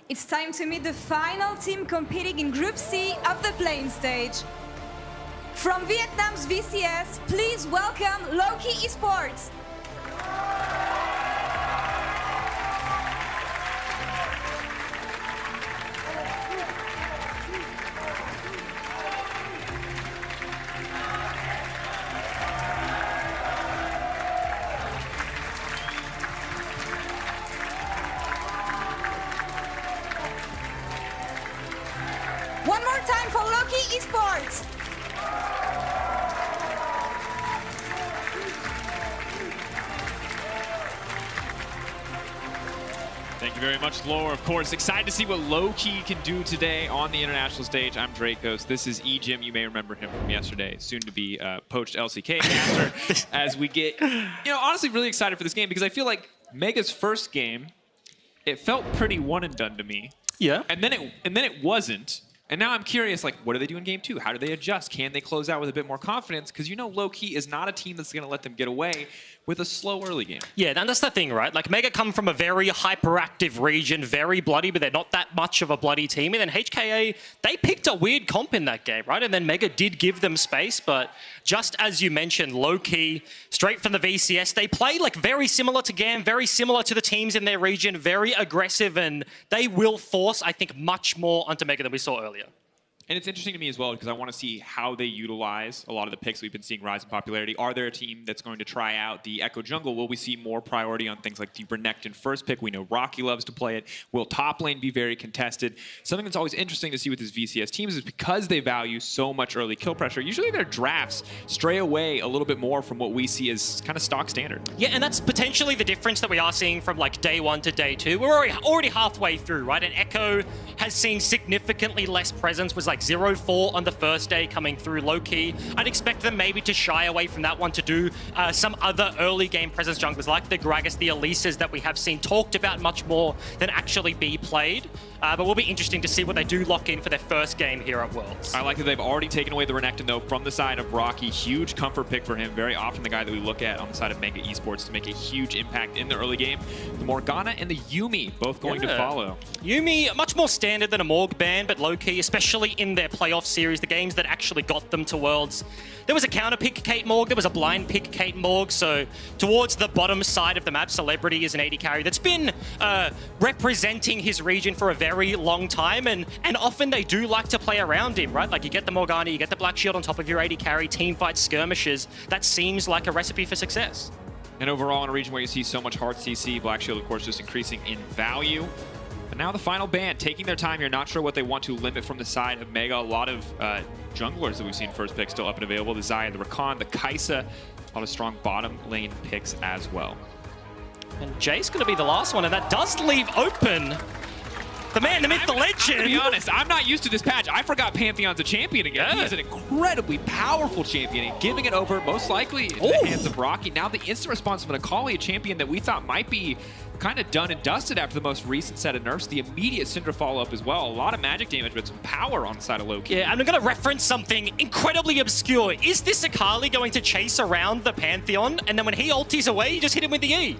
It's time to meet the final team competing in Group C of the playing stage. From Vietnam's VCS, please welcome Lowkey Esports. One more time for Lowkey Esports. Thank you very much, Lore. Of course, excited to see what Lowkey can do today on the international stage. I'm Dracos. This is E-Jim. You may remember him from yesterday, soon to be poached LCK caster. As we get, honestly really excited for this game because I feel like Mega's first game, it felt pretty one and done to me. Yeah. And then it wasn't. And now I'm curious, like, what do they do in game 2? How do they adjust? Can they close out with a bit more confidence? Because Lowkey is not a team that's going to let them get away with a slow early game. Yeah, and that's the thing, right? Like, Mega come from a very hyperactive region, very bloody, but they're not that much of a bloody team. And then HKA, they picked a weird comp in that game, right? And then Mega did give them space, but just as you mentioned, Lowkey, straight from the VCS, they play like very similar to GAM, very similar to the teams in their region, very aggressive, and they will force, I think, much more onto Mega than we saw earlier. And it's interesting to me as well because I want to see how they utilize a lot of the picks we've been seeing rise in popularity. Are there a team that's going to try out the Echo Jungle? Will we see more priority on things like the Renekton first pick? We know Rocky loves to play it. Will top lane be very contested? Something that's always interesting to see with these VCS teams is because they value so much early kill pressure, usually their drafts stray away a little bit more from what we see as kind of stock standard. Yeah, and that's potentially the difference that we are seeing from like day 1 to day 2. We're already halfway through, right? And Echo has seen significantly less presence, was like 0-4 on the first day coming through Lowkey. I'd expect them maybe to shy away from that one to do some other early game presence junglers like the Gragas, the Elises that we have seen talked about much more than actually be played. But will be interesting to see what they do lock in for their first game here at Worlds. I like that they've already taken away the Renekton, though, from the side of Rocky. Huge comfort pick for him. Very often the guy that we look at on the side of Mega Esports to make a huge impact in the early game. The Morgana and the Yuumi both going to follow. Yuumi, much more standard than a Morg ban, but Lowkey, especially in their playoff series, the games that actually got them to Worlds. There was a counter pick Kate Morg, there was a blind pick Kate Morg, so towards the bottom side of the map, Celebrity is an AD carry that's been representing his region for a very long time, and often they do like to play around him, right? Like you get the Morgana, you get the Black Shield on top of your AD carry, team fight skirmishes. That seems like a recipe for success. And overall, in a region where you see so much hard CC, Black Shield, of course, just increasing in value. But now the final ban, taking their time here, not sure what they want to limit from the side of Mega. A lot of junglers that we've seen first pick still up and available. The Xayah, the Rakan, the Kai'Sa, a lot of strong bottom lane picks as well. And Jay's going to be the last one, and that does leave open the man, the myth, the legend. To be honest, I'm not used to this patch. I forgot Pantheon's a champion again. He is an incredibly powerful champion, and giving it over most likely into the hands of Rocky. Now the instant response of an Akali, a champion that we thought might be kind of done and dusted after the most recent set of nerfs. The immediate Syndra follow-up as well. A lot of magic damage, but some power on the side of Lowkey. Yeah, I'm going to reference something incredibly obscure. Is this Akali going to chase around the Pantheon, and then when he ultis away, you just hit him with the E?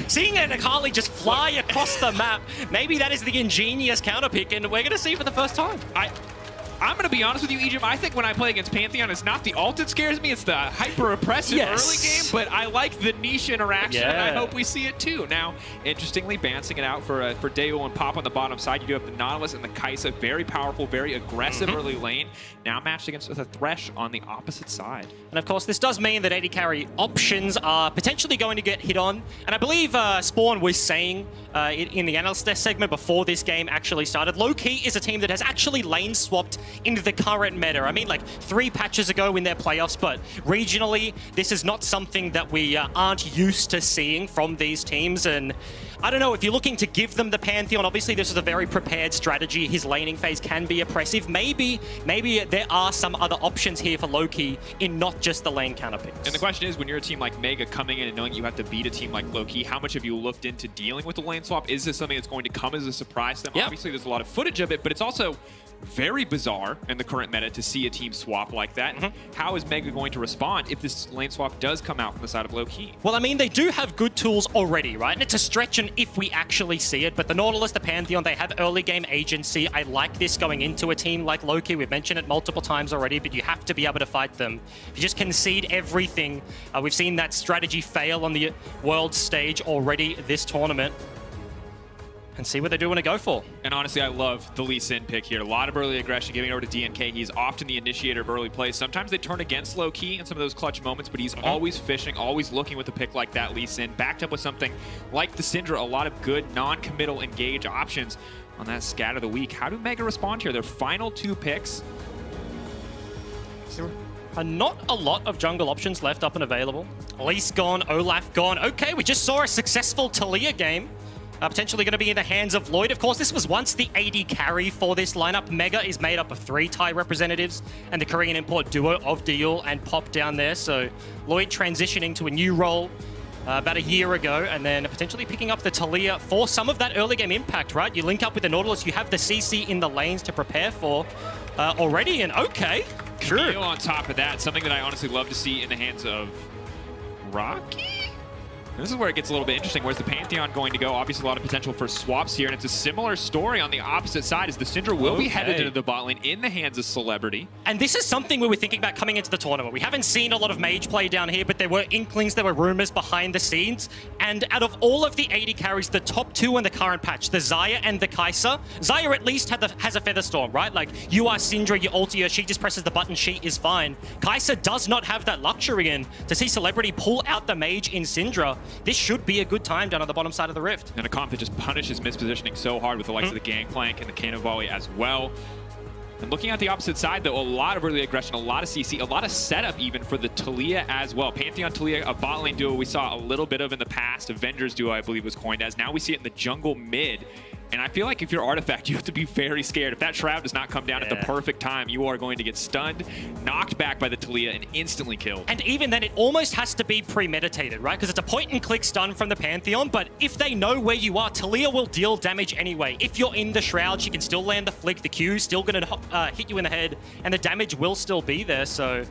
Seeing an Akali just fly across the map, maybe that is the ingenious counter pick, and we're going to see for the first time. I'm going to be honest with you, Egypt. I think when I play against Pantheon, it's not the ult that scares me, it's the hyper-oppressive early game, but I like the niche interaction, and I hope we see it too. Now, interestingly, balancing it out for Daewoo and Pop on the bottom side, you do have the Nautilus and the Kai'Sa, very powerful, very aggressive early lane, now matched against with a Thresh on the opposite side. And of course, this does mean that AD carry options are potentially going to get hit on, and I believe Spawn was saying in the analyst desk segment before this game actually started, Lowkey is a team that has actually lane swapped into the current meta. I mean, like 3 patches ago in their playoffs, but regionally, this is not something that we aren't used to seeing from these teams. And I don't know, if you're looking to give them the Pantheon, obviously this is a very prepared strategy. His laning phase can be oppressive. Maybe there are some other options here for Lowkey in not just the lane counter picks. And the question is, when you're a team like Mega coming in and knowing you have to beat a team like Lowkey, how much have you looked into dealing with the lane swap? Is this something that's going to come as a surprise to them? Yep. Obviously, there's a lot of footage of it, but it's also very bizarre in the current meta to see a team swap like that. How is Mega going to respond if this lane swap does come out from the side of Lowkey? Well, I mean, they do have good tools already, right? And it's a stretch and if we actually see it, but the Nautilus, the Pantheon, they have early game agency. I like this going into a team like Lowkey. We've mentioned it multiple times already, but you have to be able to fight them. If you just concede everything, we've seen that strategy fail on the world stage already this tournament. And see what they do want to go for. And honestly, I love the Lee Sin pick here. A lot of early aggression, giving it over to DNK. He's often the initiator of early plays. Sometimes they turn against Lowkey in some of those clutch moments, but he's always fishing, always looking with a pick like that, Lee Sin. Backed up with something like the Syndra, a lot of good non-committal engage options on that scat of the week. How do Mega respond here? Their final 2 picks. Not a lot of jungle options left up and available. Elise gone, Olaf gone. Okay, we just saw a successful Talia game. Potentially going to be in the hands of Lloyd. Of course, this was once the AD carry for this lineup. Mega is made up of 3 Thai representatives and the Korean import duo of Deal and Pop down there. So Lloyd transitioning to a new role about a year ago and then potentially picking up the Talia for some of that early game impact, right? You link up with the Nautilus, you have the CC in the lanes to prepare for already, and okay, sure. Deal on top of that, something that I honestly love to see in the hands of Rocky? This is where it gets a little bit interesting. Where's the Pantheon going to go? Obviously, a lot of potential for swaps here, and it's a similar story on the opposite side as the Syndra will be headed into the bot lane in the hands of Celebrity. And this is something we were thinking about coming into the tournament. We haven't seen a lot of Mage play down here, but there were inklings, there were rumors behind the scenes. And out of all of the AD carries, the top two in the current patch, the Xayah and the Kai'Sa, Xayah at least has a Featherstorm, right? Like, you are Syndra, you ulti her, she just presses the button, she is fine. Kai'Sa does not have that luxury, and to see Celebrity pull out the Mage in Syndra, this should be a good time down on the bottom side of the Rift. And a comp that just punishes mispositioning so hard with the likes of the Gangplank and the Cannon Volley as well. And looking at the opposite side, though, a lot of early aggression, a lot of CC, a lot of setup even for the Taliyah as well. Pantheon Taliyah, a bot lane duo we saw a little bit of in the past. Avengers duo, I believe, was coined as. Now we see it in the jungle mid. And I feel like if you're Artifact, you have to be very scared. If that Shroud does not come down at the perfect time, you are going to get stunned, knocked back by the Taliyah, and instantly killed. And even then, it almost has to be premeditated, right? Because it's a point-and-click stun from the Pantheon, but if they know where you are, Taliyah will deal damage anyway. If you're in the Shroud, she can still land the flick, the Q still going to hit you in the head, and the damage will still be there, so...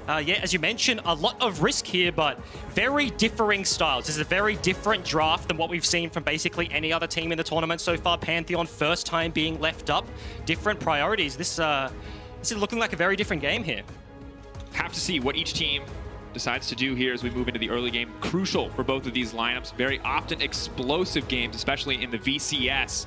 yeah, as you mentioned, a lot of risk here, but very differing styles. This is a very different draft than what we've seen from basically any other team in the tournament so far. Pantheon, first time being left up. Different priorities. This is looking like a very different game here. Have to see what each team decides to do here as we move into the early game. Crucial for both of these lineups. Very often explosive games, especially in the VCS.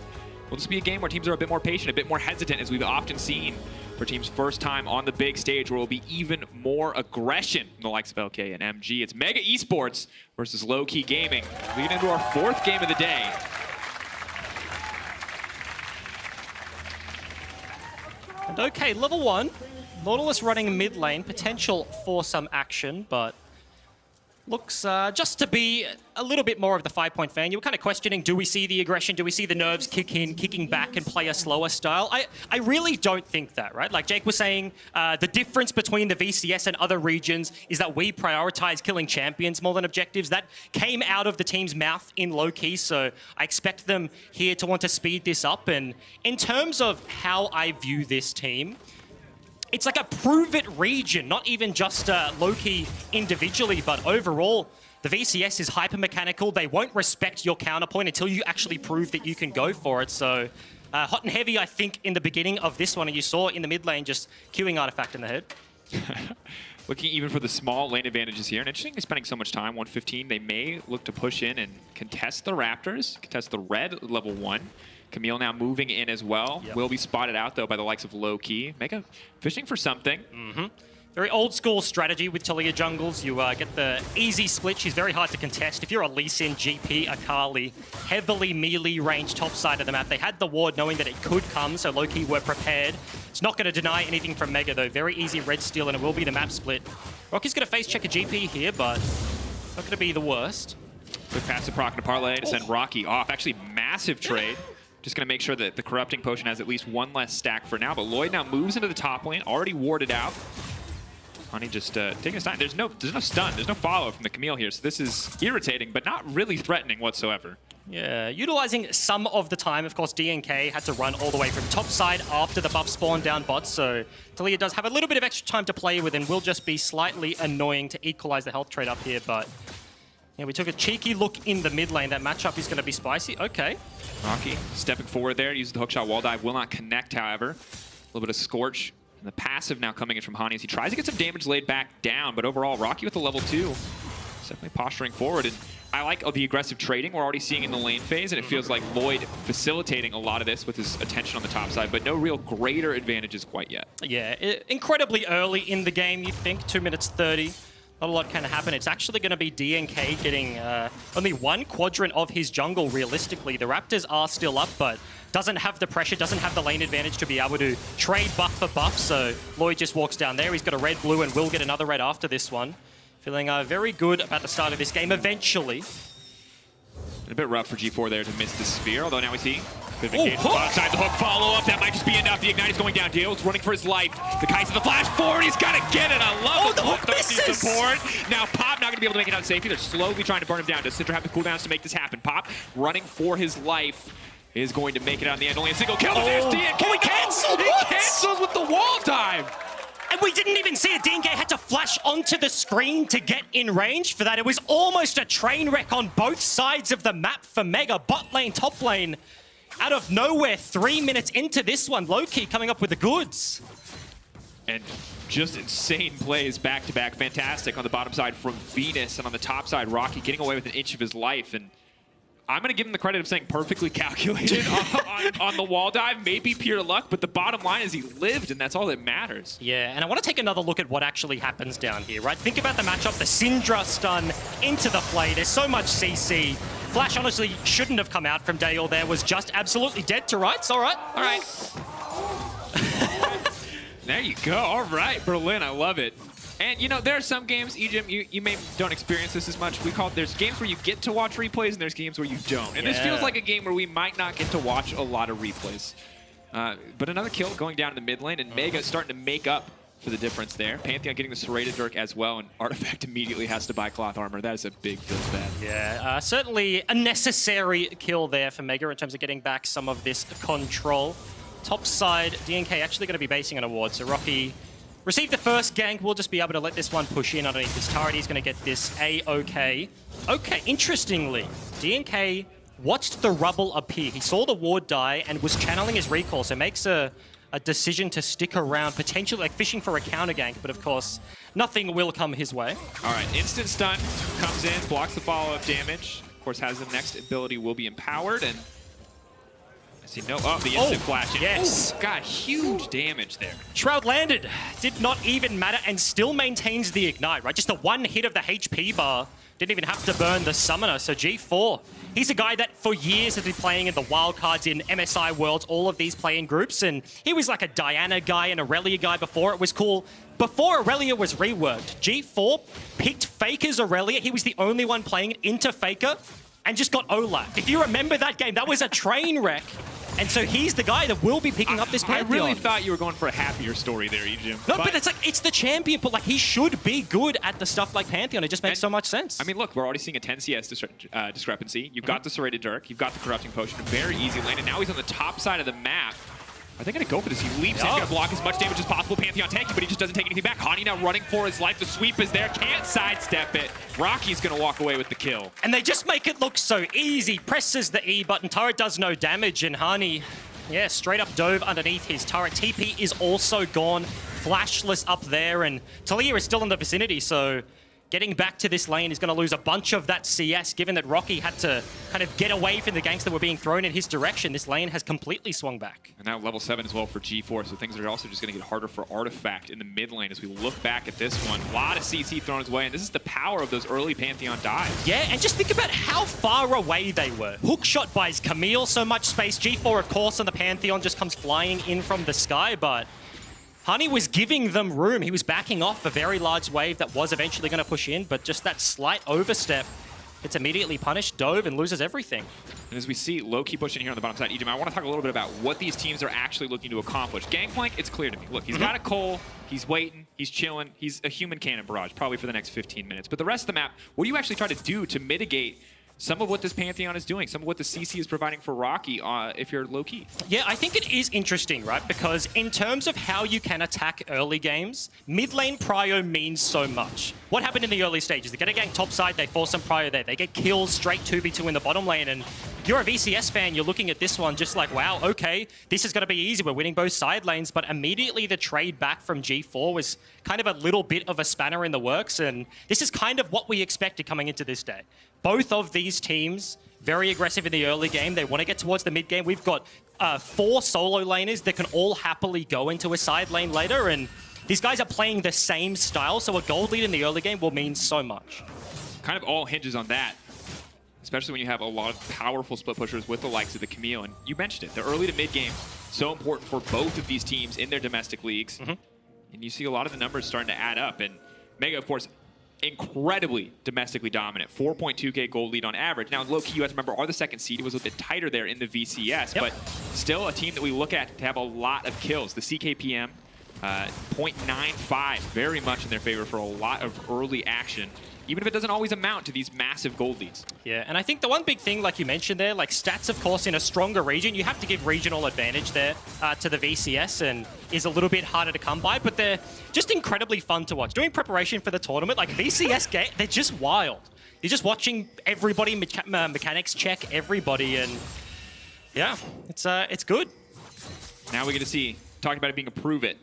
Will this be a game where teams are a bit more patient, a bit more hesitant, as we've often seen for teams' first time on the big stage, where will be even more aggression from the likes of LK and MG. It's Mega Esports versus Lowkey Gaming. We get into our fourth game of the day. And okay, level 1. Nautilus running mid lane, potential for some action, but looks just to be a little bit more of the 5-point fan. You were kind of questioning, do we see the aggression? Do we see the nerves kick in, kicking back and play a slower style? I really don't think that, right? Like Jake was saying, the difference between the VCS and other regions is that we prioritize killing champions more than objectives. That came out of the team's mouth in Lowkey, so I expect them here to want to speed this up. And in terms of how I view this team, it's like a prove-it region, not even just Lowkey individually, but overall, the VCS is hyper-mechanical. They won't respect your counterpoint until you actually prove that you can go for it. So hot and heavy, I think, in the beginning of this one, and you saw in the mid lane just queuing Artifact in the head. Looking even for the small lane advantages here, and interesting spending so much time, 115, they may look to push in and contest the Raptors, contest the red level 1. Camille now moving in as well. Yep. Will be spotted out, though, by the likes of Lowkey. Mega fishing for something. Very old school strategy with Taliyah jungles. You get the easy split. She's very hard to contest. If you're a Lee Sin, GP, Akali, heavily melee range top side of the map. They had the ward knowing that it could come, so Lowkey were prepared. It's not going to deny anything from Mega, though. Very easy red steal, and it will be the map split. Rocky's going to face check a GP here, but not going to be the worst. Quick passive proc and a parlay to send Rocky off. Actually, massive trade. Just going to make sure that the Corrupting Potion has at least one less stack for now. But Lloyd now moves into the top lane, already warded out. Honey just taking his time. There's no stun. There's no follow from the Camille here. So this is irritating, but not really threatening whatsoever. Yeah, utilizing some of the time. Of course, DNK had to run all the way from top side after the buff spawn down bot. So Taliyah does have a little bit of extra time to play with and will just be slightly annoying to equalize the health trade up here. But yeah, we took a cheeky look in the mid lane. That matchup is going to be spicy. Okay. Rocky stepping forward there, uses the hookshot wall dive, will not connect, however. A little bit of Scorch. And the passive now coming in from Hani as he tries to get some damage laid back down, but overall, Rocky with the level 2. He's definitely posturing forward, and I like the aggressive trading we're already seeing in the lane phase, and it feels like Lloyd facilitating a lot of this with his attention on the top side, but no real greater advantages quite yet. Yeah, incredibly early in the game, you'd think, 2 minutes 30. Not a lot can happen. It's actually going to be DNK getting only one quadrant of his jungle, realistically. The Raptors are still up, but doesn't have the pressure, doesn't have the lane advantage to be able to trade buff for buff, so Lloyd just walks down there. He's got a red, blue, and will get another red after this one. Feeling very good about the start of this game, eventually. A bit rough for G4 there to miss the spear, although now we see bit of engagement outside the hook follow-up. That might just be enough. The Ignite is going down. Dale's running for his life. The Kai'Sa, the flash forward. He's got to get it. I love the bloodthirsty support. Now Pop not going to be able to make it out safely. They're slowly trying to burn him down. Does Syndra have the cooldowns to make this happen? Pop running for his life is going to make it out in the end. Only a single kill. There's DNK. He canceled. He cancels with the wall dive. And we didn't even see it. DNK had to flash onto the screen to get in range for that. It was almost a train wreck on both sides of the map for Mega. Bot lane, top lane, out of nowhere, 3 minutes into this one. Lowkey coming up with the goods. And just insane plays back-to-back. Fantastic on the bottom side from Venus, and on the top side, Rocky getting away with an inch of his life. And I'm going to give him the credit of saying perfectly calculated on the wall dive. Maybe pure luck, but the bottom line is he lived, and that's all that matters. Yeah, and I want to take another look at what actually happens down here, right? Think about the matchup, the Syndra stun into the play. There's so much CC. Flash honestly shouldn't have come out from Dale there, was just absolutely dead to rights. All right. There you go. All right, Berlin, I love it. And, you know, there are some games, Ejim, you may don't experience this as much. There's games where you get to watch replays, and there's games where you don't. And this feels like a game where we might not get to watch a lot of replays. But another kill going down in the mid lane, and Mega starting to make up for the difference there. Pantheon getting the serrated Dirk as well, and Artifact immediately has to buy cloth armor. That is a big feels bad. Yeah, certainly a necessary kill there for Mega in terms of getting back some of this control. Top side, DNK actually going to be basing an award, so Rocky received the first gank. We'll just be able to let this one push in underneath his turret. He's going to get this A-OK. Okay, interestingly, DNK watched the rubble appear. He saw the ward die and was channeling his recall, so makes a decision to stick around, potentially like fishing for a counter gank, but of course, nothing will come his way. All right, instant stun comes in, blocks the follow-up damage. Of course, has the next ability will be empowered, and I see the instant flash in. Yes. Ooh, got huge damage there. Shroud landed, did not even matter, and still maintains the ignite, right? Just a one hit of the HP bar. Didn't even have to burn the summoner. So G4, he's a guy that for years has been playing in the wildcards in MSI Worlds, all of these playing groups, and he was like a Diana guy and Aurelia guy before. It was cool. Before Aurelia was reworked, G4 picked FLICKR's Aurelia. He was the only one playing it into FLICKR and just got OLAP. If you remember that game, that was a train wreck. And so he's the guy that will be picking up this Pantheon. I really thought you were going for a happier story there, Ejim. No, but it's like, it's the champion, but like he should be good at the stuff like Pantheon. It just makes so much sense. I mean, look, we're already seeing a 10 CS discrepancy. You've got the serrated Dirk, you've got the corrupting potion, a very easy lane, and now he's on the top side of the map. Are they going to go for this? He leaps in, going to block as much damage as possible. Pantheon tanky, but he just doesn't take anything back. Hani now running for his life. The sweep is there. Can't sidestep it. Rocky's going to walk away with the kill. And they just make it look so easy. Presses the E button. Turret does no damage, and Hani, yeah, straight up dove underneath his turret. TP is also gone. Flashless up there, and Talia is still in the vicinity, so getting back to this lane is going to lose a bunch of that CS, given that Rocky had to kind of get away from the ganks that were being thrown in his direction. This lane has completely swung back. And now level 7 as well for G4, so things are also just going to get harder for Artifact in the mid lane as we look back at this one. A lot of CC thrown his way, and this is the power of those early Pantheon dives. Yeah, and just think about how far away they were. Hookshot buys Camille so much space. G4, of course, on the Pantheon just comes flying in from the sky, but Hani was giving them room. He was backing off a very large wave that was eventually going to push in, but just that slight overstep, it's immediately punished, dove, and loses everything. And as we see Lowkey pushing here on the bottom side, Ejim, I want to talk a little bit about what these teams are actually looking to accomplish. Gangplank, it's clear to me. Look, he's got a Cole, he's waiting, he's chilling, he's a human cannon barrage, probably for the next 15 minutes. But the rest of the map, what do you actually try to do to mitigate some of what this Pantheon is doing, some of what the CC is providing for Rocky if you're Lowkey? Yeah, I think it is interesting, right? Because in terms of how you can attack early games, mid lane prio means so much. What happened in the early stages? They get a gank topside, they force some prio there. They get kills straight 2v2 in the bottom lane, and you're a VCS fan, you're looking at this one just like, wow, okay, this is going to be easy. We're winning both side lanes, but immediately the trade back from G4 was kind of a little bit of a spanner in the works, and this is kind of what we expected coming into this day. Both of these teams, very aggressive in the early game. They want to get towards the mid game. We've got 4 solo laners that can all happily go into a side lane later, and these guys are playing the same style, so a gold lead in the early game will mean so much. Kind of all hinges on that, especially when you have a lot of powerful split pushers with the likes of the Camille. And you mentioned it, the early to mid game, so important for both of these teams in their domestic leagues. And you see a lot of the numbers starting to add up. And Mega, of course, incredibly domestically dominant. 4.2k gold lead on average. Now, Lowkey, you have to remember, are the second seed. It was a bit tighter there in the VCS, but still a team that we look at to have a lot of kills. The CKPM, 0.95, very much in their favor for a lot of early action. even if it doesn't always amount to these massive gold leads. Yeah, and I think the one big thing, like you mentioned there, like stats, of course, in a stronger region, you have to give regional advantage there to the VCS, and is a little bit harder to come by, but they're just incredibly fun to watch. Doing preparation for the tournament, like VCS, they're just wild. You're just watching everybody mechanics check everybody, and yeah, it's good. Now we get to see, talking about it being a prove it.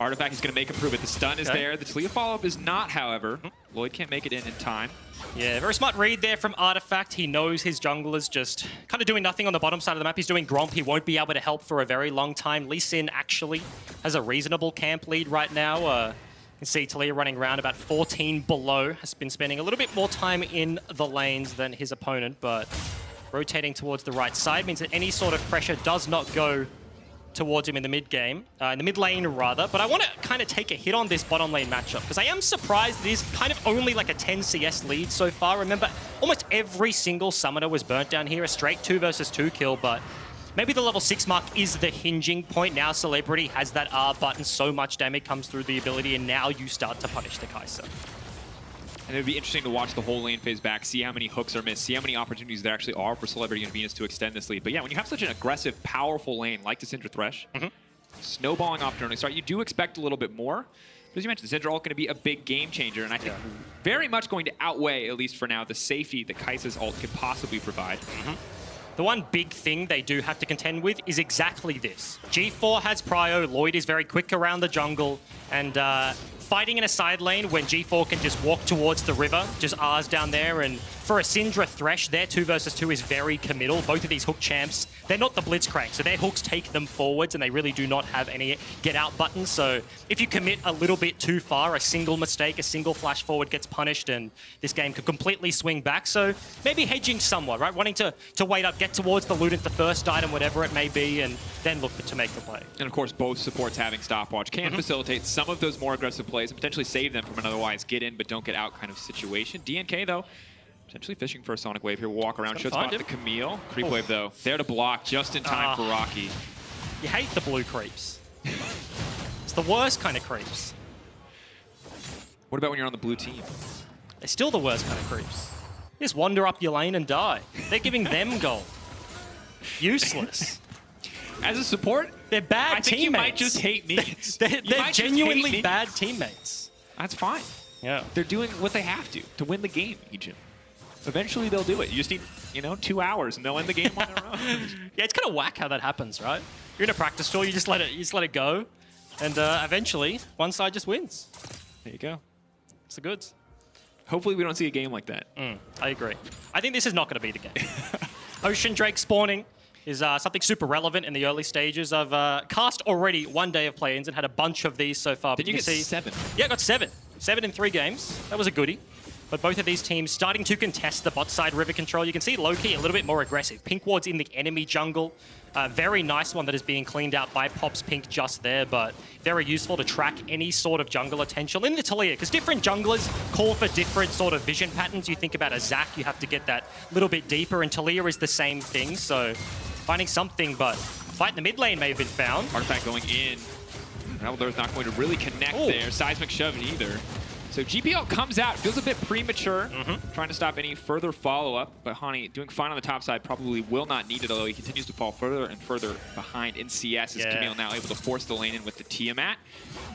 Artifact is going to make a prove it. The stun is there. The Talia follow-up is not, however. Lloyd can't make it in time. Yeah, very smart read there from Artifact. He knows his jungler's just kind of doing nothing on the bottom side of the map. He's doing Gromp. He won't be able to help for a very long time. Lee Sin actually has a reasonable camp lead right now. You can see Talia running around about 14 below. Has been spending a little bit more time in the lanes than his opponent, but rotating towards the right side means that any sort of pressure does not go towards him in the mid game, in the mid lane rather. But I want to kind of take a hit on this bottom lane matchup because I am surprised it is kind of only like a 10 CS lead so far. Remember, almost every single summoner was burnt down here, a straight 2 versus 2 kill, but maybe the level 6 mark is the hinging point. Now Celebrity has that R button, so much damage comes through the ability, and now you start to punish the Kai'Sa. And it would be interesting to watch the whole lane phase back, see how many hooks are missed, see how many opportunities there actually are for Celebrity and Venus to extend this lead. But yeah, when you have such an aggressive, powerful lane like the Syndra Thresh, snowballing off to early start, you do expect a little bit more. But as you mentioned, the Syndra ult going to be a big game changer, and I think very much going to outweigh, at least for now, the safety that Kai'Sa's ult could possibly provide. The one big thing they do have to contend with is exactly this. G4 has prio, Lloyd is very quick around the jungle, and fighting in a side lane when G4 can just walk towards the river, just R's down there, and for a Syndra Thresh, their 2 versus 2 is very committal. Both of these hook champs, they're not the Blitzcrank, so their hooks take them forwards, and they really do not have any get-out buttons. So if you commit a little bit too far, a single mistake, a single flash forward gets punished, and this game could completely swing back. So maybe hedging somewhat, right? Wanting to wait up, get towards the loot at the first item, whatever it may be, and then look to make the play. And of course, both supports having stopwatch can facilitate some of those more aggressive plays and potentially save them from an otherwise get in but don't get out kind of situation. DNK, though, potentially fishing for a Sonic Wave here. Walk around, should spot the Camille. Creep Wave, though, there to block just in time for Rocky. You hate the blue creeps. It's the worst kind of creeps. What about when you're on the blue team? They're still the worst kind of creeps. You just wander up your lane and die. They're giving them gold. Useless. As a support, they're bad I think teammates. You might just hate me. They're genuinely bad teammates. That's fine. Yeah. They're doing what they have to win the game, Egypt. Eventually they'll do it. You just need, 2 hours and they'll end the game on their own. Yeah, it's kind of whack how that happens, right? You're in a practice tour, you just let it go, and eventually one side just wins. There you go. It's the goods. Hopefully we don't see a game like that. I agree. I think this is not going to be the game. Ocean Drake spawning is something super relevant in the early stages. I've cast already 1 day of play-ins and had a bunch of these so far. Did you get 7? Yeah, I got 7. 7 in 3 games. That was a goodie. But both of these teams starting to contest the bot side river control. You can see Lowkey a little bit more aggressive. Pink ward's in the enemy jungle. Very nice one that is being cleaned out by Pop's Pink just there, but very useful to track any sort of jungle attention in the Talia, because different junglers call for different sort of vision patterns. You think about a Zac, you have to get that little bit deeper, and Talia is the same thing, so finding something, but fight in the mid lane may have been found. Artifact going in. Alder's not going to really connect there. Seismic shove either. So GPL comes out, feels a bit premature, trying to stop any further follow-up, but Hani doing fine on the top side, probably will not need it, although he continues to fall further and further behind in CS as Camille now able to force the lane in with the Tiamat.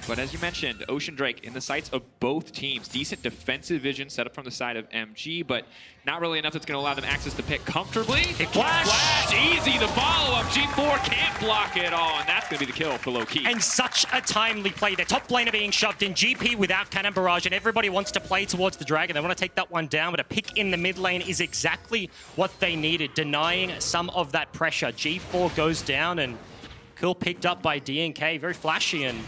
But as you mentioned, Ocean Drake in the sights of both teams. Decent defensive vision set up from the side of MG, but not really enough that's going to allow them access to pick comfortably. Flash! Easy, the follow-up. G4 can't block it all, and that's going to be the kill for Lowkey. And such a timely play. Their top laner being shoved in. GP without Cannon Barrage, and everybody wants to play towards the Dragon. They want to take that one down, but a pick in the mid lane is exactly what they needed, denying some of that pressure. G4 goes down, and kill picked up by DNK. Very flashy, and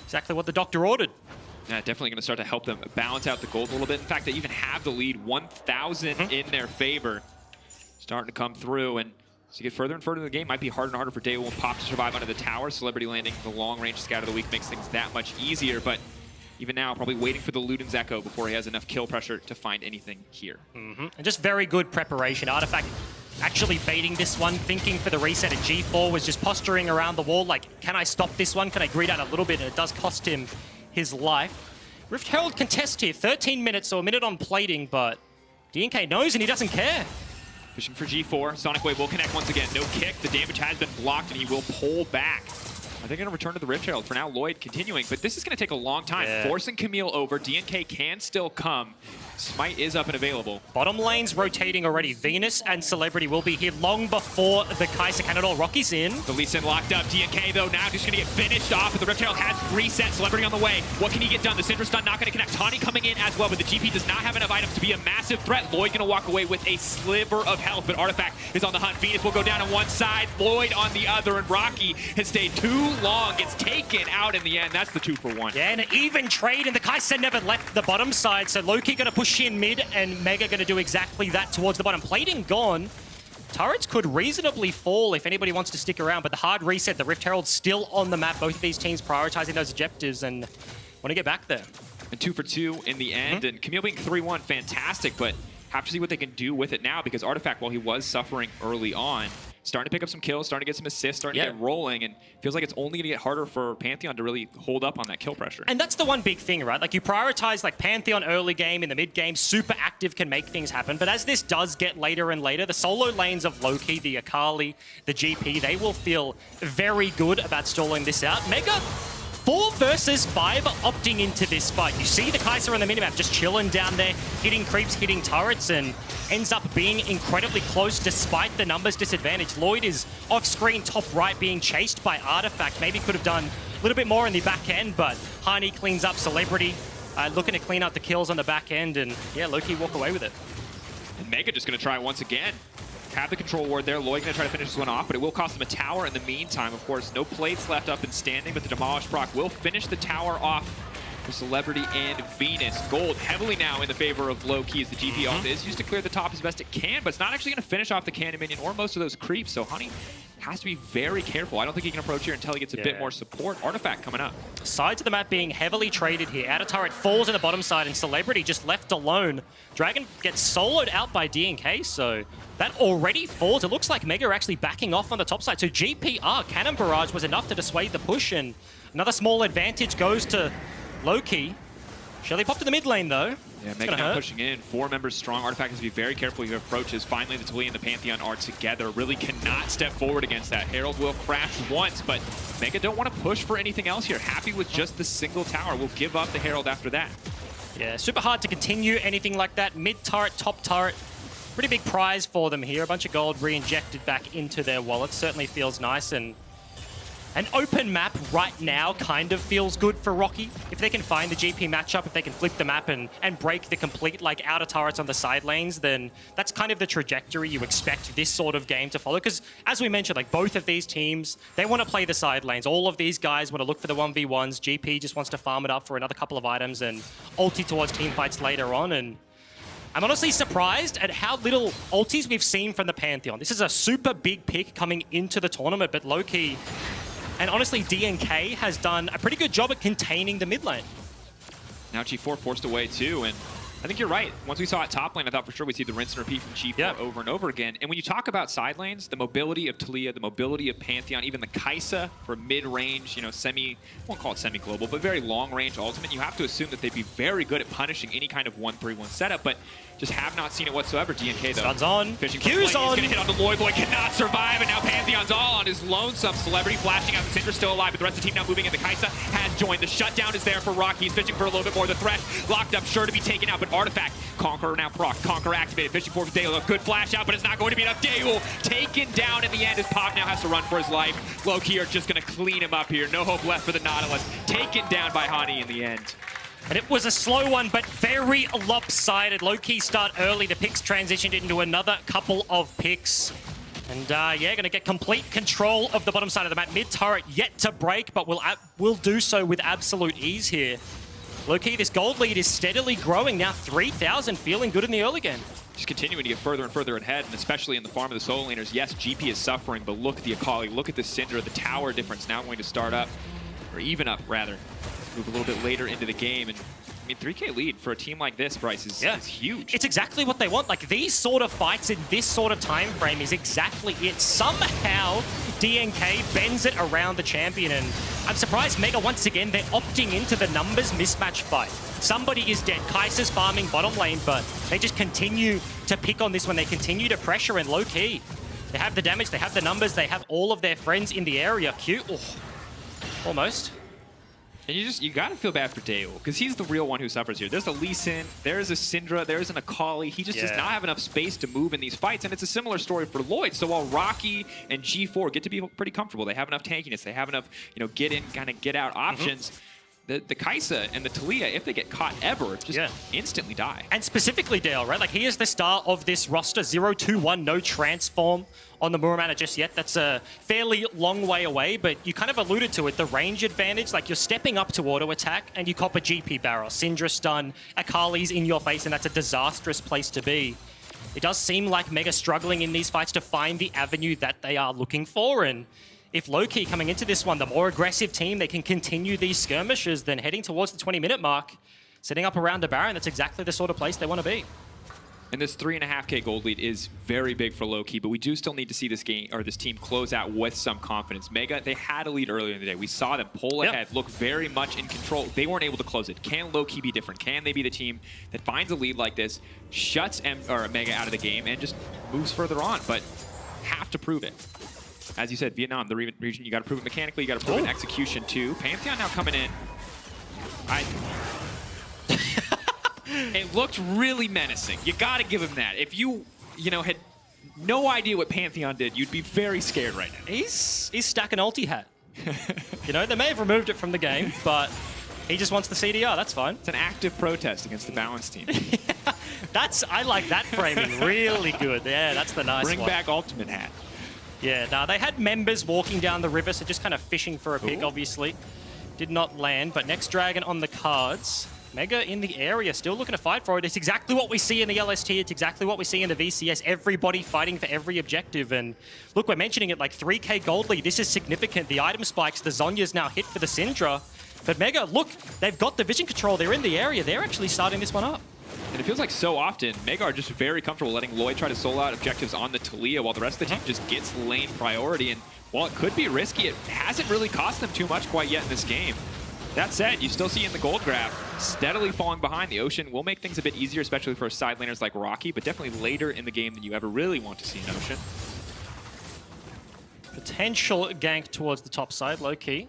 exactly what the doctor ordered. Yeah, definitely going to start to help them balance out the gold a little bit. In fact, they even have the lead 1,000 in their favor. Starting to come through, and as you get further and further in the game, might be harder and harder for DAMWON Pop to survive under the tower. Celebrity landing the long-range scout of the week makes things that much easier, but even now, probably waiting for the Luden's Echo before he has enough kill pressure to find anything here. And just very good preparation. Artifact actually baiting this one, thinking for the reset, and G4 was just posturing around the wall like, can I stop this one? Can I greed out a little bit? And it does cost him his life. Rift Herald contest here, 13 minutes, so a minute on plating, but DNK knows and he doesn't care. Fishing for G4. Sonic Wave will connect once again. No kick. The damage has been blocked, and he will pull back. Are they going to return to the Rift Herald? For now, Lloyd continuing, but this is going to take a long time. Yeah. Forcing Camille over. DNK can still come. Smite is up and available. Bottom lane's rotating already. Venus and Celebrity will be here long before the Kai'Sa can at all. Rocky's in. The Lee Sin locked up. DNK, though, now just going to get finished off, but the Rift Herald has reset. Celebrity on the way. What can he get done? The Syndra stun not going to connect. Tawny coming in as well, but the GP does not have enough items to be a massive threat. Lloyd going to walk away with a sliver of health, but Artifact is on the hunt. Venus will go down on one side, Lloyd on the other, and Rocky has stayed too long. Gets taken out in the end. That's the 2-for-1. Yeah, and an even trade, and the Kai'Sa never left the bottom side, so Lowkey going to push in mid, and Mega going to do exactly that towards the bottom. Plating gone. Turrets could reasonably fall if anybody wants to stick around, but the hard reset, the Rift Herald's still on the map. Both of these teams prioritizing those objectives and want to get back there. And 2 for 2 in the end, and Camille being 3-1, fantastic, but have to see what they can do with it now, because Artifact, while he was suffering early on, starting to pick up some kills, starting to get some assists, starting to get rolling, and feels like it's only going to get harder for Pantheon to really hold up on that kill pressure. And that's the one big thing, right? Like, you prioritize like Pantheon early game, in the mid game, super active can make things happen, but as this does get later and later, the solo lanes of Lowkey, the Akali, the GP, they will feel very good about stalling this out. Mega 4 versus 5 opting into this fight. You see the Kai'Sa on the minimap just chilling down there, hitting creeps, hitting turrets, and ends up being incredibly close despite the numbers disadvantage. Lloyd is off-screen top right being chased by Artifact. Maybe could have done a little bit more in the back end, but Hani cleans up Celebrity, looking to clean out the kills on the back end, and yeah, Lowkey walk away with it. And Mega just going to try once again. Have the control ward there. Lloyd going to try to finish this one off, but it will cost them a tower in the meantime. Of course, no plates left up and standing, but the Demolish proc will finish the tower off for Celebrity and Venus. Gold heavily now in the favor of Lowkey as the GP ult is used to clear the top as best it can, but it's not actually going to finish off the cannon minion or most of those creeps, so Honey has to be very careful. I don't think he can approach here until he gets a bit more support. Artifact coming up. Sides of the map being heavily traded here. Outer turret falls in the bottom side, and Celebrity just left alone. Dragon gets soloed out by DNK, so that already falls. It looks like Mega are actually backing off on the top side. So GPR, Cannon Barrage was enough to dissuade the push, and another small advantage goes to Lowkey. Shelly popped to the mid lane, though. Yeah, Mega now pushing in. 4 members strong. Artifact has to be very careful. He approaches. Finally, the Tuli and the Pantheon are together. Really cannot step forward against that. Herald will crash once, but Mega don't want to push for anything else here. Happy with just the single tower. Will give up the Herald after that. Yeah, super hard to continue anything like that. Mid turret, top turret. Pretty big prize for them here. A bunch of gold re-injected back into their wallets. Certainly feels nice, and an open map right now kind of feels good for Rocky. If they can find the GP matchup, if they can flip the map and break the complete like outer turrets on the side lanes, then that's kind of the trajectory you expect this sort of game to follow. Because as we mentioned, like both of these teams, they want to play the side lanes. All of these guys want to look for the 1v1s. GP just wants to farm it up for another couple of items and ulti towards team fights later on. And I'm honestly surprised at how little ultis we've seen from the Pantheon. This is a super big pick coming into the tournament, but Lowkey and honestly DNK has done a pretty good job at containing the mid lane. Now G4 forced away too, and I think you're right. Once we saw it top lane, I thought for sure we'd see the rinse and repeat from G4 over and over again. And when you talk about side lanes, the mobility of Taliyah, the mobility of Pantheon, even the Kai'Sa for mid-range, you know, I won't call it semi-global, but very long-range ultimate, you have to assume that they'd be very good at punishing any kind of 1-3-1 setup, but just have not seen it whatsoever. DNK though. Sun's on. Fishing Q's on. He's going to hit on the Lloyd. Lloyd cannot survive, and now Pantheon's all on his lonesome. Celebrity flashing out. The Syndra's still alive, but the rest of the team now moving in. The Kai'Sa has joined. The shutdown is there for Rocky. He's fishing for a little bit more. The threat locked up, sure to be taken out, but Artifact. Conqueror now proc. Conqueror activated. Fishing for Dale. A good flash out, but it's not going to be enough. Dale taken down in the end as Pop now has to run for his life. Lowkey are just going to clean him up here. No hope left for the Nautilus. Taken down by Hani in the end. And it was a slow one, but very lopsided. Lowkey start early. The picks transitioned into another couple of picks. And yeah, going to get complete control of the bottom side of the map. Mid turret yet to break, but will do so with absolute ease here. Lowkey, this gold lead is steadily growing. Now 3,000, feeling good in the early game. Just continuing to get further and further ahead, and especially in the farm of the solo laners. Yes, GP is suffering, but look at the Akali, look at the Syndra, the tower difference now going to start up, or even up rather. Move a little bit later into the game, and I mean, 3K lead for a team like this, Bryce, is huge. It's exactly what they want. Like, these sort of fights in this sort of time frame is exactly it. Somehow, DNK bends it around the champion, and I'm surprised Mega, once again, they're opting into the numbers mismatch fight. Somebody is dead. Kaiser's farming bottom lane, but they just continue to pick on this one. They continue to pressure, and Lowkey, they have the damage, they have the numbers, they have all of their friends in the area. Q, almost. And you gotta feel bad for Daewoo, because he's the real one who suffers here. There's a Lee Sin, there's a Syndra, there's an Akali. He just does not have enough space to move in these fights, and it's a similar story for Lloyd. So while Rocky and G4 get to be pretty comfortable, they have enough tankiness, they have enough, get in, kind of get out options. The Kai'Sa and the Taliyah, if they get caught ever, just instantly die. And specifically Dale, right? Like, he is the star of this roster. 0-2-1, no transform on the Muramana just yet. That's a fairly long way away, but you kind of alluded to it. The range advantage, like, you're stepping up to auto attack and you cop a GP barrel. Syndra stun, Akali's in your face, and that's a disastrous place to be. It does seem like Mega struggling in these fights to find the avenue that they are looking for, and if Lowkey coming into this one, the more aggressive team, they can continue these skirmishes, then heading towards the 20-minute mark, setting up around the Baron, that's exactly the sort of place they want to be. And this 3.5K gold lead is very big for Lowkey, but we do still need to see this game or this team close out with some confidence. Mega, they had a lead earlier in the day. We saw them pull ahead, look very much in control. They weren't able to close it. Can Lowkey be different? Can they be the team that finds a lead like this, shuts Mega out of the game, and just moves further on? But have to prove it. As you said, Vietnam, the region, you got to prove it mechanically, you got to prove it in execution too. Pantheon now coming in. It looked really menacing. You got to give him that. If you had no idea what Pantheon did, you'd be very scared right now. He's stacking ulti hat. They may have removed it from the game, but he just wants the CDR. That's fine. It's an active protest against the balance team. I like that framing. Really good. Yeah, that's the nice one. Bring back ultimate hat. Yeah, no, they had members walking down the river, so just kind of fishing for a pick, obviously. Did not land, but next Dragon on the cards. Mega in the area, still looking to fight for it. It's exactly what we see in the LST. It's exactly what we see in the VCS. Everybody fighting for every objective. And look, we're mentioning it, like 3K gold lead. This is significant. The item spikes, the Zhonya's now hit for the Syndra. But Mega, look, they've got the vision control. They're in the area. They're actually starting this one up. And it feels like so often, Mega are just very comfortable letting Lloyd try to solo out objectives on the Taliyah while the rest of the team just gets lane priority. And while it could be risky, it hasn't really cost them too much quite yet in this game. That said, you still see in the gold graph, steadily falling behind. The Ocean will make things a bit easier, especially for side laners like Rocky, but definitely later in the game than you ever really want to see in Ocean. Potential gank towards the top side, Lowkey.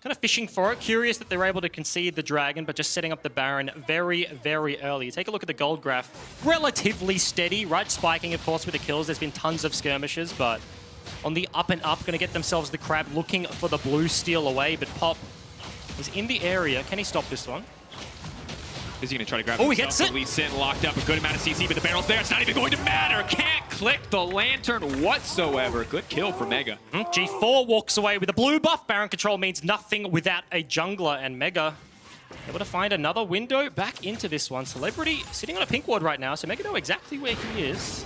Kind of fishing for it. Curious that they're able to concede the Dragon, but just setting up the Baron very, very early. Take a look at the gold graph. Relatively steady, right? Spiking, of course, with the kills. There's been tons of skirmishes, but on the up and up, going to get themselves the Crab, looking for the blue steal away, but Pop is in the area. Can he stop this one? Is he going to try to grab he gets it. Lee Sin locked up, a good amount of CC, but the barrel's there. It's not even going to matter. Can't click the lantern whatsoever. Good kill for Mega. G4 walks away with a blue buff. Baron control means nothing without a jungler, and Mega able to find another window back into this one. Celebrity sitting on a pink ward right now, so Mega know exactly where he is.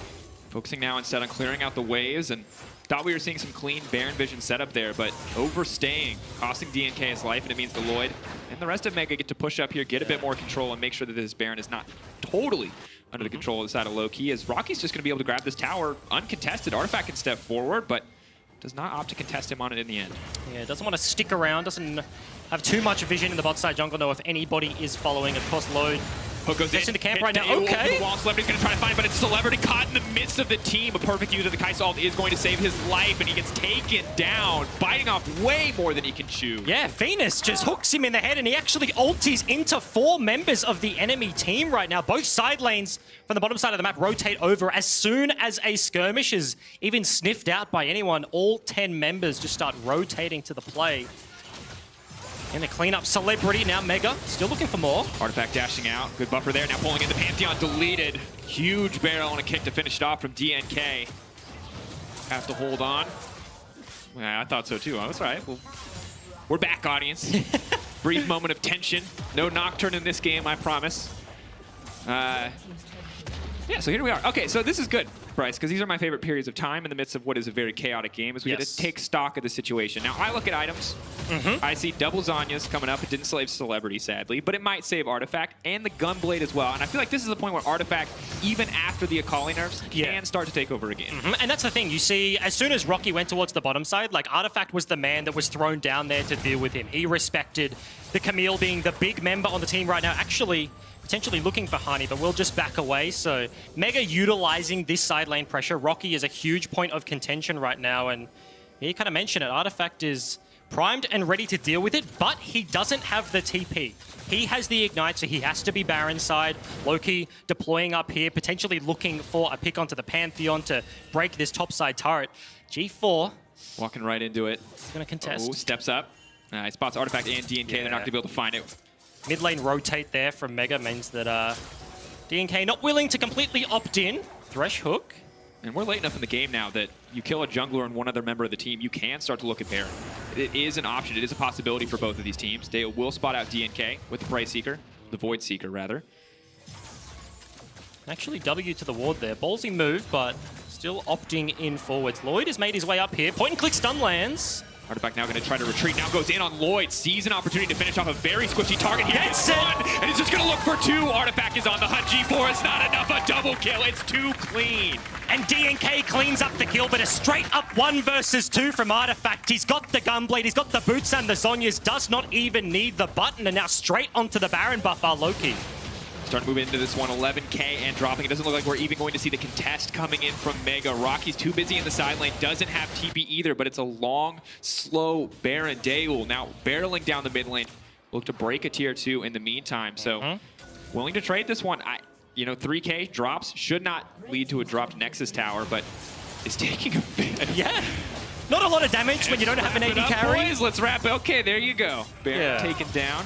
Focusing now instead on clearing out the waves, and thought we were seeing some clean Baron vision setup there, but overstaying, costing DNK his life, and it means the Lloyd and the rest of Mega get to push up here, get a bit more control, and make sure that this Baron is not totally under the control of the side of Lowkey, as Rocky's just going to be able to grab this tower uncontested. Artifact can step forward, but does not opt to contest him on it in the end. Yeah, doesn't want to stick around, doesn't have too much vision in the bot side jungle, know if anybody is following. Of course, Lloyd Hook goes in the camp right now. Okay. The wall. Celebrity's going to try to find it, but it's Celebrity caught in the midst of the team. A perfect use of the Kai'Sa ult is going to save his life, and he gets taken down, biting off way more than he can chew. Yeah, Venus just hooks him in the head, and he actually ulties into 4 members of the enemy team right now. Both side lanes from the bottom side of the map rotate over. As soon as a skirmish is even sniffed out by anyone, all 10 members just start rotating to the play. In the cleanup, Celebrity, now Mega, still looking for more. Artifact dashing out, good buffer there, now pulling in the Pantheon, deleted. Huge barrel and a kick to finish it off from DNK. Have to hold on. Yeah, I thought so too, that's all right. Well, we're back, audience. Brief moment of tension. No Nocturne in this game, I promise. Yeah, so here we are. Okay, so this is good. Bryce, because these are my favorite periods of time in the midst of what is a very chaotic game, is we get to take stock of the situation. Now, I look at items. I see double Zhonya's coming up. It didn't save Celebrity, sadly, but it might save Artifact and the Gunblade as well. And I feel like this is the point where Artifact, even after the Akali nerfs, can start to take over again. And that's the thing. You see, as soon as Rocky went towards the bottom side, like, Artifact was the man that was thrown down there to deal with him. He respected the Camille being the big member on the team right now, actually potentially looking for Honey, but will just back away. So Mega utilizing this side lane pressure. Rocky is a huge point of contention right now, and you kind of mentioned it. Artifact is primed and ready to deal with it, but he doesn't have the TP. He has the Ignite, so he has to be Baron side. Lowkey deploying up here, potentially looking for a pick onto the Pantheon to break this top side turret. G4. Walking right into it. He's going to contest. Oh, steps up. He spots Artifact and DNK. They're not going to be able to find it. Mid lane rotate there from Mega means that DNK not willing to completely opt in. Thresh hook. And we're late enough in the game now that you kill a jungler and one other member of the team, you can start to look at Baron. It is an option. It is a possibility for both of these teams. They will spot out DNK with the Price Seeker, the Void Seeker, rather. Actually, W to the ward there. Ballsy move, but still opting in forwards. Lloyd has made his way up here. Point and click stun lands. Artifact now going to try to retreat. Now goes in on Lloyd. Sees an opportunity to finish off a very squishy target. He gets one, and he's just going to look for two. Artifact is on the hunt. G4 is not enough. A double kill. It's too clean. And DNK cleans up the kill, but a straight up 1 versus 2 from Artifact. He's got the Gunblade, he's got the boots and the Zhonya's. Does not even need the button, and now straight onto the Baron buff are Lowkey. Starting to move into this one, 11k and dropping. It doesn't look like we're even going to see the contest coming in from Mega. Rocky's too busy in the side lane, doesn't have TP either, but it's a long, slow Baron. Daewoo now barreling down the mid lane. Look to break a tier 2 in the meantime. So willing to trade this one. You know, 3k drops should not lead to a dropped Nexus tower, but is taking a bit. Yeah. Not a lot of damage when you don't have an AD carry. Boys, let's wrap it. Okay, there you go. Baron taken down.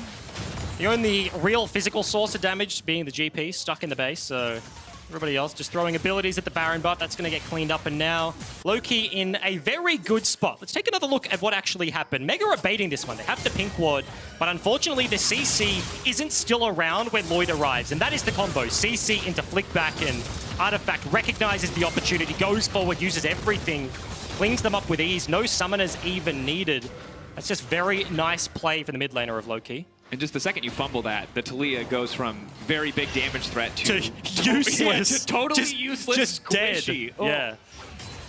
The only real physical source of damage being the GP stuck in the base, so everybody else just throwing abilities at the Baron buff. That's going to get cleaned up, and now Lowkey in a very good spot. Let's take another look at what actually happened. Mega are baiting this one. They have the pink ward, but unfortunately the CC isn't still around when Lloyd arrives, and that is the combo. CC into flick back, and Artifact recognizes the opportunity, goes forward, uses everything, cleans them up with ease. No summoners even needed. That's just very nice play for the mid laner of Lowkey. And just the second you fumble that, the Talia goes from very big damage threat to useless. To totally useless, just squishy. Dead. Oh. Yeah.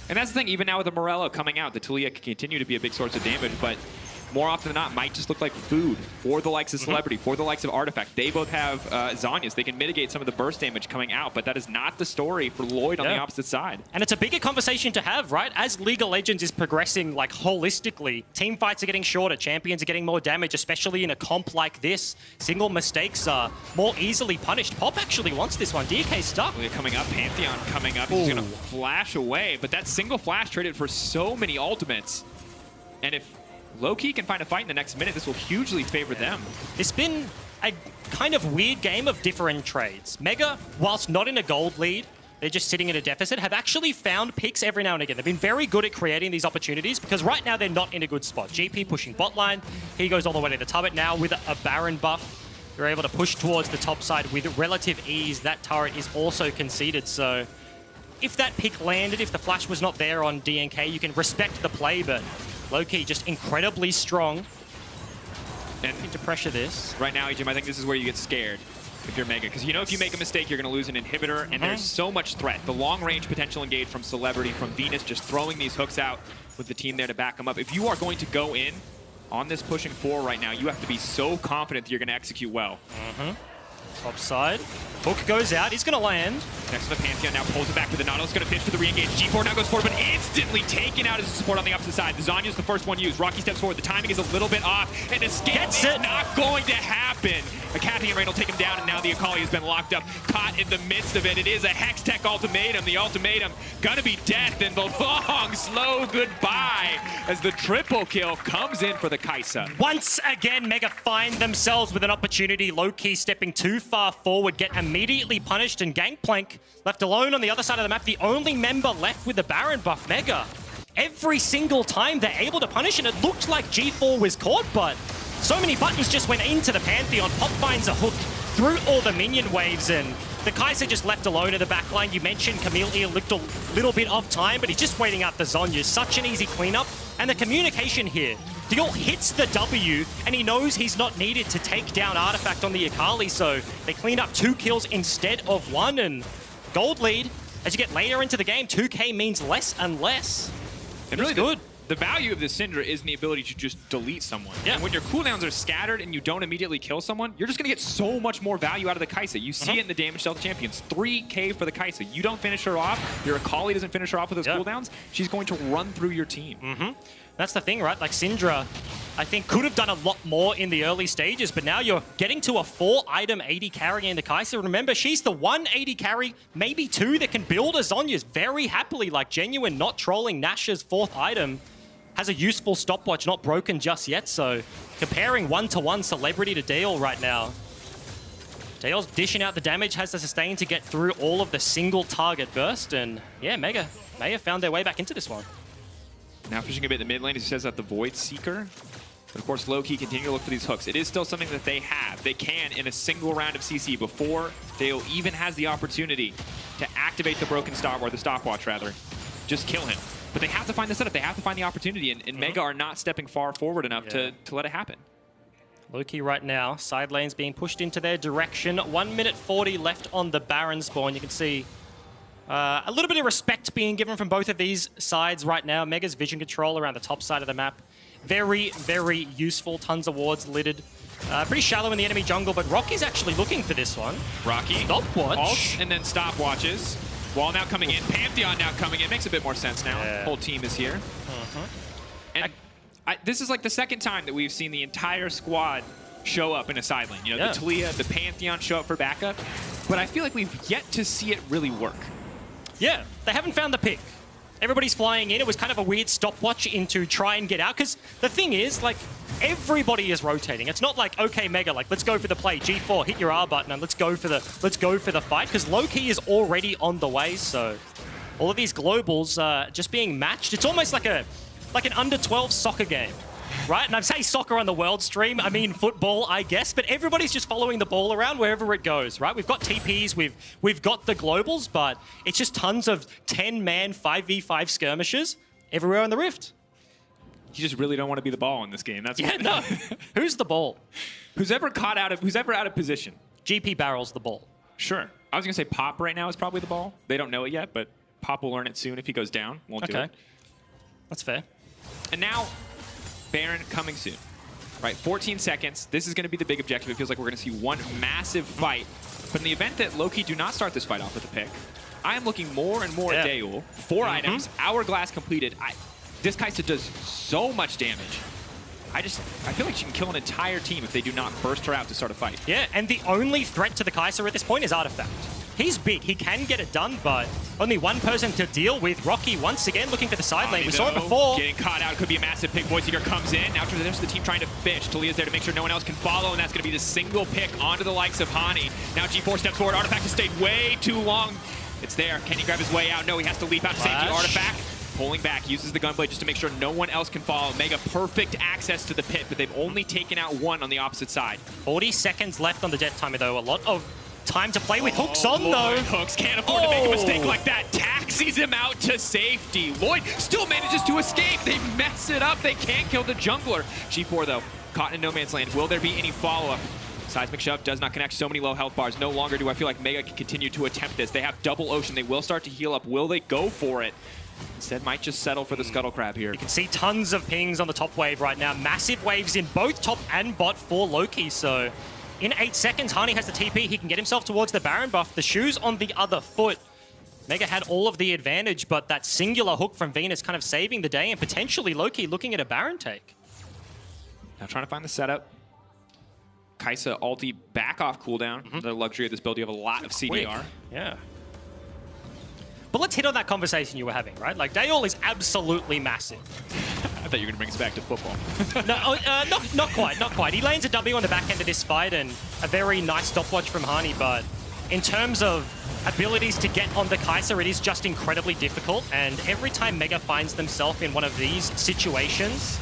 And that's the thing, even now with the Morello coming out, the Talia can continue to be a big source of damage, but more often than not, might just look like food for the likes of Celebrity, for the likes of Artifact. They both have Zhonya's. They can mitigate some of the burst damage coming out, but that is not the story for Lloyd on the opposite side. And it's a bigger conversation to have, right? As League of Legends is progressing, like, holistically, team fights are getting shorter, champions are getting more damage, especially in a comp like this. Single mistakes are more easily punished. Pop actually wants this one. DK stuck. Talia coming up, Pantheon coming up. He's going to flash away, but that single flash traded for so many ultimates. And if Lowkey can find a fight in the next minute, this will hugely favor them. It's been a kind of weird game of different trades. Mega, whilst not in a gold lead, they're just sitting in a deficit, have actually found picks every now and again. They've been very good at creating these opportunities because right now they're not in a good spot. GP pushing bot line. He goes all the way to the turret now with a Baron buff. They're able to push towards the top side with relative ease. That turret is also conceded, so if that pick landed, if the flash was not there on DNK, you can respect the play, but Lowkey just incredibly strong. And need to pressure this. Right now, EJM, I think this is where you get scared if you're Mega. Because you know if you make a mistake, you're going to lose an inhibitor, and there's so much threat. The long-range potential engage from Celebrity, from Venus, just throwing these hooks out with the team there to back them up. If you are going to go in on this pushing 4 right now, you have to be so confident that you're going to execute well. Top side. Hook goes out. He's going to land. Next to the Pantheon now pulls it back with the Nautilus. Going to pitch for the re-engage. G4 now goes forward, but instantly taken out as a support on the opposite side. The Zhonya's the first one used. Rocky steps forward. The timing is a little bit off, and escape is not going to happen. A Kathy and Rain will take him down, and now the Akali has been locked up, caught in the midst of it. It is a Hextech ultimatum. The ultimatum gonna be death, and the long, slow goodbye as the triple kill comes in for the Kai'Sa. Once again, Mega find themselves with an opportunity. Lowkey stepping too far forward, get immediately punished, and Gangplank left alone on the other side of the map. The only member left with the Baron buff, Mega. Every single time they're able to punish, and it looked like G4 was caught, but so many buttons just went into the Pantheon. Pop finds a hook through all the minion waves, and The Kaiser just left alone in the backline. You mentioned Camille looked a little bit off time, but he's just waiting out the Zhonya. Such an easy cleanup. And the communication here. Dior hits the W, and he knows he's not needed to take down Artifact on the Akali, so they clean up 2 kills instead of 1, and gold lead. As you get later into the game, 2K means less and less. And really good. The value of this Syndra is in the ability to just delete someone. Yeah. And when your cooldowns are scattered and you don't immediately kill someone, you're just going to get so much more value out of the Kai'Sa. You see it in the damage dealt to champions. 3K for the Kai'Sa. You don't finish her off, your Akali doesn't finish her off with those cooldowns, she's going to run through your team. That's the thing, right? Like Syndra, I think, could have done a lot more in the early stages, but now you're getting to a 4-item 80 carry in the Kai'Sa. Remember, she's the 180 carry, maybe 2, that can build a Zhonya's very happily. Like Genuine not trolling Nash's 4th item. Has a useful stopwatch, not broken just yet, so comparing 1-to-1 Celebrity to Dale right now. Dale's dishing out the damage, has the sustain to get through all of the single target burst, and yeah, Mega may have found their way back into this one. Now pushing a bit in the mid lane, he says that the Void Seeker. But of course, Lowkey continue to look for these hooks. It is still something that they have. They can, in a single round of CC, before Dale even has the opportunity to activate the broken stop, or the stopwatch rather, just kill him. But they have to find the setup, they have to find the opportunity, and Mega are not stepping far forward enough to let it happen. Lowkey right now, side lanes being pushed into their direction. 1 minute 40 left on the Baron spawn. You can see a little bit of respect being given from both of these sides right now. Mega's vision control around the top side of the map. Very, very useful. Tons of wards littered. Pretty shallow in the enemy jungle, but Rocky's actually looking for this one. Rocky. Stopwatch. Ults, and then stopwatches. Wall now coming in. Pantheon now coming in. Makes a bit more sense now. Yeah. Whole team is here. And this is like the second time that we've seen the entire squad show up in a side lane. You know, the Talia, the Pantheon show up for backup. But I feel like we've yet to see it really work. Yeah, they haven't found the pick. Everybody's flying in. It was kind of a weird stopwatch into try and get out. Because the thing is, like, everybody is rotating. It's not like, okay, Mega, like, let's go for the play. G4, hit your R button, and let's go for the fight. Because Lowkey is already on the way. So all of these globals just being matched. It's almost like an under-12 soccer game, right? And I say soccer on the world stream. I mean football, I guess. But everybody's just following the ball around wherever it goes, right? We've got TPs, we've got the globals, but it's just tons of 10-man 5v5 skirmishes everywhere on the Rift. You just really don't want to be the ball in this game. That's no. Who's the ball? Who's ever out of position? GP Barrel's the ball. Sure. I was gonna say Pop right now is probably the ball. They don't know it yet, but Pop will learn it soon if he goes down. Won't do it. That's fair. And now, Baron coming soon. Right, 14 seconds. This is going to be the big objective. It feels like we're going to see one massive fight. But in the event that Lowkey do not start this fight off with a pick, I am looking more and more at Daewoo. 4 items, Hourglass completed. This Kai'Sa does so much damage. I feel like she can kill an entire team if they do not burst her out to start a fight. Yeah, and the only threat to the Kai'Sa at this point is Artifact. He's big, he can get it done, but only one person to deal with. Rocky once again looking for the side lane. We saw it before. Getting caught out, could be a massive pick. Void Seeker comes in. Now there's the team trying to fish. Talia's there to make sure no one else can follow, and that's going to be the single pick onto the likes of Hani. Now G4 steps forward. Artifact has stayed way too long. It's there. Can he grab his way out? No, he has to leap out to safety. Artifact pulling back, uses the gunblade just to make sure no one else can follow. Mega perfect access to the pit, but they've only taken out one on the opposite side. 40 seconds left on the death timer, though. A lot of time to play with hooks on, though. Hooks can't afford to make a mistake like that. Taxis him out to safety. Lloyd still manages to escape. They mess it up. They can't kill the jungler. G4, though, caught in no man's land. Will there be any follow-up? Seismic shove does not connect. So many low health bars. No longer do I feel like Mega can continue to attempt this. They have double ocean. They will start to heal up. Will they go for it? Instead, might just settle for the Scuttle Crab here. You can see tons of pings on the top wave right now. Massive waves in both top and bot for Lowkey. So in 8 seconds, Hani has the TP. He can get himself towards the Baron buff. The shoes on the other foot. Mega had all of the advantage, but that singular hook from Venus kind of saving the day, and potentially Lowkey looking at a Baron take. Now trying to find the setup. Kai'Sa ulti back off cooldown. The luxury of this build, you have a lot of CDR. Yeah. But let's hit on that conversation you were having, right? Like, Daeol is absolutely massive. I thought you were going to bring us back to football. Not quite. He lands a W on the back end of this fight, and a very nice stopwatch from Hani, but in terms of abilities to get on the Kai'Sa, it is just incredibly difficult, and every time Mega finds themselves in one of these situations,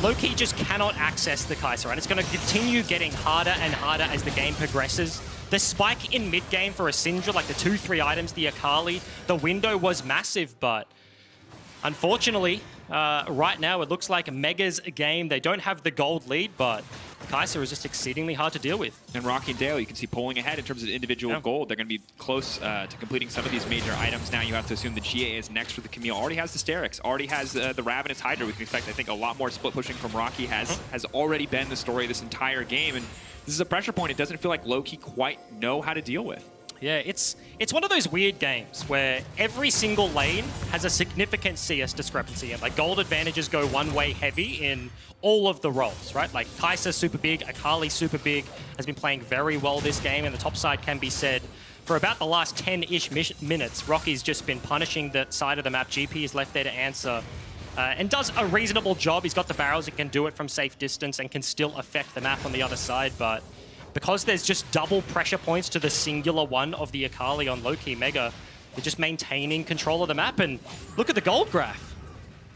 Lowkey just cannot access the Kai'Sa, and it's going to continue getting harder and harder as the game progresses. the spike in mid-game for a Syndra, like the 2-3 items, the Akali, the window was massive, but unfortunately, right now it looks like Mega's game. They don't have the gold lead, but Kai'Sa is just exceedingly hard to deal with. And Rocky and Dale, you can see pulling ahead in terms of individual gold. They're going to be close to completing some of these major items. Now you have to assume the GA is next for the Camille. Already has the Sterix, already has the Ravenous Hydra. We can expect, I think, a lot more split pushing from Rocky has already been the story of this entire game. And this is a pressure point it doesn't feel like Lowkey quite know how to deal with. Yeah, it's one of those weird games where every single lane has a significant CS discrepancy, and like gold advantages go one way heavy in all of the roles, right? Like Kai'Sa super big, Akali super big, has been playing very well this game, and the top side can be said for about the last 10-ish minutes, Rocky's just been punishing that side of the map. GP is left there to answer and does a reasonable job. He's got the barrels, he can do it from safe distance and can still affect the map on the other side, but because there's just double pressure points to the singular one of the Akali on Lowkey, Mega, they're just maintaining control of the map, and look at the gold graph.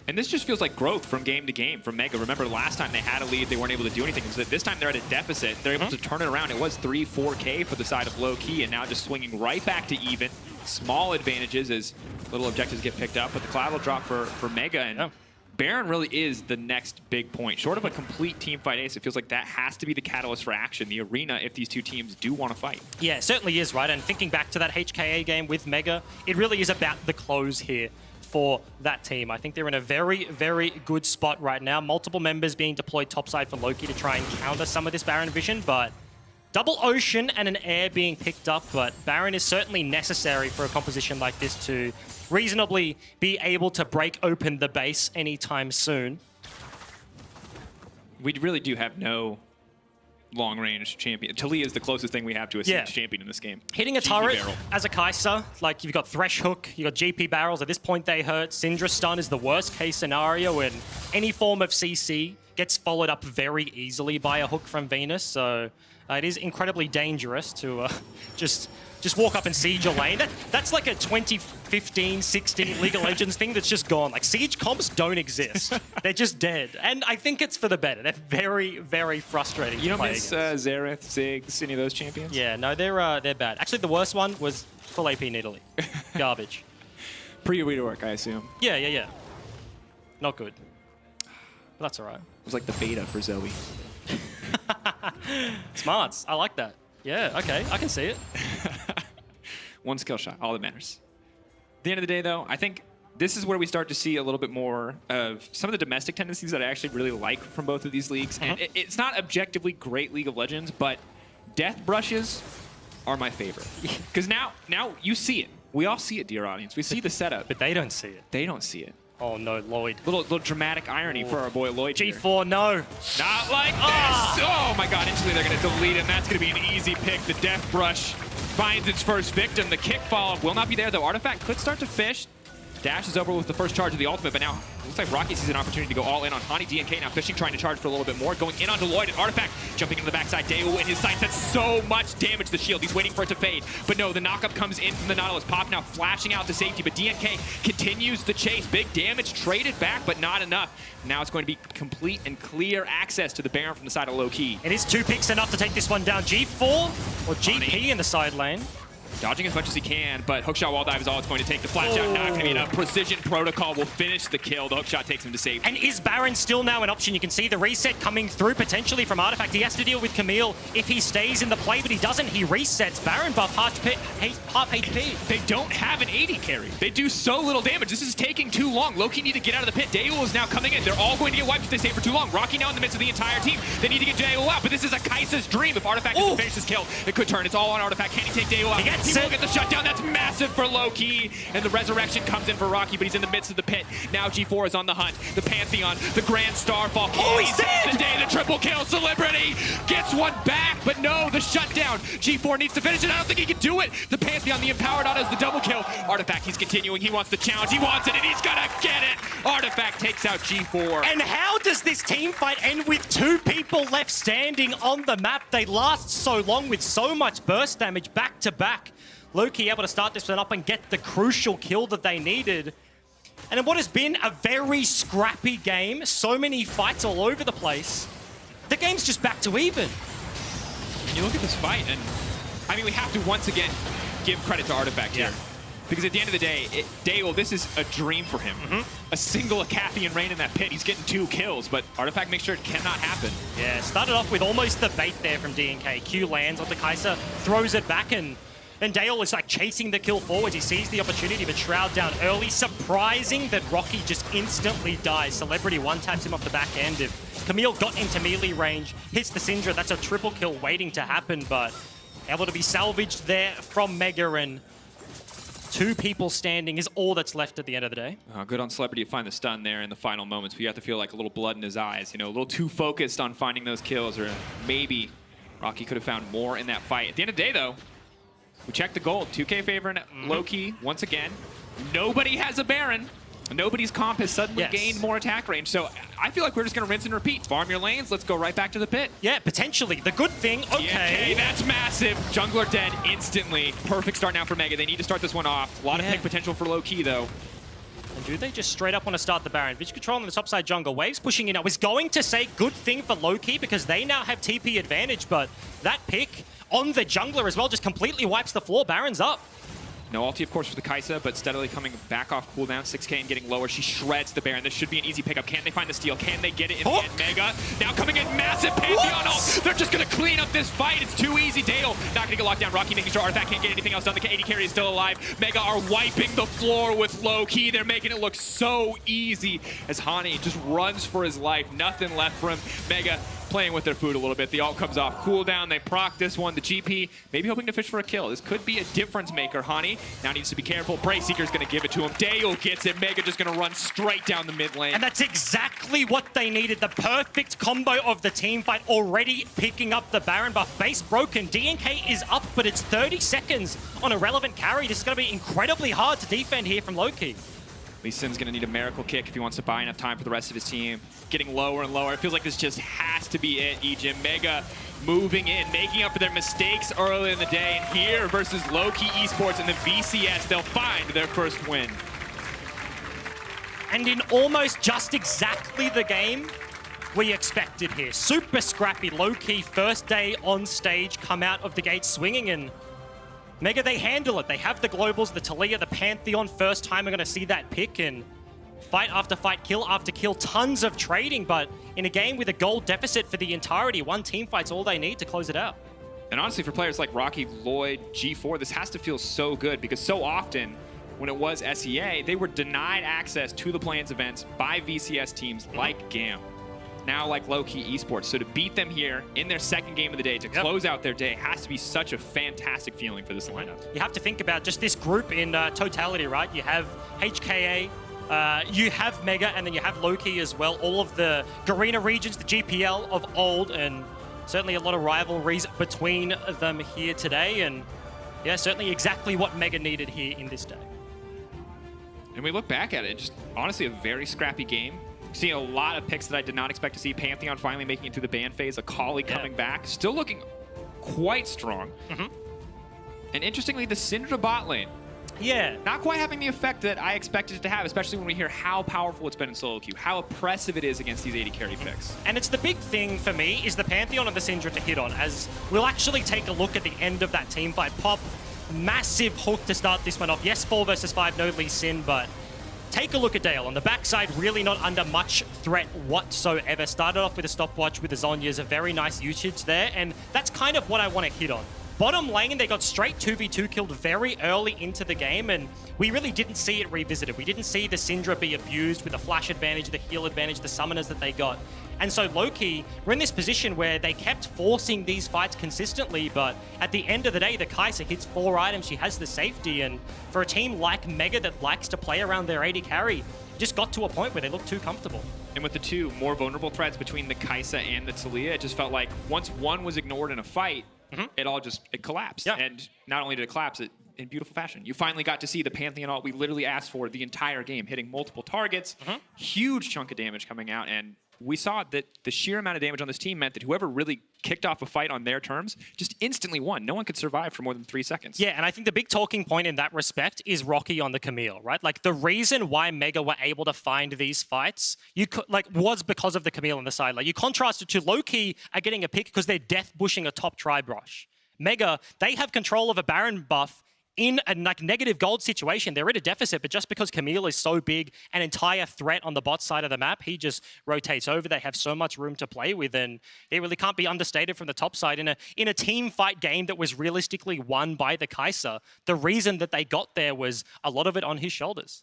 And this just feels like growth from game to game from Mega. Remember, last time they had a lead, they weren't able to do anything. So this time they're at a deficit. They're able to turn it around. It was 3-4K for the side of Lowkey, and now just swinging right back to even. Small advantages as little objectives get picked up, but the cloud will drop for Mega. And Baron really is the next big point. Short of a complete team fight ace, it feels like that has to be the catalyst for action, the arena, if these two teams do want to fight. Yeah, it certainly is, right? And thinking back to that HKA game with Mega, it really is about the close here for that team. I think they're in a very, very good spot right now. Multiple members being deployed topside for Lowkey to try and counter some of this Baron vision, but double Ocean and an Air being picked up, but Baron is certainly necessary for a composition like this to reasonably be able to break open the base anytime soon. We really do have no long-range champion. Talia is the closest thing we have to a siege champion in this game. Hitting a GP turret barrel. as a Kai'Sa, like you've got Thresh Hook, you've got GP barrels. At this point they hurt. Syndra stun is the worst case scenario, and any form of CC gets followed up very easily by a hook from Venus, so it is incredibly dangerous to just walk up and siege a lane. That's like a 2015-16 League of Legends thing that's just gone. Like, siege comps don't exist. They're just dead. And I think it's for the better. They're very, very frustrating to play miss against. Xerath, Ziggs, any of those champions? Yeah, no, they're bad. Actually, the worst one was full AP Nidalee. Garbage. Pre-rework, I assume. Yeah. Not good. But that's all right. It was like the beta for Zoe. Smarts. I like that. Yeah, okay. I can see it. One skill shot, all that matters. At the end of the day, though, I think this is where we start to see a little bit more of some of the domestic tendencies that I actually really like from both of these leagues. And it's not objectively great League of Legends, but death brushes are my favorite. Because now you see it. We all see it, dear audience. We see the setup. But they don't see it. They don't see it. Oh no, Lloyd. Little dramatic irony for our boy Lloyd here. G4, no. Not like this! Oh my god, instantly they're going to delete it, and that's going to be an easy pick. The Death Brush finds its first victim. The kick follow-up will not be there, though. Artifact could start to fish. Dash is over with the first charge of the ultimate, but now looks like Rocky sees an opportunity to go all in on Hani. DNK now fishing, trying to charge for a little bit more. Going in onto Lloyd, and Artifact jumping into the backside. Daewoo in his sights. That's so much damage to the shield. He's waiting for it to fade. But no, the knockup comes in from the Nautilus. Pop now flashing out to safety, but DNK continues the chase. Big damage traded back, but not enough. Now it's going to be complete and clear access to the Baron from the side of Lowkey. It is 2 picks enough to take this one down. G4 or GP in the side lane. Dodging as much as he can, but hookshot wall dive is all it's going to take. The flash out not going to be enough. Precision protocol will finish the kill. The hookshot takes him to safety. And is Baron still now an option? You can see the reset coming through potentially from Artifact. He has to deal with Camille if he stays in the play, but he doesn't. He resets. Baron buff half HP. They don't have an 80 carry. They do so little damage. This is taking too long. Lowkey need to get out of the pit. Daewoo is now coming in. They're all going to get wiped if they stay for too long. Rocky now in the midst of the entire team. They need to get Daewoo out, but this is a Kai'Sa's dream. If Artifact doesn't finish this kill, it could turn. It's all on Artifact. Can he take Daewoo out? He will get the shutdown. That's massive for Lowkey. And the resurrection comes in for Rocky, but he's in the midst of the pit. Now G4 is on the hunt. The Pantheon, the Grand Starfall. He's dead! The day, the triple kill. Celebrity gets one back, but no, the shutdown. G4 needs to finish it. I don't think he can do it. The Pantheon, the Empowered Auto is the double kill. Artifact, he's continuing. He wants the challenge. He wants it, and he's gonna get it. Artifact takes out G4. And how does this team fight end with 2 people left standing on the map? They last so long with so much burst damage back to back. Lowkey able to start this one up and get the crucial kill that they needed. And in what has been a very scrappy game, so many fights all over the place, the game's just back to even. And you look at this fight, and I mean, we have to once again give credit to Artifact here. Because at the end of the day, Dale, this is a dream for him. A single Acathian Rain in that pit, he's getting 2 kills, but Artifact makes sure it cannot happen. Yeah, started off with almost the bait there from DNK. Q lands onto Kai'Sa, throws it back, and Dale is like chasing the kill forwards. He sees the opportunity, but Shroud down early. Surprising that Rocky just instantly dies. Celebrity one-taps him off the back end. If Camille got into melee range, hits the Syndra, that's a triple kill waiting to happen, but able to be salvaged there from Mega, and 2 people standing is all that's left at the end of the day. Good on Celebrity to find the stun there in the final moments, but you have to feel like a little blood in his eyes, you know, a little too focused on finding those kills, or maybe Rocky could have found more in that fight. At the end of the day, though, we check the gold. 2K favoring Lowkey once again. Nobody has a Baron. Nobody's comp has suddenly gained more attack range, so I feel like we're just going to rinse and repeat. Farm your lanes, let's go right back to the pit. Yeah, potentially. The good thing, okay. That's massive. Jungler dead instantly. Perfect start now for Mega. They need to start this one off. A lot of pick potential for Lowkey, though. And do they just straight up want to start the Baron? Vision Control on the topside jungle. Waves pushing in. I was going to say good thing for Lowkey because they now have TP advantage, but that pick on the jungler as well just completely wipes the floor. Baron's up. No ulti, of course, for the Kai'Sa, but steadily coming back off cooldown. 6K and getting lower. She shreds the Baron. This should be an easy pickup. Can they find the steal? Can they get it in the end? Mega now coming in massive Pantheon ult. They're just going to clean up this fight. It's too easy. Dale not going to get locked down. Rocky making sure Artifact can't get anything else done. The AD carry is still alive. Mega are wiping the floor with Lowkey. They're making it look so easy as Hani just runs for his life. Nothing left for him. Mega playing with their food a little bit. The ult comes off cooldown. They proc this one. The GP maybe hoping to fish for a kill. This could be a difference maker. Hani now needs to be careful. Brayseeker's going to give it to him. Dale gets it. Mega just going to run straight down the mid lane. And that's exactly what they needed. The perfect combo of the team fight, already picking up the Baron buff. Base broken. DNK is up, but it's 30 seconds on a relevant carry. This is going to be incredibly hard to defend here from Lowkey. Lee Sin's going to need a miracle kick if he wants to buy enough time for the rest of his team. Getting lower and lower. It feels like this just has to be it, Ejim. Mega moving in, making up for their mistakes early in the day. And here versus Lowkey Esports in the VCS, they'll find their first win. And in almost just exactly the game we expected here. Super scrappy. Lowkey, first day on stage, come out of the gate swinging, and Mega, they handle it. They have the globals, the Taliyah, the Pantheon. First time we're going to see that pick, and fight after fight, kill after kill, tons of trading, but in a game with a gold deficit for the entirety, one team fight's all they need to close it out. And honestly, for players like Rocky, Lloyd, G4, this has to feel so good because so often when it was SEA, they were denied access to the play-ins events by VCS teams like GAM. Now like Lowkey Esports. So to beat them here in their second game of the day, to close out their day, has to be such a fantastic feeling for this lineup. You have to think about just this group in totality, right? You have HKA, you have Mega, and then you have Lowkey as well. All of the Garena regions, the GPL of old, and certainly a lot of rivalries between them here today. And yeah, certainly exactly what Mega needed here in this day. And we look back at it, just honestly a very scrappy game. Seeing a lot of picks that I did not expect to see. Pantheon finally making it through the ban phase. Akali coming back. Still looking quite strong. And interestingly, the Syndra bot lane. Yeah. Not quite having the effect that I expected it to have, especially when we hear how powerful it's been in solo queue, how oppressive it is against these AD carry picks. And it's the big thing for me is the Pantheon and the Syndra to hit on, as we'll actually take a look at the end of that team fight. Pop, massive hook to start this one off. Yes, 4 versus 5, no Lee Sin, but take a look at Dale. On the backside, really not under much threat whatsoever. Started off with a stopwatch with the Zhonya's, a very nice usage there, and that's kind of what I want to hit on. Bottom lane, they got straight 2v2 killed very early into the game, and we really didn't see it revisited. We didn't see the Syndra be abused with the flash advantage, the heal advantage, the summoners that they got. And so Lowkey, we're in this position where they kept forcing these fights consistently, but at the end of the day, the Kai'Sa hits 4 items, she has the safety, and for a team like Mega that likes to play around their AD carry, just got to a point where they look too comfortable. And with the two more vulnerable threats between the Kai'Sa and the Taliyah, it just felt like once one was ignored in a fight, it collapsed. And not only did it collapse, it in beautiful fashion. You finally got to see the Pantheon ult we literally asked for the entire game, hitting multiple targets, huge chunk of damage coming out, and we saw that the sheer amount of damage on this team meant that whoever really kicked off a fight on their terms just instantly won. No one could survive for more than 3 seconds. Yeah, and I think the big talking point in that respect is Rocky on the Camille, right? Like the reason why Mega were able to find these fights, was because of the Camille on the side. Like you contrast it to Lowkey are getting a pick because they're death bushing a top tribe rush. Mega, they have control of a Baron buff in a negative gold situation. They're in a deficit, but just because Camille is so big, an entire threat on the bot side of the map, he just rotates over. They have so much room to play with, and it really can't be understated from the top side. In a team fight game that was realistically won by the Kaiser, the reason that they got there was a lot of it on his shoulders.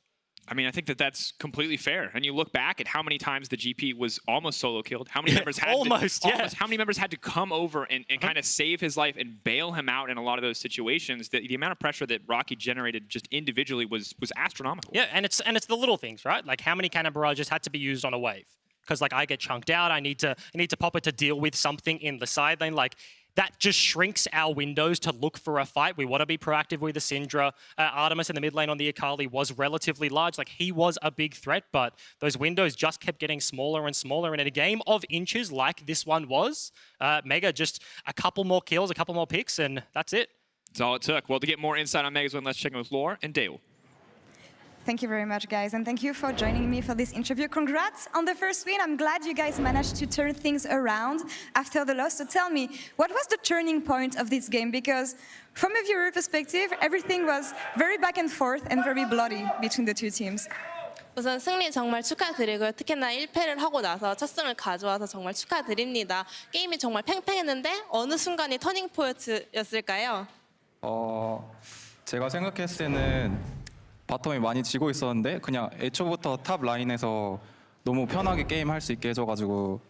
I mean, I think that that's completely fair. And you look back at how many times the GP was almost solo killed, how many members had how many members had to come over and kind of save his life and bail him out in a lot of those situations. The amount of pressure that Rocky generated just individually was astronomical. Yeah, and it's the little things, right? Like how many cannon barrages had to be used on a wave? Because like I get chunked out, I need to pop it to deal with something in the side lane. Like that just shrinks our windows to look for a fight. We want to be proactive with the Syndra. Artemis in the mid lane on the Akali was relatively large. Like he was a big threat, but those windows just kept getting smaller and smaller. And in a game of inches like this one was, Mega just a couple more kills, a couple more picks, and that's it. That's all it took. Well, to get more insight on Mega's win, let's check in with Lore and Dale. Thank you very much, guys, and thank you for joining me for this interview. Congrats on the first win. I'm glad you guys managed to turn things around after the loss. So tell me, what was the turning point of this game? Because from a viewer perspective, everything was very back and forth and very bloody between the two teams. 우선 승리 정말 축하드리고요. 특히나 1패를 하고 나서 첫 승을 가져와서 정말 축하드립니다. 게임이 정말 팽팽했는데 어느 순간이 터닝 포인트였을까요? 제가 생각했을 때는 바텀이 많이 지고 있었는데 그냥 애초부터 탑 라인에서 너무 편하게 게임할 수 있게 해줘가지고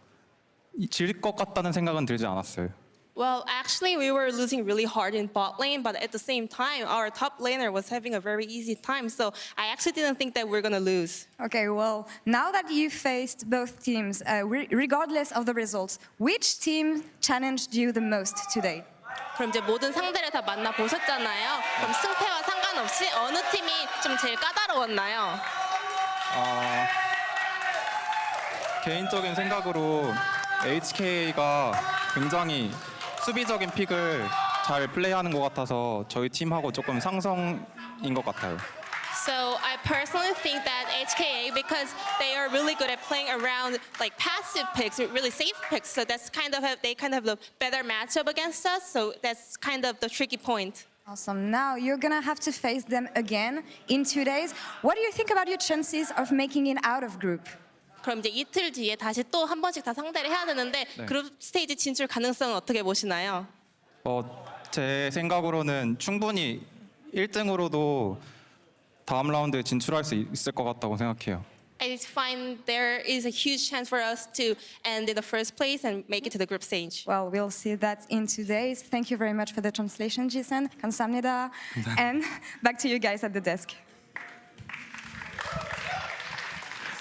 질 것 같다는 생각은 들지 않았어요. Well, actually, we were losing really hard in bot lane, but at the same time, our top laner was having a very easy time. So I actually didn't think that we're gonna lose. Okay, well, now that you faced both teams, regardless of the results, which team challenged you the most today? 그럼 이제 모든 상대를 다 만나 보셨잖아요. 그럼 승패와 상관없이 어느 팀이 좀 제일 까다로웠나요? 개인적인 생각으로 HK가 굉장히 수비적인 픽을 잘 플레이하는 것 같아서 저희 팀하고 조금 상성인 것 같아요. So I personally think that HKA, because they are really good at playing around like passive picks, really safe picks. So that's they kind of have a better matchup against us. So that's kind of the tricky point. Awesome. Now you're gonna have to face them again in 2 days. What do you think about your chances of making it out of group? 그럼 이제 이틀 뒤에 다시 또 한 번씩 다 상대를 해야 되는데 그룹 스테이지 진출 가능성은 어떻게 보시나요? 제 생각으로는 충분히 1등으로도 다음 라운드에 진출할 수 있을 것 같다고 생각해요. I find there is a huge chance for us to end in the first place and make it to the group stage. Well, we'll see that in 2 days. Thank you very much for the translation, Jason. 감사합니다. And back to you guys at the desk.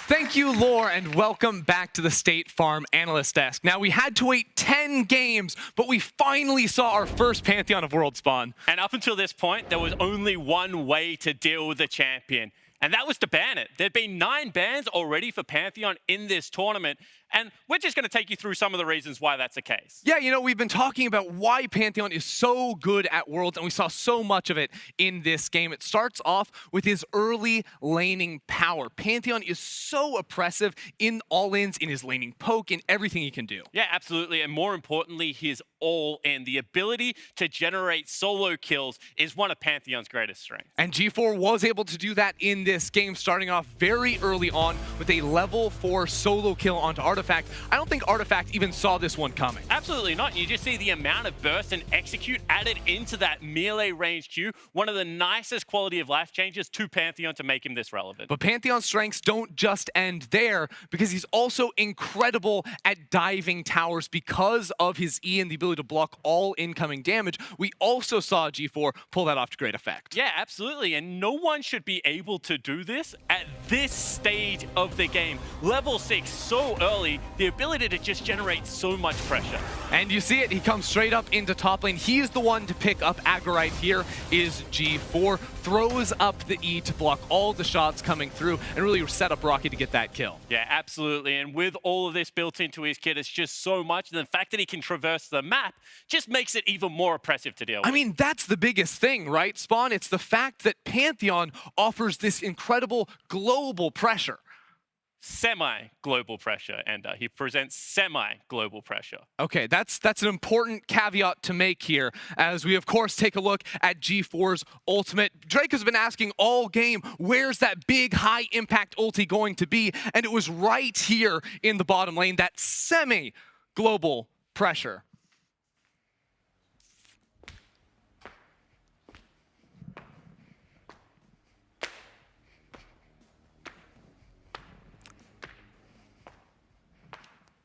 Thank you, Lore, and welcome back to the State Farm Analyst Desk. Now, we had to wait 10 games, but we finally saw our first Pantheon of World spawn. And up until this point, there was only one way to deal with the champion, and that was to ban it. There'd been 9 bans already for Pantheon in this tournament, and we're just going to take you through some of the reasons why that's the case. Yeah, you know, we've been talking about why Pantheon is so good at Worlds, and we saw so much of it in this game. It starts off with his early laning power. Pantheon is so oppressive in all-ins, in his laning poke, in everything he can do. Yeah, absolutely, and more importantly, his all-in. The ability to generate solo kills is one of Pantheon's greatest strengths. And G4 was able to do that in this game, starting off very early on with a level 4 solo kill onto Artifact. I don't think Artifact even saw this one coming. Absolutely not. You just see the amount of burst and execute added into that melee range Q, one of the nicest quality of life changes to Pantheon to make him this relevant. But Pantheon's strengths don't just end there, because he's also incredible at diving towers because of his E and the ability to block all incoming damage. We also saw G4 pull that off to great effect. Yeah, absolutely. And no one should be able to do this at this stage of the game. Level 6 so early, the ability to just generate so much pressure. And you see it, he comes straight up into top lane. He's the one to pick up aggro right here is G4. Throws up the E to block all the shots coming through and really set up Rocky to get that kill. Yeah, absolutely. And with all of this built into his kit, it's just so much. And the fact that he can traverse the map just makes it even more oppressive to deal with. I mean, that's the biggest thing, right, Spawn? It's the fact that Pantheon offers this incredible global pressure. semi-global pressure, and he presents semi-global pressure. Okay, that's an important caveat to make here, as we of course take a look at G4's ultimate. Drake has been asking all game, where's that big high impact ulti going to be? And it was right here in the bottom lane, that semi-global pressure.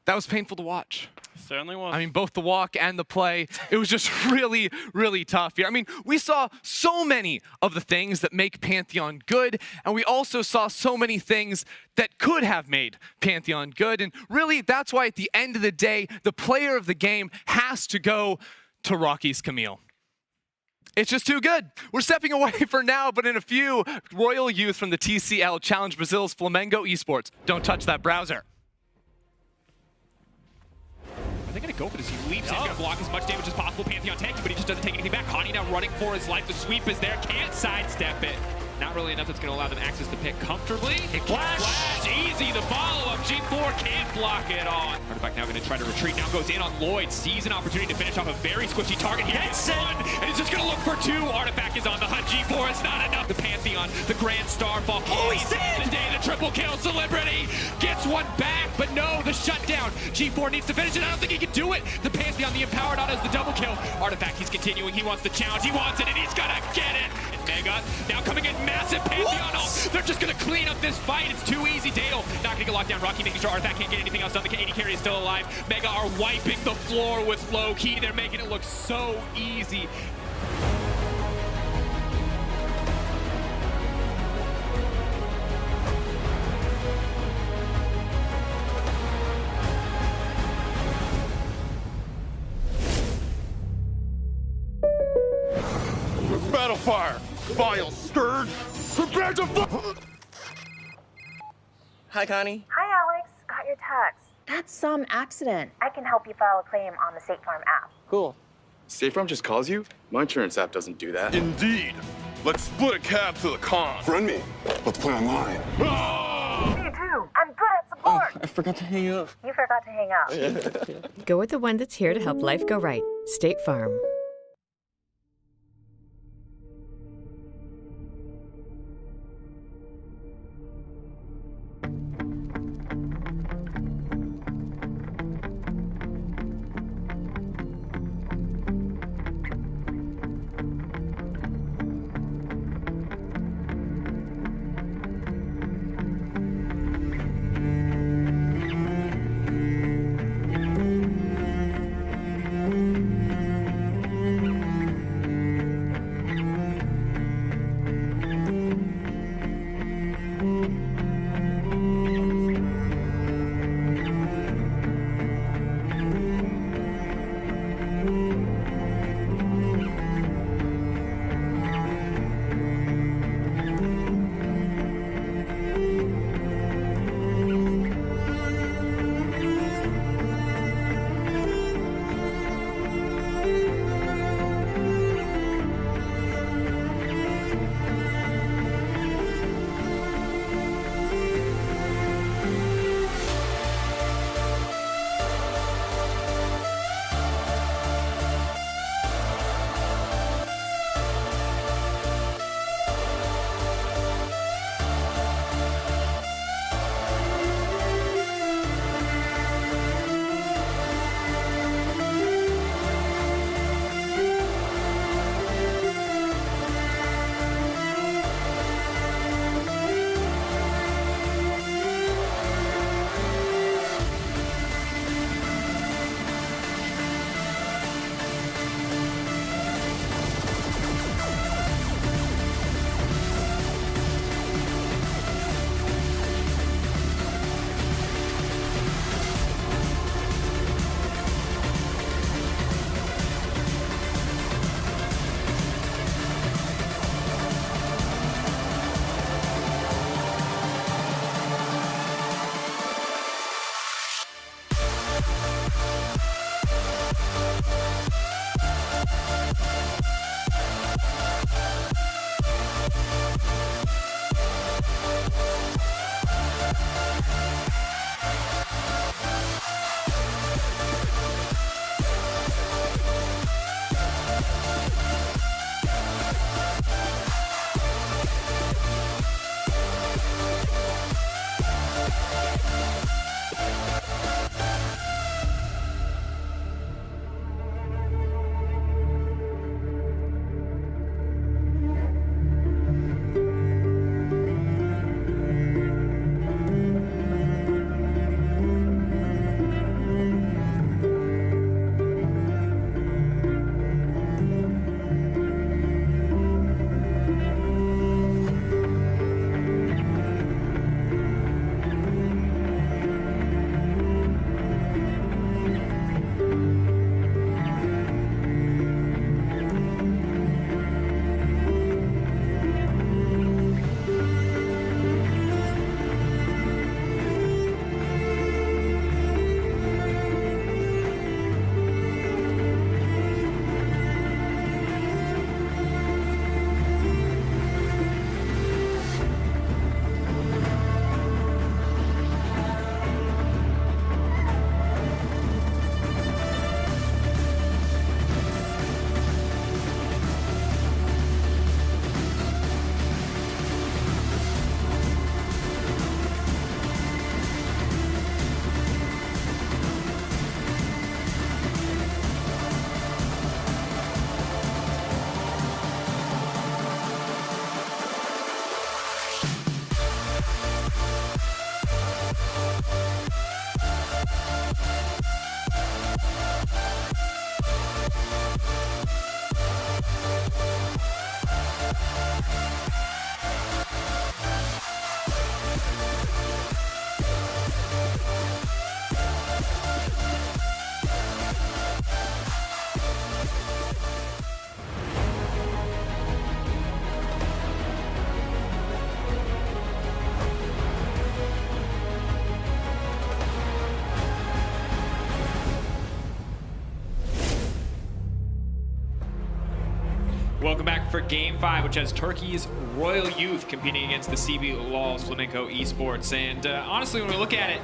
That was painful to watch. Certainly was. I mean, both the walk and the play, it was just really, really tough here. I mean, we saw so many of the things that make Pantheon good, and we also saw so many things that could have made Pantheon good. And really, that's why at the end of the day, the player of the game has to go to Rocky's Camille. It's just too good. We're stepping away for now, but in a few, Royal Youth from the TCL challenge Brazil's Flamengo Esports. Don't touch that browser. They're going to go for this. He leaps in, going to block as much damage as possible. Pantheon tanking, but he just doesn't take anything back. Hani now running for his life. The sweep is there. Can't sidestep it. Not really enough that's going to allow them access the pick comfortably. Flash! Easy. The follow-up. G4 can't block it on. Artifact now going to try to retreat. Now goes in on Lloyd. Sees an opportunity to finish off a very squishy target. He gets one, and he's just going to look for two. Artifact is on the hunt. G4 is not enough. The Pantheon, the Grand Starfall. Oh, he's dead! The day the triple kill. Celebrity gets one back, but no, the shutdown. G4 needs to finish it. I don't think he can do it. The Pantheon, the empowered autos, the double kill. Artifact, he's continuing. He wants the challenge. He wants it, and he's going to get it. And Mega now coming in massive Pantheon ult. They're just going to clean up this fight. It's too easy. Dale not going to get locked down. Rocky making sure Artifact can't get anything else done. The AD carry is still alive. Mega are wiping the floor with Lowkey. They're making it look so easy. Battlefire! Vile stirred! Prepare to Hi, Connie. Hi, Alex. Got your text. That's some accident. I can help you file a claim on the State Farm app. Cool. State Farm just calls you? My insurance app doesn't do that. Indeed. Let's split a cab to the con. Friend me. Let's play online. Me too. I'm good at support. I forgot to hang up. You forgot to hang up. Go with the one that's here to help life go right. State Farm. Welcome back for Game 5, which has Turkey's Royal Youth competing against the CB Law's Flamengo Esports. And honestly, when we look at it,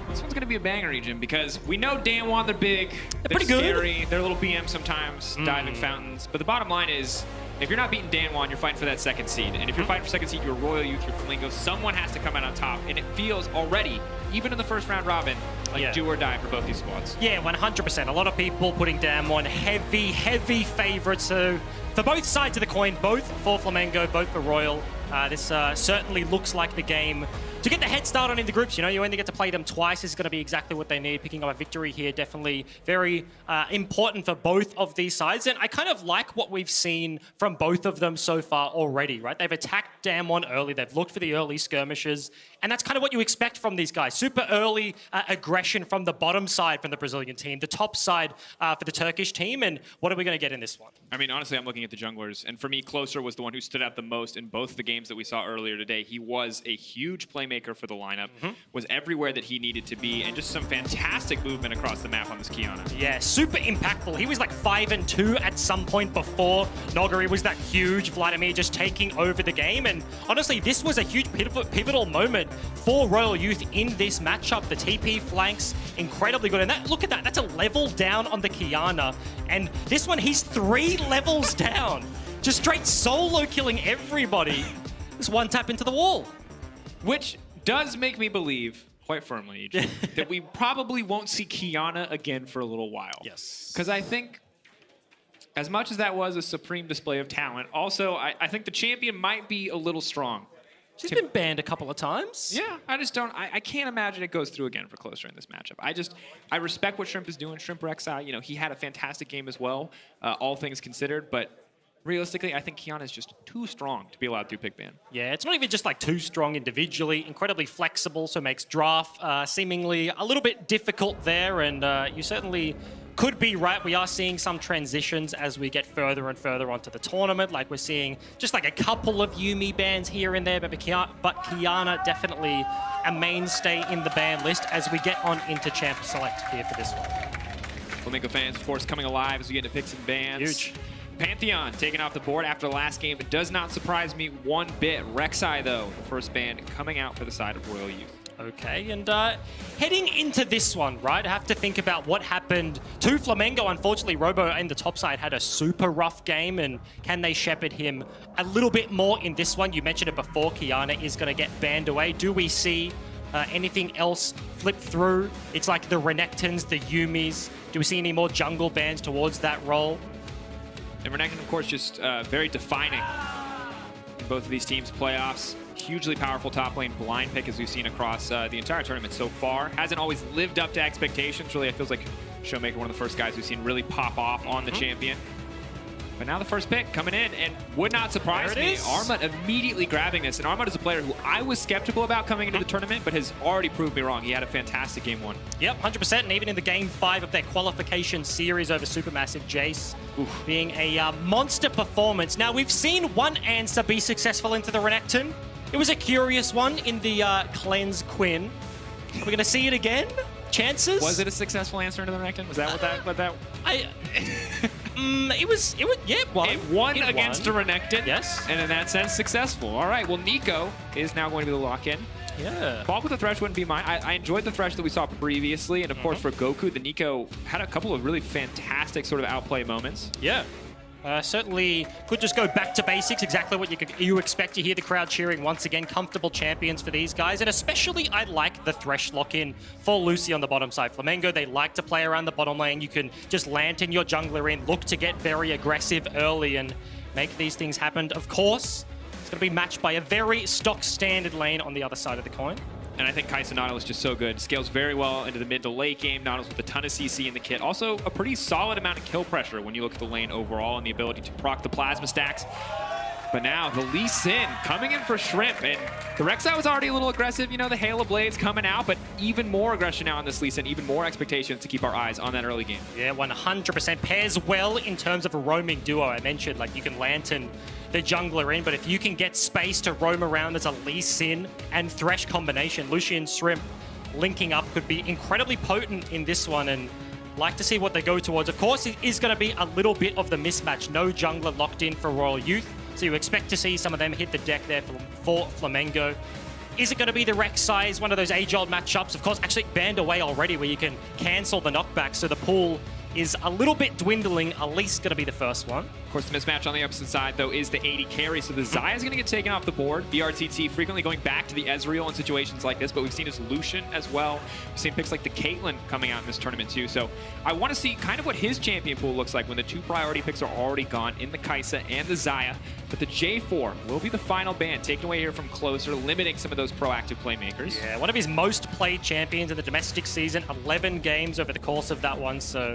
this one's going to be a banger region because we know DAMWON, they're big, they're pretty good. scary, they're a little BM sometimes, diving fountains. But the bottom line is, if you're not beating DAMWON, you're fighting for that second seed. And if you're fighting for second seed, you're Royal Youth, you're Flamengo, someone has to come out on top. And it feels already, even in the first round robin, like do or die for both these squads. Yeah, 100%. A lot of people putting DAMWON heavy favorites. So for both sides of the coin, both for Flamengo, both for Royal. This certainly looks like the game to get the head start on in the groups. You know, you only get to play them twice. Is going to be exactly what they need. Picking up a victory here, definitely very important for both of these sides. And I kind of like what we've seen from both of them so far already, right? They've attacked DAMWON early. They've looked for the early skirmishes. And that's kind of what you expect from these guys. Super early aggression from the bottom side from the Brazilian team, the top side for the Turkish team. And what are we going to get in this one? I mean, honestly, I'm looking at the junglers. And for me, Closer was the one who stood out the most in both the games that we saw earlier today. He was a huge playmaker for the lineup, was everywhere that he needed to be, and just some fantastic movement across the map on this Kiana. Yeah, super impactful. He was like 5-2 at some point before Nogari was that huge Vladimir just taking over the game. And honestly, this was a huge pivotal moment for Royal Youth in this matchup. The TP flanks, incredibly good. And that, look at that, that's a level down on the Kiana. And this one, he's 3 levels down. Just straight solo killing everybody. Just one tap into the wall. Which does make me believe, quite firmly, EJ, that we probably won't see Kiana again for a little while. Yes. Because I think, as much as that was a supreme display of talent, also, I think the champion might be a little strong. She's been banned a couple of times. Yeah, I just don't, I can't imagine it goes through again for Closer in this matchup. I respect what Shrimp is doing. Shrimp Rek'Sai, you know, he had a fantastic game as well, all things considered, but realistically, I think Kiana is just too strong to be allowed through pick ban. Yeah, it's not even just like too strong individually, incredibly flexible, so makes draft seemingly a little bit difficult there, and you certainly could be right. We are seeing some transitions as we get further and further onto the tournament, like we're seeing just like a couple of Yuumi bans here and there, but Kiana definitely a mainstay in the ban list as we get on into Champ Select here for this one. Flamengo fans, of course, coming alive as we get into picks and bans. Huge. Pantheon taken off the board after the last game. It does not surprise me one bit. Rek'Sai, though, the first ban coming out for the side of Royal Youth. Okay, and heading into this one, right, I have to think about what happened to Flamengo. Unfortunately, Robo in the top side had a super rough game, and can they shepherd him a little bit more in this one? You mentioned it before, Kiana is going to get banned away. Do we see anything else flip through? It's like the Renekton's, the Yumis. Do we see any more jungle bans towards that role? And Renekton, of course, just very defining in both of these teams' playoffs. Hugely powerful top lane blind pick, as we've seen across the entire tournament so far. Hasn't always lived up to expectations. Really, it feels like Showmaker, one of the first guys we've seen really pop off on the champion. But now the first pick coming in, and would not surprise me. Armut immediately grabbing this. And Armut is a player who I was skeptical about coming into the tournament, but has already proved me wrong. He had a fantastic game 1. Yep, 100%. And even in the game 5 of their qualification series over Supermassive, Jace being a monster performance. Now, we've seen one answer be successful into the Renekton. It was a curious one in the Cleanse Quinn. We're going to see it again? Chances? Was it a successful answer into the Renekton? Was that what that... It was, yeah, it won. It won against a Renekton. Yes. And in that sense, successful. All right, well, Nico is now going to be the lock-in. Yeah. Balk with the Thresh wouldn't be mine. I enjoyed the Thresh that we saw previously. And, of course, for Goku, the Nico had a couple of really fantastic sort of outplay moments. Yeah. Certainly could just go back to basics, exactly what you expect to hear the crowd cheering once again. Comfortable champions for these guys, and especially I like the Thresh lock-in for Lucy on the bottom side. Flamengo, they like to play around the bottom lane. You can just lantern your jungler in, look to get very aggressive early and make these things happen. Of course, it's going to be matched by a very stock standard lane on the other side of the coin. And I think Kai'Sa Nautilus just so good. Scales very well into the mid to late game. Nautilus with a ton of CC in the kit. Also a pretty solid amount of kill pressure when you look at the lane overall and the ability to proc the plasma stacks. But now the Lee Sin coming in for Shrimp. And the Rek'Sai was already a little aggressive. You know, the Hail of Blades coming out, but even more aggression now on this Lee Sin. Even more expectations to keep our eyes on that early game. Yeah, 100% pairs well in terms of a roaming duo. I mentioned, like, you can lantern the jungler in, but if you can get space to roam around as a Lee Sin and Thresh combination, Lucian Shrimp linking up could be incredibly potent in this one, and like to see what they go towards. Of course, it is going to be a little bit of the mismatch. No jungler locked in for Royal Youth, so you expect to see some of them hit the deck there for Flamengo. Is it going to be the Rek'Sai, one of those age-old matchups? Of course, actually banned away already, where you can cancel the knockback, so the pool is a little bit dwindling, at least going to be the first one. Of course, the mismatch on the opposite side, though, is the AD carry, so the Xayah is going to get taken off the board. BRTT frequently going back to the Ezreal in situations like this, but we've seen his Lucian as well. We've seen picks like the Caitlyn coming out in this tournament, too. So I want to see kind of what his champion pool looks like when the 2 priority picks are already gone in the Kai'Sa and the Xayah. But the J4 will be the final ban, taken away here from Closer, limiting some of those proactive playmakers. Yeah, one of his most played champions in the domestic season, 11 games over the course of that one, so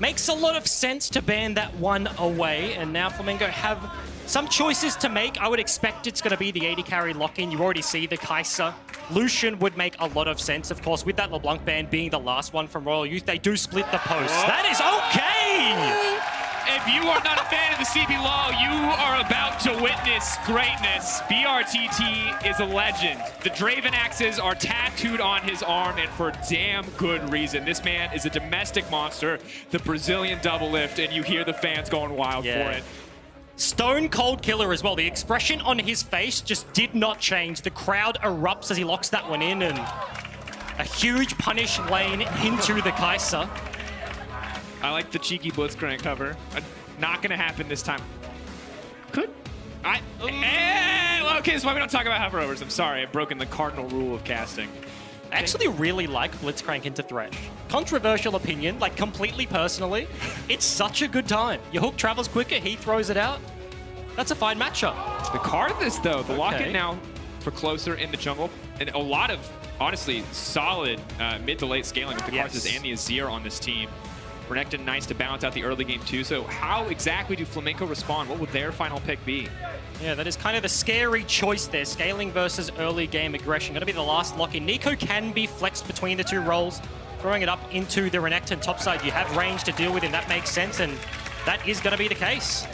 makes a lot of sense to ban that one away. And now Flamengo have some choices to make. I would expect it's going to be the AD carry lock-in. You already see the Kai'Sa. Lucian would make a lot of sense. Of course, with that LeBlanc ban being the last one from Royal Youth, they do split the post. That is okay! If you are not a fan of the CBLOL, you are about to witness greatness. BRTT is a legend. The Draven axes are tattooed on his arm, and for damn good reason. This man is a domestic monster, the Brazilian double lift, and you hear the fans going wild for it. Stone cold killer as well. The expression on his face just did not change. The crowd erupts as he locks that one in, and a huge punish lane into the Kai'Sa. I like the cheeky Blitzcrank cover. Not going to happen this time. Could. Okay, that's why we don't talk about hover-overs. I'm sorry, I've broken the cardinal rule of casting. I actually really like Blitzcrank into Thresh. Controversial opinion, like completely personally. It's such a good time. Your hook travels quicker, he throws it out. That's a fine matchup. The card of this, though, the lock-in now for Closer in the jungle. And a lot of, honestly, solid mid to late scaling with the Karthus and the Azir on this team. Renekton nice to balance out the early game too. So how exactly do Flamengo respond? What would their final pick be? Yeah, that is kind of the scary choice there. Scaling versus early game aggression. Going to be the last lock-in. Nico can be flexed between the 2 roles. Throwing it up into the Renekton top side. You have range to deal with, and that makes sense. And that is going to be the case.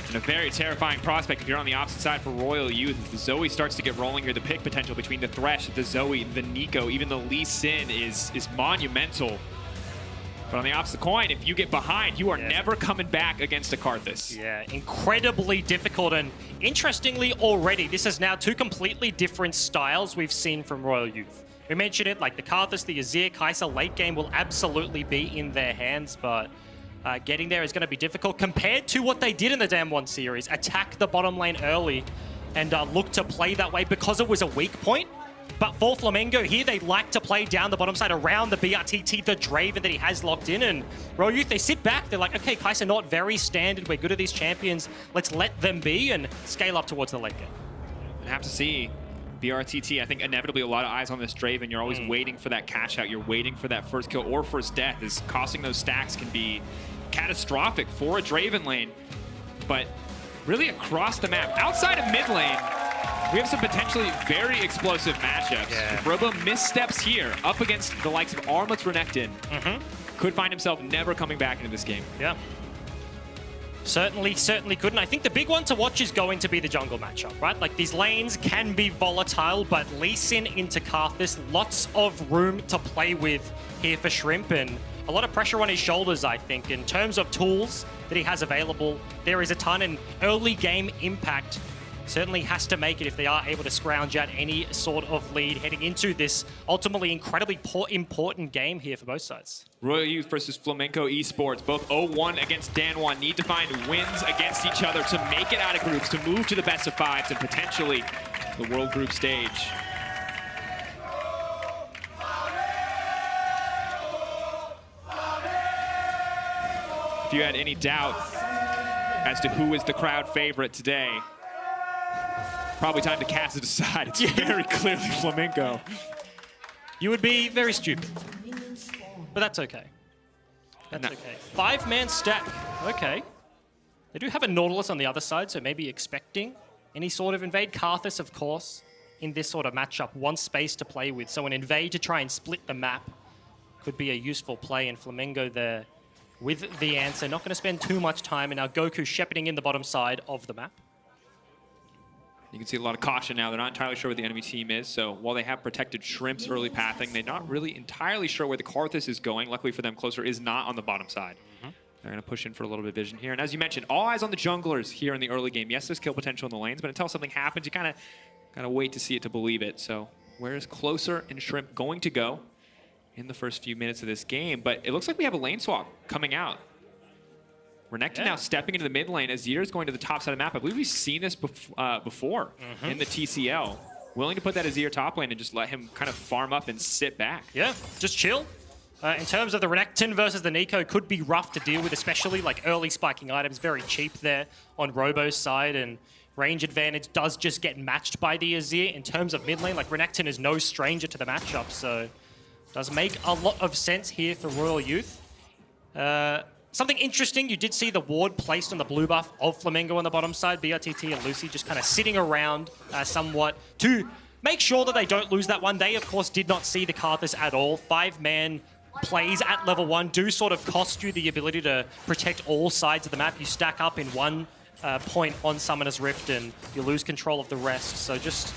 And a very terrifying prospect if you're on the opposite side for Royal Youth. As the Zoe starts to get rolling here, the pick potential between the Thresh, the Zoe, the Nico, even the Lee Sin is monumental. But on the opposite coin, if you get behind, you are never coming back against a Karthus. Yeah, incredibly difficult. And interestingly, already, this is now two completely different styles we've seen from Royal Youth. We mentioned it, like the Karthus, the Azir, Kai'Sa late game will absolutely be in their hands, but getting there is going to be difficult compared to what they did in the DAMWON series. Attack the bottom lane early and look to play that way because it was a weak point. But for Flamengo here, they like to play down the bottom side around the BRTT, the Draven that he has locked in. And Royal Youth, they sit back. They're like, okay, Kai'Sa not very standard. We're good at these champions. Let's let them be and scale up towards the late game. I have to see BRTT. I think inevitably a lot of eyes on this Draven. You're always waiting for that cash out. You're waiting for that first kill or first death. As costing those stacks can be catastrophic for a Draven lane. But really across the map, outside of mid lane, we have some potentially very explosive matchups. If Robo missteps here up against the likes of Armut's Renekton, could find himself never coming back into this game. Yeah. Certainly could. And I think the big one to watch is going to be the jungle matchup, right? Like, these lanes can be volatile, but Lee Sin into Karthus, lots of room to play with here for Shrimp, and a lot of pressure on his shoulders, I think. In terms of tools that he has available, there is a ton, and early game impact certainly has to make it if they are able to scrounge out any sort of lead heading into this ultimately incredibly important game here for both sides. Royal Youth versus Flamengo Esports, both 0-1 against DAMWON, need to find wins against each other to make it out of groups, to move to the best of fives and potentially the World Group stage. If you had any doubt as to who is the crowd favorite today, probably time to cast it aside. It's very clearly Flamengo. You would be very stupid, but that's okay. That's okay. 5-man stack. Okay. They do have a Nautilus on the other side, so maybe expecting any sort of invade. Karthus, of course, in this sort of matchup, wants space to play with. So an invade to try and split the map could be a useful play, and Flamengo there with the answer. Not going to spend too much time, and now Goku shepherding in the bottom side of the map. You can see a lot of caution now. They're not entirely sure where the enemy team is. So while they have protected Shrimp's early pathing, they're not really entirely sure where the Karthus is going. Luckily for them, Closer is not on the bottom side. They're going to push in for a little bit of vision here. And as you mentioned, all eyes on the junglers here in the early game. Yes, there's kill potential in the lanes, but until something happens, you kind of gotta wait to see it to believe it. So where is Closer and Shrimp going to go in the first few minutes of this game? But it looks like we have a lane swap coming out. Renekton now stepping into the mid lane. Azir is going to the top side of the map. I believe we've seen this before in the TCL. Willing to put that Azir top lane and just let him kind of farm up and sit back. Yeah, just chill. In terms of the Renekton versus the Nico, could be rough to deal with, especially like early spiking items. Very cheap there on Robo's side, and range advantage does just get matched by the Azir. In terms of mid lane, like Renekton is no stranger to the matchup, so does make a lot of sense here for Royal Youth. Something interesting, you did see the ward placed on the blue buff of Flamengo on the bottom side. BRTT and Lucy just kind of sitting around somewhat to make sure that they don't lose that one. They, of course, did not see the Karthus at all. 5-man plays at level 1 do sort of cost you the ability to protect all sides of the map. You stack up in one point on Summoner's Rift and you lose control of the rest. So just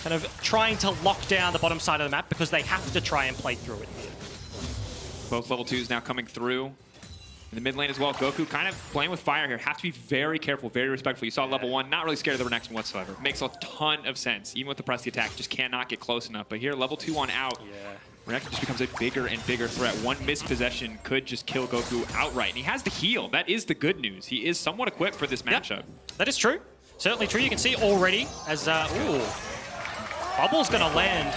kind of trying to lock down the bottom side of the map because they have to try and play through it here. Both level 2s now coming through. In the mid lane as well, Goku kind of playing with fire here. Have to be very careful, very respectful. You saw level 1, not really scared of the Renekton whatsoever. Makes a ton of sense. Even with the press the attack, just cannot get close enough. But here, level 2 on out, Renekton just becomes a bigger and bigger threat. One missed possession could just kill Goku outright. And he has the heal. That is the good news. He is somewhat equipped for this matchup. That is true. Certainly true. You can see already as, Bubble's gonna land.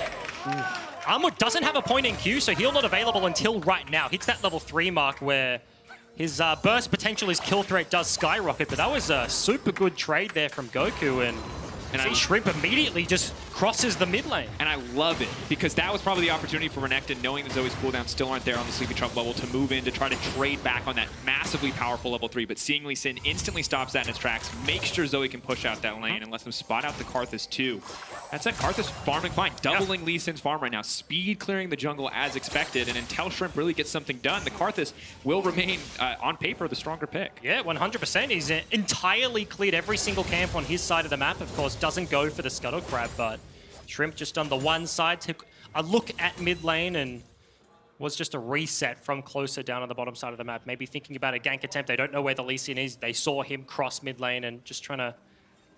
Armut doesn't have a point in Q, so heal not available until right now. Hits that level 3 mark where his burst potential, his kill threat does skyrocket, but that was a super good trade there from Goku, and Shrimp immediately just crosses the mid lane. And I love it, because that was probably the opportunity for Renekton, knowing that Zoe's cooldowns still aren't there on the Sleepy Trunk level, to move in to try to trade back on that massively powerful level 3. But seeing Lee Sin instantly stops that in its tracks, makes sure Zoe can push out that lane and lets them spot out the Karthus too. That's it, Karthus farming fine, doubling Lee Sin's farm right now, speed clearing the jungle as expected, and until Shrimp really gets something done, the Karthus will remain, on paper, the stronger pick. Yeah, 100%. He's entirely cleared every single camp on his side of the map. Of course, doesn't go for the Scuttle Crab, but Shrimp just on the one side took a look at mid lane and was just a reset from closer down on the bottom side of the map. Maybe thinking about a gank attempt. They don't know where the Lee Sin is. They saw him cross mid lane and just trying to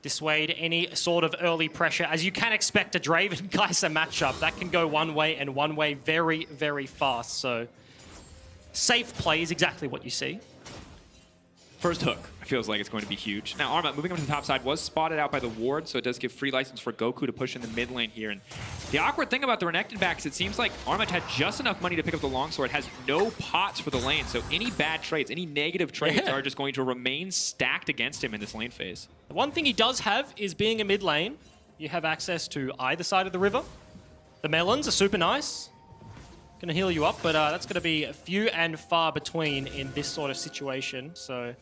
dissuade any sort of early pressure. As you can expect a Draven Kai'Sa matchup, that can go one way and one way very, very fast. So safe play is exactly what you see. First hook feels like it's going to be huge. Now, Arma, moving up to the top side, was spotted out by the ward, so it does give free license for Goku to push in the mid lane here. And the awkward thing about the Renekton backs, it seems like Arma had just enough money to pick up the longsword, has no pots for the lane, so any bad trades, any negative trades are just going to remain stacked against him in this lane phase. The one thing he does have is being a mid lane, you have access to either side of the river. The melons are super nice. Gonna heal you up, but that's gonna be few and far between in this sort of situation. So,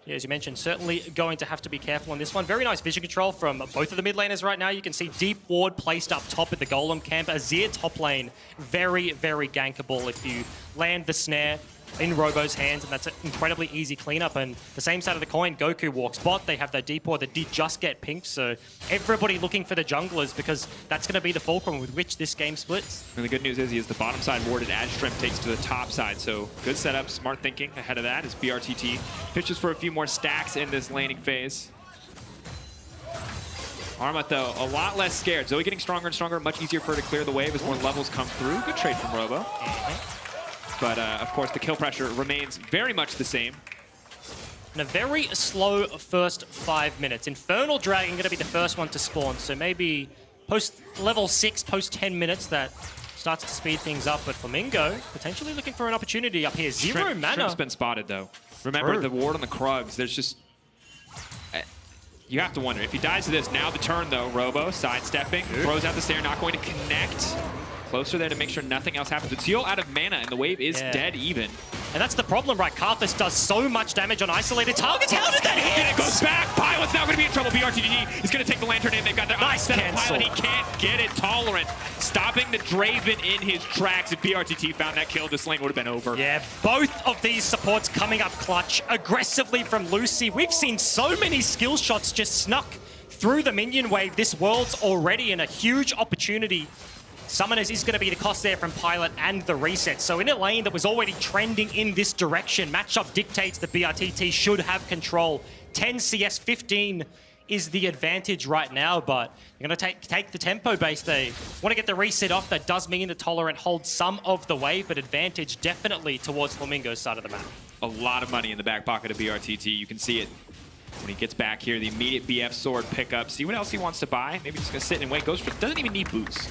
yeah, as you mentioned, certainly going to have to be careful on this one. Very nice vision control from both of the mid laners right now. You can see deep ward placed up top at the Golem camp. Azir top lane, very, very gankable if you land the snare in Robo's hands, and that's an incredibly easy cleanup. And the same side of the coin, Goku walks bot. They have their deep ward that did just get pinked, so everybody looking for the junglers because that's going to be the fulcrum with which this game splits. And the good news is he is the bottom side warded as Shrimp takes to the top side, so good setup, smart thinking ahead of that as BRTT pitches for a few more stacks in this laning phase. Arma, though, a lot less scared. Zoe getting stronger and stronger, much easier for her to clear the wave as more levels come through. Good trade from Robo. But, of course, the kill pressure remains very much the same. And a very slow first 5 minutes. Infernal Dragon going to be the first one to spawn, so maybe post level 6, post 10 minutes, that starts to speed things up. But Flamengo potentially looking for an opportunity up here. Zero mana. Shrimp's been spotted, though. Remember, the ward on the Krugs, there's just... You have to wonder, if he dies to this, now the turn, though. Robo sidestepping, throws out the stair, not going to connect. Closer there to make sure nothing else happens. It's heal out of mana, and the wave is dead even. And that's the problem, right? Karthus does so much damage on isolated targets. How did that hit? And it goes back. Pilot's now going to be in trouble. BRTG is going to take the Lantern in. They've got their eyes set on Pilot. He can't get it. Tolerant stopping the Draven in his tracks. If BRTT found that kill, this lane would have been over. Yeah, both of these supports coming up clutch aggressively from Lucy. We've seen so many skill shots just snuck through the minion wave. This world's already in a huge opportunity. Summoners is going to be the cost there from Pilot and the reset. So in a lane that was already trending in this direction, matchup dictates that BRTT should have control. 10 CS, 15 is the advantage right now, but you're going to take the tempo base. They want to get the reset off. That does mean the Tolerant holds some of the wave, but advantage definitely towards Flamingo's side of the map. A lot of money in the back pocket of BRTT. You can see it when he gets back here. The immediate BF sword pickup. See what else he wants to buy. Maybe just going to sit and wait. Goes for, doesn't even need boots.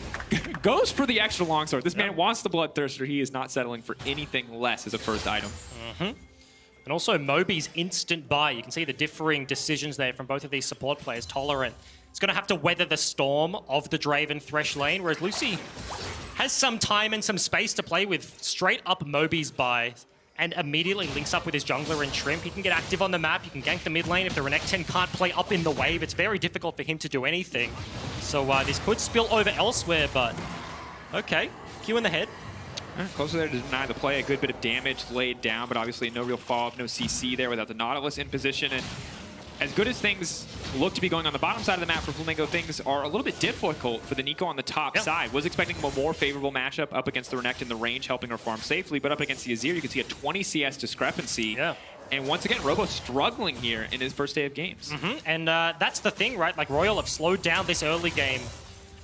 Goes for the extra longsword. This man wants the Bloodthirster. He is not settling for anything less as a first item. And also Moby's instant buy. You can see the differing decisions there from both of these support players. Tolerant is going to have to weather the storm of the Draven Thresh lane, whereas Lucy has some time and some space to play with. Straight up Moby's buy and immediately links up with his jungler and Shrimp. He can get active on the map. He can gank the mid lane. If the Renekton can't play up in the wave, it's very difficult for him to do anything. So this could spill over elsewhere, but okay. Q in the head. Closer there to deny the play. A good bit of damage laid down, but obviously no real follow-up, no CC there without the Nautilus in position. And as good as things look to be going on the bottom side of the map for Flamengo, things are a little bit difficult for the Nico on the top side. Was expecting a more favorable matchup up against the Renekton, the range helping her farm safely, but up against the Azir, you can see a 20 CS discrepancy. And once again, Robo struggling here in his first day of games. And that's the thing, right? Like, Royal have slowed down this early game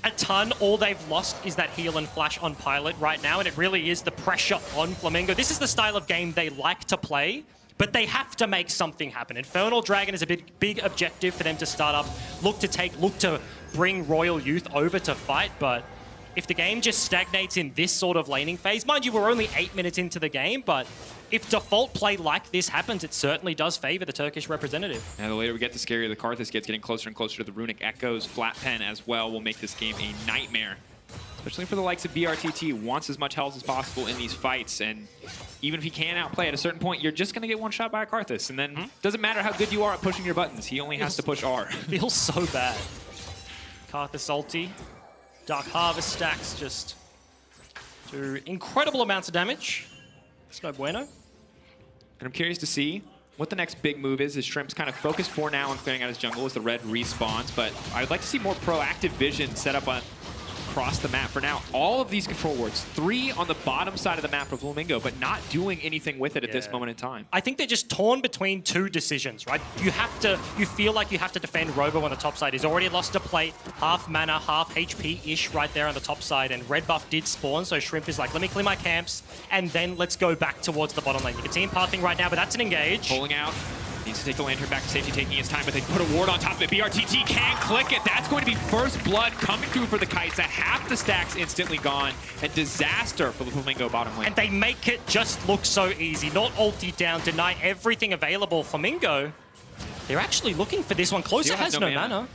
a ton. All they've lost is that heal and flash on Pilot right now, and it really is the pressure on Flamengo. This is the style of game they like to play, but they have to make something happen. Infernal Dragon is a big objective for them to start up, look to bring Royal Youth over to fight, but if the game just stagnates in this sort of laning phase, mind you, we're only 8 minutes into the game, but if default play like this happens, it certainly does favor the Turkish representative. And the later we get, the scarier the Karthus gets, getting closer and closer to the Runic Echoes. Flat Pen as well will make this game a nightmare, especially for the likes of BRTT. Wants as much health as possible in these fights, and even if he can outplay at a certain point, you're just going to get one shot by a Karthus, and then doesn't matter how good you are at pushing your buttons, he only has to push R. Feels so bad. Karthus ulti. Dark Harvest stacks just do incredible amounts of damage. It's no bueno. And I'm curious to see what the next big move is. Shrimp's kind of focused for now on clearing out his jungle as the red respawns, but I would like to see more proactive vision set up on across the map. For now, all of these control wards, 3 on the bottom side of the map for Flamengo, but not doing anything with it at this moment in time. I think they're just torn between two decisions, right? You feel like you have to defend Robo on the top side. He's already lost a plate, half mana, half HP-ish right there on the top side, and red buff did spawn, so Shrimp is like, let me clear my camps, and then let's go back towards the bottom lane. You can see him pathing right now, but that's an engage. Pulling out. Needs to take the Lantern back to safety, taking his time, but they put a ward on top of it. BRTT can't click it. That's going to be first blood coming through for the Kites. Half the stacks instantly gone. A disaster for the Flamengo bottom lane. And they make it just look so easy. Not ulti down, deny everything available. Flamengo, they're actually looking for this one. Closer has no mana.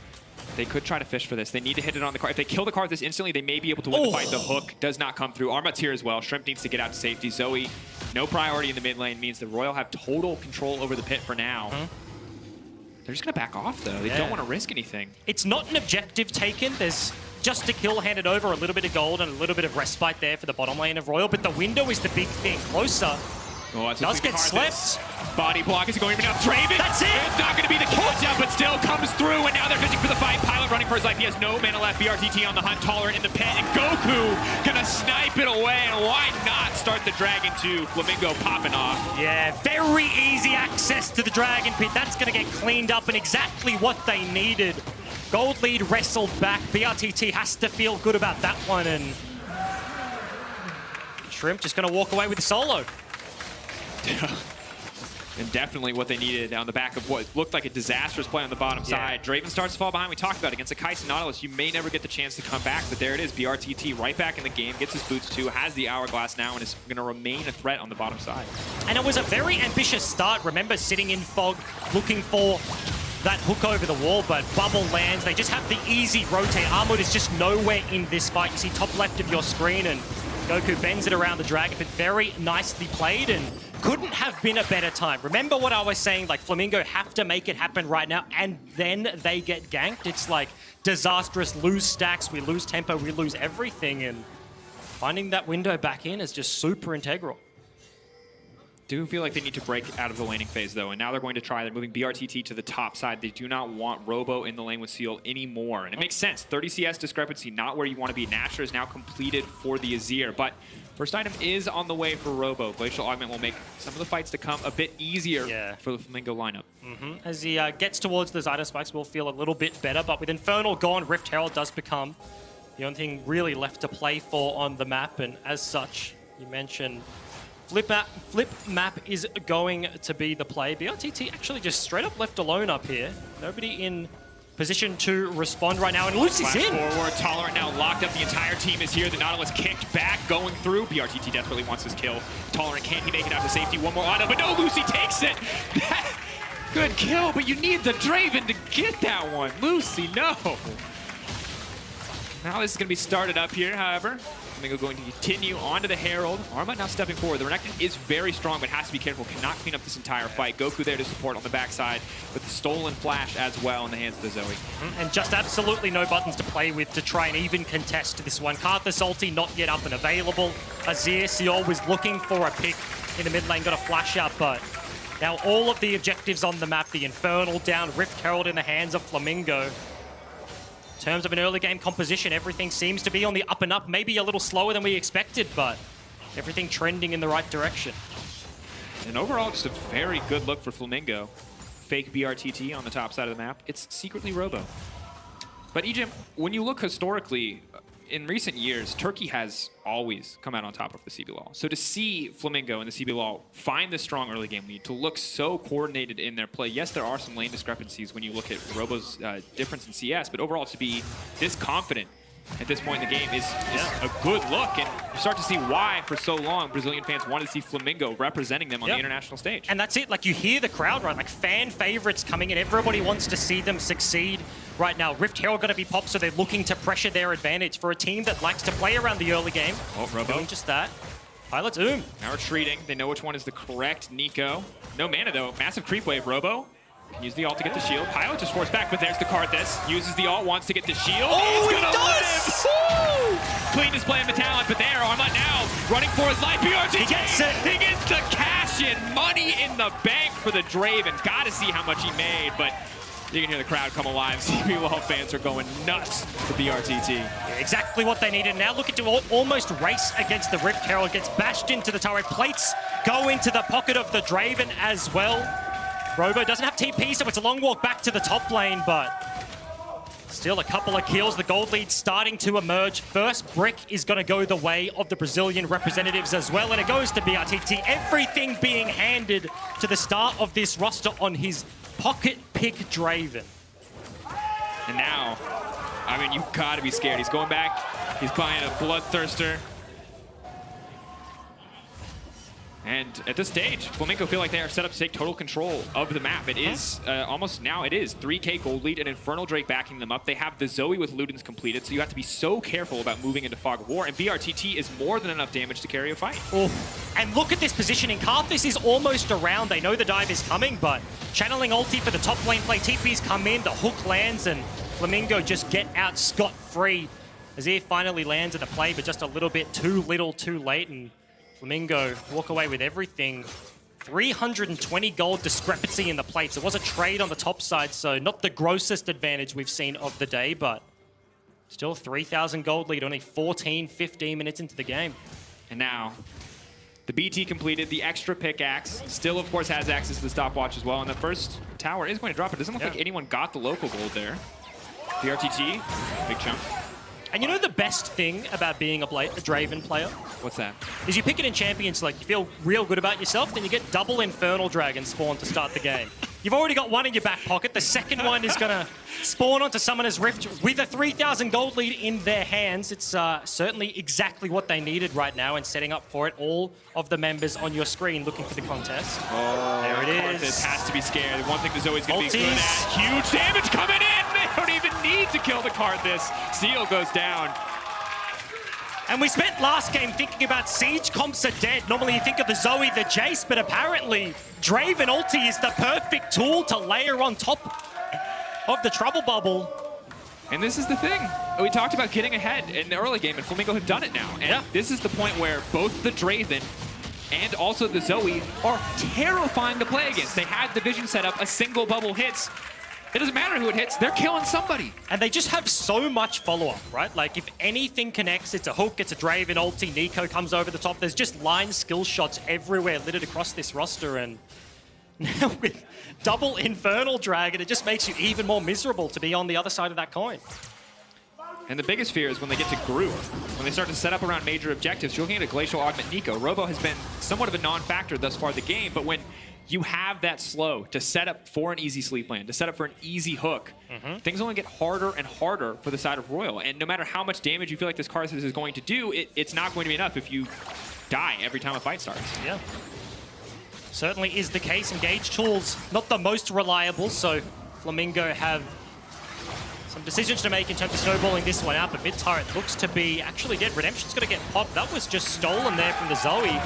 They could try to fish for this. They need to hit it on the card. If they kill the card this instantly, they may be able to win the fight. The hook does not come through. Armat's here as well. Shrimp needs to get out to safety. Zoe, no priority in the mid lane, means the Royal have total control over the pit for now. They're just going to back off, though. They don't want to risk anything. It's not an objective taken. There's just a kill handed over, a little bit of gold and a little bit of respite there for the bottom lane of Royal, but the window is the big thing. Closer. Does get slept. Body block is going to be enough. Draven. That's it. It's not going to be the catch-up, but still comes through, and now they're fishing for the fight. Pilot running for his life. He has no mana left. BRTT on the hunt. Tolerant in the pit, and Goku going to snipe it away, and why not start the Dragon 2? Flamengo popping off. Yeah, very easy access to the Dragon Pit. That's going to get cleaned up, and exactly what they needed. Gold lead wrestled back. BRTT has to feel good about that one, and Shrimp just going to walk away with the solo. And definitely what they needed on the back of what looked like a disastrous play on the bottom side. Draven starts to fall behind. We talked about it. Against a Kais and Nautilus, you may never get the chance to come back, but there it is. BRTT right back in the game, gets his boots too, has the Hourglass now, and is going to remain a threat on the bottom side. And it was a very ambitious start. Remember, sitting in fog, looking for that hook over the wall, but bubble lands. They just have the easy rotate. Armut is just nowhere in this fight. You see top left of your screen, and Goku bends it around the Dragon, but very nicely played, and couldn't have been a better time. Remember what I was saying, like Flamengo have to make it happen right now, and then they get ganked. It's like disastrous, lose stacks, we lose tempo, we lose everything, and finding that window back in is just super integral. Do feel like they need to break out of the laning phase, though, and now they're going to try. They're moving BRTT to the top side. They do not want Robo in the lane with Seal anymore, and it makes sense. 30 CS discrepancy, not where you want to be. Nasher is now completed for the Azir, but first item is on the way for Robo. Glacial Augment will make some of the fights to come a bit easier for the Flamengo lineup. As he gets towards the item spikes, we'll feel a little bit better, but with Infernal gone, Rift Herald does become the only thing really left to play for on the map, and as such, you mentioned Flip map is going to be the play. BRTT actually just straight up left alone up here. Nobody in position to respond right now, and Lucy's in. Forward, Tolerant now locked up. The entire team is here. The Nautilus kicked back, going through. BRTT desperately wants this kill. Tolerant, can't he make it out to safety? One more auto, but no, Lucy takes it. Good kill, but you need the Draven to get that one. Lucy, no. Now this is going to be started up here, however. Flamengo going to continue onto the Herald. Arma now stepping forward. The Renekton is very strong, but has to be careful. Cannot clean up this entire fight. Goku there to support on the backside with the stolen flash as well in the hands of the Zoe. And just absolutely no buttons to play with to try and even contest this one. Karthus ulti not yet up and available. Azir Seol was looking for a pick in the mid lane, got a flash up, but now all of the objectives on the map, the Infernal down, Rift Herald in the hands of Flamengo. In terms of an early game composition, everything seems to be on the up and up, maybe a little slower than we expected, but everything trending in the right direction. And overall, just a very good look for Flamengo. Fake BRTT on the top side of the map. It's secretly Robo. But Ejim, when you look historically, in recent years, Turkey has always come out on top of the CBLOL. So to see Flamengo and the CBLOL find this strong early game lead, to look so coordinated in their play, yes, there are some lane discrepancies when you look at Robo's difference in CS, but overall to be this confident at this point in the game is a good look, and you start to see why for so long Brazilian fans wanted to see Flamengo representing them on the international stage. And that's it, like you hear the crowd, right? Like fan favorites coming in, everybody wants to see them succeed right now. Rift Herald going to be popped, so they're looking to pressure their advantage for a team that likes to play around the early game. Oh, Robo. Doing just that. Pilot's Now retreating, they know which one is the correct Nico. No mana though, massive creep wave, Robo. Can use the ult to get the shield. Pilot just forced back, but there's the Karthus. Uses the ult, wants to get the shield. Oh, he does! Clean display of the talent, but there, Armut now running for his life. BRTT, he gets the cash in. Money in the bank for the Draven. Gotta see how much he made, but You can hear the crowd come alive. CP Law fans are going nuts for BRTT. Yeah, exactly what they needed. Now looking to almost race against the Rift Herald. Gets bashed into the turret. Plates go into the pocket of the Draven as well. Robo doesn't have TP, so it's a long walk back to the top lane, but still a couple of kills. The gold lead starting to emerge. First brick is going to go the way of the Brazilian representatives as well, and it goes to BRTT. Everything being handed to the start of this roster on his pocket pick Draven. And now, I mean, you gotta be scared. He's going back. He's buying a Bloodthirster. And at this stage, Flamengo feel like they are set up to take total control of the map. It is almost now it is 3K gold lead and Infernal Drake backing them up. They have the Zoe with Ludens completed, so you have to be so careful about moving into Fog of War. And BRTT is more than enough damage to carry a fight. Oh, and look at this positioning. Karthus is almost around. They know the dive is coming, but channeling ulti for the top lane play. TP's come in, the hook lands, and Flamengo just get out scot-free. Azir finally lands in the play, but just a little bit too little, too late, and Flamengo walk away with everything. 320 gold discrepancy in the plates. It was a trade on the top side, so not the grossest advantage we've seen of the day, but still 3,000 gold lead, only 14, 15 minutes into the game. And now, the BT completed, the extra pickaxe. Still, of course, has access to the stopwatch as well, and the first tower is going to drop. It doesn't look like anyone got the local gold there. BRTT, big chunk. And you know the best thing about being a Draven player? What's that? Is you pick it in Champions, like you feel real good about yourself, then you get double Infernal Dragon spawn to start the game. You've already got one in your back pocket. The second one is going to spawn onto Summoner's Rift with a 3,000 gold lead in their hands. It's certainly exactly what they needed right now, and setting up for it. All of the members on your screen looking for the contest. Oh, there it is. Karthus has to be scared. One thing the Zoe's going to be good at. Huge damage coming in. They don't even need to kill the Karthus. Seal goes down. And we spent last game thinking about siege comps are dead. Normally you think of the Zoe, the Jace, but apparently Draven ulti is the perfect tool to layer on top of the trouble bubble. And this is the thing. We talked about getting ahead in the early game, and Flamengo have done it now. And this is the point where both the Draven and also the Zoe are terrifying to play against. They had the vision set up, a single bubble hits. It doesn't matter who it hits, they're killing somebody. And they just have so much follow-up, right? Like, if anything connects, it's a hook, it's a Draven ulti, Nico comes over the top. There's just line skill shots everywhere littered across this roster, and now with double Infernal Dragon, it just makes you even more miserable to be on the other side of that coin. And the biggest fear is when they get to group, when they start to set up around major objectives. You're looking at a Glacial Augment Nico. Robo has been somewhat of a non-factor thus far in the game, but when you have that slow to set up for an easy sleep land, to set up for an easy hook, things only get harder and harder for the side of Royal. And no matter how much damage you feel like this Karthus is going to do, it's not going to be enough if you die every time a fight starts. Yeah. Certainly is the case. Engage tools, not the most reliable, so Flamengo have some decisions to make in terms of snowballing this one out, but mid turret looks to be actually dead. Redemption's going to get popped. That was just stolen there from the Zoe.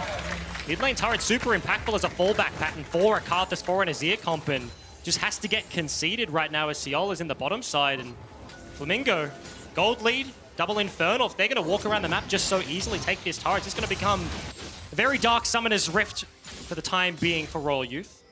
Mid lane turret super impactful as a fallback pattern for a Karthus, for an Azir comp, and just has to get conceded right now as Ciola's in the bottom side. And Flamengo, gold lead, double Infernal. If they're going to walk around the map just so easily, take this turret, it's going to become a very dark Summoner's Rift for the time being for Royal Youth.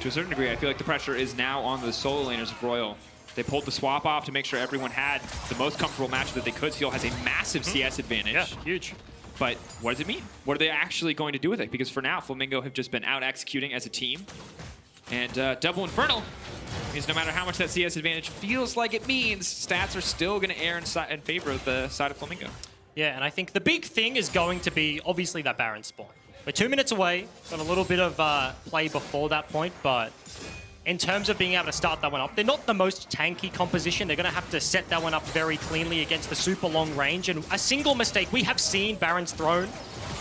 To a certain degree, I feel like the pressure is now on the solo laners of Royal. They pulled the swap off to make sure everyone had the most comfortable match that they could. Seal has a massive CS advantage. Yeah, huge. But what does it mean? What are they actually going to do with it? Because for now, Flamengo have just been out executing as a team. And double Infernal means no matter how much that CS advantage feels like it means, stats are still going to err in favor of the side of Flamengo. Yeah, and I think the big thing is going to be obviously that Baron spawn. We're 2 minutes away. Got a little bit of play before that point, but in terms of being able to start that one up, they're not the most tanky composition. They're going to have to set that one up very cleanly against the super long range. And a single mistake, we have seen Baron's thrown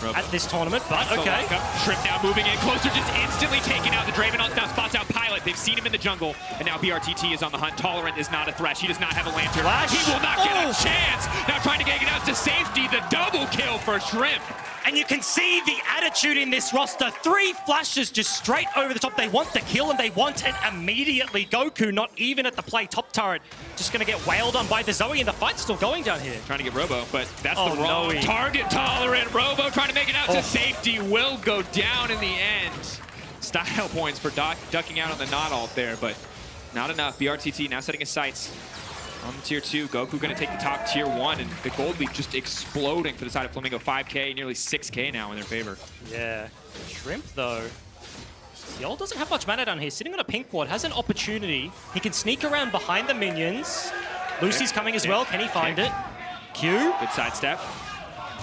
at this tournament, but okay. Shrimp now moving in closer, just instantly taking out the Draven. Now spots out Pilot. They've seen him in the jungle, and now BRTT is on the hunt. Tolerant is not a threat. He does not have a lantern. He will not get a chance. Now trying to get it out to safety. The double kill for Shrimp. And you can see the attitude in this roster. 3 flashes just straight over the top. They want the kill, and they want it immediately. Goku, not even at the play. Top turret, just going to get wailed on by the Zoe, and the fight's still going down here. Trying to get Robo, but that's the wrong target. Tolerant. Robo trying to make it out to safety. Will go down in the end. Style points for ducking out on the not-ult there, but Not enough. BRTT now setting his sights on the tier 2. Goku going to take the top tier 1, and the gold lead just exploding for the side of Flamengo. 5K, nearly 6K now in their favor. Yeah. Shrimp, though. Seol doesn't have much mana down here. Sitting on a pink ward, has an opportunity. He can sneak around behind the minions. Lucy's coming as well. Can he find it? Q. Good sidestep.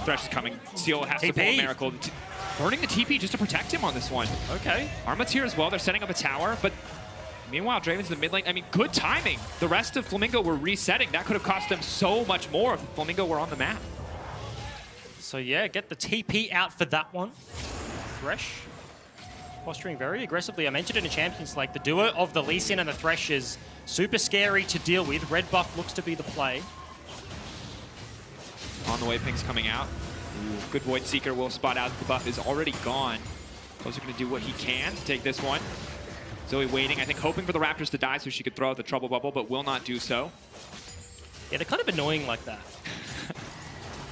Thresh is coming. Seol has to pull a miracle. Burning the TP just to protect him on this one. Okay. Arma's here as well. They're setting up a tower, but meanwhile, Draven's in the mid lane. I mean, good timing. The rest of Flamengo were resetting. That could have cost them so much more if Flamengo were on the map. So yeah, get the TP out for that one. Thresh posturing very aggressively. I mentioned in the Champions League, the duo of the Lee Sin and the Thresh is super scary to deal with. Red buff looks to be the play. On the way, Pink's coming out. Ooh, good Void Seeker will spot out that the buff is already gone. Those are going to do what he can to take this one. Zoe waiting, I think hoping for the Raptors to die so she could throw out the Trouble Bubble, but will not do so. Yeah, they're kind of annoying like that.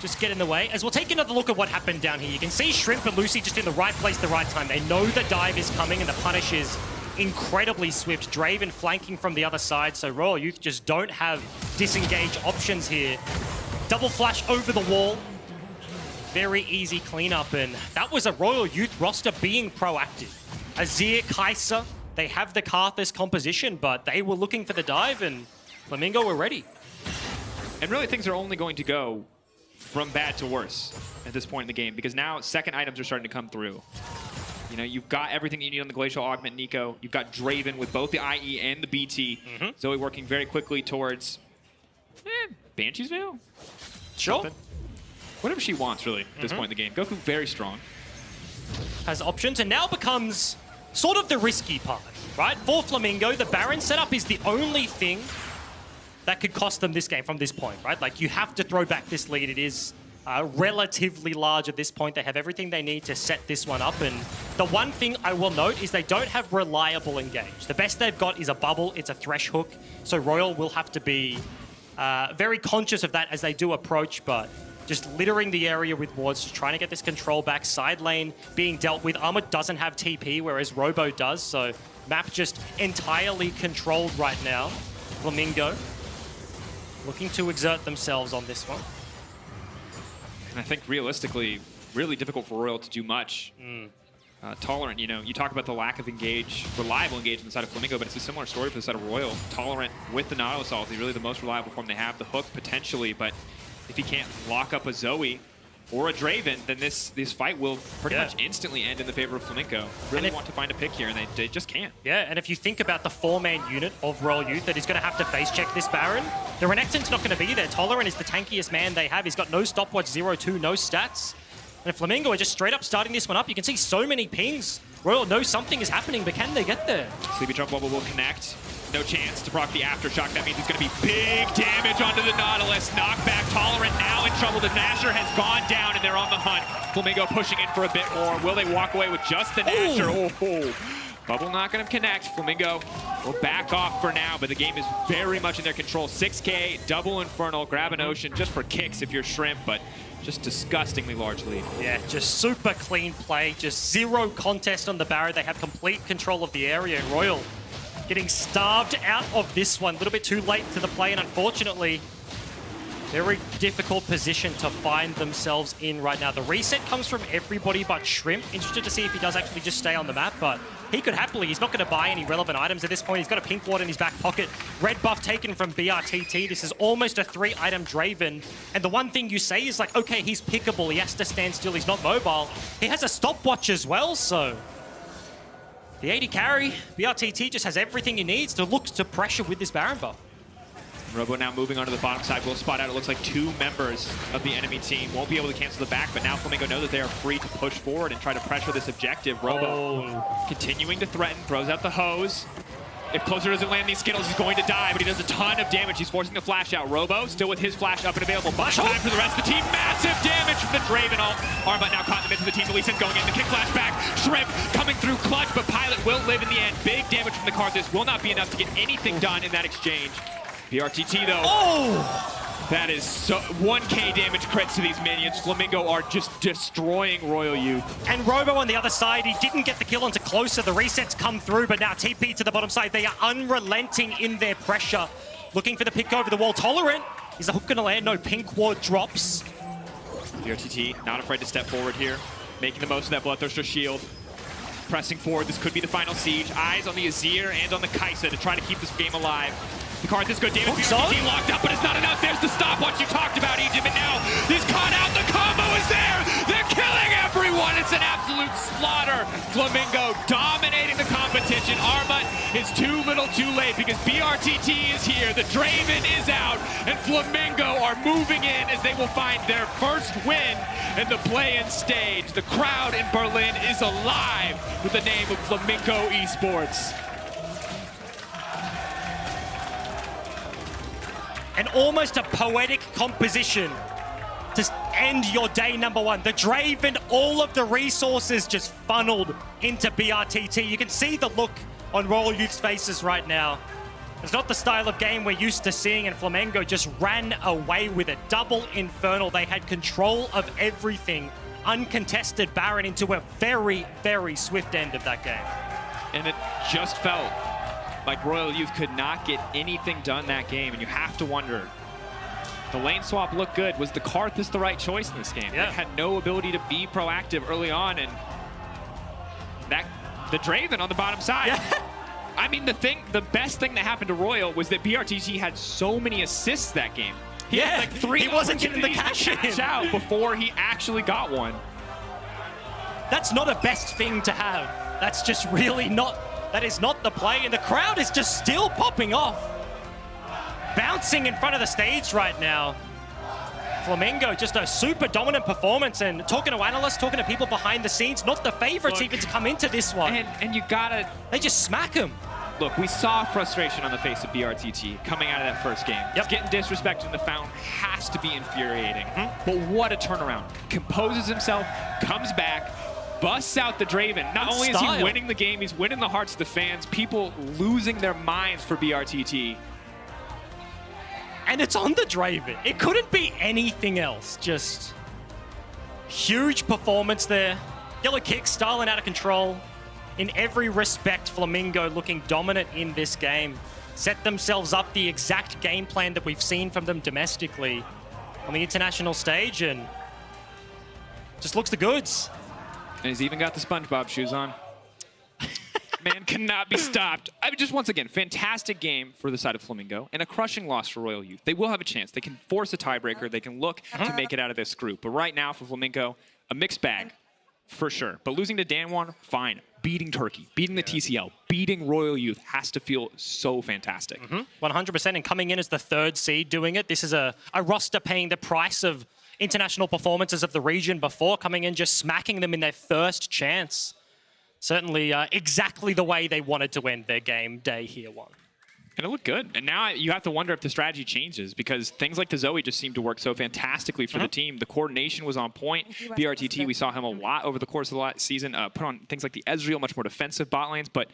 Just get in the way. As we'll take another look at what happened down here. You can see Shrimp and Lucy just in the right place at the right time. They know the dive is coming and the punish is incredibly swift. Draven flanking from the other side, so Royal Youth just don't have disengage options here. Double flash over the wall. Very easy cleanup, and that was a Royal Youth roster being proactive. Azir, Kai'Sa, they have the Karthus composition, but they were looking for the dive, and Flamengo were ready. And really, things are only going to go from bad to worse at this point in the game, because now second items are starting to come through. You know, you've got everything you need on the Glacial Augment, Nico. You've got Draven with both the IE and the BT. Zoe working very quickly towards Banshee's Veil? Sure. Something. Whatever she wants, really, at this point in the game. Goku very strong. Has options, and now becomes sort of the risky part, right? For Flamengo, the Baron setup is the only thing that could cost them this game from this point, right? Like, you have to throw back this lead. It is relatively large at this point. They have everything they need to set this one up, and the one thing I will note is they don't have reliable engage. The best they've got is a bubble, it's a Thresh hook, so Royal will have to be very conscious of that as they do approach, but just littering the area with wards, just trying to get this control back. Side lane being dealt with. Armor doesn't have TP, whereas Robo does, so map just entirely controlled right now. Flamengo looking to exert themselves on this one. And I think realistically, really difficult for Royal to do much. Tolerant, you know, you talk about the lack of reliable engage on the side of Flamengo, but it's a similar story for the side of Royal. Tolerant with the Nautilus ulti, really the most reliable form they have. The hook potentially, but if he can't lock up a Zoe or a Draven, then this fight will pretty much instantly end in the favor of Flamengo. Really want to find a pick here, and they just can't. Yeah, and if you think about the four-man unit of Royal Youth that is going to have to face check this Baron, the Renekton's not going to be there. Tolerant is the tankiest man they have. He's got no stopwatch, 0-2, no stats. And if Flamengo are just straight up starting this one up, you can see so many pings. Royal knows something is happening, but can they get there? Sleepy Trouble Bubble will connect. No chance to proc the Aftershock. That means it's going to be big damage onto the Nautilus. Knockback. Tolerant now in trouble. The Nasher has gone down, and they're on the hunt. Flamengo pushing in for a bit more. Will they walk away with just the Nasher? Oh. Bubble not going to connect. Flamengo will back off for now, but the game is very much in their control. 6K, double Infernal, grab an Ocean just for kicks if you're Shrimp, but just disgustingly large lead. Yeah, just super clean play. Just zero contest on the Baron. They have complete control of the area. Royal getting starved out of this one. A little bit too late to the play, and unfortunately, very difficult position to find themselves in right now. The reset comes from everybody but Shrimp. Interested to see if he does actually just stay on the map, but he could happily. He's not going to buy any relevant items at this point. He's got a pink ward in his back pocket. Red buff taken from BRTT. This is almost a 3-item Draven. And the one thing you say is like, okay, he's pickable. He has to stand still. He's not mobile. He has a stopwatch as well, so the 80 carry, BRTT just has everything he needs to look to pressure with this Baron buff. Robo now moving onto the bottom side. Will spot out, it looks like 2 members of the enemy team. Won't be able to cancel the back, but now Flamengo know that they are free to push forward and try to pressure this objective. Robo continuing to threaten, throws out the hose. If Closer doesn't land these Skittles, he's going to die, but he does a ton of damage. He's forcing the flash out. Robo still with his flash up and available. Much time for the rest of the team. Massive damage from the Draven ult. Armut now caught in the midst of the team. The Lee Sin going in. The kick flash back. Shrimp coming through clutch, but Pilot will live in the end. Big damage from the Karthus will not be enough to get anything done in that exchange. BRTT though. That is so 1k damage crits to these minions. Flamengo are just destroying Royal Youth. And Robo on the other side, he didn't get the kill onto Closer. The resets come through, but now TP to the bottom side. They are unrelenting in their pressure. Looking for the pick over the wall. Tolerant. Is the hook going to land? No, pink ward drops. BRTT not afraid to step forward here. Making the most of that Bloodthirster shield. Pressing forward, this could be the final siege. Eyes on the Azir and on the Kai'Sa to try to keep this game alive. The card this good damage. BRTT locked up, but it's not enough. There's the stopwatch you talked about, Egypt, and now he's caught out. The combo is there. They're killing everyone. It's an absolute slaughter. Flamengo dominating the competition. Armut is too little too late because BRTT is here. The Draven is out, and Flamengo are moving in as they will find their first win in the play-in stage. The crowd in Berlin is alive with the name of Flamengo Esports. And almost a poetic composition to end your day number one. The Draven, all of the resources just funneled into BRTT. You can see the look on Royal Youth's faces right now. It's not the style of game we're used to seeing, and Flamengo just ran away with it. Double Infernal. They had control of everything. Uncontested Baron into a very, very swift end of that game. And it just felt like Royal Youth could not get anything done that game, and you have to wonder, the lane swap looked good. Was the Karthus the right choice in this game? Yeah. They had no ability to be proactive early on, and the Draven on the bottom side. Yeah. I mean, the best thing that happened to Royal was that BRTT had so many assists that game. He had like 3 he wasn't getting the cash out before he actually got one. That's not a best thing to have. That's just really not. That is not the play, and the crowd is just still popping off. Bouncing in front of the stage right now. Flamengo, just a super dominant performance, and talking to analysts, talking to people behind the scenes, not the favorites even to come into this one. And you gotta... They just smack him. Look, we saw frustration on the face of BRTT coming out of that first game. Yep. Getting disrespected in the fountain has to be infuriating. But what a turnaround. Composes himself, comes back, busts out the Draven. Not only is he winning the game, he's winning the hearts of the fans. People losing their minds for BRTT. And it's on the Draven. It couldn't be anything else. Just huge performance there. Yellow kick, styling out of control. In every respect, Flamengo looking dominant in this game. Set themselves up the exact game plan that we've seen from them domestically on the international stage, and just looks the goods. And he's even got the SpongeBob shoes on. Man cannot be stopped. I mean, just once again, fantastic game for the side of Flamengo and a crushing loss for Royal Youth. They will have a chance. They can force a tiebreaker. They can look to make it out of this group. But right now for Flamengo, a mixed bag for sure. But losing to DAMWON, fine. Beating Turkey, beating the TCL, beating Royal Youth has to feel so fantastic. 100%, and coming in as the third seed doing it. This is a roster paying the price of international performances of the region before, coming in just smacking them in their first chance. Certainly exactly the way they wanted to end their game day here one. And it looked good. And now you have to wonder if the strategy changes, because things like the Zoe just seemed to work so fantastically for the team. The coordination was on point. BRTT, we saw him a lot over the course of the last season, put on things like the Ezreal, much more defensive bot lanes, but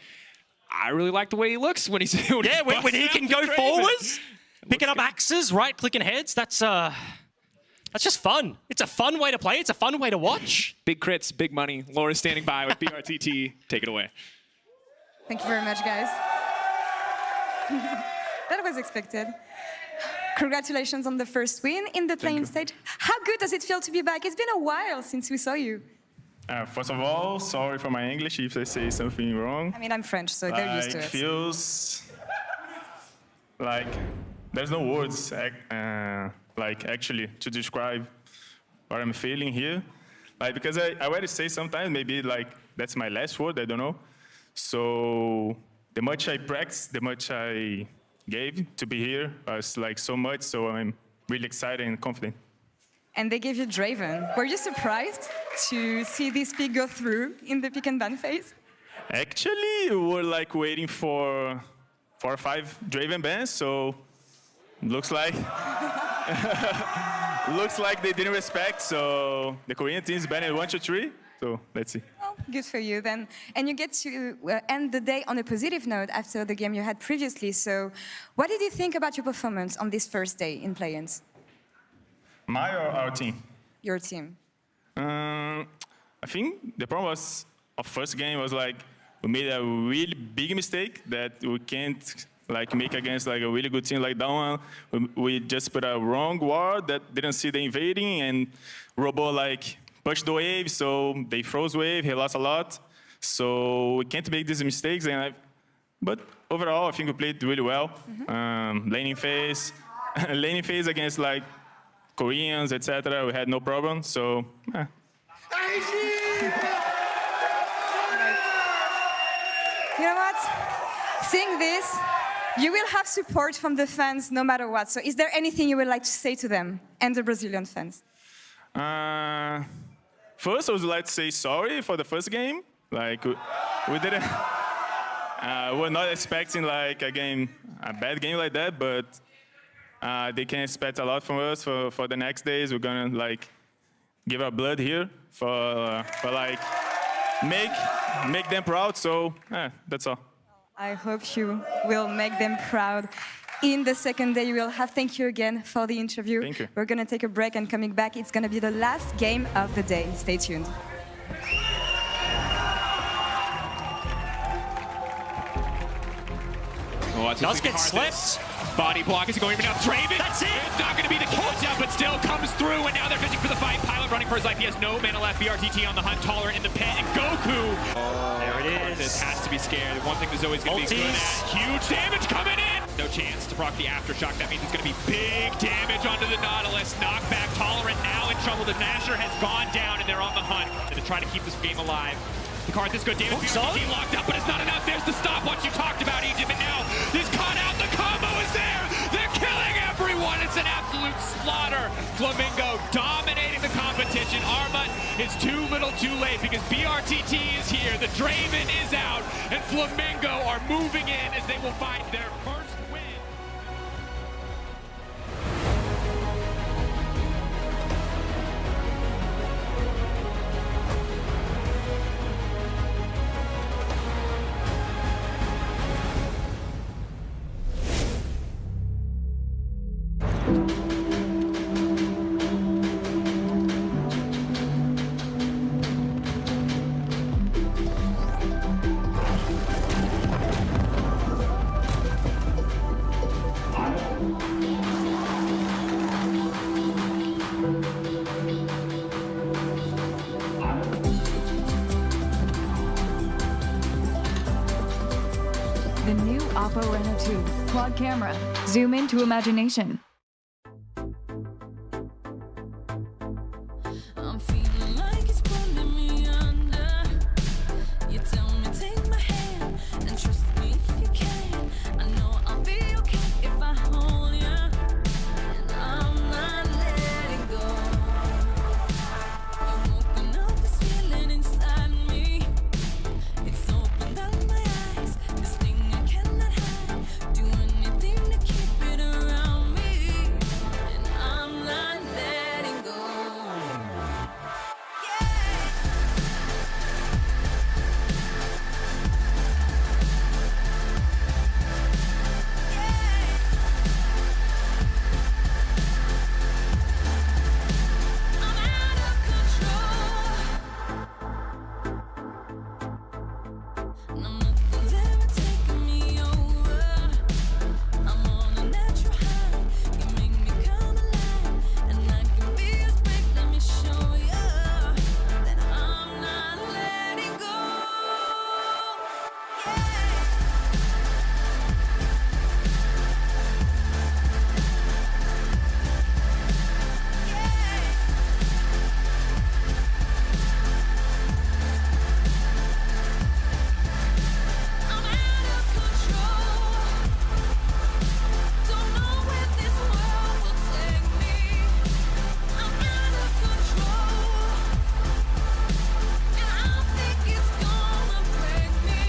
I really like the way he looks when he's when he can go forwards, picking up axes, right-clicking heads. That's just fun. It's a fun way to play. It's a fun way to watch. Big crits, big money. Laura's standing by with BRTT. Take it away. Thank you very much, guys. That was expected. Congratulations on the first win in the playing stage. How good does it feel to be back? It's been a while since we saw you. First of all, sorry for my English if I say something wrong. I mean, I'm French, so they're used to it. It feels like there's no words actually to describe what I'm feeling here. Like, because I already say sometimes maybe like that's my last word, I don't know. So the much I practiced, the much I gave to be here was like so much, so I'm really excited and confident. And they gave you Draven. Were you surprised to see this pick go through in the pick and ban phase? Actually, we were like waiting for 4 or 5 Draven bans, so looks like they didn't respect. So the Korean team's banned 1, 2, 3. So let's see. Well, good for you then. And you get to end the day on a positive note after the game you had previously. So what did you think about your performance on this first day in play-ins? My or our team? Your team. I think the problem was our first game was like we made a really big mistake that we can't like make against like a really good team like DAMWON. We just put a wrong ward that didn't see the invading, and Robo like pushed the wave, so they froze wave. He lost a lot, so we can't make these mistakes. But overall, I think we played really well. Laning phase against like Koreans, etc. We had no problem. So. You know what? Seeing this, you will have support from the fans no matter what. So is there anything you would like to say to them and the Brazilian fans? First, I would like to say sorry for the first game. Like, we didn't... we're not expecting like a bad game like that, but they can expect a lot from us for the next days. We're gonna like give our blood here for like make them proud. So that's all. I hope you will make them proud. In the second day you will have. Thank you again for the interview. Thank you. We're gonna take a break, and coming back, it's gonna be the last game of the day. Stay tuned. Oh, Does get slipped. Body block is going now. Draven. That's it. It's not going to be the kill down, but still comes through, and now they're fishing for the fight. Pilot running for his life. He has no mana left. BRTT on the hunt. Tolerant in the pit, and Goku. There it is. This has to be scared. One thing that Zoe's going to be good at. Huge damage coming in. No chance to proc the aftershock. That means it's going to be big damage onto the Nautilus. Knockback. Tolerant now in trouble. The Nasher has gone down, and they're on the hunt to try to keep this game alive. The card this good damage. BRTT locked up, but it's not enough. There's the stopwatch you talked about, Egypt, and now he's caught out. The combo is there. They're killing everyone. It's an absolute slaughter. Flamengo dominating the competition. Arma is too little too late because BRTT is here. The Draven is out, and Flamengo are moving in as they will find their first win. The new Oppo Reno 2 quad camera. Zoom into imagination. I'm feeling like it's pulling me under. You tell me take my hand and trust me if you can. I know I'll be okay if I hold you, and I'm not letting go. I'm woken up this feeling inside me. It's opened up my eyes. This thing I cannot hide. Do anything to keep it around me, and I'm not letting go. Nothing's ever taken me over. I'm on a natural high. You make me come alive, and I can be as brave. Let me show you that I'm not letting go. Don't know where this world will take me. I'm out of control, and I think it's gonna break me.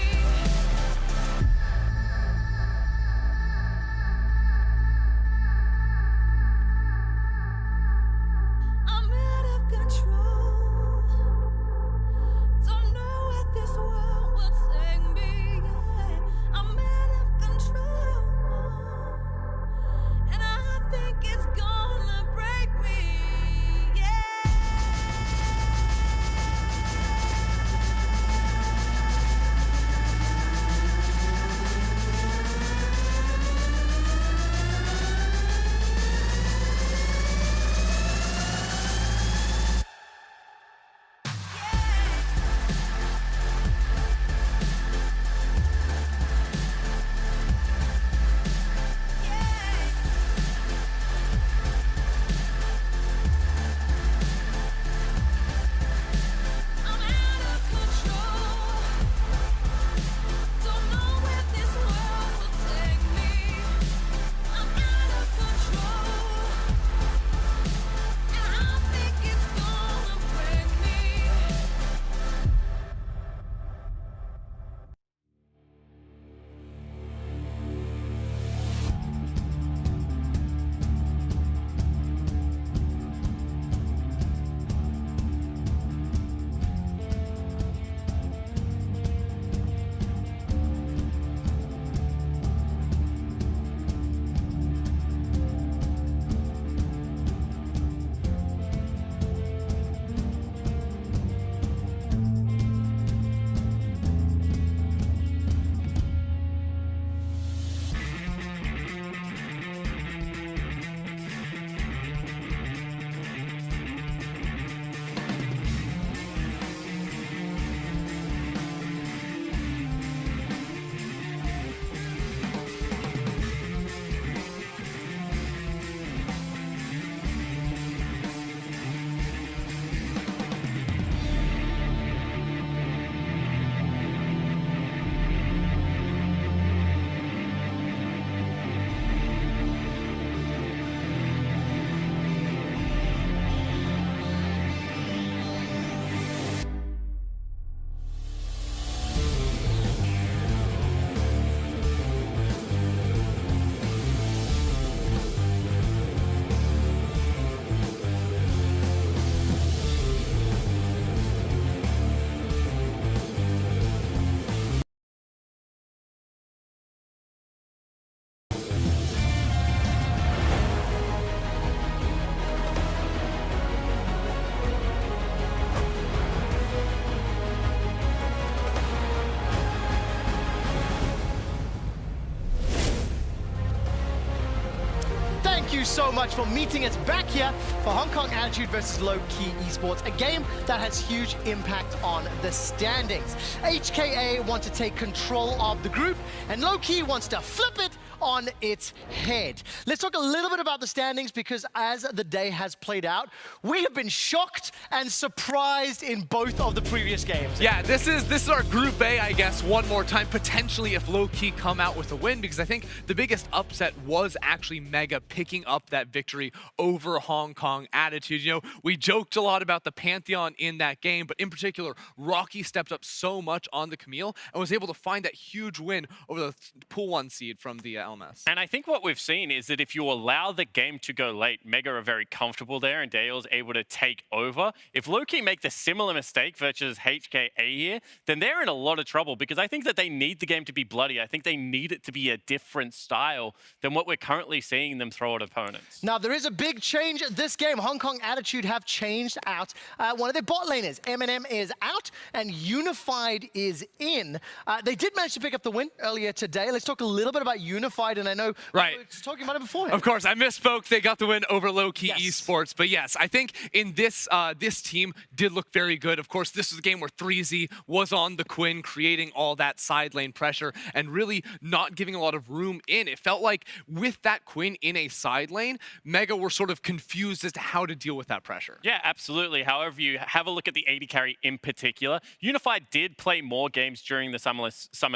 thank you so much for meeting us back here for Hong Kong Attitude versus Lowkey Esports, a game that has huge impact on the standings. HKA want to take control of the group, and Lowkey wants to flip it on its head. Let's talk a little bit about the standings, because as the day has played out, we have been shocked and surprised in both of the previous games. Yeah, this is our Group A, I guess, one more time, potentially if Lowkey come out with a win, because I think the biggest upset was actually Mega picking up that victory over Hong Kong Attitude. You know, we joked a lot about the Pantheon in that game, but in particular, Rocky stepped up so much on the Camille and was able to find that huge win over the Pool 1 seed from the LMS. And I think what we've seen is that if you allow the game to go late, Mega are very comfortable there and Dale's able to take over. If Lowkey make the similar mistake versus HKA here, then they're in a lot of trouble, because I think that they need the game to be bloody. I think they need it to be a different style than what we're currently seeing them throw at opponents. Now, there is a big change this game. Hong Kong Attitude have changed out one of their bot laners. Eminem is out and Unified is in. They did manage to pick up the win earlier today. Let's talk a little bit about Unified, and I know we were talking about it beforehand. Of course, I misspoke. They got the win over Lowkey Esports. But yes, I think in this this team did look very good. Of course, this was a game where 3Z was on the Quinn, creating all that side lane pressure and really not giving a lot of room in. It felt like with that Quinn in a side lane, Mega were sort of confused as to how to deal with that pressure. Yeah, absolutely. However, you have a look at the AD carry in particular. Unified did play more games during the summer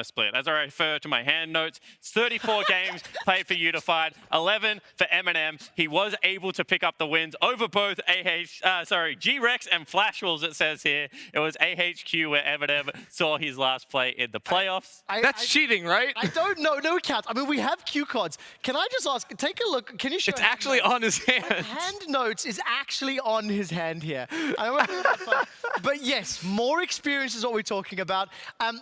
split. As I refer to my hand notes, it's 34 games played for Unified, 11 for Eminem. He was able to pick up the wins over both G-Rex and Flash Wolves, it says here. It was AHQ where Eminem saw his last play in the playoffs. That's cheating, right? I don't know. No counts. I mean, we have cue cards. Can I just ask, take a look. Can you show It's actually on his hand. Hand notes is actually on his hand here. I won't do that far. But yes, more experience is what we're talking about.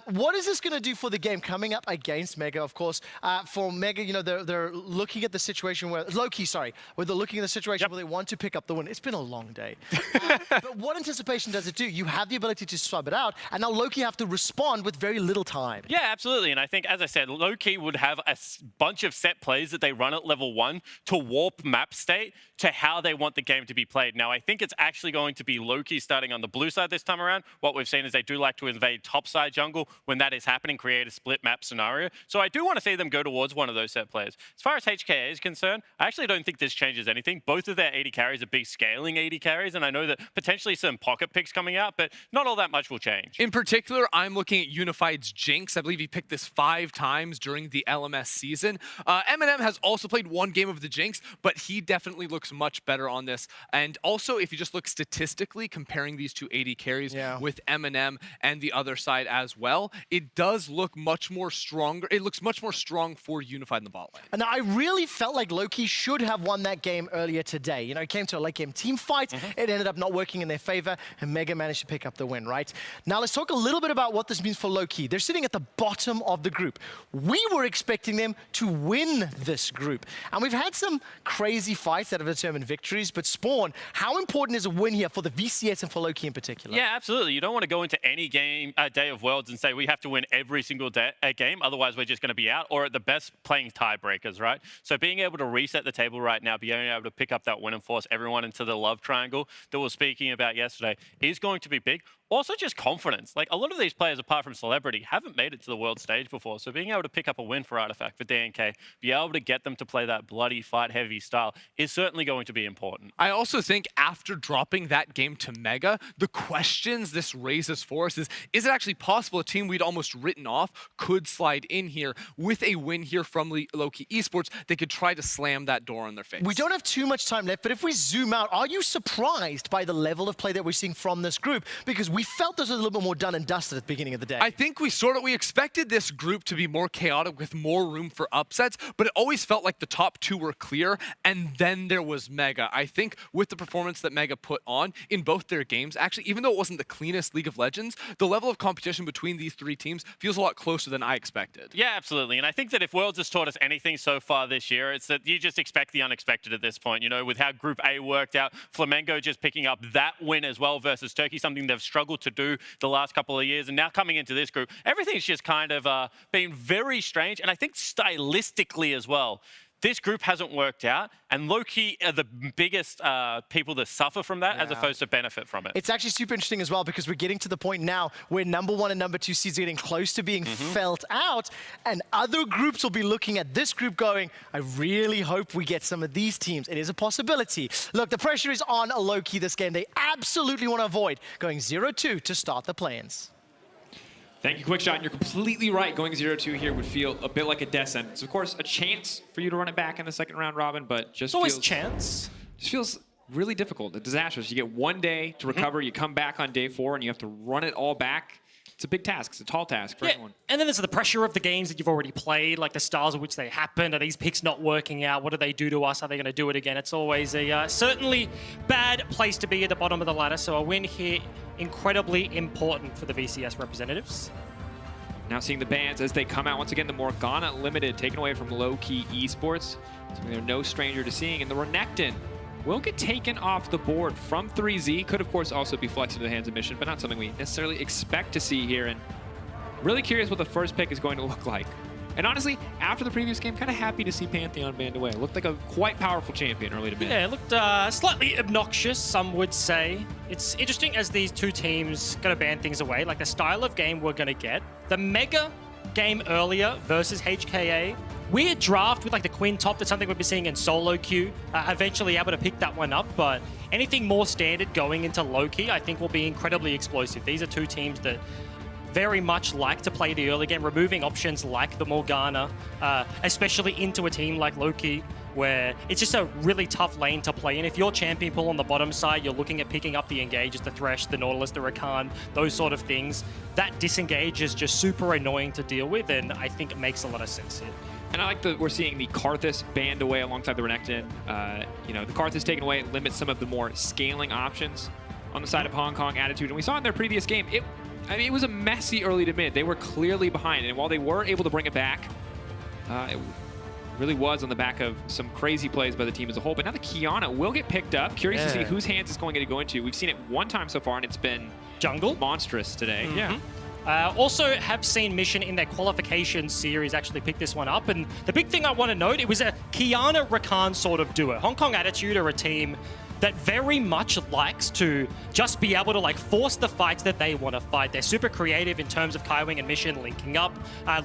What is this going to do for the game coming up against Mega, of course? For Mega, you know, they're looking at the situation where Lowkey, where they're looking at the situation where they want to pick up the win. It's been a long day. But what anticipation does it do? You have the ability to sub it out, and now Lowkey have to respond with very little time. Yeah, absolutely. And I think, as I said, Lowkey would have a bunch of set plays that they run at level 1 to warp map state to how they want the game to be played. Now, I think it's actually going to be Lowkey starting on the blue side this time around. What we've seen is they do like to invade top side jungle when that is happening, create a split map scenario. So I do want to see them go towards one of those set plays. As far as HKA is concerned, I actually don't think this changes anything. Both of their AD carries are big scaling AD carries, and I know that potentially some pocket picks coming out, but not all that much will change. In particular, I'm looking at Unified's Jinx. I believe he picked this 5 times during the LMS season. Eminem has also played one game of the Jinx, but he definitely looks much better on this. And also, if you just look statistically, comparing these two AD carries with Eminem and the other side as well, it does look much more stronger. It looks much more strong for Unified in the bot lane. And I really felt like Lowkey should have won that game earlier today. You know, it came to a late game team fight. It ended up not working in their favor, and Mega managed to pick up the win, right? Now, let's talk a little bit about what this means for Lowkey. They're sitting at the bottom of the group. We were expecting them to win this group. And we've had some crazy fights that have determined victories, but Spawn, how important is a win here for the VCS and for Lowkey in particular? Yeah, absolutely. You don't want to go into any game, day of Worlds and say we have to win every single game, otherwise we're just going to be out, or at the best playing tiebreakers, right? So being able to reset the table right now, being able to pick up that win and force everyone into the love triangle that we were speaking about yesterday is going to be big. Also just confidence. Like, a lot of these players, apart from Celebrity, haven't made it to the world stage before. So being able to pick up a win for Artifact, for DNK, be able to get them to play that bloody, fight-heavy style is certainly going to be important. I also think after dropping that game to Mega, the questions this raises for us is it actually possible a team we'd almost written off could slide in here with a win here from Lowkey Esports? They could try to slam that door in their face. We don't have too much time left, but if we zoom out, are you surprised by the level of play that we're seeing from this group? Because we felt this was a little bit more done and dusted at the beginning of the day. I think we expected this group to be more chaotic with more room for upsets, but it always felt like the top 2 were clear, and then there was Mega. I think with the performance that Mega put on in both their games, actually, even though it wasn't the cleanest League of Legends, the level of competition between these 3 teams feels a lot closer than I expected. Yeah, absolutely. And I think that if Worlds has taught us anything so far this year, it's that you just expect the unexpected at this point. You know, with how Group A worked out, Flamengo just picking up that win as well versus Turkey, something they've struggled to do the last couple of years. And now coming into this group, everything's just kind of been very strange. And I think stylistically as well, this group hasn't worked out, and Lowkey are the biggest people that suffer from that as opposed to benefit from it. It's actually super interesting as well because we're getting to the point now where #1 and #2 seeds are getting close to being felt out, and other groups will be looking at this group going, I really hope we get some of these teams. It is a possibility. Look, the pressure is on Lowkey this game. They absolutely want to avoid going 0-2 to start the play-ins. Thank you, Quickshot. You're completely right. Going 0-2 here would feel a bit like a death sentence. Of course, a chance for you to run it back in the second round robin, but just always feels, chance. Just feels really difficult, disastrous. You get 1 day to recover, you come back on day 4, and you have to run it all back. It's a big task. It's a tall task for anyone. And then there's the pressure of the games that you've already played, like the styles in which they happened. Are these picks not working out? What do they do to us? Are they going to do it again? It's always a certainly bad place to be at the bottom of the ladder. So a win here, incredibly important for the VCS representatives. Now seeing the bans as they come out. Once again, the Morgana Limited taken away from Lowkey Esports. Something they're no stranger to seeing. And the Renekton will get taken off the board from 3Z. Could, of course, also be flexed into the hands of Mission, but not something we necessarily expect to see here. And really curious what the first pick is going to look like. And honestly, after the previous game, kind of happy to see Pantheon banned away. Looked like a quite powerful champion early to mid. Yeah, it looked slightly obnoxious, some would say. It's interesting as these two teams going to ban things away, like the style of game we're going to get. The Mega game earlier versus HKA. Weird draft with like the Queen top. That's something we've been seeing in solo queue. Eventually able to pick that one up, but anything more standard going into Lowkey, I think will be incredibly explosive. These are two teams that very much like to play the early game, removing options like the Morgana, especially into a team like Lowkey, where it's just a really tough lane to play in. If you're champion pool on the bottom side, you're looking at picking up the engages, the Thresh, the Nautilus, the Rakan, those sort of things. That disengage is just super annoying to deal with, and I think it makes a lot of sense here. And I like that we're seeing the Karthus banned away alongside the Renekton. You know, the Karthus taken away limits some of the more scaling options on the side of Hong Kong Attitude. And we saw in their previous game, it was a messy early to mid. They were clearly behind. And while they were able to bring it back, it really was on the back of some crazy plays by the team as a whole. But now the Kiana will get picked up. Curious to see whose hands it's going to go into. We've seen it one time so far, and it's been Jungle monstrous today. Yeah. Also have seen Mission in their qualification series actually pick this one up. And the big thing I want to note, it was a Kiana Rakan sort of duo. Hong Kong Attitude are a team that very much likes to just be able to like force the fights that they want to fight. They're super creative in terms of Kaiwing and Mission linking up,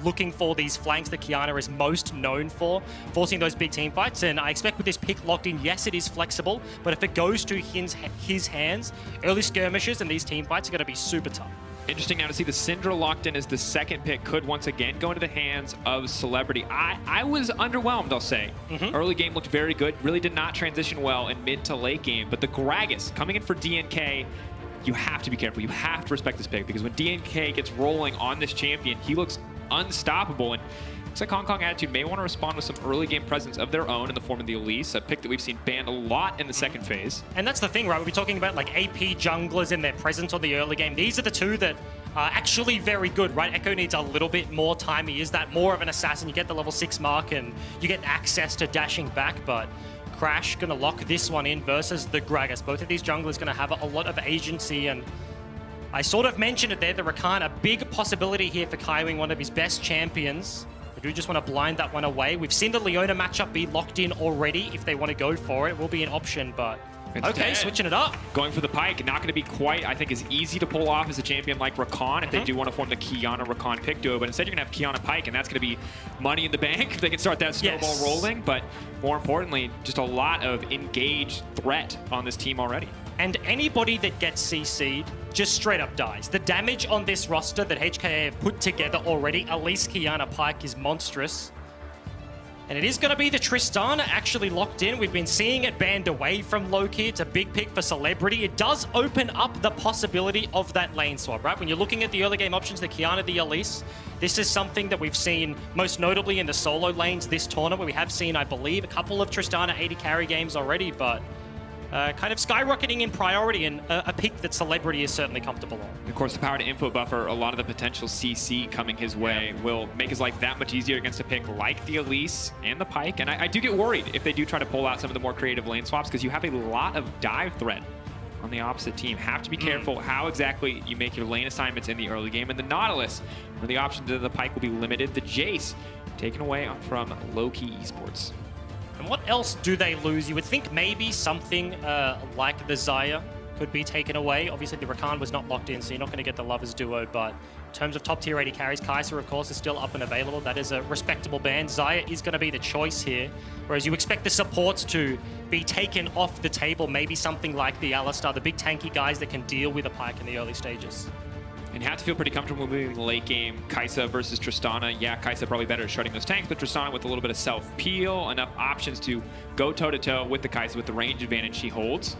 looking for these flanks that Kiana is most known for, forcing those big team fights. And I expect with this pick locked in, yes, it is flexible, but if it goes to his hands, early skirmishes and these team fights are going to be super tough. Interesting now to see the Syndra locked in as the second pick could once again go into the hands of Celebrity. I was underwhelmed, I'll say. Early game looked very good, really did not transition well in mid to late game, but the Gragas coming in for DNK, you have to be careful. You have to respect this pick because when DNK gets rolling on this champion, he looks unstoppable. And looks like Hong Kong Attitude may want to respond with some early game presence of their own in the form of the Elise, a pick that we've seen banned a lot in the second phase. And that's the thing, right? We'll be talking about like AP junglers and their presence on the early game. These are the two that are actually very good, right? Echo needs a little bit more time. He is that more of an assassin. You get the level 6 mark and you get access to dashing back, but Crash gonna lock this one in versus the Gragas. Both of these junglers gonna have a lot of agency, and I sort of mentioned it there, the Rakan, a big possibility here for Kaiwing, one of his best champions. I do just want to blind that one away. We've seen the Leona matchup be locked in already. If they want to go for it, it will be an option, but okay, switching it up. Going for the Pike, not going to be quite, I think, as easy to pull off as a champion like Rakan if they do want to form the Kiana Rakan pick duo, but instead you're going to have Kiana Pike, and that's going to be money in the bank if they can start that snowball rolling, but more importantly, just a lot of engaged threat on this team already. And anybody that gets CC'd just straight up dies. The damage on this roster that HKA have put together already, at least Kiana Pike, is monstrous. And it is going to be the Tristana actually locked in. We've been seeing it banned away from Lowkey. It's a big pick for Celebrity. It does open up the possibility of that lane swap, right? When you're looking at the early game options, the Kiana, the Elise, this is something that we've seen most notably in the solo lanes this tournament, where we have seen, I believe, a couple of Tristana 80 carry games already, but kind of skyrocketing in priority, and a pick that Celebrity is certainly comfortable on. Of course, the power to input buffer, a lot of the potential CC coming his way will make his life that much easier against a pick like the Elise and the Pike. And I do get worried if they do try to pull out some of the more creative lane swaps, because you have a lot of dive threat on the opposite team. Have to be careful how exactly you make your lane assignments in the early game. And the Nautilus, where the option to the Pike will be limited. The Jace taken away from Lowkey Esports. And what else do they lose? You would think maybe something like the Xayah could be taken away. Obviously, the Rakan was not locked in, so you're not going to get the Lovers duo, but in terms of top tier AD carries, Kai'Sa, of course, is still up and available. That is a respectable ban. Xayah is going to be the choice here, whereas you expect the supports to be taken off the table, maybe something like the Alistar, the big tanky guys that can deal with a Pyke in the early stages. And you have to feel pretty comfortable moving the late game. Kai'Sa versus Tristana. Yeah, Kai'Sa probably better at shutting those tanks, but Tristana with a little bit of self-peel, enough options to go toe-to-toe with the Kai'Sa with the range advantage she holds.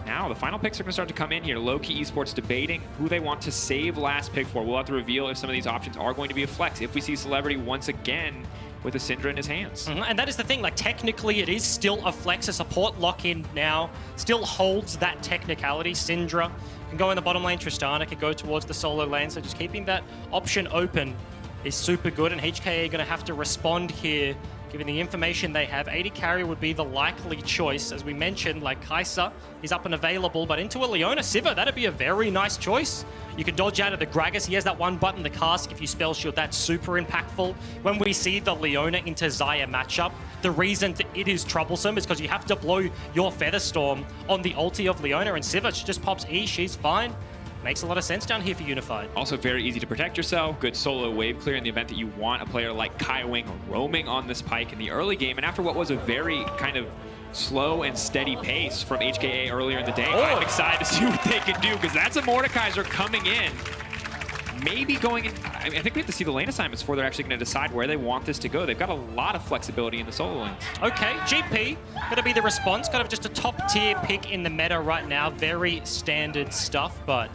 Now, the final picks are going to start to come in here. Lowkey Esports debating who they want to save last pick for. We'll have to reveal if some of these options are going to be a flex. If we see Celebrity once again with a Syndra in his hands. And that is the thing, like technically it is still a flex. A support lock-in now still holds that technicality. Syndra can go in the bottom lane, Tristana can go towards the solo lane, so just keeping that option open is super good, and HKA are going to have to respond here. Given the information they have, AD carry would be the likely choice. As we mentioned, like Kai'Sa is up and available, but into a Leona Sivir, that'd be a very nice choice. You can dodge out of the Gragas. He has that one button, the cask. If you spell shield, that's super impactful. When we see the Leona into Xayah matchup, the reason that it is troublesome is because you have to blow your Featherstorm on the ulti of Leona, and Sivir just pops E, she's fine. Makes a lot of sense down here for Unified. Also very easy to protect yourself. Good solo wave clear in the event that you want a player like Kaiwing roaming on this Pyke in the early game. And after what was a very kind of slow and steady pace from HKA earlier in the day, I'm excited to see what they can do, because that's a Mordekaiser coming in. Maybe going in, I think we have to see the lane assignments before they're actually going to decide where they want this to go. They've got a lot of flexibility in the solo lanes. Okay, GP, going to be the response. Kind of just a top tier pick in the meta right now. Very standard stuff, but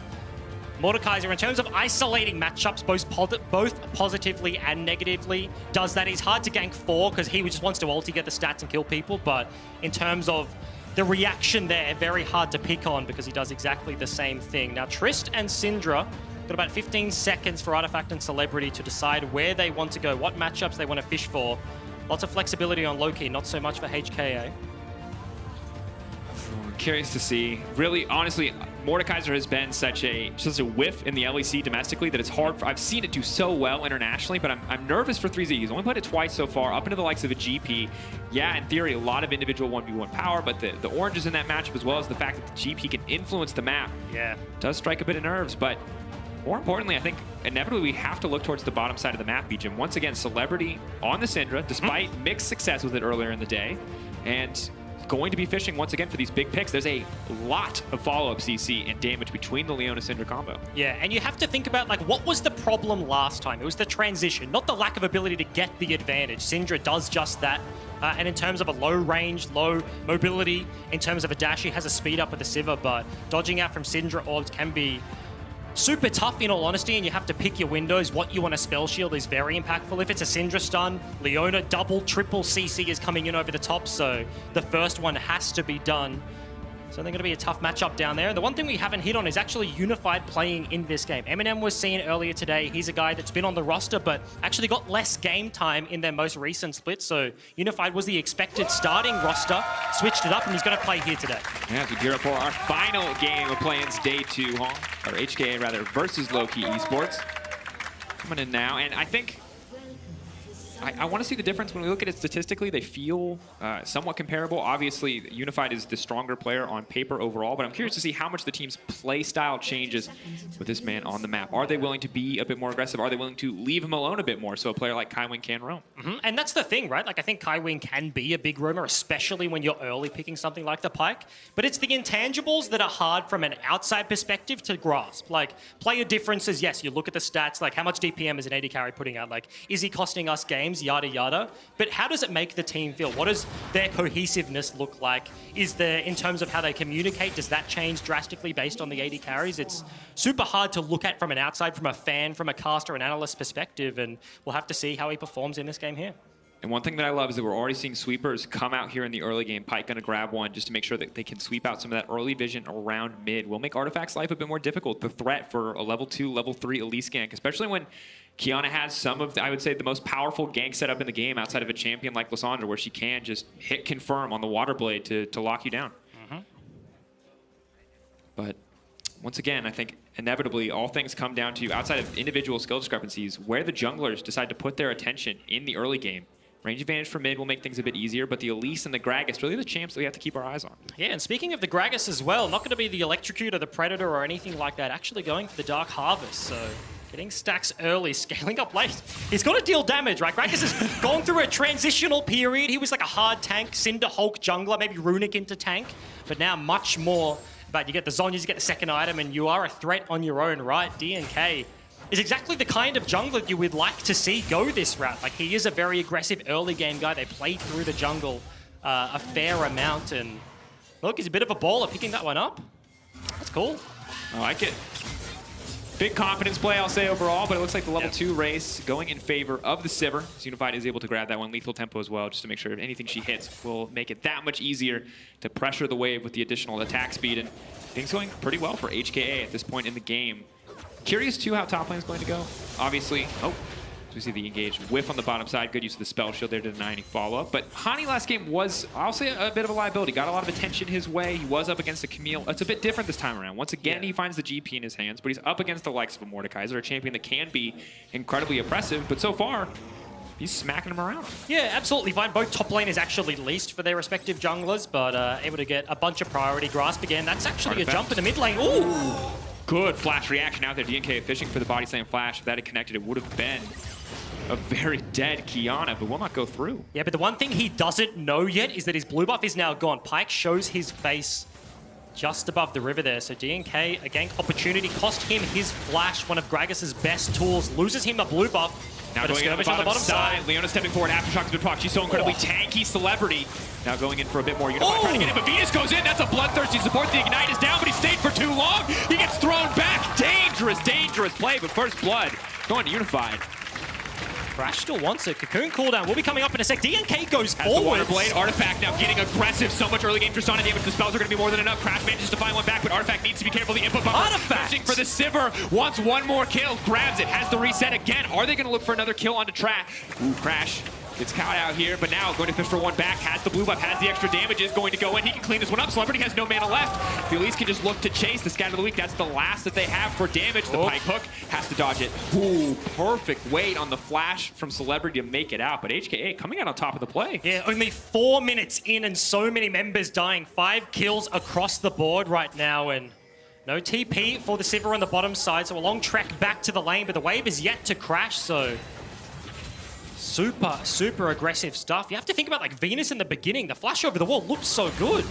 Mordekaiser, in terms of isolating matchups, both positively and negatively, does that. He's hard to gank for because he just wants to ulti, get the stats and kill people, but in terms of the reaction there, very hard to pick on because he does exactly the same thing. Now, Trist and Syndra got about 15 seconds for Artifact and Celebrity to decide where they want to go, what matchups they want to fish for. Lots of flexibility on Lowkey, not so much for HKA. Curious to see. Really, honestly, Mordekaiser has been such a whiff in the LEC domestically that it's hard. I've seen it do so well internationally, but I'm nervous for 3Z. He's only played it twice so far, up into the likes of a GP. Yeah, in theory, a lot of individual 1v1 power, but the oranges in that matchup, as well as the fact that the GP can influence the map, does strike a bit of nerves. But more importantly, I think inevitably we have to look towards the bottom side of the map, BJM. Once again, Celebrity on the Syndra, despite mixed success with it earlier in the day, and going to be fishing once again for these big picks. There's a lot of follow-up CC and damage between the Leona Syndra combo. Yeah, and you have to think about, like, what was the problem last time? It was the transition, not the lack of ability to get the advantage. Syndra does just that. And in terms of a low range, low mobility, in terms of a dash, he has a speed up with the Sivir, but dodging out from Syndra orbs can be super tough in all honesty, and you have to pick your windows. What you want to spell shield is very impactful. If it's a Syndra stun, Leona double, triple CC is coming in over the top, so the first one has to be done. So they're going to be a tough matchup down there. And the one thing we haven't hit on is actually Unified playing in this game. Eminem was seen earlier today. He's a guy that's been on the roster, but actually got less game time in their most recent split. So Unified was the expected starting roster, switched it up, and he's going to play here today. Yeah, to gear up for our final game of play-ins day 2, or HKA rather, versus Lowkey Esports. Coming in now, and I think I want to see the difference when we look at it statistically. They feel somewhat comparable. Obviously, Unified is the stronger player on paper overall, but I'm curious to see how much the team's play style changes with this man on the map. Are they willing to be a bit more aggressive? Are they willing to leave him alone a bit more so a player like Kaiwing can roam? And that's the thing, right? Like, I think Kaiwing can be a big roamer, especially when you're early picking something like the Pyke. But it's the intangibles that are hard from an outside perspective to grasp. Like, player differences, yes, you look at the stats, like how much DPM is an AD carry putting out? Like, is he costing us games? Yada, yada. But how does it make the team feel? What does their cohesiveness look like? Is there, in terms of how they communicate, does that change drastically based on the AD carries? It's super hard to look at from an outside, from a fan, from a caster and analyst perspective, and we'll have to see how he performs in this game here. And one thing that I love is that we're already seeing sweepers come out here in the early game. Pyke going to grab one just to make sure that they can sweep out some of that early vision around mid. Will make Artifact's life a bit more difficult. The threat for a level 2, level 3 Elise gank, especially when Qiyana has some of, I would say, the most powerful gank setup in the game outside of a champion like Lissandra, where she can just hit confirm on the water blade to lock you down. But once again, I think inevitably all things come down to, outside of individual skill discrepancies, where the junglers decide to put their attention in the early game. Range advantage for mid will make things a bit easier, but the Elise and the Gragas really the champs that we have to keep our eyes on. Yeah, and speaking of the Gragas as well, not going to be the Electrocute or the Predator or anything like that, actually going for the Dark Harvest, so getting stacks early, scaling up late. He's got to deal damage, right? Gragas has gone through a transitional period. He was like a hard tank, Cinder Hulk jungler, maybe Runic into tank, but now much more. But you get the Zhonyas, you get the second item, and you are a threat on your own, right? DNK is exactly the kind of jungler you would like to see go this route. Like, he is a very aggressive early game guy. They play through the jungle a fair amount, and look, he's a bit of a baller picking that one up. That's cool. I like it. Big confidence play, I'll say, overall, but it looks like the level 2 race going in favor of the Sivir. So Unified is able to grab that one. Lethal tempo as well, just to make sure anything she hits will make it that much easier to pressure the wave with the additional attack speed. And things going pretty well for HKA at this point in the game. Curious, too, how top lane is going to go. Obviously, we see the engaged whiff on the bottom side. Good use of the spell shield there to deny any follow-up. But Hani last game was, I'll say, a bit of a liability. Got a lot of attention his way. He was up against a Camille. It's a bit different this time around. Once again, he finds the GP in his hands, but he's up against the likes of a Mordekaiser, a champion that can be incredibly oppressive. But so far, he's smacking him around. Yeah, absolutely fine. Both top laners actually leased for their respective junglers, but able to get a bunch of priority grasp again. That's actually a jump in the mid lane. Ooh! Good flash reaction out there. DNK fishing for the body slam flash. If that had connected, it would have been a very dead Kiana, but will not go through. Yeah, but the one thing he doesn't know yet is that his blue buff is now gone. Pyke shows his face just above the river there. So DNK, again, opportunity cost him his flash, one of Gragas' best tools, loses him a blue buff. Now going in on the bottom side. Leona stepping forward. Aftershock's been proc. She's so incredibly tanky Celebrity. Now going in for a bit more Unified, trying to get in, but Venus goes in. That's a bloodthirsty support. The Ignite is down, but he stayed for too long. He gets thrown back. Dangerous, dangerous play, but first blood going to Unified. Crash still wants it. Cocoon cooldown will be coming up in a sec. DNK goes Has forward. the Water Blade. Artifact now getting aggressive. So much early game Tristana damage. The spells are going to be more than enough. Crash manages to find one back, but Artifact needs to be careful. The input bumper. Artifact! Searching for the Sivir. Wants one more kill. Grabs it. Has the reset again. Are they going to look for another kill onto Track? Ooh, Crash gets caught out here, but now going to fish for one back. Has the blue buff. Has the extra damage. Is going to go in. He can clean this one up. Celebrity has no mana left. The Elise can just look to chase the Scatter of the Week. That's the last that they have for damage. The Pyke hook has to dodge it. Ooh, perfect wait on the flash from Celebrity to make it out, but HKA coming out on top of the play. Yeah, only 4 minutes in and so many members dying. 5 kills across the board right now, and no TP for the Sivir on the bottom side, so a long trek back to the lane, but the wave is yet to crash, so super, super aggressive stuff. You have to think about, like, Venus in the beginning. The flash over the wall looked so good.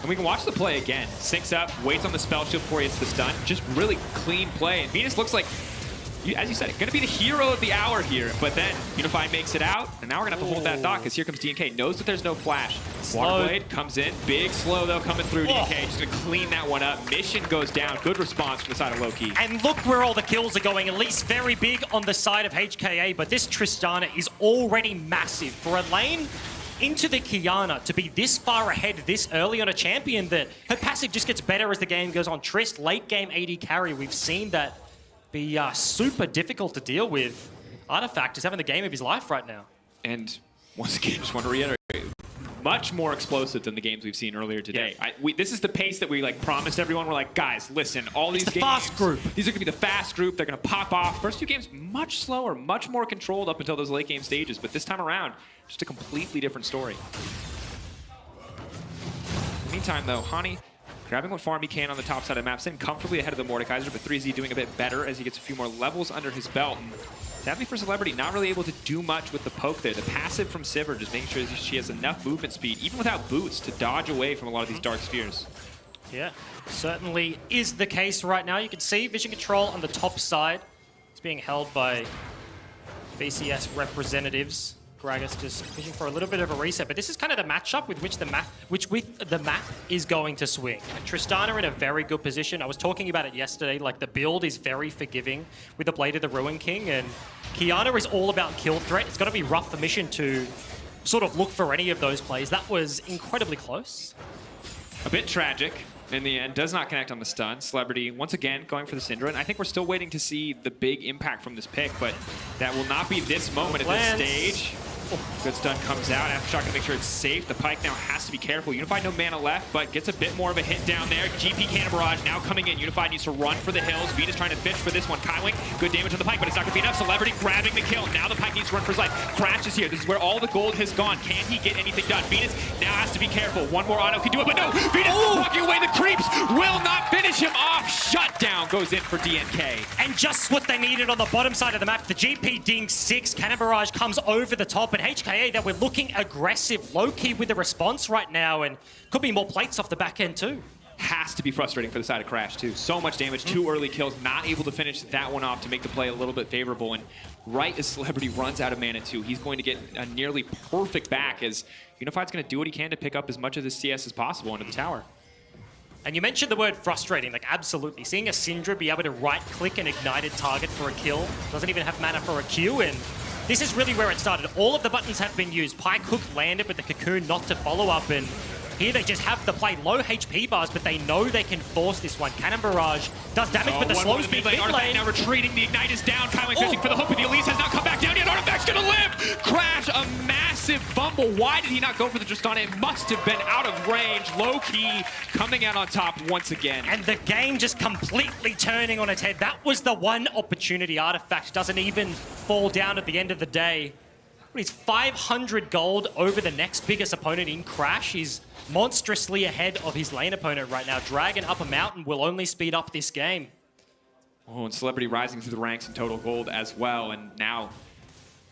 And we can watch the play again. Syncs up, waits on the spell shield before he hits the stun. Just really clean play. And Venus looks like, as you said, going to be the hero of the hour here. But then Unified makes it out, and now we're going to have to hold that thought, because here comes DNK. Knows that there's no flash. Waterblade comes in. Big slow, though, coming through. DNK just going to clean that one up. Mission goes down. Good response from the side of Lowkey. And look where all the kills are going. At least very big on the side of HKA, but this Tristana is already massive. For a lane into the Kiana to be this far ahead this early on a champion, that her passive just gets better as the game goes on. Trist, late game AD carry. We've seen that be super difficult to deal with. Artifact is having the game of his life right now. And once again, just want to reiterate, much more explosive than the games we've seen earlier today. Yeah. This is the pace that we promised everyone. We're like, guys, listen, all these games, fast group. These are going to be the fast group. They're going to pop off. First few games, much slower, much more controlled up until those late game stages. But this time around, just a completely different story. In the meantime, though, Hani grabbing what farm he can on the top side of the map, sitting comfortably ahead of the Mordekaiser, but 3Z doing a bit better as he gets a few more levels under his belt. And sadly for Celebrity, not really able to do much with the poke there. The passive from Sivir, just making sure she has enough movement speed, even without boots, to dodge away from a lot of these dark spheres. Yeah, certainly is the case right now. You can see vision control on the top side. It's being held by VCS representatives. Gragas just fishing for a little bit of a reset, but this is kind of the matchup with which the map is going to swing. And Tristana in a very good position. I was talking about it yesterday, like the build is very forgiving with the Blade of the Ruin King, and Kiana is all about kill threat. It's got to be rough for Mission to sort of look for any of those plays. That was incredibly close. A bit tragic in the end, does not connect on the stun. Celebrity once again going for the Syndra, and I think we're still waiting to see the big impact from this pick, but that will not be this moment at this stage. Good stun comes out. Aftershock to make sure it's safe. The Pyke now has to be careful. Unified no mana left, but gets a bit more of a hit down there. GP Cannon Barrage now coming in. Unified needs to run for the hills. Venus trying to fish for this one. Kaiwing, good damage on the Pyke, but it's not going to be enough. Celebrity grabbing the kill. Now the Pyke needs to run for his life. Crash is here. This is where all the gold has gone. Can he get anything done? Venus now has to be careful. One more auto can do it, but no! Venus is walking away. The creeps will not finish him off. Shutdown goes in for DNK. And just what they needed on the bottom side of the map. The GP dings 6. Cannon Barrage comes over the top, and HKA, that we're looking aggressive. Lowkey with the response right now, and could be more plates off the back end too. Has to be frustrating for the side of Crash too. So much damage, 2 early kills, not able to finish that one off to make the play a little bit favorable. And right as Celebrity runs out of mana too, he's going to get a nearly perfect back as Unified's going to do what he can to pick up as much of this CS as possible into the tower. And you mentioned the word frustrating, like absolutely. Seeing a Syndra be able to right-click an ignited target for a kill, doesn't even have mana for a Q, and this is really where it started. All of the buttons have been used. Pyke hook landed with the Cocoon not to follow up, and here they just have to play low HP bars, but they know they can force this one. Cannon Barrage does damage, but the slow speed mid lane. Now retreating, the Ignite is down. Kaiwing fishing for the hook, but the Elise has not come back down yet. Artifact's gonna live! Crash, a massive fumble. Why did he not go for the Tristana? It must have been out of range. Lowkey coming out on top once again. And the game just completely turning on its head. That was the one opportunity. Artifact doesn't even fall down at the end of the day. He's 500 gold over the next biggest opponent in Crash. He's monstrously ahead of his lane opponent right now. Dragon up a mountain will only speed up this game. Oh, and Celebrity rising through the ranks in total gold as well. And now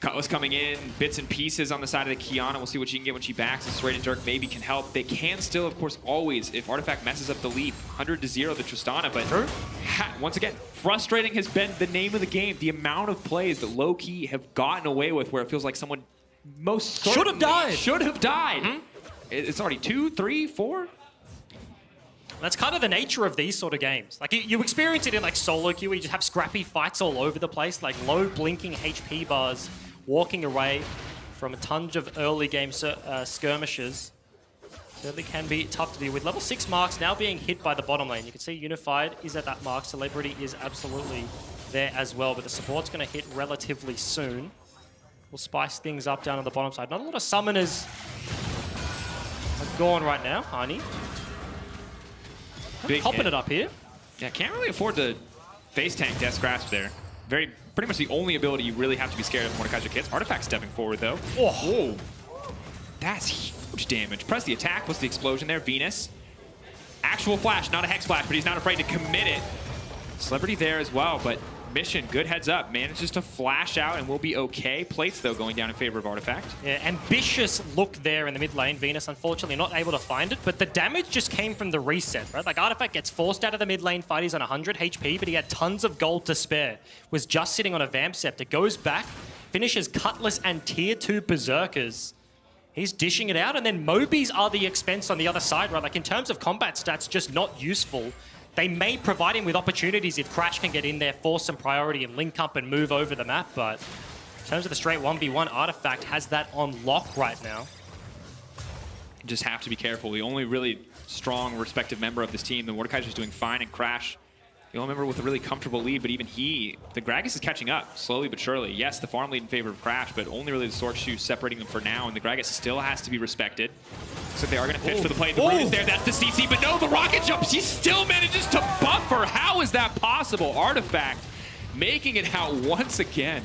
Cutlass coming in, bits and pieces on the side of the Kiana. We'll see what she can get when she backs. And Straight and Jerk maybe can help. They can still, of course, always, if Artifact messes up the leap, 100-0 the Tristana. But once again, frustrating has been the name of the game. The amount of plays that Lowkey have gotten away with where it feels like someone most should have died. Should have died. It's already 2, 3, 4. That's kind of the nature of these sort of games. Like you experience it in like solo queue where you just have scrappy fights all over the place, like low blinking HP bars, walking away from a ton of early game skirmishes. Certainly can be tough to deal with. Level 6 marks now being hit by the bottom lane. You can see Unified is at that mark. Celebrity is absolutely there as well, but the support's going to hit relatively soon. We'll spice things up down on the bottom side. Not a lot of summoners are gone right now. Hani popping it up here. Yeah, can't really afford to face tank Death's Grasp there. Pretty much the only ability you really have to be scared of Mordekaiser Kits. Artifact stepping forward though. Oh, that's huge damage. Press the attack, plus the explosion there. Venus. Actual flash, not a hex flash, but he's not afraid to commit it. Celebrity there as well, but Mission, good heads up, manages to flash out and will be okay. Plates, though, going down in favor of Artifact. Yeah, ambitious look there in the mid lane. Venus, unfortunately, not able to find it, but the damage just came from the reset, right? Like, Artifact gets forced out of the mid lane fight. He's on 100 HP, but he had tons of gold to spare. Was just sitting on a Vamp Scepter. Goes back, finishes Cutlass and Tier 2 Berserkers. He's dishing it out, and then Mobies are the expense on the other side, right? Like, in terms of combat stats, just not useful. They may provide him with opportunities if Crash can get in there, force some priority and link up and move over the map, but in terms of the straight 1v1, Artifact has that on lock right now. Just have to be careful. The only really strong, respective member of this team, the Mordekaiser's doing fine, and Crash, the only member with a really comfortable lead, but even he, the Gragas is catching up, slowly but surely. Yes, the farm lead in favor of Crash, but only really the Sword Shoe separating them for now, and the Gragas still has to be respected. So they are going to fish for the play. The root is there, that's the CC, but no, the rocket jumps, he still manages to buffer. How is that possible? Artifact making it out once again.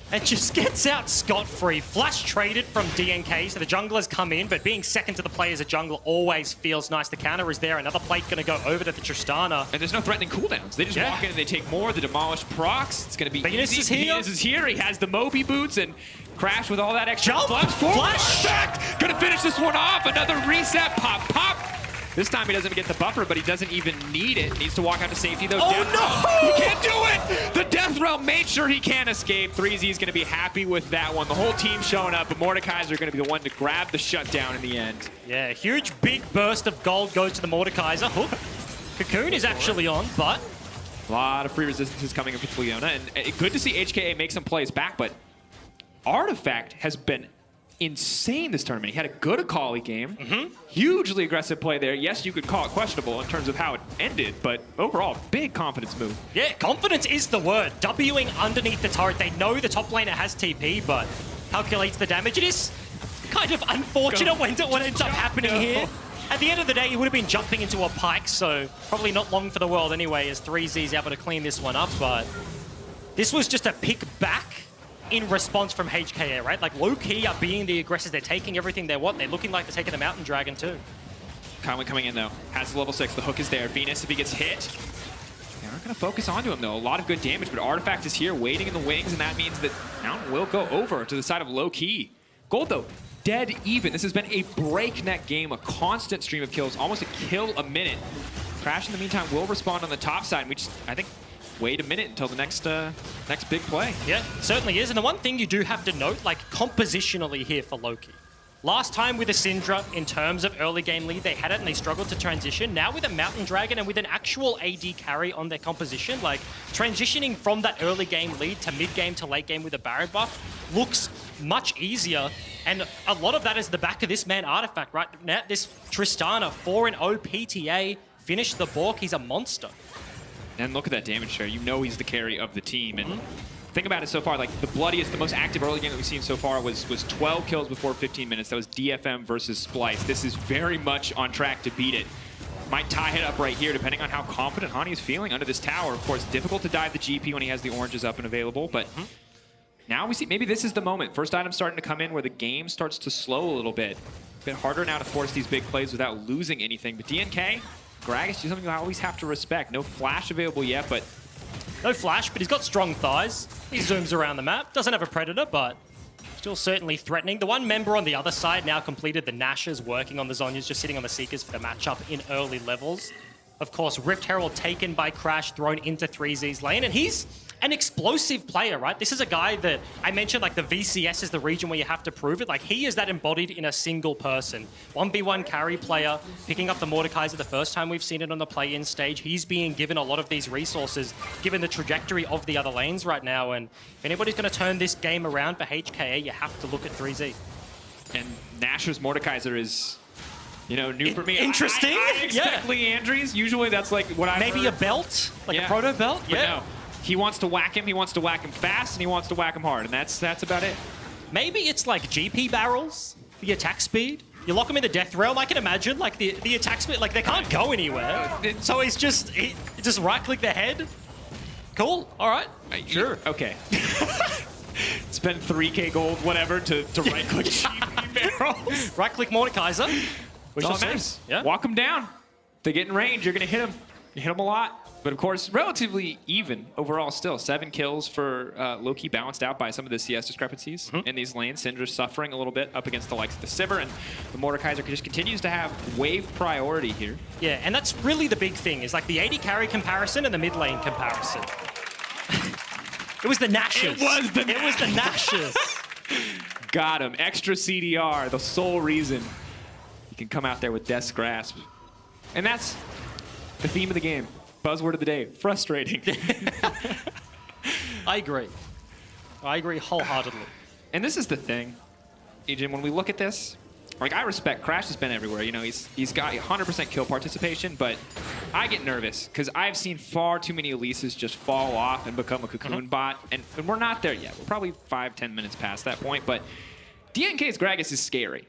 And just gets out scot-free. Flash traded from DNK, so the junglers come in, but being second to the play as a jungler always feels nice. The counter is there, another plate going to go over to the Tristana. And there's no threatening cooldowns. They just walk in and they take more. The demolished procs, it's going to be Venus easy. is here. Venus is here, he has the Moby boots, and Crash with all that extra Jump! Flash! Gonna finish this one off, another reset, pop, pop. This time he doesn't get the buffer, but he doesn't even need it. Needs to walk out to safety though. Oh no! He can't do it! The Death Realm made sure he can't escape. 3Z's gonna be happy with that one. The whole team showing up, but Mordekaiser gonna be the one to grab the shutdown in the end. Yeah, huge big burst of gold goes to the Mordekaiser. Hook. Cocoon is actually on, but a lot of free resistances coming in for Leona, and good to see HKA make some plays back, but Artifact has been insane this tournament. He had a good Akali game. Hugely aggressive play there. Yes, you could call it questionable in terms of how it ended, but overall, big confidence move. Yeah, confidence is the word. Wing underneath the turret. They know the top laner has TP, but calculates the damage. It is kind of unfortunate what ends up happening here. At the end of the day, he would have been jumping into a pike, so probably not long for the world anyway, as 3Z's able to clean this one up, but this was just a pick back in response from HKA, right? Like, Lowkey are being the aggressors. They're taking everything they want. They're looking like they're taking the Mountain Dragon, too. Conway coming in, though. Has the level 6. The hook is there. Venus, if he gets hit, they aren't going to focus onto him, though. A lot of good damage, but Artifact is here waiting in the wings, and that means that Mountain will go over to the side of Lowkey. Gold, though, dead even. This has been a breakneck game, a constant stream of kills, almost a kill a minute. Crash, in the meantime, will respond on the top side. We just, I think, wait a minute until the next big play. Yeah, certainly is. And the one thing you do have to note, like, compositionally here for Lowkey. Last time with a Syndra, in terms of early game lead, they had it and they struggled to transition. Now with a Mountain Dragon and with an actual AD carry on their composition, like, transitioning from that early game lead to mid game to late game with a Barret buff looks much easier. And a lot of that is the back of this man Artifact, right? Now, this Tristana, 4-0 PTA, finished the Bork. He's a monster. And look at that damage share. You know he's the carry of the team. And think about it so far, like, the bloodiest, the most active early game that we've seen so far was 12 kills before 15 minutes. That was DFM versus Splice. This is very much on track to beat it. Might tie it up right here, depending on how confident Hani is feeling under this tower. Of course, difficult to dive the GP when he has the oranges up and available, but now we see maybe this is the moment. First item starting to come in where the game starts to slow a little bit. A bit harder now to force these big plays without losing anything. But DNK, Gragas do something you always have to respect. No flash available yet, but... No flash, but he's got strong thighs. He zooms around the map. Doesn't have a Predator, but still certainly threatening. The one member on the other side now completed the Nashers, working on the Zonyas, just sitting on the Seekers for the matchup in early levels. Of course, Rift Herald taken by Crash, thrown into 3Z's lane, and he's an explosive player, right? This is a guy that I mentioned, like, the VCS is the region where you have to prove it. Like, he is that embodied in a single person. 1v1 carry player, picking up the Mordekaiser the first time we've seen it on the play-in stage. He's being given a lot of these resources, given the trajectory of the other lanes right now. And if anybody's going to turn this game around for HKA, you have to look at 3Z. And Nashor's Mordekaiser is... You know, new for me. Interesting. I expect Leandries. Usually that's like what I Maybe a belt? Like a proto belt? But no. He wants to whack him. He wants to whack him fast, and he wants to whack him hard. And that's about it. Maybe it's like GP barrels, the attack speed. You lock him in the death realm. I can imagine, like, the attack speed. Like, they can't go anywhere. So he just right-click the head. Cool. All right. Sure. Okay. Spend 3K gold, whatever, to right-click GP barrels. Right-click Mordekaiser. Which all matters. Yeah. Walk them down. They get in range, you're going to hit them. You hit them a lot. But of course, relatively even overall still. 7 kills for Lowkey, balanced out by some of the CS discrepancies in these lanes. Syndra suffering a little bit up against the likes of the Sivir, and the Mordekaiser just continues to have wave priority here. Yeah, and that's really the big thing, is like the AD carry comparison and the mid lane comparison. It was the Nashers. It was the Nashers. Got him. Extra CDR, the sole reason can come out there with Death's Grasp. And that's the theme of the game. Buzzword of the day, frustrating. I agree. I agree wholeheartedly. And this is the thing, Ejin, when we look at this, like, I respect Crash has been everywhere. You know, he's got 100% kill participation, but I get nervous because I've seen far too many Elises just fall off and become a cocoon bot, and we're not there yet. We're probably 5-10 minutes past that point, but DNK's Gragas is scary.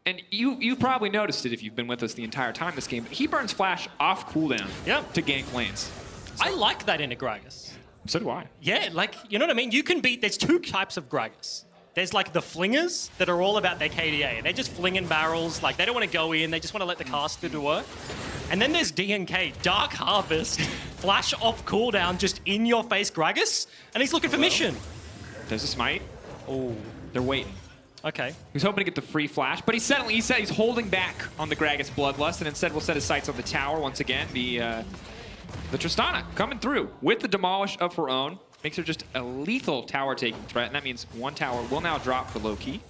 And you probably noticed it if you've been with us the entire time this game. He burns flash off cooldown to gank lanes. So. I like that in a Gragas. So do I. Yeah, like, you know what I mean? You can beat, there's 2 types of Gragas. There's like the flingers that are all about their KDA. And they're just flinging barrels. Like, they don't want to go in. They just want to let the caster do work. And then there's DNK, Dark Harvest, flash off cooldown, just in your face Gragas. And he's looking for mission. There's a smite. Oh, they're waiting. Okay. He's hoping to get the free flash, but he said he's holding back on the Gragas Bloodlust, and instead will set his sights on the tower once again. The Tristana coming through with the Demolish of her own. Makes her just a lethal tower-taking threat, and that means 1 tower will now drop for Lowkey.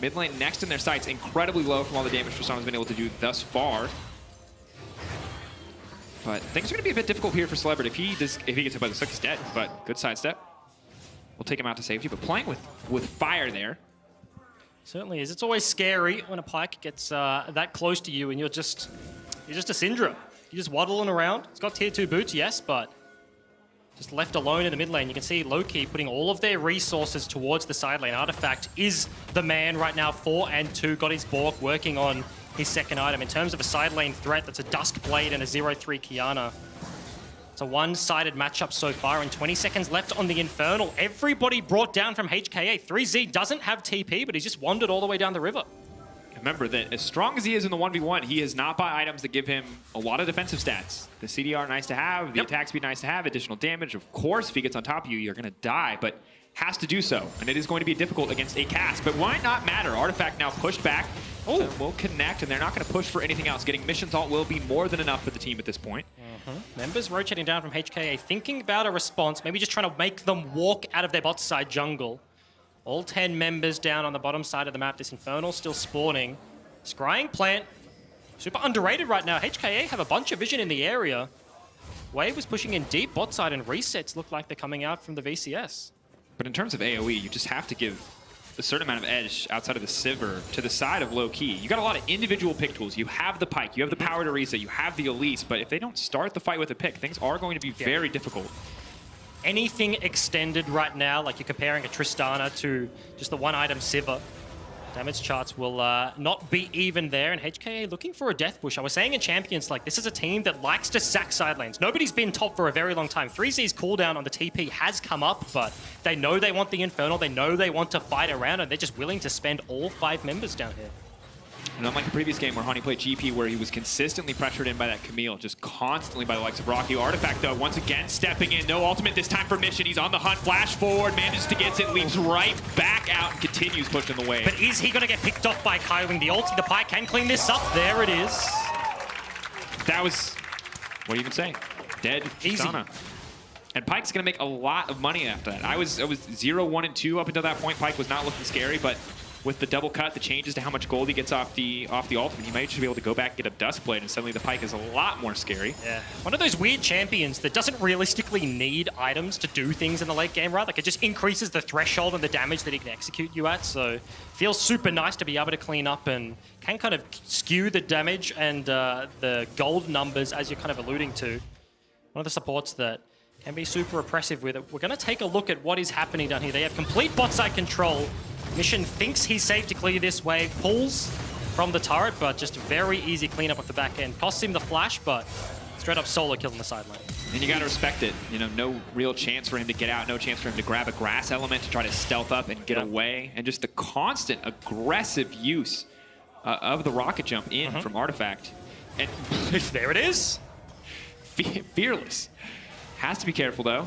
Mid lane next in their sights, incredibly low from all the damage Tristana's been able to do thus far. But things are going to be a bit difficult here for Celebrity. If he gets hit by the Sook, he's dead, but good sidestep. We'll take him out to safety, but playing with fire there. Certainly is. It's always scary when a Pyke gets that close to you and you're just a Syndra. You're just waddling around. It's got tier 2 boots, yes, but just left alone in the mid lane. You can see Lowkey putting all of their resources towards the side lane. Artifact is the man right now, 4 and 2. Got his Bork working on his second item. In terms of a side lane threat, that's a Dusk Blade and a 0-3 Kiana. It's a one-sided matchup so far, and 20 seconds left on the Infernal. Everybody brought down from HKA. 3Z doesn't have TP, but he's just wandered all the way down the river. Remember that as strong as he is in the 1v1, he has not bought items that give him a lot of defensive stats. The CDR nice to have, the attack speed nice to have, additional damage. Of course, if he gets on top of you, you're going to die, but has to do so. And it is going to be difficult against a cast, but why not matter? Artifact now pushed back. So will connect, and they're not going to push for anything else. Getting missions alt will be more than enough for the team at this point. Members rotating down from HKA, thinking about a response, maybe just trying to make them walk out of their bot side jungle. All 10 members down on the bottom side of the map. This Infernal still spawning. Scrying plant. Super underrated right now. HKA have a bunch of vision in the area. Wave was pushing in deep bot side, and resets look like they're coming out from the VCS. But in terms of AoE, you just have to give a certain amount of edge outside of the Sivir to the side of Lowkey. You got a lot of individual pick tools. You have the Pike, you have the power to reset, you have the Elise, but if they don't start the fight with a pick, things are going to be very difficult. Anything extended right now, like you're comparing a Tristana to just the one item Sivir, damage charts will not be even there, and HKA looking for a death push. I was saying in Champions, like, this is a team that likes to sack side lanes. Nobody's been top for a very long time. 3Z's cooldown on the TP has come up, but they know they want the Infernal, they know they want to fight around, and they're just willing to spend all 5 members down here. And unlike the previous game where Honey played GP, where he was consistently pressured in by that Camille, just constantly by the likes of Rocky. Artifact, though, once again stepping in. No ultimate this time for Mission. He's on the hunt, flash forward, manages to get it, leaps right back out, and continues pushing the wave. But is he going to get picked off by Kaiwing? The ulti, the Pike can clean this up. There it is. That was, what do you even say? Dead Tristana. And Pike's going to make a lot of money after that. I was 0, 1, and 2 up until that point. Pike was not looking scary, but with the double cut, the changes to how much gold he gets off the ultimate, he might just be able to go back and get a Dusk Blade, and suddenly the Pike is a lot more scary. Yeah. One of those weird champions that doesn't realistically need items to do things in the late game, right? Like, it just increases the threshold and the damage that he can execute you at, so feels super nice to be able to clean up and can kind of skew the damage and the gold numbers, as you're kind of alluding to. One of the supports that can be super oppressive with it. We're going to take a look at what is happening down here. They have complete bot side control. Mission thinks he's safe to clear this wave, pulls from the turret, but just a very easy cleanup off the back end. Costs him the flash, but straight up solo kill on the side lane. And you got to respect it. You know, no real chance for him to get out, no chance for him to grab a grass element to try to stealth up and get away. And just the constant aggressive use of the rocket jump in from Artifact. And there it is. Fearless. Has to be careful, though.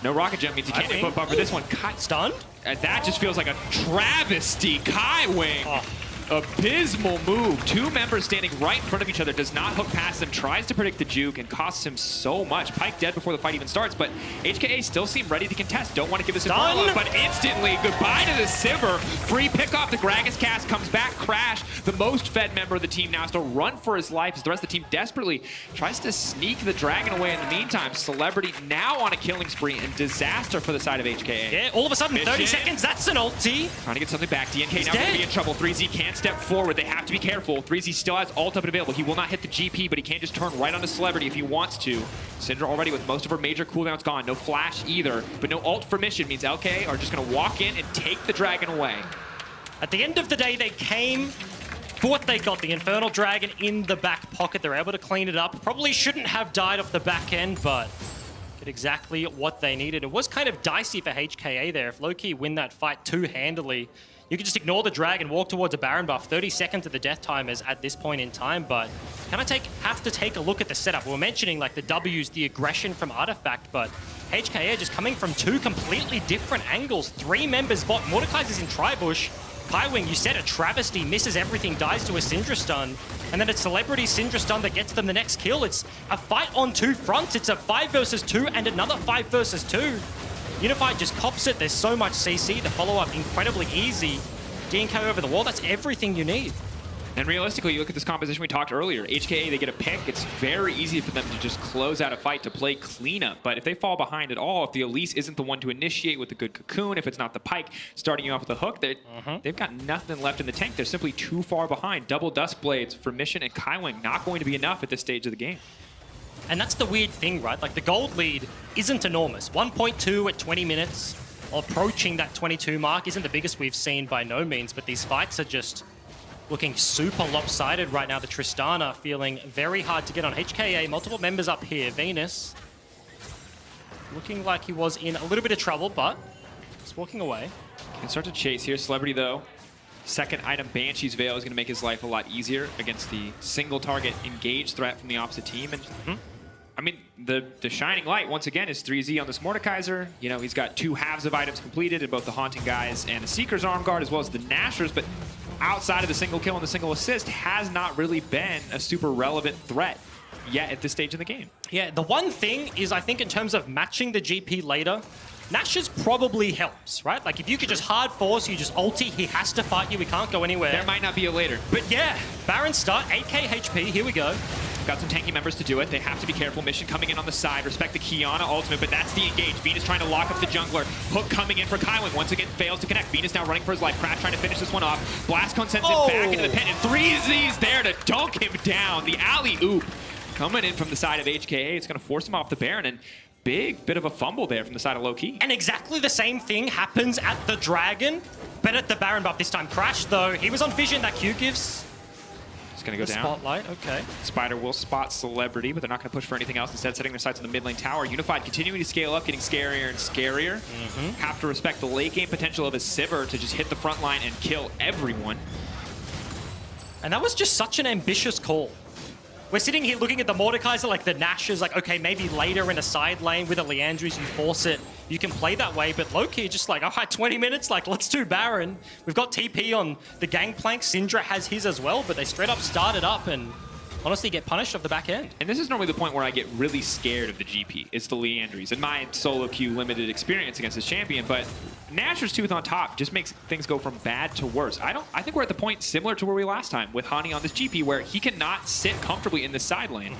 No rocket jump means he can't put buffer. This one cut. Stunned? And that just feels like a travesty. Kaiwing. Abysmal move. 2 members standing right in front of each other. Does not hook past them. Tries to predict the juke and costs him so much. Pike dead before the fight even starts, but HKA still seem ready to contest. Don't want to give this a follow, but instantly goodbye to the Sivir. Free pick off the Gragas cast. Comes back. Crash. The most fed member of the team now still run for his life as the rest of the team desperately tries to sneak the dragon away in the meantime. Celebrity now on a killing spree and disaster for the side of HKA. Yeah, all of a sudden, 30 seconds. That's an ulti. Trying to get something back. DNK now going to be in trouble. 3Z can't step forward. They have to be careful. 3Z still has ult up and available. He will not hit the GP, but he can just turn right onto Celebrity if he wants to. Syndra already with most of her major cooldowns gone. No flash either, but no ult for Mission means LK are just going to walk in and take the dragon away. At the end of the day, they came for what they got. The Infernal Dragon in the back pocket. They're able to clean it up. Probably shouldn't have died off the back end, but get exactly what they needed. It was kind of dicey for HKA there. If Lowkey win that fight too handily, you can just ignore the dragon, walk towards a Baron buff. 30 seconds of the death timers at this point in time, but have to take a look at the setup. We were mentioning like the W's, the aggression from Artifact, but HKA just coming from 2 completely different angles. 3 members bot. Mordekaiser's in Tribush. Kaiwing, you said a travesty, misses everything, dies to a Syndra stun, and then it's Celebrity Syndra stun that gets them the next kill. It's a fight on 2 fronts. It's a 5 versus 2 and another 5 versus 2. Unified just cops it. There's so much CC. The follow-up incredibly easy. DNK over the wall. That's everything you need. And realistically, you look at this composition we talked earlier. HKA, they get a pick. It's very easy for them to just close out a fight to play cleanup. But if they fall behind at all, if the Elise isn't the one to initiate with the good cocoon, if it's not the Pike starting you off with a hook, they've got nothing left in the tank. They're simply too far behind. Double Dusk Blades for Mission and Kaiwing not going to be enough at this stage of the game. And that's the weird thing, right? Like the gold lead isn't enormous. 1.2 at 20 minutes, approaching that 22 mark isn't the biggest we've seen by no means, but these fights are just looking super lopsided right now. The Tristana feeling very hard to get on. HKA, multiple members up here. Venus looking like he was in a little bit of trouble, but he's walking away. Can start to chase here. Celebrity, though. Second item, Banshee's Veil, is going to make his life a lot easier against the single target engage threat from the opposite team. And I mean, the shining light, once again, is 3Z on this Mordekaiser. You know, he's got 2 halves of items completed in both the Haunting guys and the Seeker's Arm Guard, as well as the Nashers, but outside of the single kill and the single assist, has not really been a super relevant threat yet at this stage in the game. Yeah, the one thing is, I think in terms of matching the GP later, Nashers probably helps, right? Like if you could just hard force, you just ulti, he has to fight you, he can't go anywhere. There might not be a later. But yeah, Baron start, 8k HP, here we go. Got some tanky members to do it. They have to be careful. Mission coming in on the side. Respect the Kiana ultimate, but that's the engage. Venus trying to lock up the jungler. Hook coming in for Kylin. Once again, fails to connect. Venus now running for his life. Crash trying to finish this one off. Blastcone sends it back into the pit, and 3Z's there to dunk him down. The alley-oop coming in from the side of HKA. It's going to force him off the Baron, and big bit of a fumble there from the side of Lowkey. And exactly the same thing happens at the Dragon, but at the Baron buff this time. Crash, though, he was on vision that Q gives. Going to go down. Spotlight, okay. Spider will spot Celebrity, but they're not going to push for anything else. Instead, setting their sights on the mid lane tower. Unified continuing to scale up, getting scarier and scarier. Have to respect the late game potential of a Sivir to just hit the front line and kill everyone. And that was just such an ambitious call. We're sitting here looking at the Mordekaiser, like the Nashers, like, okay, maybe later in a side lane with a Leandris, you force it. You can play that way, but Lowkey just like, all right, 20 minutes, like, let's do Baron. We've got TP on the Gangplank. Syndra has his as well, but they straight up started up and honestly get punished off the back end. And this is normally the point where I get really scared of the GP. It's the Leandris and my solo queue limited experience against this champion, but Nashor's Tooth on top just makes things go from bad to worse. I think we're at the point similar to where we were last time with Hani on this GP, where he cannot sit comfortably in this side lane.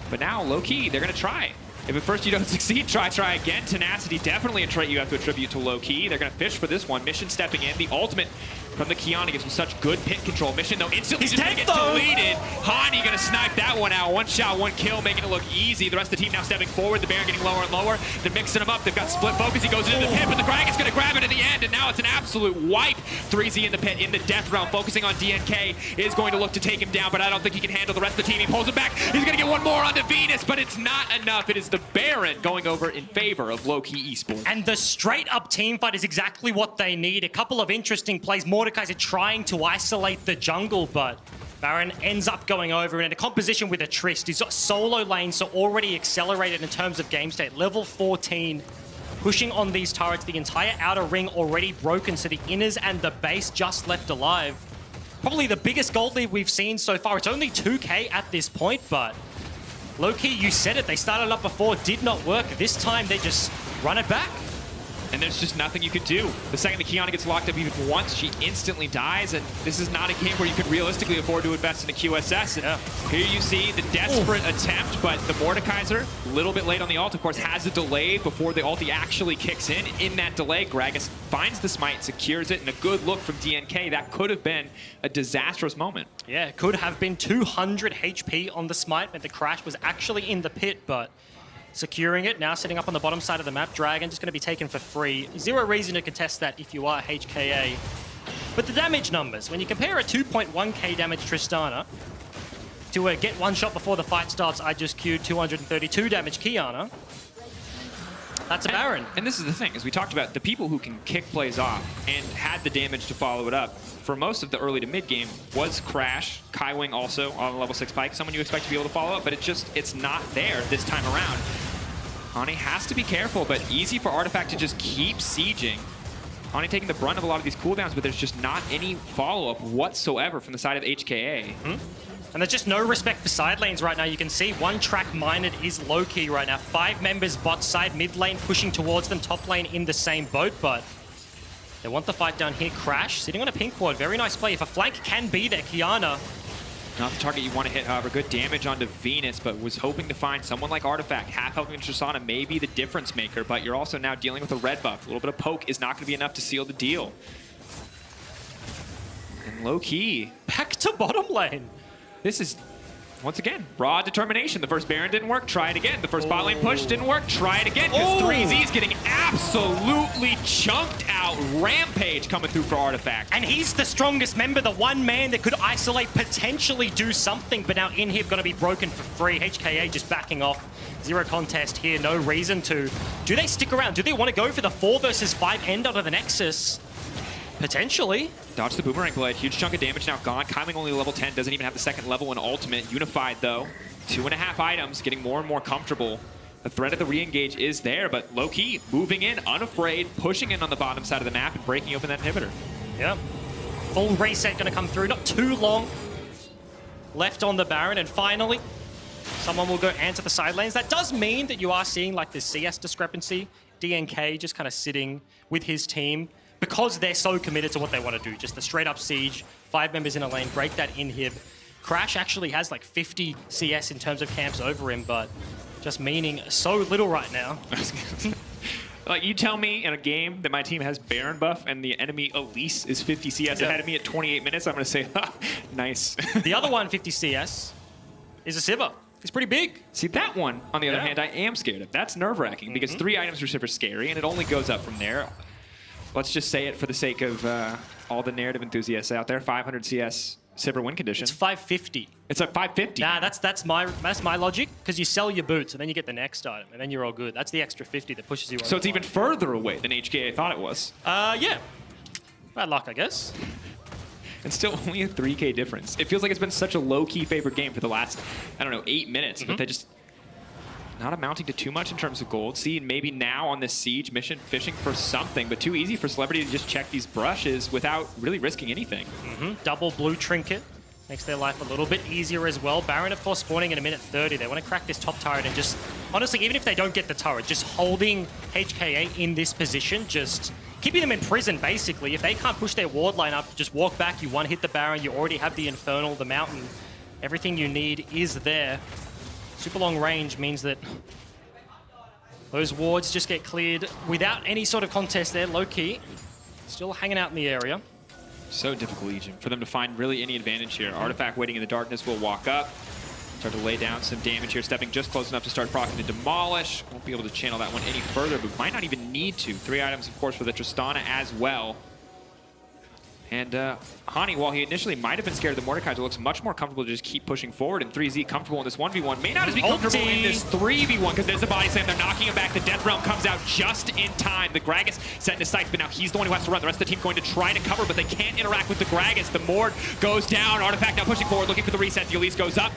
But now, Lowkey, they're going to try. If at first you don't succeed, try again. Tenacity, definitely a trait you have to attribute to Lowkey. They're going to fish for this one. Mission stepping in. The ultimate from the Kiana gives him such good pit control. Mission, though, instantly just gets deleted. Hani going to snipe that one out. One shot, one kill, making it look easy. The rest of the team now stepping forward. The Baron getting lower and lower. They're mixing him up. They've got split focus. He goes into the pit, but the Dragon's going to grab it at the end, and now it's an absolute wipe. 3Z in the pit, in the death realm, focusing on DNK. Is going to look to take him down, but I don't think he can handle the rest of the team. He pulls it back. He's going to get one more onto Venus, but it's not enough. It is the Baron going over in favor of Lowkey Esports. And the straight-up team fight is exactly what they need. A couple of interesting plays. Mordekaiser trying to isolate the jungle, but Baron ends up going over in a composition with a Trist. He's got solo lane, so already accelerated in terms of game state. Level 14, pushing on these turrets. The entire outer ring already broken, so the inners and the base just left alive. Probably the biggest gold lead we've seen so far. It's only 2k at this point, but Lowkey, you said it. They started up before, did not work. This time, they just run it back. And there's just nothing you could do. The second the Kiana gets locked up even once, she instantly dies, and this is not a game where you could realistically afford to invest in a QSS. And here you see the desperate attempt, but the Mordekaiser, a little bit late on the ult, of course, has a delay before the ulti actually kicks in. In that delay, Gragas finds the smite, secures it, and a good look from DNK. That could have been a disastrous moment. Yeah, it could have been 200 HP on the smite, but the Crash was actually in the pit, but securing it, now sitting up on the bottom side of the map. Dragon just going to be taken for free. Zero reason to contest that if you are HKA. But the damage numbers, when you compare a 2.1k damage Tristana to a get one shot before the fight starts, I just queued 232 damage Kiana, that's a Baron. And this is the thing, as we talked about, the people who can kick plays off and had the damage to follow it up for most of the early to mid game was Crash, Kaiwing also on a level 6 Pike, someone you expect to be able to follow up, but it's not there this time around. Hani has to be careful, but easy for Artifact to just keep sieging. Hani taking the brunt of a lot of these cooldowns, but there's just not any follow-up whatsoever from the side of HKA. And there's just no respect for side lanes right now. You can see one track minded is Lowkey right now. 5 members bot side, mid lane pushing towards them, top lane in the same boat, but they want the fight down here. Crash sitting on a pink ward. Very nice play. If a flank can be there, Kiana. Not the target you want to hit, however. Good damage onto Venus, but was hoping to find someone like Artifact. Half helping Tristana may be the difference maker, but you're also now dealing with a red buff. A little bit of poke is not going to be enough to seal the deal. And Lowkey back to bottom lane. This is once again, raw determination. The first Baron didn't work, try it again. The first bot lane push didn't work, try it again. Because 3Z's getting absolutely chunked out. Rampage coming through for Artifact. And he's the strongest member, the one man that could isolate, potentially do something, but now Inhib going to be broken for free. HKA just backing off. Zero contest here, no reason to. Do they stick around? Do they want to go for the 4 versus 5 end out of the Nexus? Potentially. Dodge the Boomerang Blade. Huge chunk of damage now gone. Kailing only level 10. Doesn't even have the second level in ultimate. Unified, though. 2.5 items. Getting more and more comfortable. The threat of the re-engage is there, but Lowkey moving in, unafraid, pushing in on the bottom side of the map and breaking open that inhibitor. Yeah. Full reset going to come through. Not too long left on the Baron. And finally, someone will go answer the side lanes. That does mean that you are seeing like this CS discrepancy. DNK just kind of sitting with his team, because they're so committed to what they want to do. Just the straight up siege, 5 members in a lane, break that inhib. Crash actually has like 50 CS in terms of camps over him, but just meaning so little right now. Like, you tell me in a game that my team has Baron buff and the enemy Elise is 50 CS ahead of me at 28 minutes, I'm going to say, ha, nice. The other one, 50 CS, is a Sivir. He's pretty big. See, that one, on the other hand, I am scared of. That's nerve-wracking because 3 items for Sivir is scary, and it only goes up from there. Let's just say it for the sake of all the narrative enthusiasts out there. 500 CS Sivir win condition. It's 550. It's like 550. Nah, that's my logic, because you sell your boots and then you get the next item and then you're all good. That's the extra 50 that pushes you over. So it's even further away than HKA thought it was. Yeah. Bad luck, I guess. And still only a 3K difference. It feels like it's been such a low-key favored game for the last, I don't know, 8 minutes, but they just not amounting to too much in terms of gold. See, maybe now on this siege mission, fishing for something, but too easy for Celebrity to just check these brushes without really risking anything. Double blue trinket makes their life a little bit easier as well. Baron, of course, spawning in a minute 30. They want to crack this top turret and just, honestly, even if they don't get the turret, just holding HKA in this position, just keeping them in prison, basically. If they can't push their ward line up, just walk back, you one-hit the Baron, you already have the Infernal, the Mountain. Everything you need is there. Super long range means that those wards just get cleared without any sort of contest there. Lowkey still hanging out in the area. So difficult, Legion, for them to find really any advantage here. Artifact waiting in the darkness will walk up. Start to lay down some damage here, stepping just close enough to start proccing to demolish. Won't be able to channel that one any further, but might not even need to. 3 items, of course, for the Tristana as well. And Hani, while he initially might have been scared of the Mordekaiser, looks much more comfortable to just keep pushing forward. And 3Z comfortable in this 1v1. May not as be comfortable in this 3v1 because there's the body slam. They're knocking him back. The Death Realm comes out just in time. The Gragas set into sights, but now he's the one who has to run. The rest of the team going to try to cover, but they can't interact with the Gragas. The Mord goes down. Artifact now pushing forward, looking for the reset. The Elise goes up.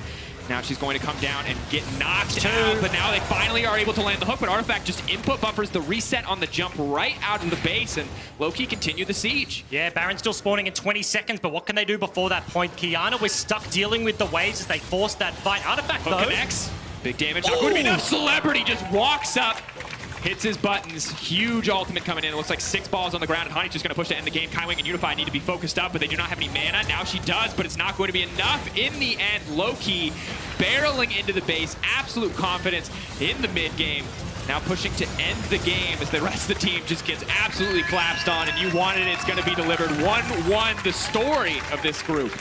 Now she's going to come down and get knocked out, but now they finally are able to land the hook, but Artifact just input buffers the reset on the jump right out of the base, and Lowkey continue the siege. Yeah, Baron still spawning in 20 seconds, but what can they do before that point? Kiana was stuck dealing with the waves as they forced that fight. Artifact, Hook though. connects. Big damage. Not going to be enough. Celebrity just walks up, hits his buttons. Huge ultimate coming in. It looks like 6 balls on the ground. Honey's just going to push to end the game. Kaiwing and Unify need to be focused up, but they do not have any mana. Now she does, but it's not going to be enough. In the end, Lowkey barreling into the base. Absolute confidence in the mid game. Now pushing to end the game as the rest of the team just gets absolutely collapsed on, and you wanted it, it's going to be delivered. 1-1, the story of this group.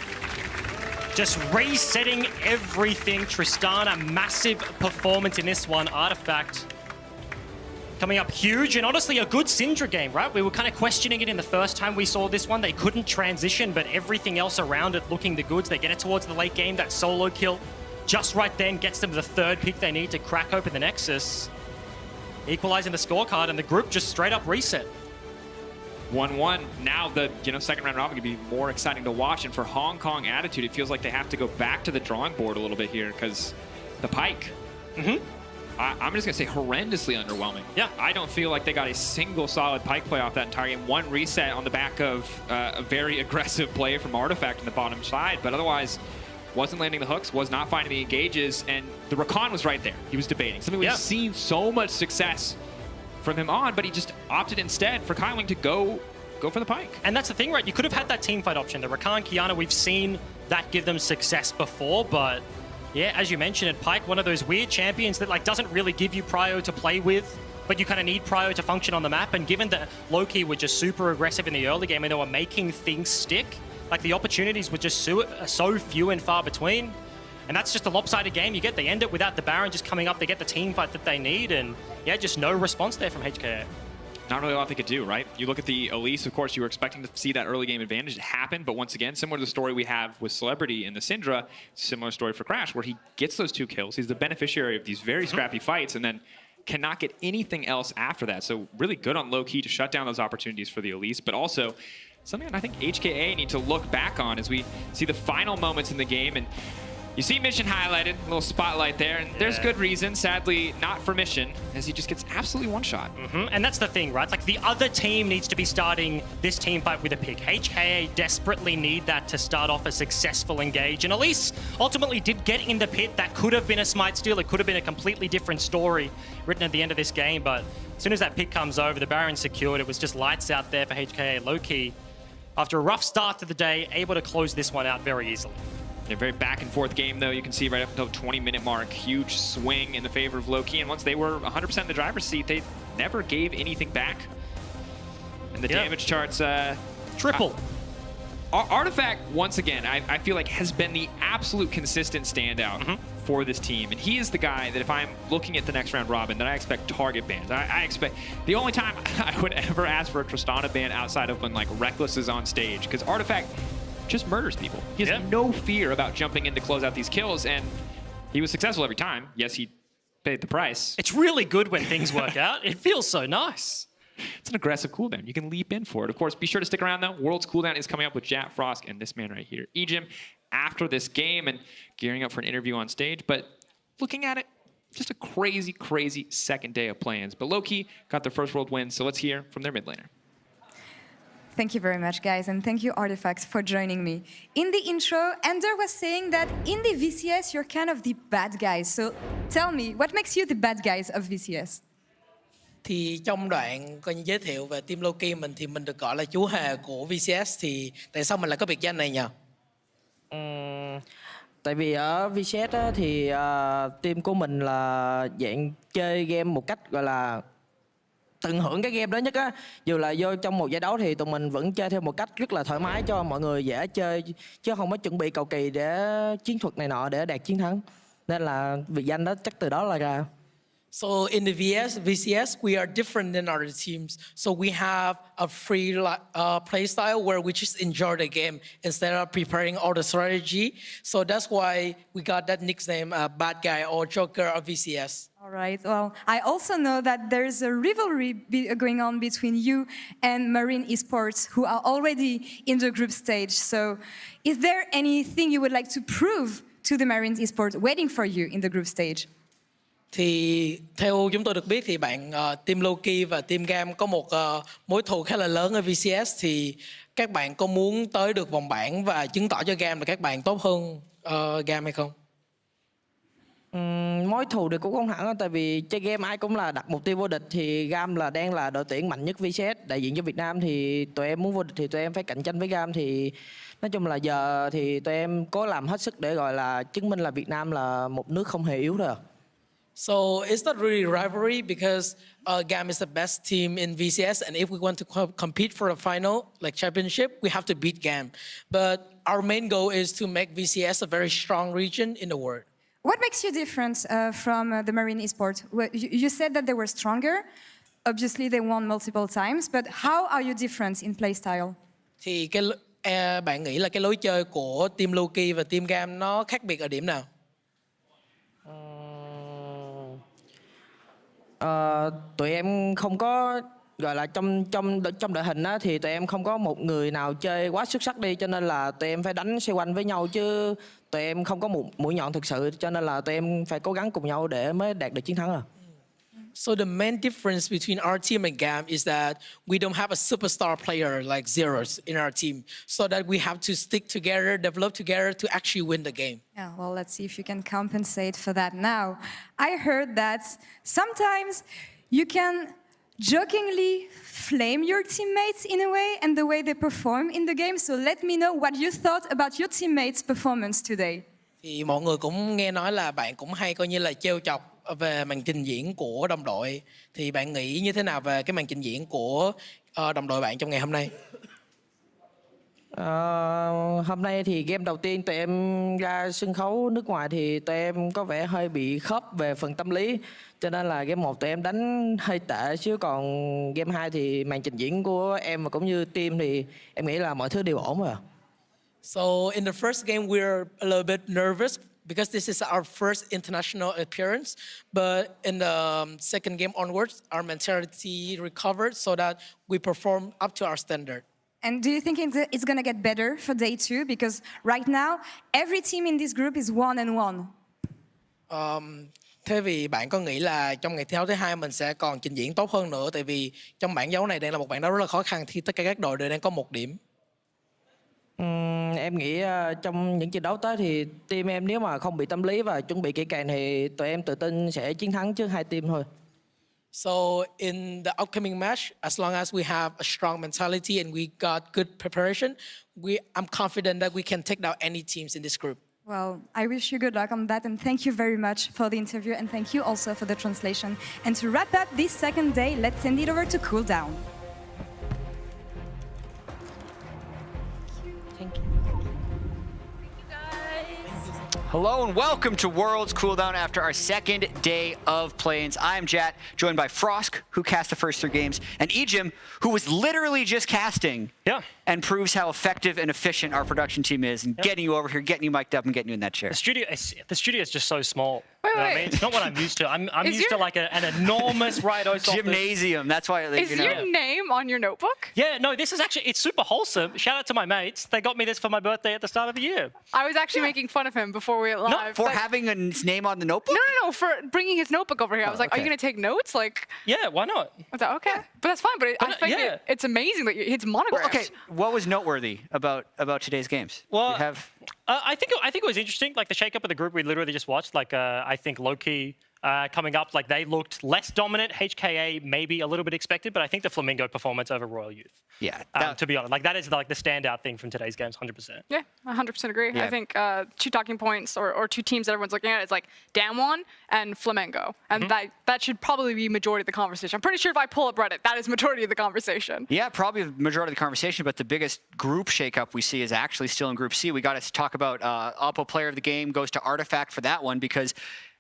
Just resetting everything. Tristana, massive performance in this one. Artifact coming up huge, and honestly a good Syndra game, right? We were kind of questioning it in the first time we saw this one. They couldn't transition, but everything else around it looking the goods. They get it towards the late game. That solo kill just right then gets them the 3rd pick they need to crack open the Nexus, equalizing the scorecard, and the group just straight up reset. 1-1. Now the second round robin could be more exciting to watch, and for Hong Kong Attitude, it feels like they have to go back to the drawing board a little bit here because the Pyke. I'm just going to say horrendously underwhelming. Yeah. I don't feel like they got a single solid Pyke play off that entire game. One reset on the back of a very aggressive play from Artifact in the bottom side, but otherwise wasn't landing the hooks, was not finding the engages, and the Rakan was right there. He was debating. Something we've seen so much success from him on, but he just opted instead for Kailing to go for the Pyke. And that's the thing, right? You could have had that team fight option. The Rakan, Kiana, we've seen that give them success before, but yeah, as you mentioned it, Pyke, one of those weird champions that like doesn't really give you prio to play with, but you kind of need prio to function on the map. And given that Lowkey were just super aggressive in the early game and they were making things stick, like the opportunities were just so few and far between. And that's just a lopsided game you get. They end it without the Baron just coming up. They get the team fight that they need. And yeah, just no response there from HKA. Not really a lot they could do, right? You look at the Elise, of course, you were expecting to see that early game advantage happen, but once again, similar to the story we have with Celebrity and the Syndra, similar story for Crash, where he gets those 2 kills. He's the beneficiary of these very scrappy fights, and then cannot get anything else after that. So really good on Lowkey to shut down those opportunities for the Elise, but also something that I think HKA need to look back on as we see the final moments in the game. And you see Mission highlighted, a little spotlight there, and there's good reason, sadly not for Mission, as he just gets absolutely one shot. And that's the thing, right? Like, the other team needs to be starting this team fight with a pick. HKA desperately need that to start off a successful engage. And Elise ultimately did get in the pit. That could have been a smite steal. It could have been a completely different story written at the end of this game. But as soon as that pick comes over, the Baron secured. It was just lights out there for HKA. Lowkey, after a rough start to the day, able to close this one out very easily. A very back and forth game, though. You can see right up until the 20-minute mark, huge swing in the favor of Lowkey. And once they were 100% in the driver's seat, they never gave anything back. And the damage charts... triple. Artifact, once again, I feel like has been the absolute consistent standout for this team. And he is the guy that if I'm looking at the next round robin, that I expect target bans. I expect... The only time I would ever ask for a Tristana ban outside of when, like, Reckless is on stage. Because Artifact just murders people. He has no fear about jumping in to close out these kills, and he was successful every time. Yes, he paid the price. It's really good when things work out. It feels so nice. It's an aggressive cooldown. You can leap in for it. Of course, be sure to stick around, though. World's cooldown is coming up with Jat Frost and this man right here, Ejim, after this game and gearing up for an interview on stage. But looking at it, just a crazy, crazy second day of plans. But Lowkey got their first world win, so let's hear from their mid laner. Thank you very much, guys, and thank you, Artifacts, for joining me. In the intro, Ender was saying that in the VCS, you're kind of the bad guys. So tell me, what makes you the bad guys of VCS? Thì trong đoạn coi như giới thiệu về team Lowkey mình thì mình được gọi là chú hề của VCS, thì tại sao mình lại có biệt danh này nhỉ? Tại vì ở VCS á, thì team của mình là dạng chơi game một cách gọi là tận hưởng cái game đó nhất á. Dù là vô trong một giải đấu thì tụi mình vẫn chơi theo một cách rất là thoải mái cho mọi người dễ chơi, chứ không có chuẩn bị cầu kỳ để chiến thuật này nọ để đạt chiến thắng. Nên là biệt danh đó chắc từ đó là ra. So in the VCS, we are different than other teams. So we have a free play style where we just enjoy the game instead of preparing all the strategy. So that's why we got that nickname, Bad Guy or Joker of VCS. All right. Well, I also know that there's a rivalry going on between you and Marine Esports, who are already in the group stage. So is there anything you would like to prove to the Marine Esports waiting for you in the group stage? Thì theo chúng tôi được biết thì bạn team Lowkey và team Gam có một mối thù khá là lớn ở VCS, thì các bạn có muốn tới được vòng bảng và chứng tỏ cho Gam là các bạn tốt hơn Gam hay không? Mối thù thì cũng không hẳn, tại vì chơi game ai cũng là đặt mục tiêu vô địch, thì Gam là đang là đội tuyển mạnh nhất VCS đại diện cho Việt Nam, thì tụi em muốn vô địch thì tụi em phải cạnh tranh với Gam. Thì nói chung là giờ thì tụi em cố làm hết sức để gọi là chứng minh là Việt Nam là một nước không hề yếu thôi. So it's not really rivalry because GAM is the best team in VCS, and if we want to compete for a final, like championship, we have to beat GAM. But our main goal is to make VCS a very strong region in the world. What makes you different from the Marine Esports? You said that they were stronger. Obviously, they won multiple times, but how are you different in play style? Thì bạn nghĩ là cái lối chơi của team Lowkey và team GAM nó khác biệt ở điểm nào? Tụi em không có gọi là trong đội hình á, thì tụi em không có một người nào chơi quá xuất sắc đi, cho nên là tụi em phải đánh xoay quanh với nhau, chứ tụi em không có một mũi nhọn thực sự, cho nên là tụi em phải cố gắng cùng nhau để mới đạt được chiến thắng. So the main difference between our team and GAM is that we don't have a superstar player like Zeros in our team, so that we have to stick together, develop together to actually win the game. Yeah, well, let's see if you can compensate for that now. I heard that sometimes you can jokingly flame your teammates in a way and the way they perform in the game. So let me know what you thought about your teammates' performance today. Thì mọi người cũng nghe nói là bạn cũng hay coi như là trêu chọc về màn trình diễn của đồng đội. Thì bạn nghĩ như thế nào về cái màn trình diễn của đồng đội bạn trong ngày hôm nay? Hôm nay thì game đầu tiên tụi em ra sân khấu nước ngoài thì tụi em có vẻ hơi bị khớp về phần tâm lý, cho nên là game 1 tụi em đánh hơi tệ xíu, còn game 2 thì màn trình diễn của em và cũng như team thì em nghĩ là mọi thứ đều ổn rồi. So in the first game, we were a little bit nervous because this is our first international appearance. But in the second game onwards, our mentality recovered so that we perform up to our standard. And do you think it's going to get better for day 2? Because right now, every team in this group is 1-1. Thế vì bạn có nghĩ là trong ngày thi đấu thứ 2 mình sẽ còn trình diễn tốt hơn nữa, tại vì trong bảng đấu này đang là một bảng đấu rất là khó khăn khi tất cả các đội đều đang có 1 điểm. Em nghĩ trong những trận đấu tới thì team em nếu mà không bị tâm lý và chuẩn bị kỹ càng thì tụi em tự tin sẽ chiến thắng trước 2 team thôi. So in the upcoming match, as long as we have a strong mentality and we got good preparation, I'm confident that we can take down any teams in this group. Well, I wish you good luck on that, and thank you very much for the interview, and thank you also for the translation. And to wrap up this second day, let's send it over to cool down. Hello and welcome to Worlds Cooldown after our second day of play-ins. I am Jat, joined by Frosk, who cast the first 3 games, and Ejim, who was literally just casting and proves how effective and efficient our production team is in getting you over here, getting you mic'd up, and getting you in that chair. The studio is just so small. You know what I mean? It's not what I'm used to. I'm used to like an enormous Ridos gymnasium. That's why. Is your name on your notebook? Yeah, no, this is actually, it's super wholesome. Shout out to my mates. They got me this for my birthday at the start of the year. I was actually making fun of him before we went live. No, for having his name on the notebook? No, for bringing his notebook over here. I was like, are you going to take notes? Like, yeah, why not? I thought, okay, but that's fine. But I think it's amazing that it's monographed. Well, okay, what was noteworthy about today's games? Well, I think it was interesting. Like the shake-up of the group we literally just watched. Like I think Lowkey coming up, like they looked less dominant. HKA maybe a little bit expected, but I think the Flamengo performance over Royal Youth. Yeah. To be honest, like that is like the standout thing from today's games, 100%. Yeah, 100% agree. Yeah. I think 2 talking points or 2 teams that everyone's looking at is like DAMWON and Flamengo, and that should probably be majority of the conversation. I'm pretty sure if I pull up Reddit, that is majority of the conversation. Yeah, probably the majority of the conversation, but the biggest group shakeup we see is actually still in Group C. We got to talk about Oppo player of the game goes to Artifact for that one because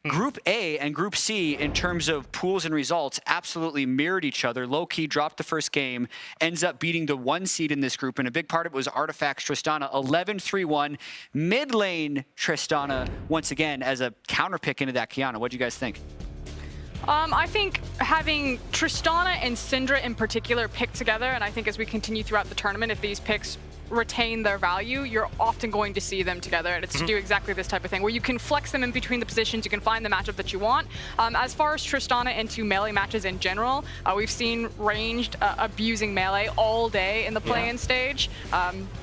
Group A and Group C, in terms of pools and results, absolutely mirrored each other. Lowkey dropped the first game, ends up beating the 1 seed in this group, and a big part of it was Artifact's Tristana, 11-3-1. Mid lane Tristana, once again, as a counter pick into that Kiana. What do you guys think? I think having Tristana and Syndra in particular picked together, and I think as we continue throughout the tournament, if these picks retain their value, you're often going to see them together, and it's to do exactly this type of thing where you can flex them in between the positions, you can find the matchup that you want. As far as Tristana into melee matches in general, we've seen ranged abusing melee all day in the play-in stage,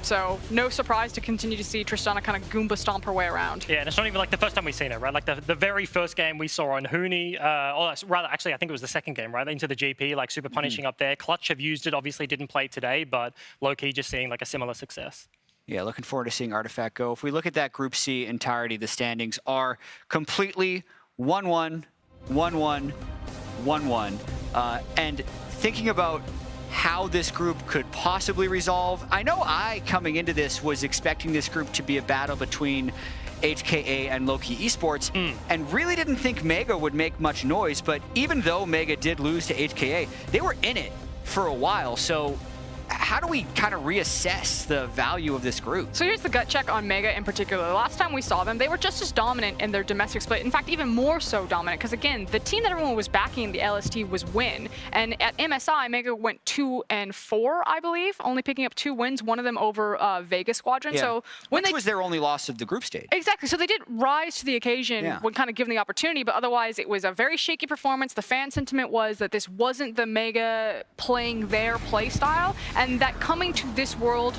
so no surprise to continue to see Tristana kind of Goomba stomp her way around. Yeah, and it's not even like the first time we've seen it, right? Like the very first game we saw on Huni, or rather, actually, I think it was the second game, right? Into the GP, like super punishing up there. Clutch have used it, obviously didn't play today, but Lowkey just seeing like a similar success. Yeah, looking forward to seeing Artifact go. If we look at that Group C entirety, the standings are completely 1-1, 1-1, 1-1. And thinking about how this group could possibly resolve, I know coming into this, was expecting this group to be a battle between HKA and Lowkey Esports, and really didn't think Mega would make much noise, but even though Mega did lose to HKA, they were in it for a while, so how do we kind of reassess the value of this group? So here's the gut check on Mega in particular. The last time we saw them, they were just as dominant in their domestic split. In fact, even more so dominant, because again, the team that everyone was backing the LST was Win. And at MSI, Mega went 2-4, I believe, only picking up 2 wins, one of them over Vegas Squadron. Yeah. So Which was their only loss of the group stage. Exactly. So they did rise to the occasion when kind of given the opportunity, but otherwise it was a very shaky performance. The fan sentiment was that this wasn't the Mega playing their play style, and that coming to this World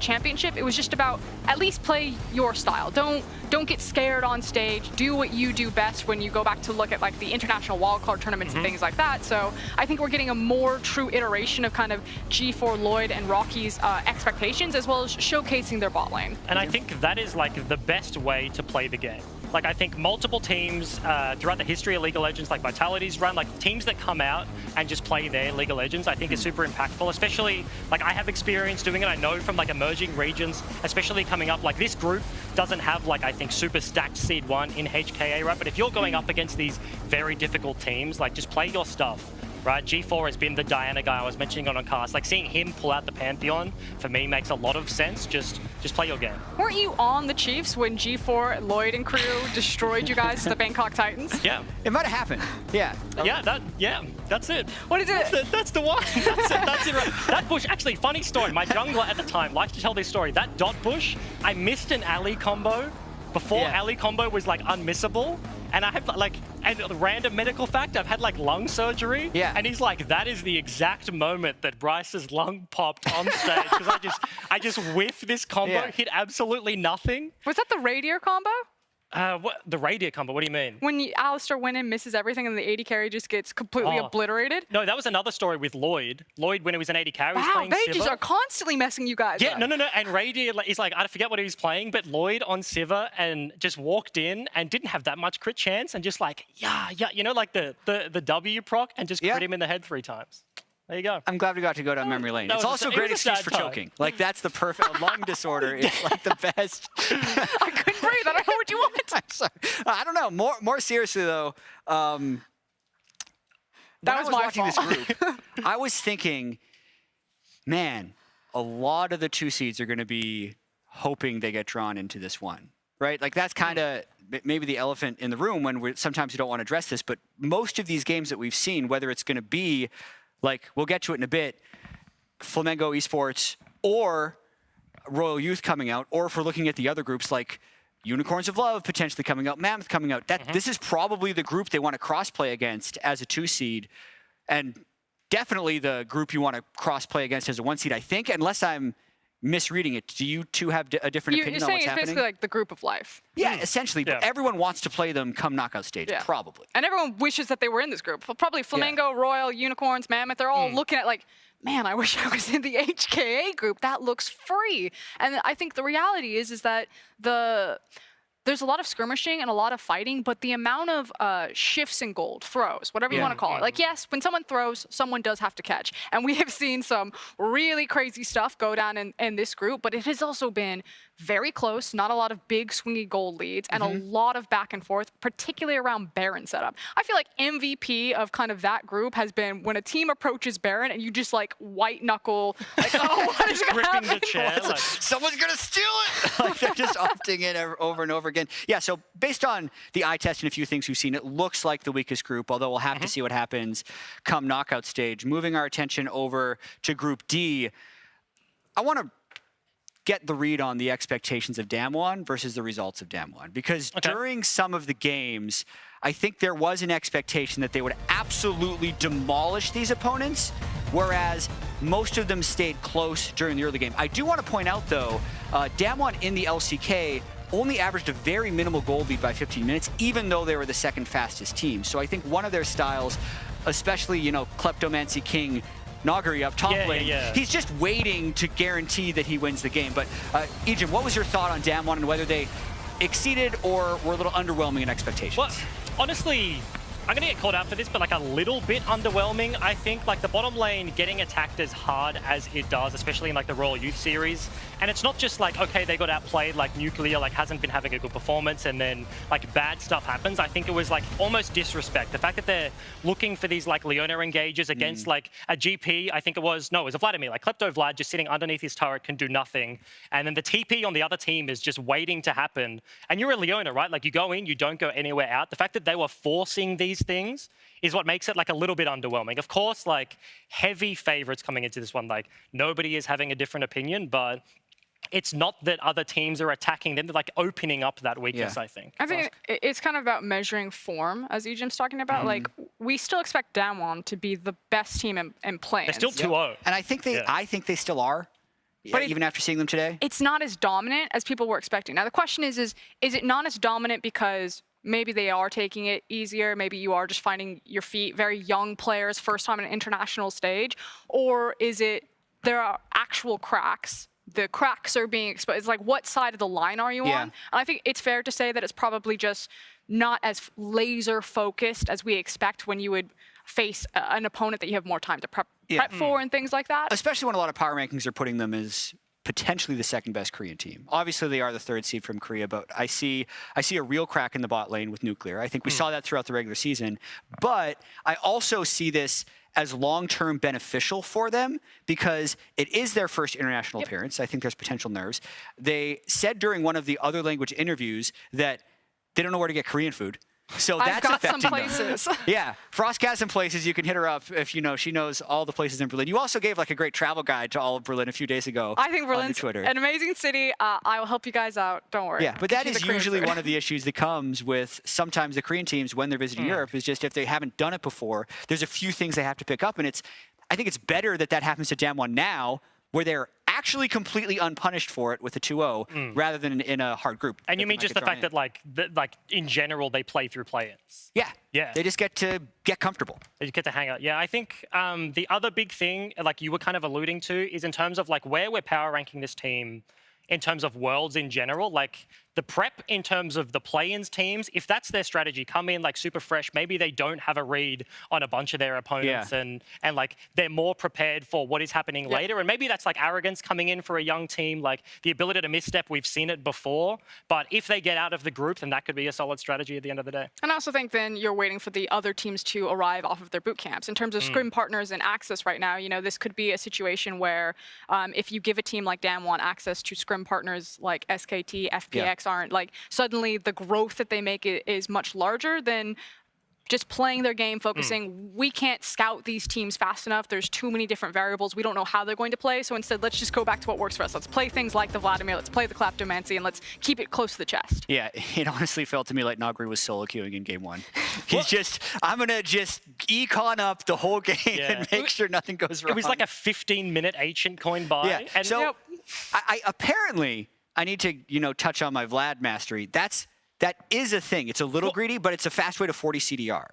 Championship, it was just about at least play your style. Don't get scared on stage. Do what you do best when you go back to look at like the international wildcard tournaments and things like that. So I think we're getting a more true iteration of kind of G4, Lloyd, and Rocky's expectations, as well as showcasing their bot lane. And I think that is like the best way to play the game. like I think multiple teams throughout the history of League of Legends, like Vitality's run, like teams that come out and just play their League of Legends, I think is super impactful, especially like I have experience doing it. I know from like emerging regions, especially coming up, like this group doesn't have like I think super stacked seed 1 in HKA, right? But if you're going up against these very difficult teams, like just play your stuff. Right, G4 has been the Diana guy I was mentioning on cast. Like seeing him pull out the Pantheon for me makes a lot of sense. Just play your game. Weren't you on the Chiefs when G4, Lloyd, and crew destroyed you guys, the Bangkok Titans? Yeah, it might have happened. Yeah. Yeah, that's it. What is it? That's the one. That's it. Right. That bush, actually, funny story. My jungler at the time likes to tell this story. That dot bush, I missed an alley combo before alley combo was like unmissable. And I have like, and a random medical fact, I've had like lung surgery. Yeah. And he's like, that is the exact moment that Bryce's lung popped on stage because I just whiffed this combo, hit absolutely nothing. Was that the Radier combo? What the Radier combo? What do you mean? When Alistair went in, misses everything, and the AD carry just gets completely obliterated? No, that was another story with Lloyd. Lloyd, when he was an AD carry, was playing they Sivir. just are constantly messing you guys up. No. And Radier is like, I forget what he was playing, but Lloyd on Sivir and just walked in and didn't have that much crit chance and just like, you know, like the W proc and just crit him in the head 3 times. There you go. I'm glad we got to go down memory lane. It's also a great excuse for choking. Like, that's the perfect lung disorder. It's like the best. I couldn't breathe. I don't know what you want. I'm sorry. I don't know. More seriously, though, that was my watching fault. this group, I was thinking, man, a lot of the 2 seeds are going to be hoping they get drawn into this one, right? Like, that's kind of maybe the elephant in the room when sometimes you don't want to address this, but most of these games that we've seen, whether it's going to be like, we'll get to it in a bit, Flamengo Esports or Royal Youth coming out, or if we're looking at the other groups like Unicorns of Love potentially coming out, Mammoth coming out, this is probably the group they want to cross-play against as a 2 seed, and definitely the group you want to cross-play against as a 1 seed, I think, unless I'm misreading it. Do you two have a different opinion on what's happening? You're saying it's basically like the group of life. Yeah, essentially, but everyone wants to play them come knockout stage, probably. And everyone wishes that they were in this group. Probably Flamengo, Royal, Unicorns, Mammoth, they're all looking at like, man, I wish I was in the HKA group. That looks free. And I think the reality is that there's a lot of skirmishing and a lot of fighting, but the amount of shifts in gold, throws, whatever you want to call it. Like, yes, when someone throws, someone does have to catch. And we have seen some really crazy stuff go down in this group, but it has also been very close, not a lot of big swingy gold leads, and a lot of back and forth, particularly around Baron setup. I feel like MVP of kind of that group has been when a team approaches Baron and you just like white knuckle, like, oh, what is going to happen? The chair, like, someone's going to steal it! Like, they're just opting in over and over again. Yeah, so based on the eye test and a few things we've seen, it looks like the weakest group, although we'll have to see what happens come knockout stage. Moving our attention over to Group D, I want to get the read on the expectations of DAMWON versus the results of DAMWON. Because during some of the games, I think there was an expectation that they would absolutely demolish these opponents, whereas most of them stayed close during the early game. I do want to point out, though, DAMWON in the LCK only averaged a very minimal gold lead by 15 minutes, even though they were the second fastest team. So I think one of their styles, especially, you know, Kleptomancy King Nagari up top lane, he's just waiting to guarantee that he wins the game. But Ejim, what was your thought on DAMWON and whether they exceeded or were a little underwhelming in expectations? Well, honestly, I'm going to get called out for this, but like a little bit underwhelming. I think like the bottom lane getting attacked as hard as it does, especially in like the Royal Youth series. And it's not just like, okay, they got outplayed, like Nuclear like hasn't been having a good performance and then like bad stuff happens. I think it was like almost disrespect. The fact that they're looking for these like Leona engages against like a GP, I think it was a Vladimir, like Klepto Vlad just sitting underneath his turret can do nothing. And then the TP on the other team is just waiting to happen. And you're a Leona, right? Like you go in, you don't go anywhere out. The fact that they were forcing these things is what makes it like a little bit underwhelming. Of course, like heavy favorites coming into this one, like nobody is having a different opinion, but it's not that other teams are attacking them, they're like opening up that weakness, I think. I think it's kind of about measuring form, as Ejim's talking about. Like, we still expect DAMWON to be the best team in playing. They're still 2-0. And I think they still are, but even after seeing them today. It's not as dominant as people were expecting. Now, the question is it not as dominant because maybe they are taking it easier, maybe you are just finding your feet, very young players, first time on an international stage, or is it there are actual cracks the cracks are being exposed. It's like, what side of the line are you on? And I think it's fair to say that it's probably just not as laser focused as we expect when you would face an opponent that you have more time to prep for and things like that. Especially when a lot of power rankings are putting them as potentially the second best Korean team. Obviously, they are the 3rd seed from Korea, but I see a real crack in the bot lane with Nuclear. I think we saw that throughout the regular season, but I also see this as long-term beneficial for them because it is their first international appearance. I think there's potential nerves. They said during one of the other language interviews that they don't know where to get Korean food. So that's I've got some affecting places. them. Yeah, Frost has some places. You can hit her up if she knows all the places in Berlin. You also gave like a great travel guide to all of Berlin a few days ago. I think Berlin's Twitter. an amazing city. I will help you guys out. Don't worry. Yeah, but that is usually one of the issues that comes with sometimes the Korean teams when they're visiting Europe is just if they haven't done it before, there's a few things they have to pick up, and I think it's better that happens to DAMWON now, where they're actually completely unpunished for it with a 2-0 rather than in a hard group. And you mean just the fact that like in general they play through play-ins? Yeah. They just get to get comfortable. They just get to hang out. Yeah, I think the other big thing, like you were kind of alluding to, is in terms of like where we're power ranking this team in terms of worlds in general, like the prep in terms of the play-ins teams, if that's their strategy, come in like super fresh, maybe they don't have a read on a bunch of their opponents and like they're more prepared for what is happening later. And maybe that's like arrogance coming in for a young team, like the ability to misstep, we've seen it before. But if they get out of the group, then that could be a solid strategy at the end of the day. And I also think then you're waiting for the other teams to arrive off of their boot camps. In terms of scrim partners and access right now, this could be a situation where if you give a team like DAMWON access to scrim partners like SKT, FPX aren't, like suddenly the growth that they make is much larger than just playing their game, focusing. We can't scout these teams fast enough. There's too many different variables. We don't know how they're going to play. So instead, let's just go back to what works for us. Let's play things like the Vladimir. Let's play the Kleptomancy, and let's keep it close to the chest. Yeah, it honestly felt to me like Nagri was solo queuing in game 1. He's I'm going to just econ up the whole game and make sure nothing goes wrong. It was like a 15-minute ancient coin buy. Yeah, And so I apparently, I need to, touch on my Vlad mastery. That is a thing. It's a little greedy, but it's a fast way to 40 CDR.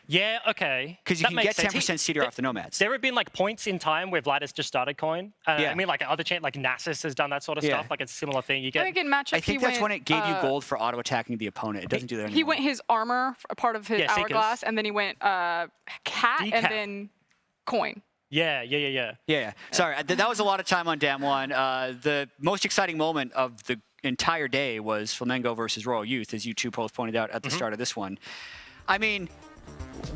Yeah, okay. Because you can get 10% CDR off the Nomads. There have been like points in time where Vlad has just started coin. I mean, like other like Nasus has done that sort of stuff. Like it's a similar thing. You get. I think in matchup, I think that's when it gave you gold for auto attacking the opponent. It doesn't do that anymore. He went his armor, a part of his hourglass, and then he went cat and then coin. Yeah. Sorry, that was a lot of time on DAMWON. The most exciting moment of the entire day was Flamengo versus Royal Youth, as you two both pointed out at the start of this one. I mean,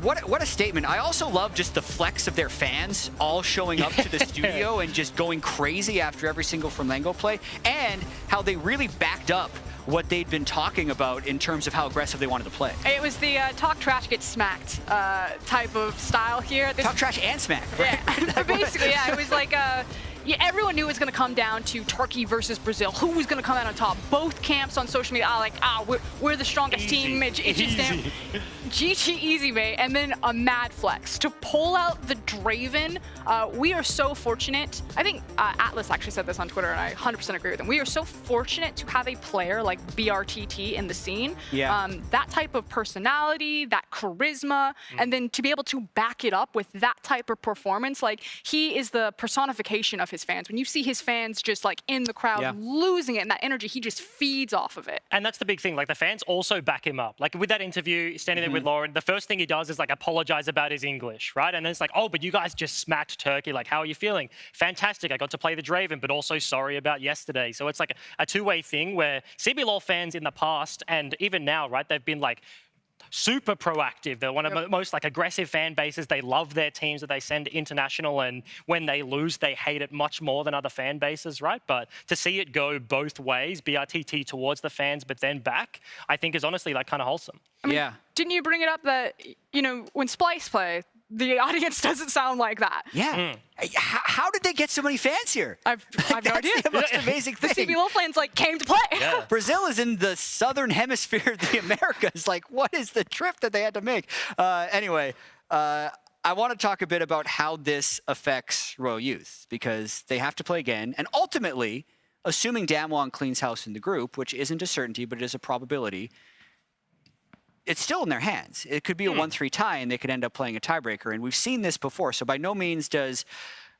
what a statement. I also love just the flex of their fans all showing up to the studio and just going crazy after every single Flamengo play, and how they really backed up what they'd been talking about in terms of how aggressive they wanted to play. It was the talk trash, get smacked type of style here. Talk trash and smack. Right? Yeah, basically, it was like everyone knew it was going to come down to Turkey versus Brazil. Who was going to come out on top? Both camps on social media are we're the strongest team. It's just GG easy, mate. And then a mad flex. To pull out the Draven, we are so fortunate. I think Atlas actually said this on Twitter, and I 100% agree with him. We are so fortunate to have a player like BRTT in the scene. Yeah. That type of personality, that charisma, and then to be able to back it up with that type of performance. Like, he is the personification of his fans. When you see his fans just like in the crowd losing it, and that energy, he just feeds off of it. And that's the big thing. Like, the fans also back him up. Like with that interview, standing there with Lauren, the first thing he does is like apologize about his English, right? And then it's like, oh, but you guys just smacked Turkey. Like, how are you feeling? Fantastic. I got to play the Draven, but also sorry about yesterday. So it's like a two-way thing where CBLOL fans in the past and even now, right, they've been like super proactive. They're one of the most like aggressive fan bases. They love their teams that they send international, and when they lose, they hate it much more than other fan bases, right? But to see it go both ways, BRTT towards the fans, but then back, I think is honestly like kind of wholesome. I mean, didn't you bring it up that, when Splice play, the audience doesn't sound like that? Yeah. How did they get so many fans here? I've no idea. That's the most amazing thing. The CBLOL fans came to play. Yeah. Brazil is in the southern hemisphere of the Americas. Like, what is the trip that they had to make? Anyway, I want to talk a bit about how this affects Royal Youth, because they have to play again. And ultimately, assuming DAMWON cleans house in the group, which isn't a certainty, but it is a probability, it's still in their hands. It could be a 1-3 tie, and they could end up playing a tiebreaker. And we've seen this before. So by no means does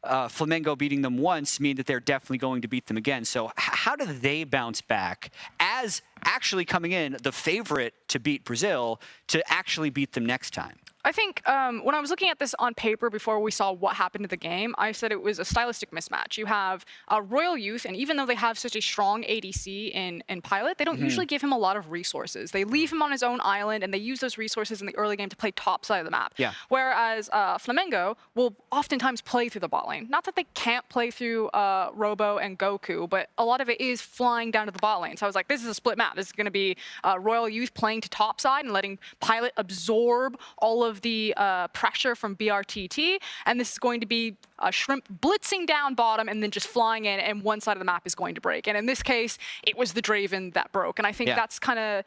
Flamengo beating them once mean that they're definitely going to beat them again. So how do they bounce back as actually coming in the favorite to beat Brazil to actually beat them next time? I think when I was looking at this on paper before we saw what happened to the game, I said it was a stylistic mismatch. You have Royal Youth, and even though they have such a strong ADC in Pilot, they don't usually give him a lot of resources. They leave him on his own island, and they use those resources in the early game to play top side of the map. Yeah. Whereas Flamengo will oftentimes play through the bot lane. Not that they can't play through Robo and Goku, but a lot of it is flying down to the bot lane. So I was like, this is a split map. This is going to be Royal Youth playing to top side and letting Pilot absorb all of the pressure from BRTT, and this is going to be Shrimp blitzing down bottom and then just flying in, and one side of the map is going to break. And in this case, it was the Draven that broke, and I think that's kind of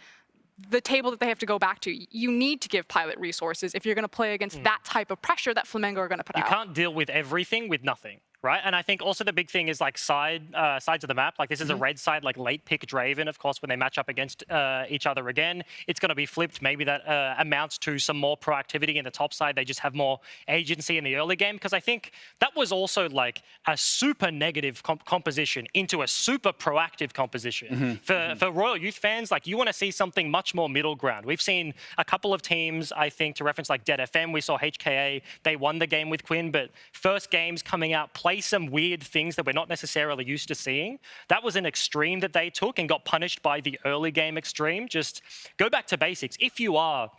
the table that they have to go back to. You need to give Pilot resources if you're going to play against that type of pressure that Flamengo are going to put out. You can't deal with everything with nothing. Right, and I think also the big thing is like sides of the map. Like this is a red side, like late pick Draven. Of course, when they match up against each other again, it's going to be flipped. Maybe that amounts to some more proactivity in the top side. They just have more agency in the early game, because I think that was also like a super negative composition into a super proactive composition. For Royal Youth fans, like you want to see something much more middle ground. We've seen a couple of teams, I think, to reference like Dead FM. We saw HKA. They won the game with Quinn, but first games coming out, play some weird things that we're not necessarily used to seeing. That was an extreme that they took and got punished by the early game extreme. Just go back to basics. If you are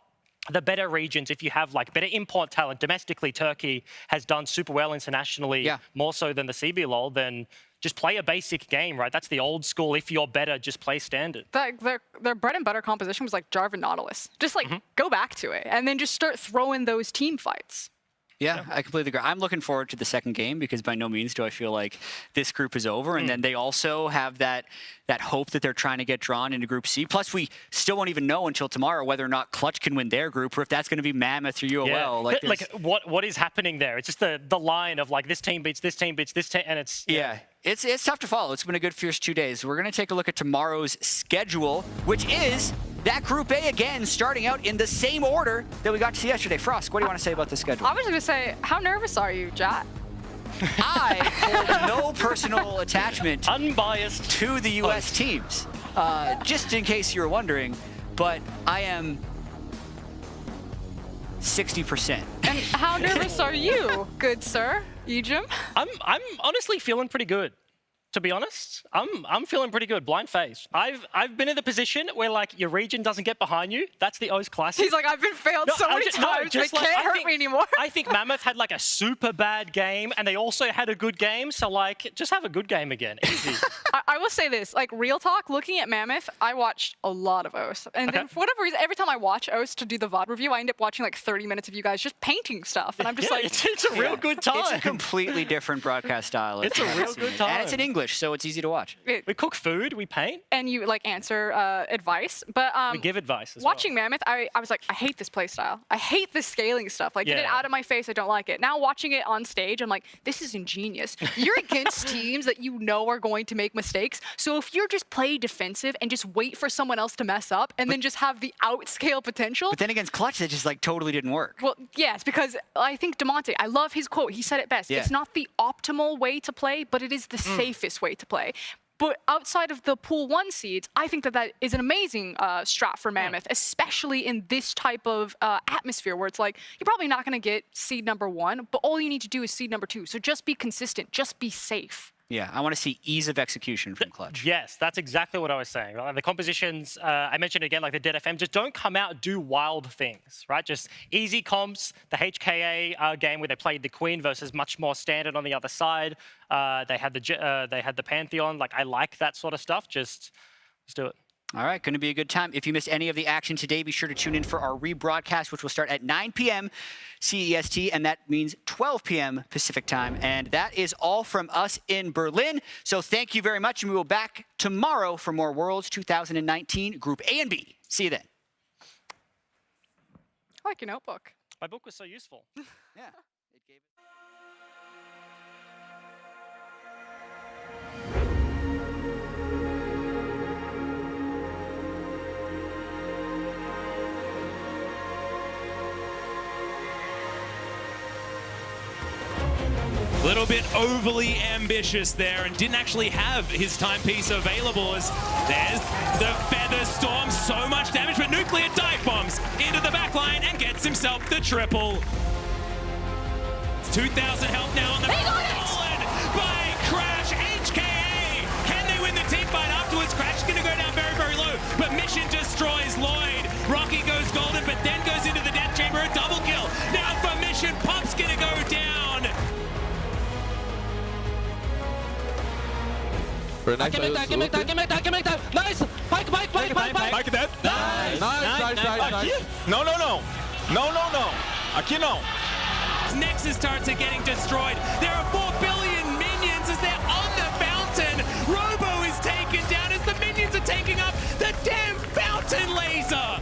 the better regions, if you have like better import talent, domestically Turkey has done super well internationally, more so than the CBLOL, then just play a basic game, right? That's the old school. If you're better, just play standard. Their bread and butter composition was like Jarvan Nautilus. Just like go back to it and then just start throwing those team fights. Yeah, I completely agree. I'm looking forward to the second game because by no means do I feel like this group is over. And then they also have that hope that they're trying to get drawn into Group C. Plus, we still won't even know until tomorrow whether or not Clutch can win their group or if that's going to be Mammoth or UOL. Yeah. Like what is happening there? It's just the line of like this team beats this team beats this team, and it's It's tough to follow. It's been a good fierce 2 days. We're going to take a look at tomorrow's schedule, which is that Group A again, starting out in the same order that we got to see yesterday. Frost, what do you want to say about the schedule? I was going to say, how nervous are you, Jat? I hold no personal attachment unbiased to the U.S. teams, just in case you were wondering, but I am 60%. And how nervous are you, good sir, Ejim? I'm honestly feeling pretty good. To be honest, I'm feeling pretty good. Blind face. I've been in the position where like your region doesn't get behind you. That's the O's classic. He's like, I've been failed so many times. They can't hurt me anymore. I think Mammoth had like a super bad game, and they also had a good game. So like, just have a good game again. Easy. I will say this, like real talk. Looking at Mammoth, I watched a lot of O's, and then for whatever reason, every time I watch O's to do the VOD review, I end up watching like 30 minutes of you guys just painting stuff, and I'm just like, it's a real good time. It's a completely different broadcast style. It's a real good time, and it's in English, so it's easy to watch. We cook food, we paint, and you like answer advice. But we give advice. Watching Mammoth, I was like, I hate this play style. I hate this scaling stuff. Like, get it out of my face. I don't like it. Now watching it on stage, I'm like, this is ingenious. You're against teams that you know are going to make mistakes. So if you're just play defensive and just wait for someone else to mess up, and then just have the outscale potential. But then against Clutch, that just like totally didn't work. Well, yes, because I think Demonte, I love his quote. He said it best. It's not the optimal way to play, but it is the safest way to play. But outside of the Pool 1 seeds, I think that is an amazing strat for Mammoth, especially in this type of atmosphere where it's like, you're probably not going to get seed number 1, but all you need to do is seed number 2. So just be consistent, just be safe. Yeah, I want to see ease of execution from Clutch. Yes, that's exactly what I was saying. Right? The compositions, I mentioned again, like the Dead FM, just don't come out and do wild things, right? Just easy comps. The HKA game where they played the Queen versus much more standard on the other side. They had the Pantheon. Like, I like that sort of stuff. Just let's do it. All right, going to be a good time. If you missed any of the action today, be sure to tune in for our rebroadcast, which will start at 9 p.m. CEST, and that means 12 p.m. Pacific time. And that is all from us in Berlin. So thank you very much, and we will be back tomorrow for more Worlds 2019 Group A and B. See you then. I like your notebook. My book was so useful. Yeah. little bit overly ambitious there and didn't actually have his timepiece available as there's the Feather Storm. So much damage, but Nuclear dive bombs into the back line and gets himself the triple. 2,000 health now on the stolen by Crash. HKA, can they win the team fight afterwards? Crash is going to go down very, very low, but Mission destroys Lloyd. Rocky goes golden, but then goes into the death chamber, a double kill. Now for Mission, Pop's going to go down. Very nice. Nice! Pike dead. Nice. No. Aqui não. Nexus turrets are getting destroyed. There are 4 billion minions as they're on the fountain. Robo is taken down as the minions are taking up the damn fountain laser.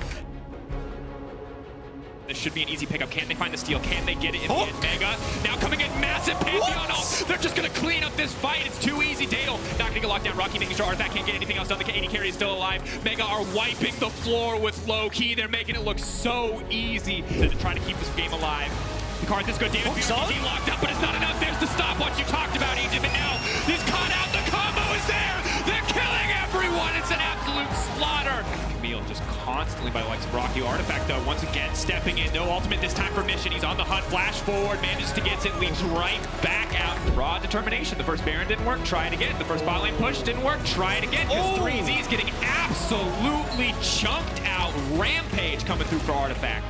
This should be an easy pickup. Can they find the steal? Can they get it in the end? Mega now coming in massive Pantheon. Oh, they're just going to clean up this fight. It's too easy. Dale not going to get locked down. Rocky making sure Artifact can't get anything else done. The AD carry is still alive. Mega are wiping the floor with Lowkey. They're making it look so easy to try to keep this game alive. Picard, this good damage. BRTG locked up, but it's not enough. There's the stopwatch you talked about, Egypt, and now he's caught out. The combo is there. They're killing everyone. It's an absolute slaughter. Meal just constantly by the likes of Rocky. Artifact, though, once again stepping in. No ultimate this time for Mission. He's on the hunt. Flash forward, manages to get it, leaps right back out. Raw determination. The first Baron didn't work. Try it again. The first bot lane push didn't work. Try it again. Because 3Z's getting absolutely chunked out. Rampage coming through for Artifact.